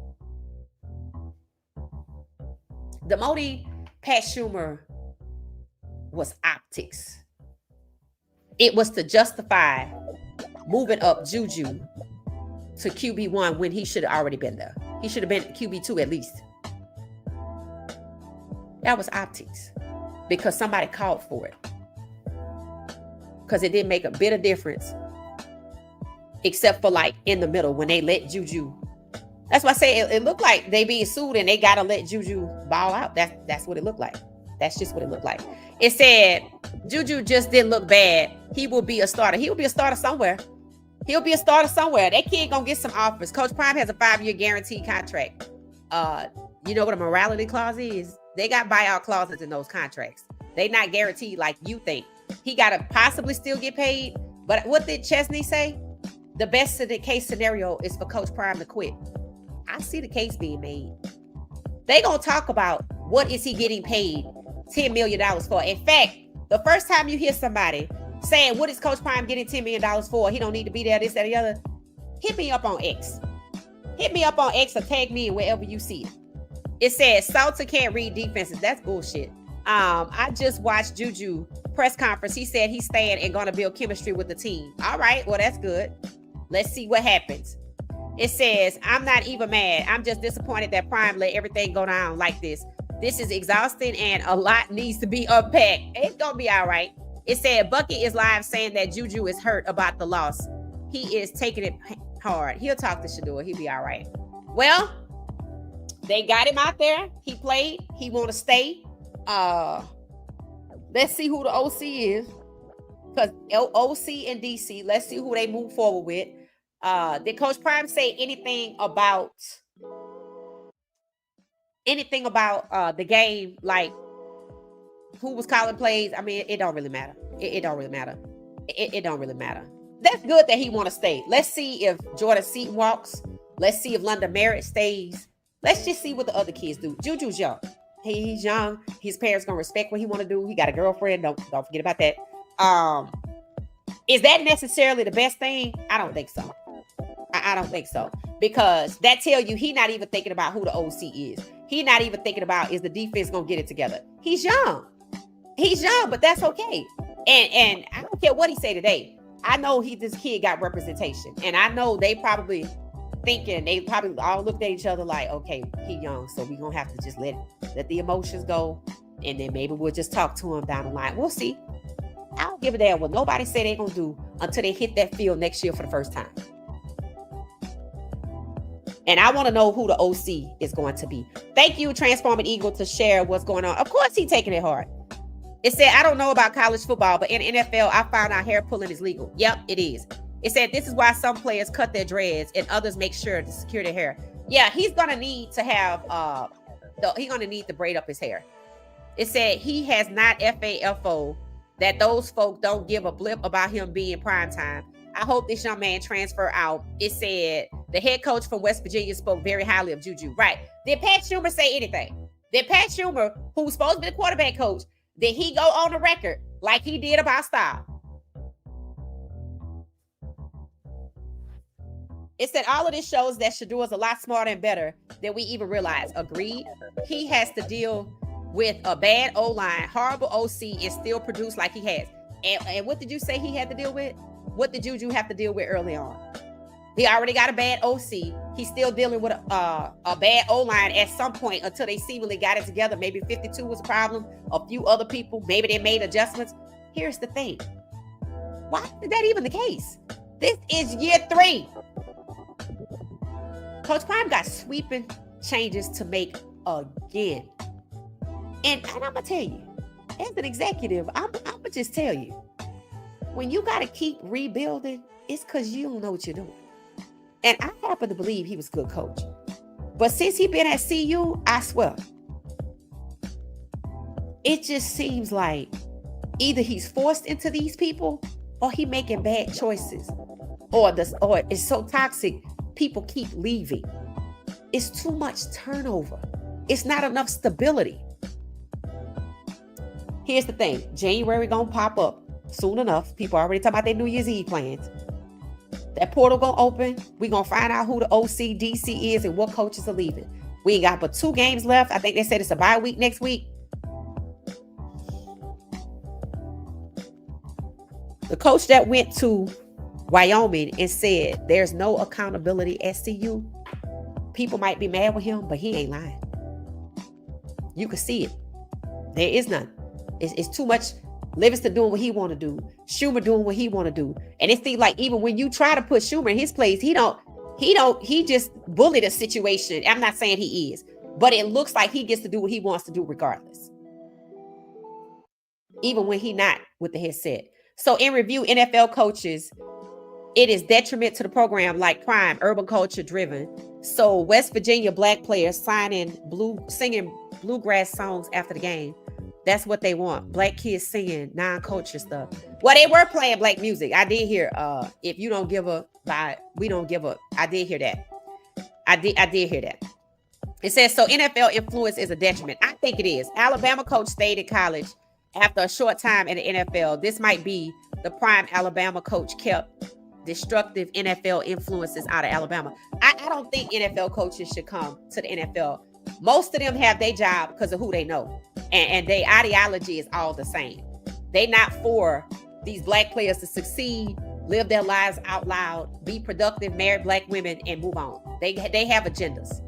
Demoting Pat Schumer was optics. It was to justify moving up JuJu to QB1 when he should have already been there. He should have been QB2 at least. That was optics because somebody called for it. Because it didn't make a bit of difference except for like in the middle when they let JuJu. That's why I say it looked like they being sued and they got to let JuJu ball out. That's what it looked like. That's just what it looked like. It said JuJu just didn't look bad. He will be a starter. He will be a starter somewhere. He'll be a starter somewhere. That kid gonna get some offers. Coach Prime has a 5-year guaranteed contract. You know what a morality clause is? They got buyout clauses in those contracts. They not guaranteed like you think. He gotta possibly still get paid. But what did Chesney say? The best of the case scenario is for Coach Prime to quit. I see the case being made. They gonna talk about what is he getting paid $10 million for. In fact, the first time you hear somebody saying, what is Coach Prime getting $10 million for? He don't need to be there, this, that, the other. Hit me up on X. Hit me up on X or tag me wherever you see it. It says Salter can't read defenses. That's bullshit. I just watched JuJu press conference. He said he's staying and going to build chemistry with the team. All right, well, that's good. Let's see what happens. It says, I'm not even mad. I'm just disappointed that Prime let everything go down like this. This is exhausting and a lot needs to be unpacked. It's going to be all right. It said Bucky is live saying that JuJu is hurt about the loss. He is taking it hard. He'll talk to Shador. He'll be all right. Well, they got him out there. He played. He want to stay. Let's see who the OC is. Because OC and DC, let's see who they move forward with. Did Coach Prime say anything about the game, like who was calling plays? I mean, it don't really matter. It don't really matter. It don't really matter. That's good that he want to stay. Let's see if Jordan Seaton walks. Let's see if London Merritt stays. Let's just see what the other kids do. JuJu's young. He's young. His parents gonna respect what he want to do. He got a girlfriend. Don't forget about that. Is that necessarily the best thing? I don't think so. I don't think so, because that tell you he not even thinking about who the OC is. He not even thinking about is the defense gonna get it together. He's young. He's young, but that's okay. And I don't care what he say today. I know this kid got representation, and I know they probably all looked at each other like, okay, he young, so we gonna have to just let the emotions go, and then maybe we'll just talk to him down the line. We'll see. I don't give a damn what nobody say they gonna do until they hit that field next year for the first time. And I want to know who the OC is going to be. Thank you, Transforming Eagle, to share what's going on. Of course, he's taking it hard. It said, I don't know about college football, but in NFL, I found out hair pulling is legal. Yep, it is. It said, this is why some players cut their dreads and others make sure to secure their hair. Yeah, he's going to need to have, he's going to need to braid up his hair. It said, he has not FAFO, that those folk don't give a blip about him being primetime. I hope this young man transfer out. It said the head coach from West Virginia spoke very highly of JuJu. Right. Did Pat Schumer say anything? Did Pat Schumer, who's supposed to be the quarterback coach, did he go on the record like he did about style? It said all of this shows that Shador is a lot smarter and better than we even realize. Agreed. He has to deal with a bad O-line, horrible OC, and still produce like he has. And what did you say he had to deal with? What did JuJu have to deal with early on? He already got a bad OC. He's still dealing with a bad O-line at some point until they seemingly got it together. Maybe 52 was a problem. A few other people, maybe they made adjustments. Here's the thing. Why is that even the case? This is year 3. Coach Prime got sweeping changes to make again. And I'm going to tell you, as an executive, I'm going to just tell you, when you got to keep rebuilding, it's because you don't know what you're doing. And I happen to believe he was a good coach. But since he been at CU, I swear, it just seems like either he's forced into these people or he making bad choices. Or it's so toxic, people keep leaving. It's too much turnover. It's not enough stability. Here's the thing. January gonna pop up soon enough. People already talking about their New Year's Eve plans. That portal gonna open. We gonna find out who the OC, DC is and what coaches are leaving. We ain't got but 2 games left. I think they said it's a bye week next week. The coach that went to Wyoming and said there's no accountability at CU, people might be mad with him, but he ain't lying. You can see it. There is none. It's too much. Livingston doing what he want to do. Schumer doing what he want to do. And it seems like even when you try to put Schumer in his place, he just bullied a situation. I'm not saying he is, but it looks like he gets to do what he wants to do regardless. Even when he not with the headset. So in review, NFL coaches, it is detriment to the program like crime, urban culture driven. So West Virginia black players singing bluegrass songs after the game. That's what they want. Black kids singing non-culture stuff. Well, they were playing black music. I did hear if you don't give a vibe, we don't give up. I did hear that. I did hear that. It says so NFL influence is a detriment. I think it is. Alabama coach stayed in college after a short time in the NFL. This might be the prime Alabama coach kept destructive NFL influences out of Alabama. I don't think NFL coaches should come to the NFL. Most of them have their job because of who they know. And their ideology is all the same. They not for these black players to succeed, live their lives out loud, be productive, marry black women, and move on. They have agendas.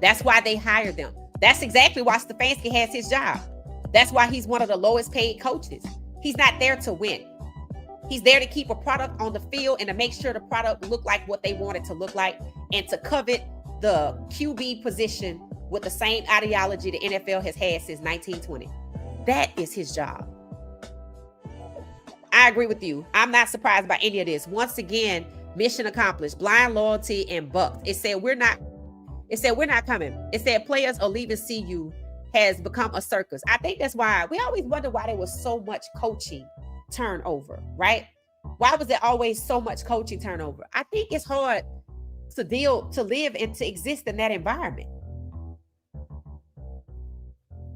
That's why they hire them. That's exactly why Stefanski has his job. That's why he's one of the lowest paid coaches. He's not there to win. He's there to keep a product on the field and to make sure the product look like what they want it to look like and to covet the QB position with the same ideology the NFL has had since 1920. That is his job. I agree with you. I'm not surprised by any of this. Once again, mission accomplished. Blind loyalty and bucked. It said we're not coming. It said players are leaving CU has become a circus. I think that's why we always wonder why there was so much coaching turnover, right? Why was there always so much coaching turnover? I think it's hard to live and to exist in that environment.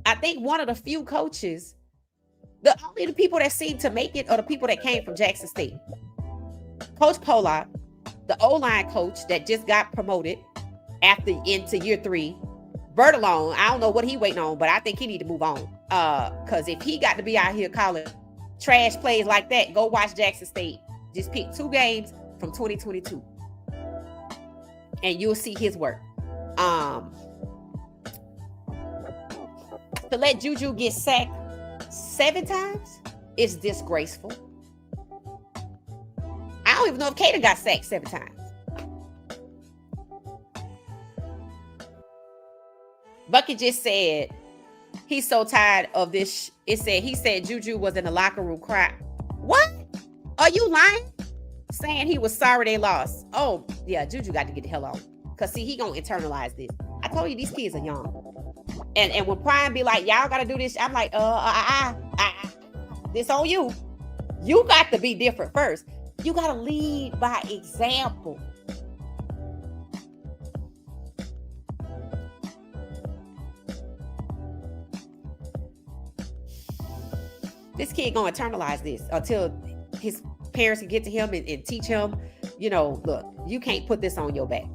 I think one of the few coaches, the people that seem to make it are the people that came from Jackson State. Coach Pollock, the O-line coach that just got promoted into year 3. Bertolone, I don't know what he waiting on, but I think he need to move on. Because if he got to be out here calling trash plays like that, go watch Jackson State. Just pick 2 games from 2022. And you'll see his work. To let JuJu get sacked 7 times is disgraceful. I don't even know if Caden got sacked 7 times. Bucket just said he's so tired of this. He said JuJu was in the locker room crying. What? Are you lying? Saying he was sorry they lost. Oh, yeah, JuJu got to get the hell out. Because, see, he going to internalize this. I told you these kids are young. And when Prime be like, y'all got to do this, I'm like, this on you. You got to be different first. You got to lead by example. This kid gonna internalize this until his parents can get to him and teach him, look, you can't put this on your back.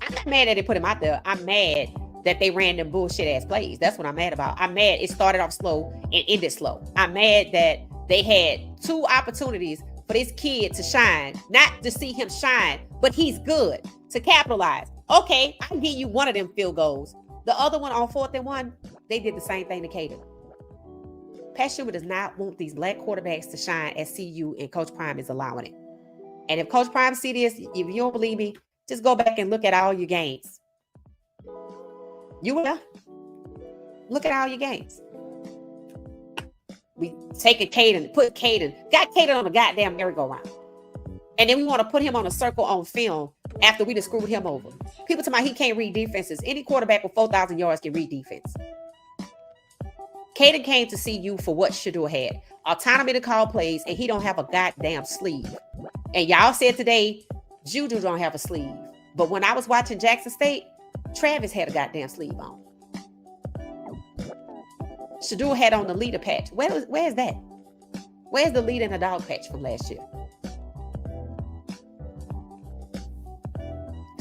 I'm not mad that they put him out there. I'm mad that they ran them bullshit ass plays. That's what I'm mad about. I'm mad it started off slow and ended slow. I'm mad that they had 2 opportunities for this kid to shine, not to see him shine, but he's good to capitalize. Okay, I can give you one of them field goals. The other one on 4th and 1, they did the same thing to Caden. Pat Schumer does not want these black quarterbacks to shine at CU, and Coach Prime is allowing it. And if Coach Prime see this, if you don't believe me, just go back and look at all your games. You will. Look at all your games. We take got Caden on the goddamn merry-go-round. And then we want to put him on a circle on film after we just screwed him over. People tell me he can't read defenses. Any quarterback with 4,000 yards can read defense. Caden came to see you for what Shador had. Autonomy to call plays, and he don't have a goddamn sleeve. And y'all said today, JuJu don't have a sleeve. But when I was watching Jackson State, Travis had a goddamn sleeve on. Shador had on the leader patch. Where's that? Where's the leader in the dog patch from last year?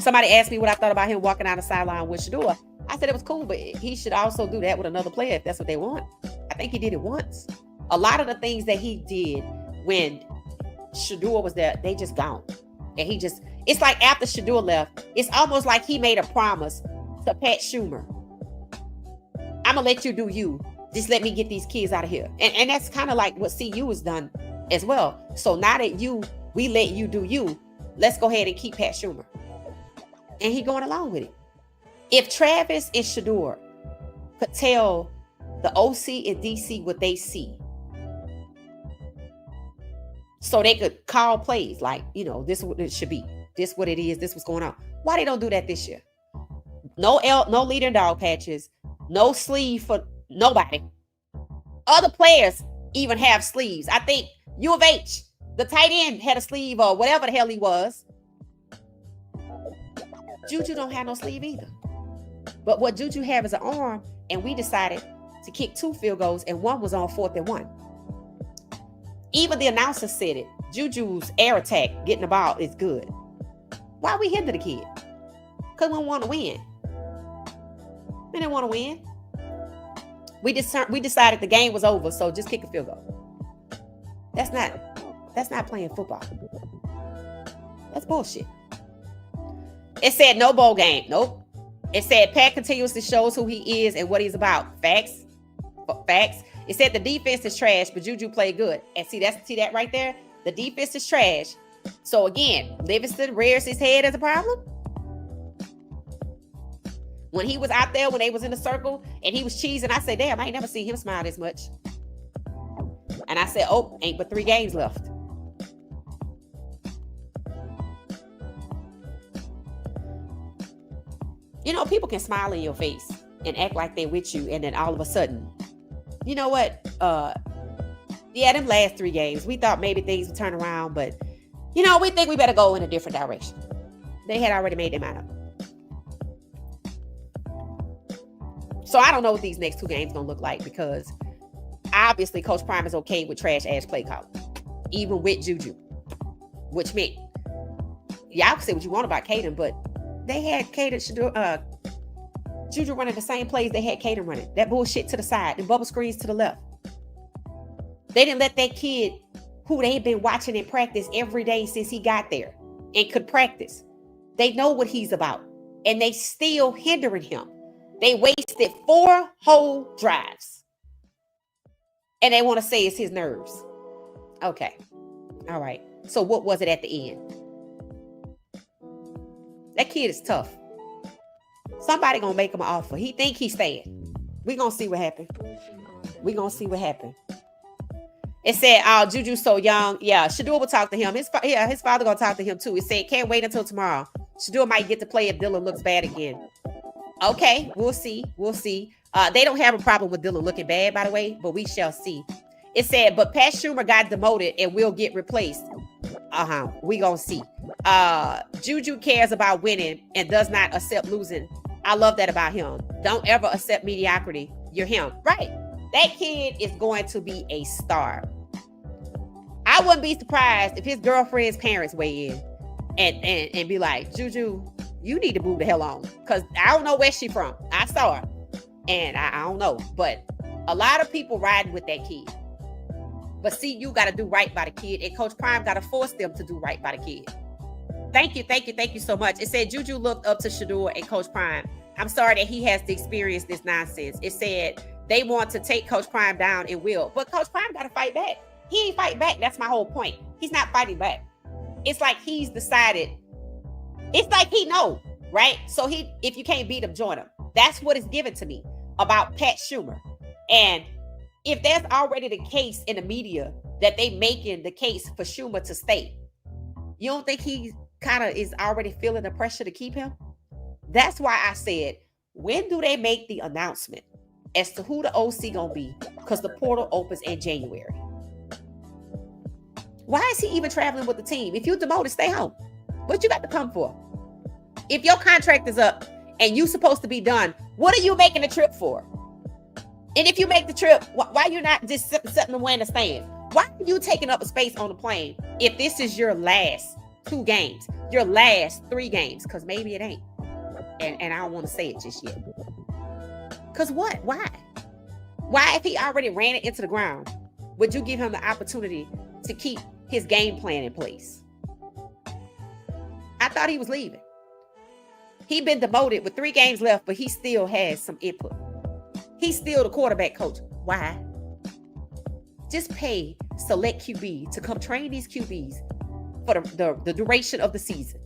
Somebody asked me what I thought about him walking out the sideline with Shador. I said it was cool, but he should also do that with another player if that's what they want. I think he did it once. A lot of the things that he did when Shador was there, they just gone. And it's like after Shador left, it's almost like he made a promise to Pat Schumer. I'm gonna let you do you. Just let me get these kids out of here. And that's kind of like what CU has done as well. So now that we let you do you, let's go ahead and keep Pat Schumer. And he going along with it. If Travis and Shador could tell the OC and DC what they see, so they could call plays like, this is what it should be. This what it is. This what's going on. Why they don't do that this year? No leader and dog patches. No sleeve for nobody. Other players even have sleeves. I think U of H, the tight end, had a sleeve or whatever the hell he was. JuJu don't have no sleeve either. But what JuJu have is an arm, and we decided to kick 2 field goals, and one was on 4th and 1. Even the announcer said it. JuJu's air attack, getting the ball, is good. Why we hinder the kid? Because we want to win. We didn't want to win. We decided the game was over, so just kick a field goal. That's not playing football. That's bullshit. It said no bowl game. Nope. It said Pat continuously shows who he is and what he's about. Facts. It said the defense is trash, but JuJu played good. And see that right there? The defense is trash. So again, Livingston rears his head as a problem. When he was out there, when they was in the circle and he was cheesing, I said, damn, I ain't never seen him smile this much. And I said, oh, ain't but 3 games left. People can smile in your face and act like they're with you, and then all of a sudden, you know what? Them last 3 games, we thought maybe things would turn around, but we think we better go in a different direction. They had already made their mind up. So I don't know what these next 2 games gonna look like, because obviously Coach Prime is okay with trash ass play calling, even with JuJu, which meant y'all can say what you want about Caden, but they had JuJu running the same plays they had Caden running. That bullshit to the side and bubble screens to the left. They didn't let that kid who they've been watching in practice every day since he got there and could practice. They know what he's about, and they still hindering him. They wasted 4 whole drives, and they want to say it's his nerves. Okay. All right. So what was it at the end? That kid is tough. Somebody gonna make him an offer. He think he's staying. We gonna see what happens. It said, "Oh, JuJu's so young." Yeah, Shador will talk to him. His father gonna talk to him too. It said, "Can't wait until tomorrow." Shador might get to play if Dylan looks bad again. Okay, we'll see. They don't have a problem with Dylan looking bad, by the way, but we shall see. It said, "But Pat Schumer got demoted and will get replaced." We gonna see. JuJu cares about winning and does not accept losing. I love that about him. Don't ever accept mediocrity. You're him. Right. That kid is going to be a star. I wouldn't be surprised if his girlfriend's parents weigh in and be like, JuJu, you need to move the hell on. Because I don't know where she from. I saw her. And I don't know. But a lot of people riding with that kid. But see, you got to do right by the kid. And Coach Prime got to force them to do right by the kid. Thank you so much. It said JuJu looked up to Shador and Coach Prime. I'm sorry that he has to experience this nonsense. It said they want to take Coach Prime down and will. But Coach Prime got to fight back. He ain't fighting back. That's my whole point. He's not fighting back. It's like he's decided. It's like he know, right? So if you can't beat him, join him. That's what is given to me about Pat Schumer. And if there's already the case in the media that they making the case for Schumer to stay, you don't think he kind of is already feeling the pressure to keep him? That's why I said, when do they make the announcement as to who the OC gonna be? Because the portal opens in January. Why is he even traveling with the team? If you demoted, stay home. What you got to come for? If your contract is up and you supposed to be done, what are you making the trip for? And if you make the trip, why you not just sitting away in the stands? Why are you taking up a space on the plane if this is your last 2 games, your last 3 games? Because maybe it ain't. And I don't want to say it just yet. Because what? Why? Why, if he already ran it into the ground, would you give him the opportunity to keep his game plan in place. I thought he was leaving. He'd been demoted with 3 games left, but he still has some input. He's still the quarterback coach. Why? Just pay select QB to come train these QBs for the duration of the season.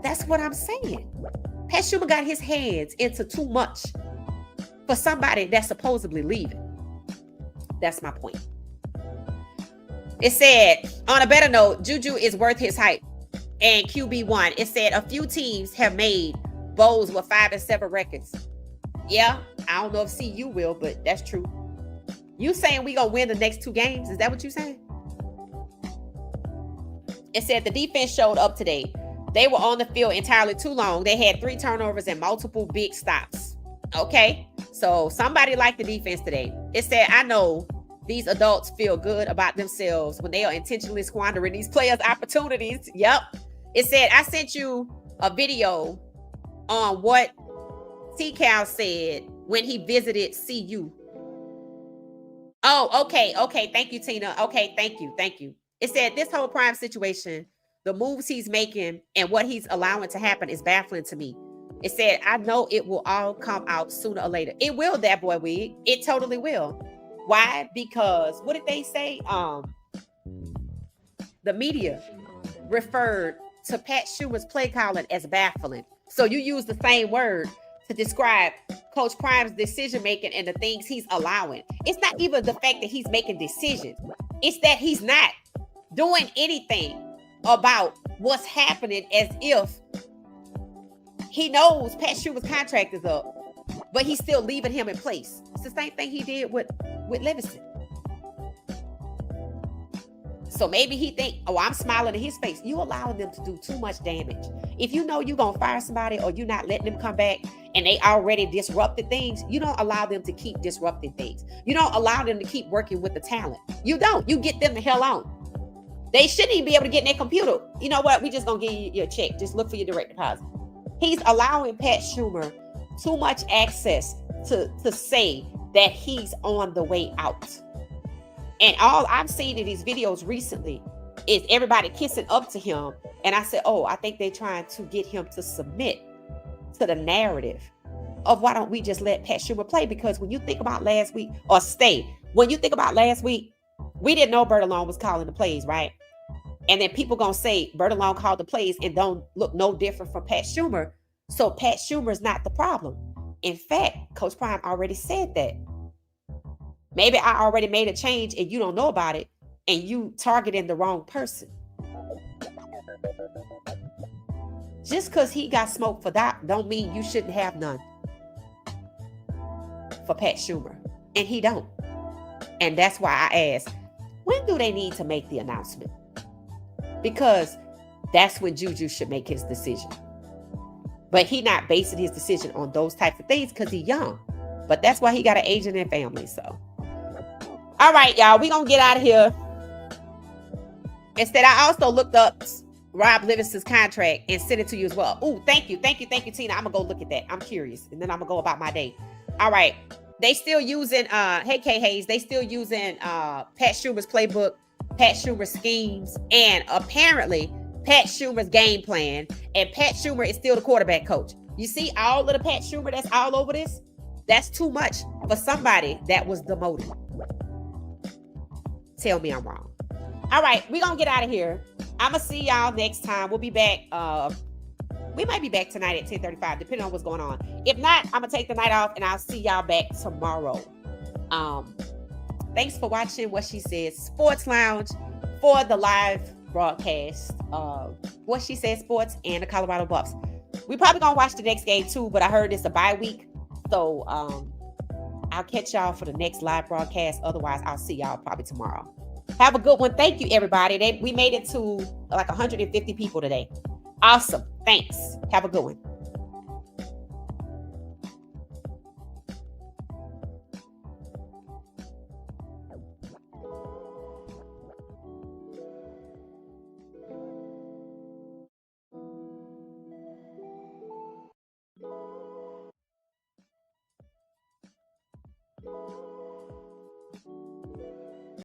That's what I'm saying. Pat Schumer got his hands into too much for somebody that's supposedly leaving. That's my point. It said, on a better note, JuJu is worth his hype. And QB1, it said a few teams have made bowls with 5 and 7 records. Yeah, I don't know if CU will, but that's true. You saying we gonna win the next 2 games? Is that what you saying? It said the defense showed up today. They were on the field entirely too long. They had 3 turnovers and multiple big stops. Okay, so somebody liked the defense today. It said, I know these adults feel good about themselves when they are intentionally squandering these players' opportunities. Yep. It said, I sent you a video on what T-Cal said when he visited CU. Oh, okay. Okay. Thank you, Tina. Okay. Thank you. It said this whole Prime situation, the moves he's making and what he's allowing to happen is baffling to me. It said, I know it will all come out sooner or later. It will, that boy Wig. It totally will. Why? Because what did they say? The media referred to Pat Schumer's play calling as baffling. So you use the same word to describe Coach Prime's decision making and the things he's allowing. It's not even the fact that he's making decisions. It's that he's not doing anything about what's happening, as if he knows Pat Schumer's contract is up, but he's still leaving him in place. It's the same thing he did with Livingston. So maybe he think, oh, I'm smiling in his face. You allowing them to do too much damage. If you know you're going to fire somebody or you're not letting them come back and they already disrupted things, you don't allow them to keep disrupting things. You don't allow them to keep working with the talent. You don't. You get them the hell on. They shouldn't even be able to get in their computer. You know what? We just going to give you your check. Just look for your direct deposit. He's allowing Pat Schumer too much access to say that he's on the way out. And all I've seen in these videos recently is everybody kissing up to him. And I said, oh, I think they're trying to get him to submit to the narrative of why don't we just let Pat Schumer play? Because when you think about last week, or when you think about last week, we didn't know Bertalone was calling the plays, right? And then people gonna say Bertalone called the plays and don't look no different from Pat Schumer. So Pat Schumer is not the problem. In fact, Coach Prime already said that. Maybe I already made a change and you don't know about it and you targeting the wrong person. Just because he got smoked for that don't mean you shouldn't have none for Pat Schumer. And he don't. And that's why I asked, when do they need to make the announcement? Because that's when JuJu should make his decision. But he not basing his decision on those types of things because he's young. But that's why he got an agent and family. So, all right, y'all, we gonna get out of here. Instead, I also looked up Rob Livingston's contract and sent it to you as well. Oh, thank you, Tina. I'm gonna go look at that. I'm curious, and then I'm gonna go about my day. All right, they still using hey K Hayes. They still using Pat Schumer's playbook, Pat Schumer's schemes, and apparently Pat Schumer's game plan. And Pat Schumer is still the quarterback coach. You see all of the Pat Schumer that's all over this? That's too much for somebody that was demoted. Tell me I'm wrong. All right, we're going to get out of here. I'm going to see y'all next time. We'll be back. We might be back tonight at 10:35, depending on what's going on. If not, I'm going to take the night off, and I'll see y'all back tomorrow. Thanks for watching What She Said Sports Lounge for the live broadcast of What She Said Sports and the Colorado Buffs. We probably going to watch the next game, too, but I heard it's a bye week. So I'll catch y'all for the next live broadcast. Otherwise, I'll see y'all probably tomorrow. Have a good one. Thank you, everybody. We made it to like 150 people today. Awesome. Thanks. Have a good one.